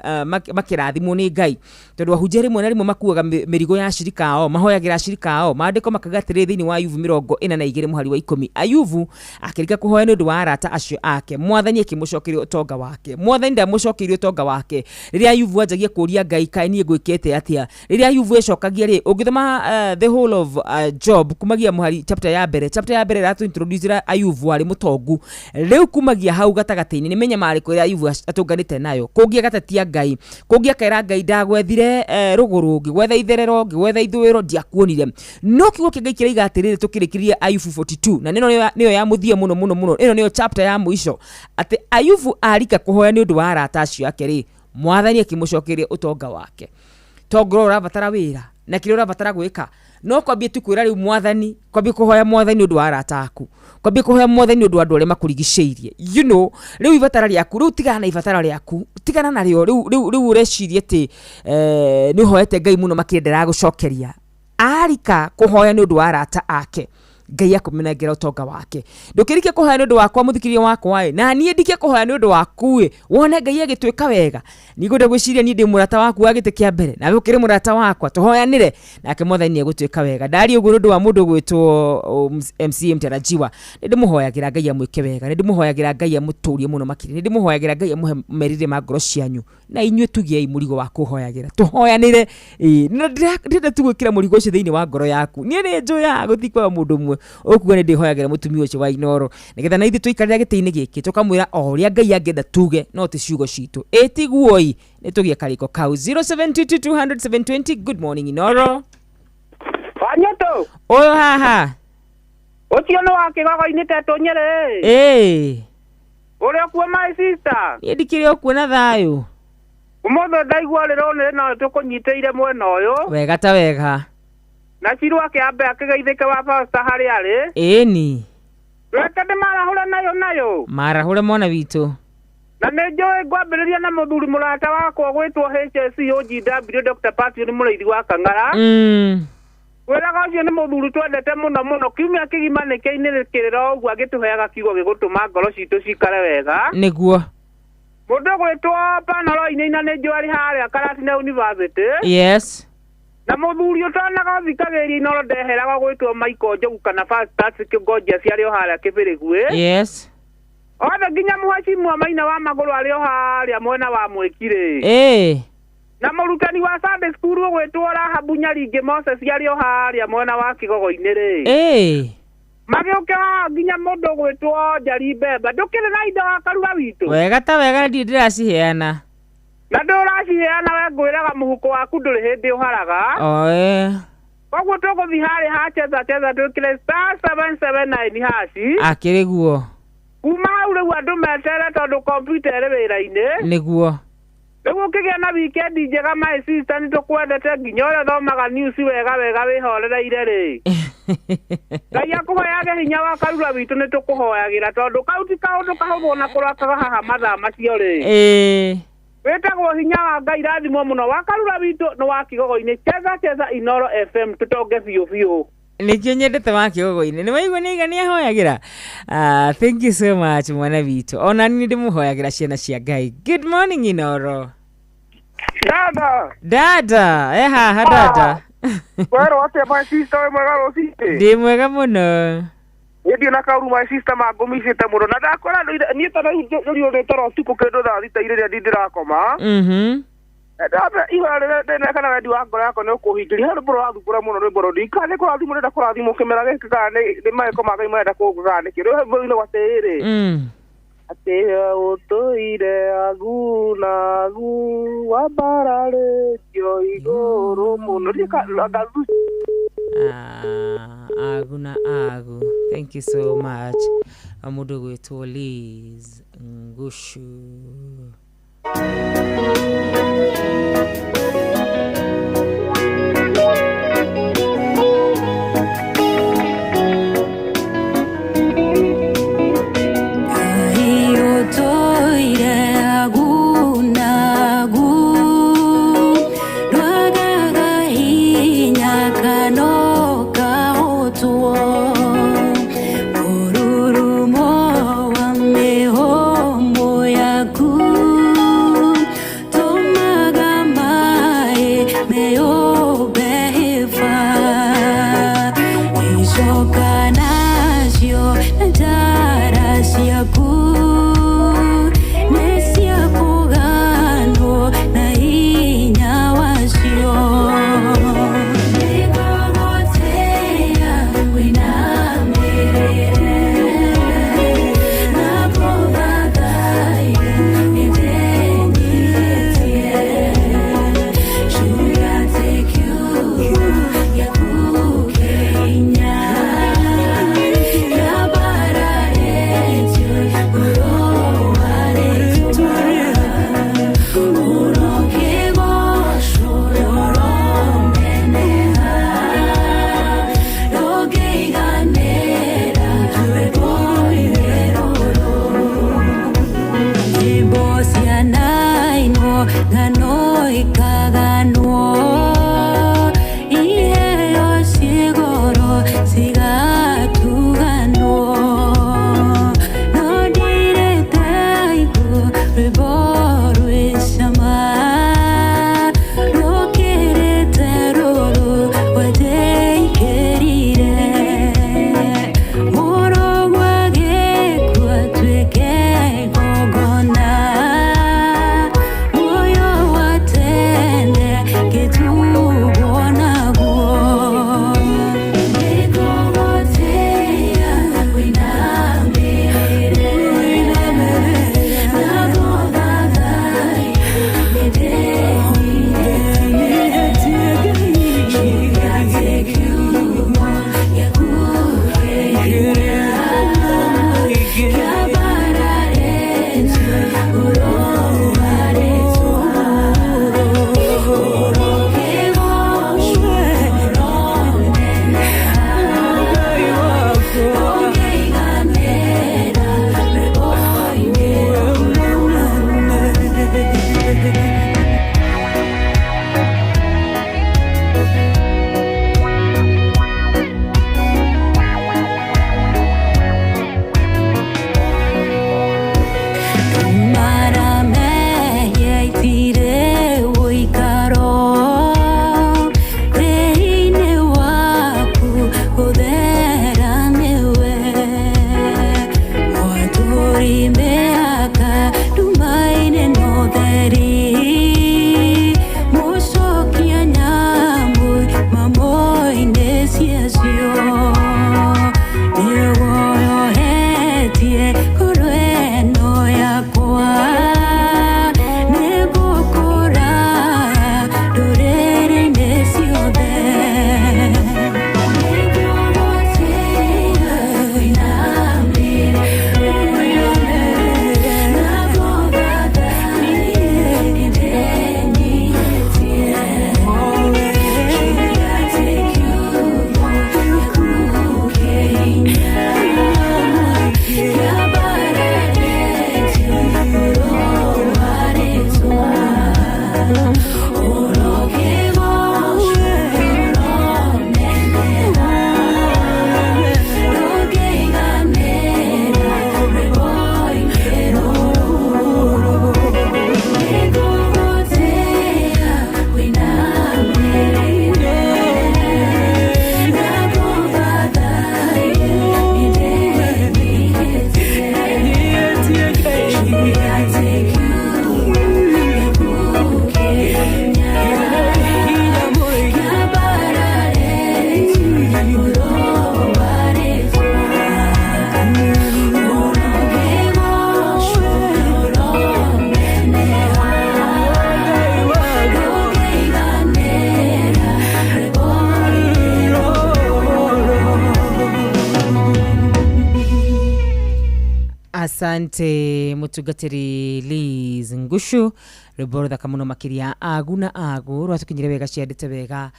makirathimwo ni Ngai, tondu ahunjia rimwe na rimwe makuaga mirigo ya shirika ao, mahoyagira shirika ao. Maandiko makagatire thiini wa Ayubu 42 muhari wa 10. Ayubu akirika kuhoya ni undu wa arata acio ake, Mwathani akimucokeria utonga wake. Mwathani ndamucokeria utonga wake. Riria Ayubu anjagia kuria Ngai kai nie gwikete atia. Riria Ayubu ecokagia ri ungithoma the whole of Job kumagia muhari chapter ya mbere ratu introduce Ayubu ari mutongu. Riu kumagia hau gatagateini ni menya mari ko Ayubu atunganite nayo. Kungia gatatia Ngai, kungia kaira Ngai ndagwethire ruguru, ngwetha itherero, ngwetha ithwiro ndiakuonire. No kiugo kia Ngai kira atirire tukirikiria Ayubu 42 na niyo ya muthia muno. Ino niyo chapter ya muico ati Ayubu arika kuhoya ni undu wa arata acio ake ri, Mwathani akimucokeria utonga wake. Tongoro urabatara wira na kire urabatara gwika, no kwambie tu kwira ri Mwathani, kwambie kuhoya Mwathani undu wa arata aku, kwambie kuhoya Mwathani undu wa andu aria makurigiceirie. You know, riu ibatara riaku, riu tigana na ibatara riaku, tigana na rio, riu urecirie ati ni hoyete Ngai muno makire ndaragucokeria. Arika kuhoya ni undu wa arata ake, Ngai akumenagera utonga wake. Ndukirikia kuhoya ni undu wakwa muthikiria wakwa na nie ndikie kuhoya ni undu waku wone Ngai agitwika wega. Niguo gwiciria ni ndi murata waku wagite kia mbere, na we ukiri murata wakwa tuhoyanire nake Mwathani agutwika wega. Ndari uguo ndu wa mundu gwitwo MC Mtarajiwa, ndi muhoyagira Ngai amwike wega, ndi muhoyagira Ngai amuturie muno makiri, ndi muhoyagira Ngai amuhe merire ma ngoro cianyu, na inyue tugiei murigo wa kuhoyagira tuhoyanire. Ndira tugwikira murigo ucio thiini wa ngoro yaku. Nie ni njoya guthikwa mundu mwe okuga ni ndihoyagira mutumia ucio wa Inoro, nigetha na ithi tuikarira gitiini giki tukamwira oria Ngai angenda tuge no ti ciugo citu etiguoi ni tugie kariko kau 0722000720. Good morning Inoro. Wanyoto oyo haha ucio no wakigogo-ini tetu Nyeri. Uri okuo my sister? Ni ndikire okuo na thayu. Umotho ndaigua rirone no tukunyiteire mwena uyu. Wega ta wega. Na ciru akiambe akigeithike wa pastor hari ari. Eni. Reke ndi marahura nayo. Marahura mwana witu. Na nĩnjũĩ ngwambĩrĩria na mũthuri mũrata wakwa gwĩtwo HSC OGW Dr. Patrick Mũrĩithi wa Kang'ara. Wĩraga ũcio nĩ mũthuri twendete mũno. Kiumia kĩgima nĩkĩinĩrĩkĩrĩra ũguo agĩtũheaga kiugo gĩgũtũma ngoro citũ cikare wega. Nĩguo. Mũndũ gwĩtwo Panoro-inĩ na nĩ njũari harĩa Karatina University. Yes. Na mũthuri ũtanaga thikagĩrĩria Inoro ndeheraga gwĩtwo Michael Njogu kana First Patrick Ngoja ciarĩ o harĩa Kĩbĩrĩgwĩ. Yes. Othe nginya Mhashimu wa Maina wa Magũrũ arĩ o harĩa mwena wa Mwĩkirĩ. Na mũrutani wa Sunday school gwĩtwo Rahabu Nyaringi Moses arĩ o harĩa mwena wa Kigogo-inĩ rĩ. Magĩũke haha nginya mũndũ gwĩtwo Njari Mbemba. Ndũkĩrĩ na indo wa Karura witũ? Wega ta wega ndirĩ ndĩraciheana. Na ndũraciheana we ngwĩraga mũhuko waku ndũrĩ hĩndĩ ũharaga. Koguo tũgũthiĩ harĩ ha Cheza twĩkĩre *779 haci. Akĩrĩ guo. Kuma hau rĩu andũ metere tondũ komputa ĩrĩ wĩra-inĩ. Nĩguo. Rĩu ũkĩgĩa na weekend njega my sister nĩ tũkwendete nginya ũrĩa thomaga news wega wĩhorereire rĩ. Ngai akũhoyage hinya wa Karura witũ nĩ tũkũhoyagĩra tondũ kauti kaũndũ kahũthũ na kũrakaga haha mathaa macio rĩ. Wĩtagwo hinya wa Ngai rathimwo mũno wa Karura witũ nĩ wa Kigogo-inĩ Cheza Inoro FM tũtonge biũ. Nikio nyendete wa Kigogo-inĩ nĩ waigua nĩ igani ahoyagira. Thank you so much mwana witũ. Ona ni ndimuhoyagira ciana cia Ngai. Good morning Inoro. Dada. Haha dada. Wero atia my sister we mwega rũcinĩ? Ndi mwega mũno. Ndio na kauru my sister magumicite mũno na ndakora niĩ ta rĩu nĩ toro ũtukũ kĩndũ thaa thita irĩrĩa ndirakoma. Ndabe iwa rĩrĩa kana wendi wa ngoro yakwa nĩ ũkũhingĩria harĩ mbũro wathukũra mũno nĩ mbũro ndikane kũrathimwo ndĩrenda kũrathimwo kĩmera gĩkĩ kana nĩ maĩko ma Ngai marenda kũngaga nĩkĩ rĩu mbũro-inĩ gwatĩrĩ atĩ ũtũire agu wabararĩtio igũrũ mũno agu. Thank you so much. Amudu gwĩtwo Liz Ngushu. Asante mutugatiri Liz Ngushu riboro kamuno makiria aguna agu rwatukinyire wega ciandite wega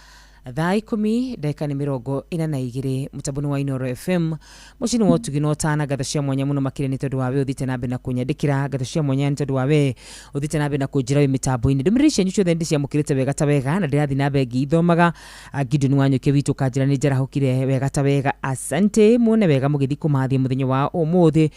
thaa 10 ndagika ni 42 mutabuni wa Inoro FM mucini wotugi no tana gatho cia mwanya muno makire ni tondu wawe uthite nambe na kunyandikira gatho cia mwanya ni tondu wawe uthite nambe na kunjira wi mitambo-ini ndumiricia nyu ciothe ndicia mukirite wega ta wega na ndirathi nambe ngithomaga Gideon Wanyoke witu kanjira ni njarahukire wega ta wega asante muone wega mugithi kumathia muthenya wa umuthi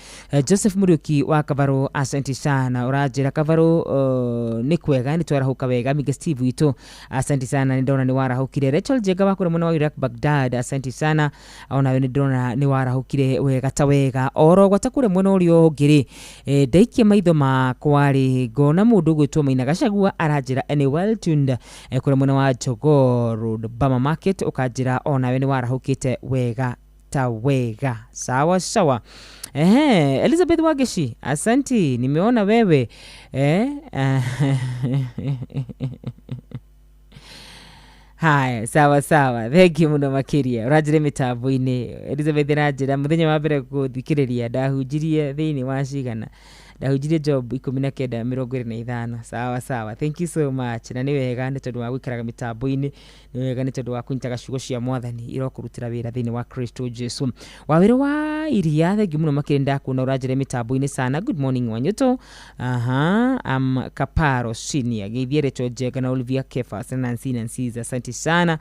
Joseph Muriuki wa Kavaro asante sana urajira Kavaro ni kwega ni twarahuka wega Mige Steve witu asante sana ni ndona ni warahukire Rachel Jega wakure mwana wa Iraq Baghdad asante sana ona we ni ndona ni warahukire wega ta wega oro gwatakure mwana ulio ngiri ndaikia maitho makwari ngona mundu gwitwo Maina Gacagua arajira any well tuned kure mwana wa Jogoo Road Bama Market ukajira ona we ni warahukite wega ta wega sawa sawa. Elizabeth Wageshi asante nimeona wewe Hai, sawa sawa. Thank you muno makiria. Urajire mitambo-ini. Elizabeth rajira muthenya wa mbere kuthikiriria ndahunjirie thiini wa cigana. Ndahunjirie Job 19:25. Sawa sawa. Thank you so much. Na ni wega ni tondu wa gwikaraga mitambo-ini. Ni wega ni tondu wa kunyitaga ciugo cia Mwathani irokurutira wira thiini wa Kristo Jesu. Wawiro wa iria thank you muno makiria ndakuna urajire mitambo-ini sana. Good morning Wanyuto. Kaparo Senior. Geithiere Tojega na Olivia Kefa Nancy asante sana.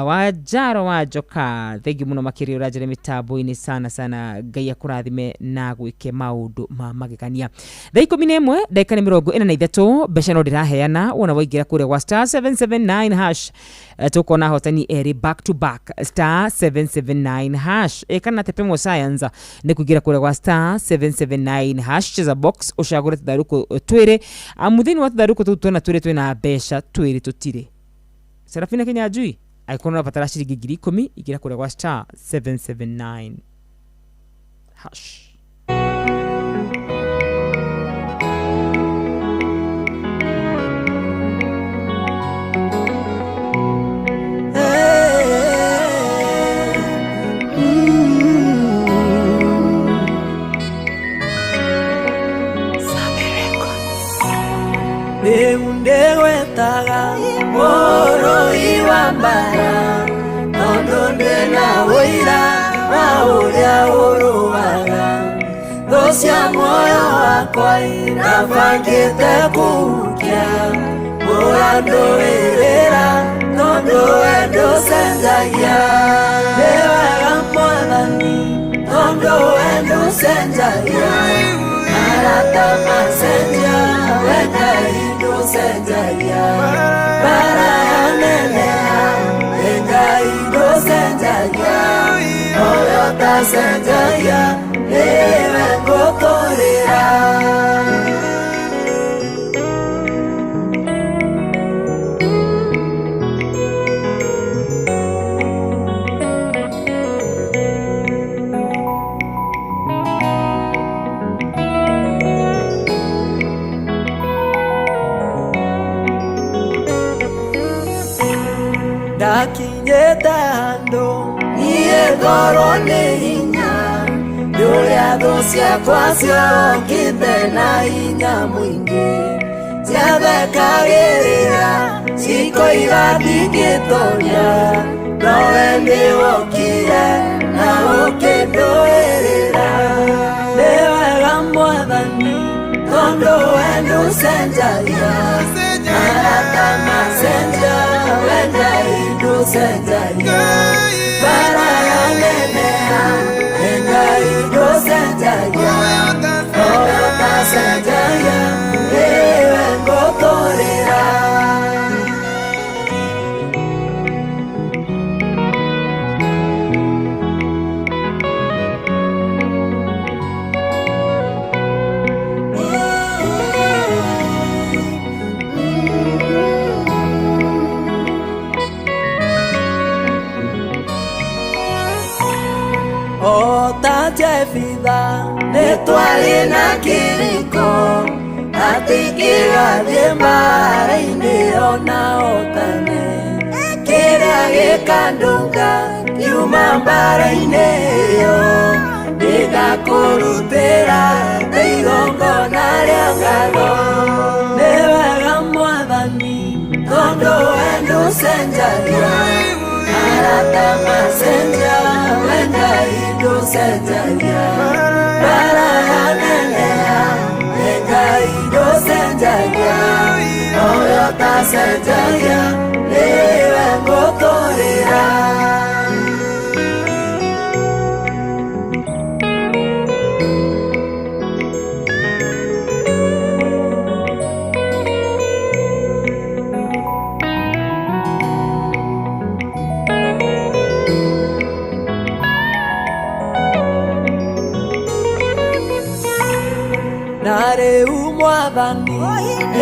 Wajaro wa Joka thank you muno makiria urajire mitambo-ini sana Ngai akurathime na gwike maundu magikania. Thaa 11 ndagika ni 43 mbeca no ndiraheana wona waingira kure wa star 779 hash tukona hotani eri back to back star 779 hash kana tepemo science ni kugira kure wa star 779 hash cheza box ushagure tharuko twire amuthini wa tharuko tutona twire twina mbeca twire tutire Serafina Kenya ajui aikona patara shilingi 10 igira kure wa star 779 hash. Ndewetaga moro iwambara nondonde na wira wa uria uruwaga thosya moyo wakwa irabangite kukia murandu wirira tondu wendo senjagia ndewega Mwathani tondu wendo senjagia arata masenja wenda Senjaya para nenea venga ido senjaya oyota senjaya vengo torera Kinyetando niye gorone hinya yuria dosia kwasio kitena hinya mwingi tiathekagirira ciko iradikitoria nowendi wokire na ukinduirira niwega Mwathani tondu wendu senjagia arata masenja wenda Senjaya para nenea venga ido senjaya oyota senjaya vengo torera Jefida netwali na kiriko atikiwa vyembara indiona otane kira gekandunga yuma mbara ineyo nikakurutera arata masenja wenda indo senjagia bara yanenea wenda indo senjagia oyo ta senjagia niwe ngotorera. Nare umwathani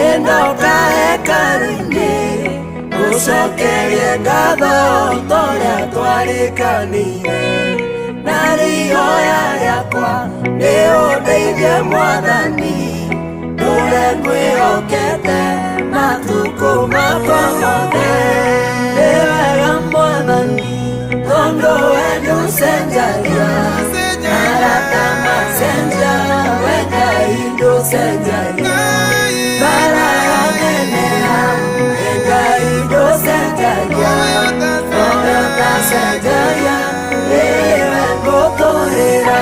endoka hekaru-inĩ gũcokeria ngatho torĩa twarĩkanĩire na rĩhoya rĩakwa nĩ ũndeithie mwathani ndũre ngwĩhokete matukũ makwa mothe. Nĩ wega mwathani tondũ we ndũcenjagia arata macenjia wenda indo senjagia bara yanenea wenda indo senjagia oyo ta senjagia niwe ngotorera.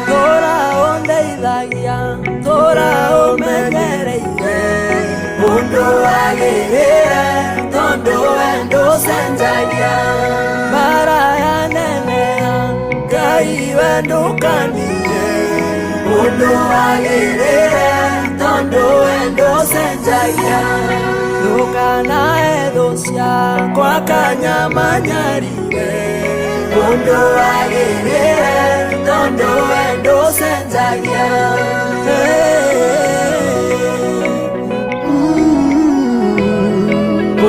Tora ũndeithagia tora ũmenyereire ũndũ wagĩrĩre tondũ we ndũcenjagia bara yanenea Ngai we ndũkanie ũndũ wagĩrĩre tondũ we ndũcenjagia ndũkanahe thũ ciakwa kanya manyarire ũndũ wagĩrĩre tondũ we ndũcenjagia.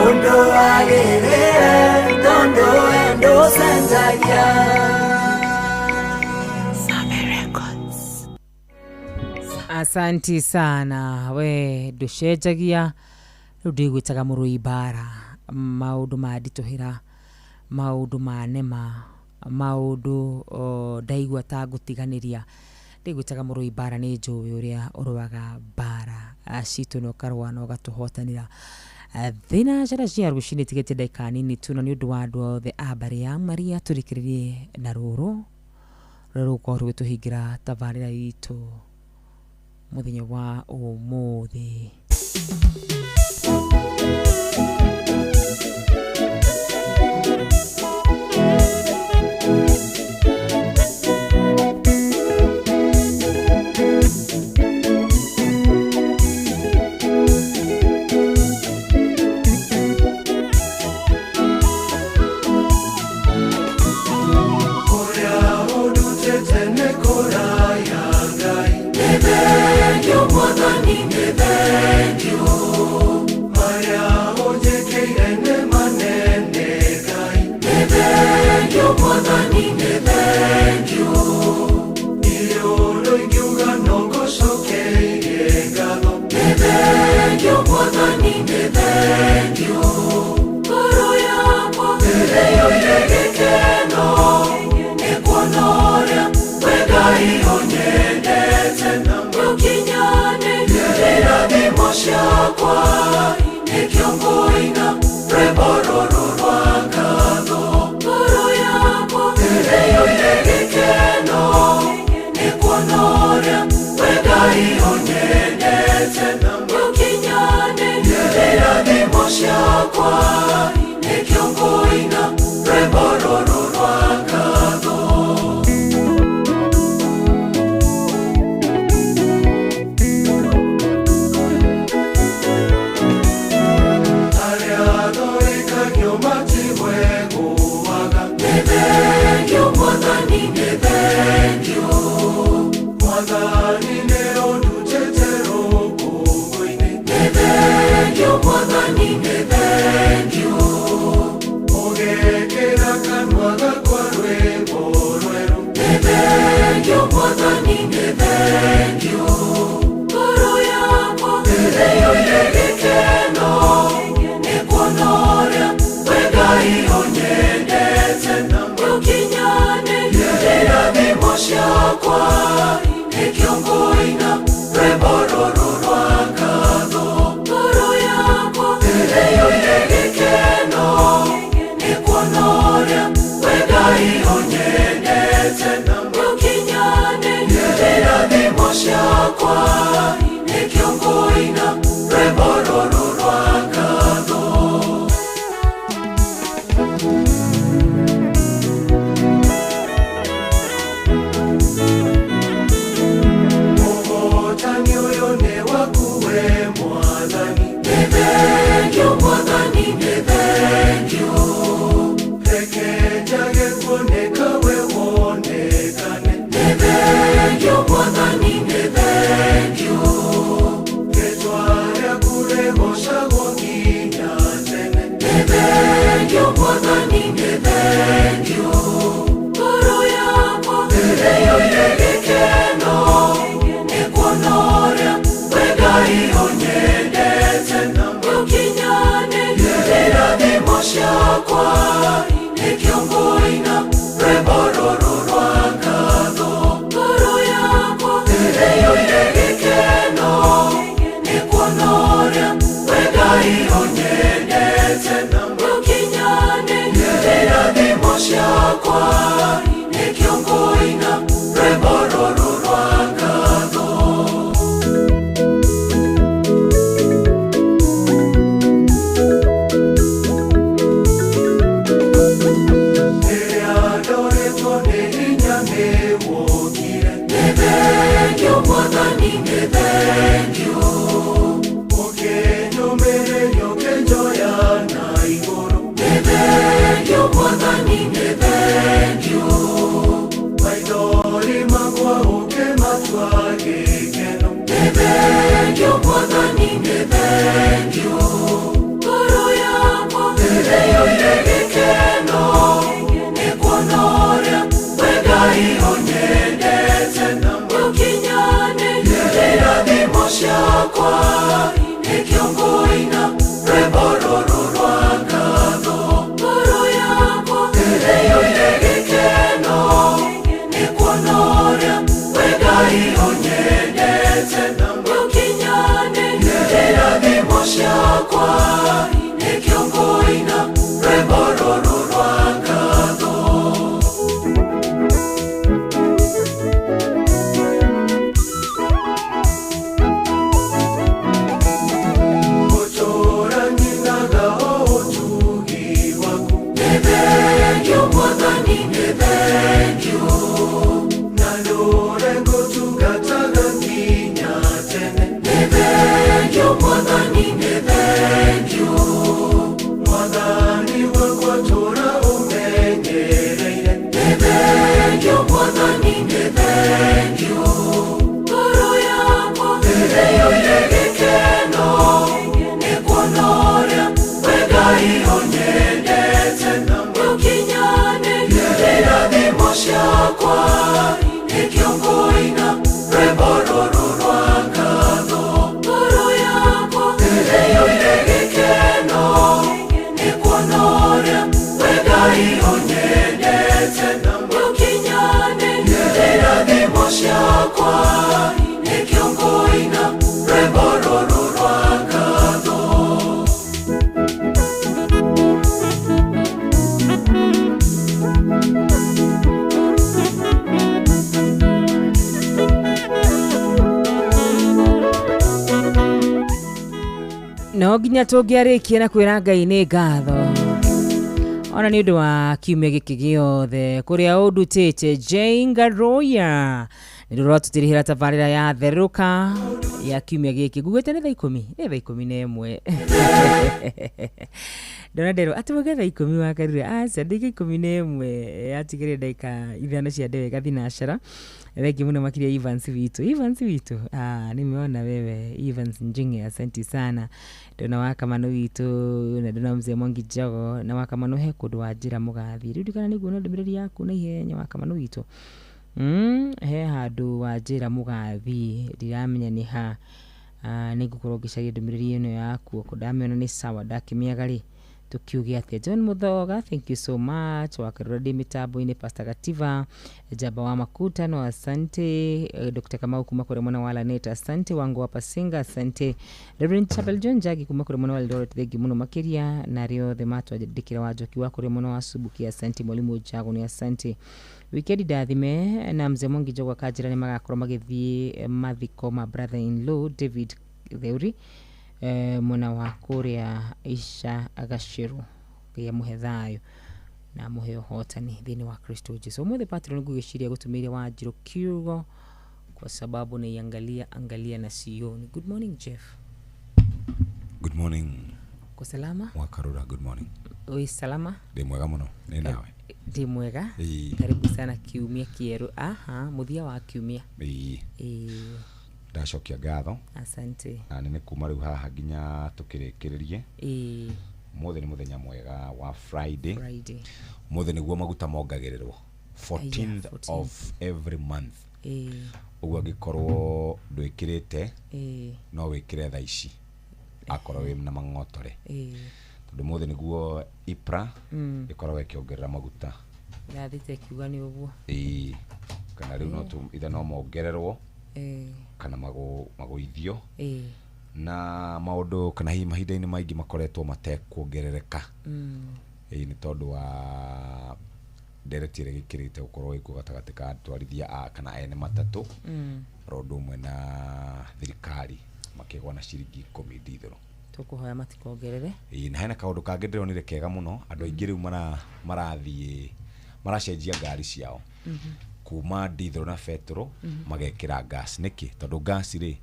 Ũndũ wagĩrĩre tondũ we ndũcenjagia. Asanti sana we nducenjagia riu ndigwitaga mũrũi bara maũndũ manditũhĩra maũndũ manema maũndũ ndaigua ta ngũtiganĩria ndigwitaga mũrũi bara nĩ njũĩ ũrĩa ũrũaga bara citũ na ũkarũa na ũgatũhotanĩra thĩna njara cia rũcinĩ tigĩtie ndagĩka nini tu na nĩ ũndũ wa andũ othe a mbarĩ ya Maria tũrĩkĩrĩrie na rũrũ rũrĩa rũgũkorwo rũgĩtũhingĩra tabarĩra itũ mũthenya wa ũmũthĩ. Gloria ciakwa nikiongoina rebororo rwa ngatho Mwathani uyo ne wakuwe Mwathani nithengio Mwathani nithengio reke njage kuoneka we wonekane nithengio Mwathani nithengio ketware kuregocagwo nginya tene nithengio Mwathani nithengio ngoro yakwa ĩrĩoire gĩkeno nĩkuonoria we Ngai ũnyendete na ũkinyanĩria irathimo ciakwa nĩkĩongoina rwebororo rwa ngatho ngoro yakwa ĩrĩoire gĩkeno nĩkuonoria we Ngai ũnyendete na ũkinyanĩria irathimo ciakwa nĩkĩongoina rwebororo rwa ngatho Mwathani nithengio ũkĩnyũmĩrĩrio kĩnjoya na igũrũ nithengio Mwathani nithengio maithori makwa ũkĩmatua gĩkeno nithengio Mwathani nithengio ngoro yakwa ĩrĩoire gĩkeno nĩkuonoria we Ngai ũnyendete na irathimo ciakwa nĩkĩongoina rwebororo rwa ngatho ngoro yakwa ĩrĩoire gĩkeno nĩkuonoria we Ngai ũnyendete na ũkinyanĩria irathimo ciakwa nĩkĩongoina rwebororo rwa ngatho Mwathani nithengio na nũrengo tungataga nginya tene nithengio Mwathani nithengio Mwathani wakwa tũra ũmenyereire nithengio Mwathani nithengio ngoro yakwa ĩrĩoire gĩkeno nĩkuonoria we Ngai ũnyendete na irathimo ciakwa nĩkĩongoina rwebororo rwa ngatho ngoro yakwa ĩrĩoire gĩkeno nĩkuonoria we Ngai ũnyendete na ũkinyanĩria irathimo ciakwa nĩkĩongoina rwebororo rwa ngatho no nginya tũngĩarĩkia na kwĩra Ngai nĩ ngatho ona nĩ ũndũ wa kiumia gĩkĩ gĩothe kũrĩa ũndutĩte Jane Ngaroya nĩ rũrotũtirĩhĩra tabarĩra ya therũka ya kiumia gĩkĩ ngugĩte nĩ thaa 11 ndona ndero atũge thaa 10 wakarire aca ndĩka 11 atigĩrĩre ndagĩka ithano cia ndewe gathinacara Thank you makiria Evans witu nimeona wewe Evans Njinge, asante sana. Ndona wakamano witu na ndona mzee Mwangi Jogo na wakamano he kundu wa njira mugathi riu kana niguo no ndimiri yaku na ihenya wakamano witu he handu wa njira mugathi ndiramenya ni ha nigukorwo ngicagia ndimiri ino yaku kundamena ni sawa ndakimiaga ri tukiugia atia. John Muthoga, thank you so much. Wakarudi mitambo ine Pastor Gativa, Jaba wa Makuta no asante. Dr. Kamau kuma kure mwana wala neta asante. Wangu wapa Singa asante. Reverend Chapel John Jagi kuma kure mwana wala Dorothy thegi muno makiria. Nario the matu dikira wajoki wa kure mwana wa Subuki asante. Mwalimu Jago ni asante. Wikendi dathime na mzee Mongi Jogwa kajira ni magakoro magithi mathiko ma brother-in-law David Theuri mwana wa Korea Isha Agashiru ya muhethayo na muheo hotani thini wa Kristo Jesu. Mwe patron gugishiria gutumiria wa Njiro Kiugo kwa sababu ni angalia na Sioni. Good morning Jeff. Good morning. Kwa salama? Wakarura, good morning. Oi salama? Ndi mwega muno. Ni nawe? Ndi mwega. Karibu sana kiumia kieru. Aha, muthia wa kiumia. Ndacokia ngatho. Asante. Na nene kuma riu haha nginya tukirikiririe. Mothe ni muthenya mwega wa Friday. Mothe niguo maguta mongagirirwo 14th of every month. Uguo gikorwo ndwikirite no wikire tha ici akorwo wi na mang'otore. Tondu mothe niguo IPRA ikorwo ikiongerera maguta. Ndathite kiuga ni uguo. Kana riu no tu ithe no mongererwo kana magoithio na maundu kana hi mahinda-ini maingi makoretwo matekuongerereka ni tondu wa ndereti ire gikirite gukorwo ikuo gatagati ka atwarithia kana ene matatu rondu umwe na thirikari makigwa na ciringi 10 ndithero tukuhoya matikogerere na hena kaundu kangi ndironire kega muno andu aingi riu marathie maracenjia ngari ciao kuma ndithero na petro magekira gas niki tondu gas ri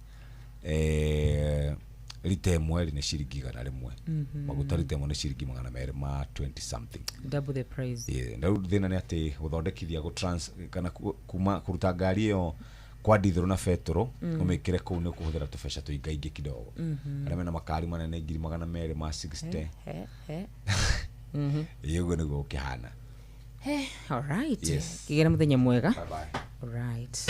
lita imwe ni ciringi 100 maguta lita imwe ni ciringi 220 something, double the price. Ndio thina ni ati guthondekithia go trans kana kuma kuruta ngari iyo kwa ndithero na petro umekire kuu ni kuhuthira tubesha tuingaingi kidogo arame na makari manene 260 yego niguo kihana. All right. Yes. Kigera muthenya mwega. Bye bye. All right.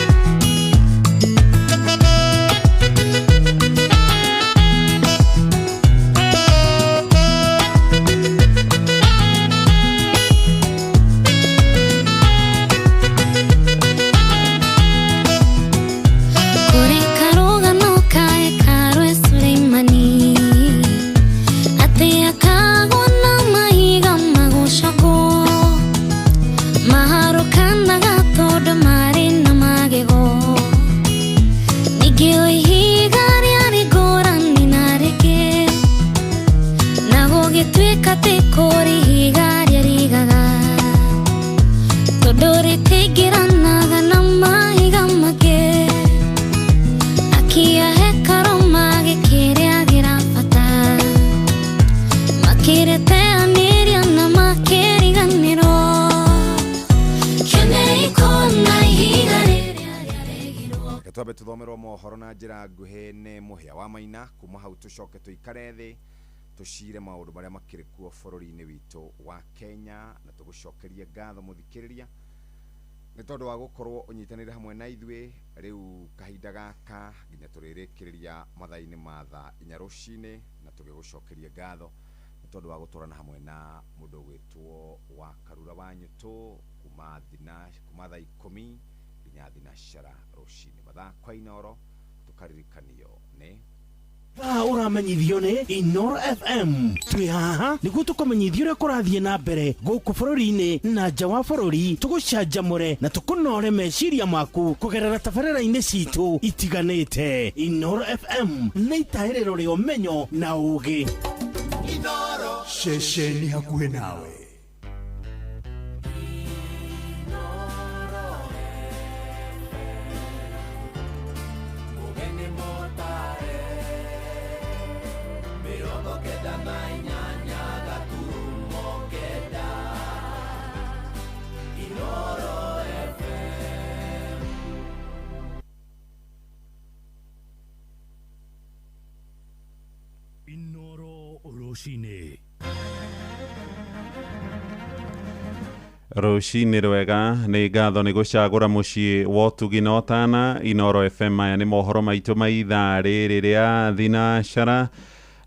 Twabe tuthomerwo mohoro na njira nguhe ne muhia wa maina kuma hau tucoke tuikare thi tucire maundu maria makiri kuo bururi-ini witu wa Kenya na tugucokeria ngatho muthikiriria ni tondu wa gukorwo unyitanire hamwe na ithwe riu kahinda gaka nginya turirikiriria mathaini ma tha 4 rucini na tugigucokeria ngatho ni tondu wa guturana hamwe na mundu gwitwo wa Karura wa Nyutu kuma tha 10 nginya thinacara rucini mathaa kwa Inoro tukaririkanio ni uramenyithio ni Inoro FM. Twi haha niguo tukumenyithio uria kurathie na mbere guku bururi-ini na nja wa bururi, tugucanjamure na tukunore meciria maku kugerera tabarĩra-inĩ citu itiganĩte. Inoro FM nĩ itaĩrĩro rĩa ũmenyo na ũũgĩ. Inoro ceceni hakuhĩ nawe. Rucini rwega ni ngatho ni gucagura mucii wotugi na otana. Inoro FM aya ni mohoro maitu ma ithaa riri ria thinacara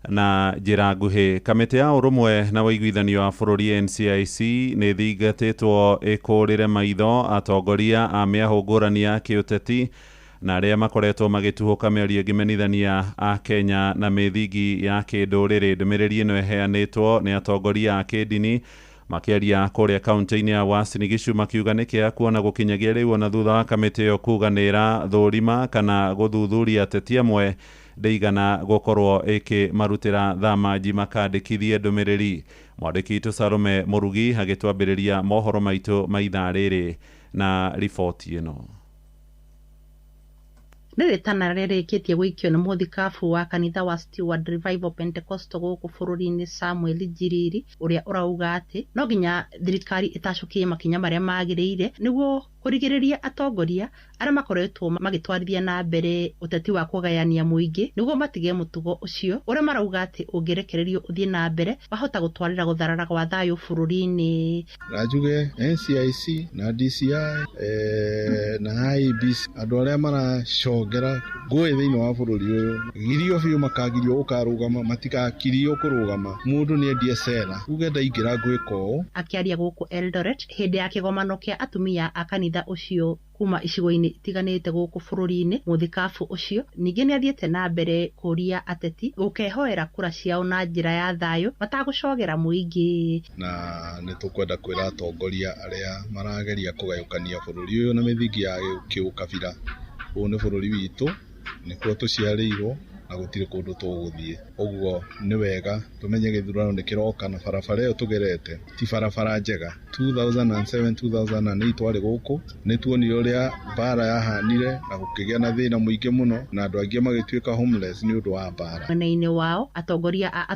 na njĩra nguhĩ. Kamĩtĩ ya ũrũmwe na ũiguithanio wa bũrũri NCIC nĩ thingatĩtwo ĩkũrĩre maitho atongoria a mĩahũ ngũrani ya kĩũteti na arĩa makoretwo magĩtuhũka mĩario ĩngĩmenithania a Kenya na mĩthingi ya kĩndũrĩrĩ. Ndũmĩrĩri ĩno ĩheanĩtwo nĩ atongoria a kĩndini makĩaria kũrĩa kaunti-inĩ ya Uasin Gishu makiuga nĩ kĩeha kuona gũkinyagia rĩu ona thutha wa kamĩtĩ ĩyo kuga nĩ ĩrathũrima kana gũthuthuria ateti amwe ndĩigana gũkorwo ĩkĩmarutĩra thamanji makandĩkithie ndũmĩrĩri. Mwandĩki witũ Salome Mũrugi agĩtwambĩrĩria mohoro maitũ ma ithaa rĩrĩ na riboti ĩno. Nĩ rĩtana rĩrĩkĩtie gũikio nĩ mũthikabu wa kanitha wa Steward Revival Pentecostal gũkũ bũrũri-inĩ Samuel Njiriri ũrĩa ũrauga atĩ no nginya thirikari ĩtacũkie makinya marĩa magĩrĩire nĩguo kũrigĩrĩria atongoria arĩa makoretwo magĩtwarithia na mbere ũteti wa kũgayania mũingĩ nĩguo matige mũtugo ũcio ũrĩa marauga atĩ ũngĩrekererio ũthiĩ na mbere wahota gũtwarĩra gũtharara gwa thayũ bũrũri-inĩ. Rajuge NCIC na DCI na IEBC andũ arĩa maracongera ngũĩ thĩinĩ wa bũrũri ũyũ girio biũ makagirio ũkarũgama matikakirio kũrũgama mũndũ nĩ endie cera uge ndaingĩra gwĩka ũũ. Akĩaria gũkũ Eldoret hĩndĩ ya kĩgomano kĩa atumia a kanitha ũcio kuma icigo-inĩ itiganĩte gũkũ bũrũri-inĩ, mũthikabu ũcio ningĩ nĩ athiĩte na mbere kũria ateti gũkehoera kura ciao na njĩra ya thayũ matagũcogera mũingĩ. Na nĩ tũkwenda kwĩra atongoria arĩa marageria kũgayũkania bũrũri ũyũ na mĩthingi ya kĩũkabira, ũũ nĩ bũrũri witũ nĩkuo tũciarĩirwo na gũtirĩ kũndũ tũgũthiĩ. Ũguo nĩ wega tũmenye gĩthurano nĩ kĩroka na barabara ĩyo tũgerete ti barabara njega. 2007 2008 twarĩ gũkũ nĩ tuonire ũrĩa mbara yahanire na gũkĩgĩa na thĩna mũingĩ mũno na andũ angĩ magĩtuĩka homeless nĩ ũndũ wa mbara. Mwena-inĩ wao atongoria a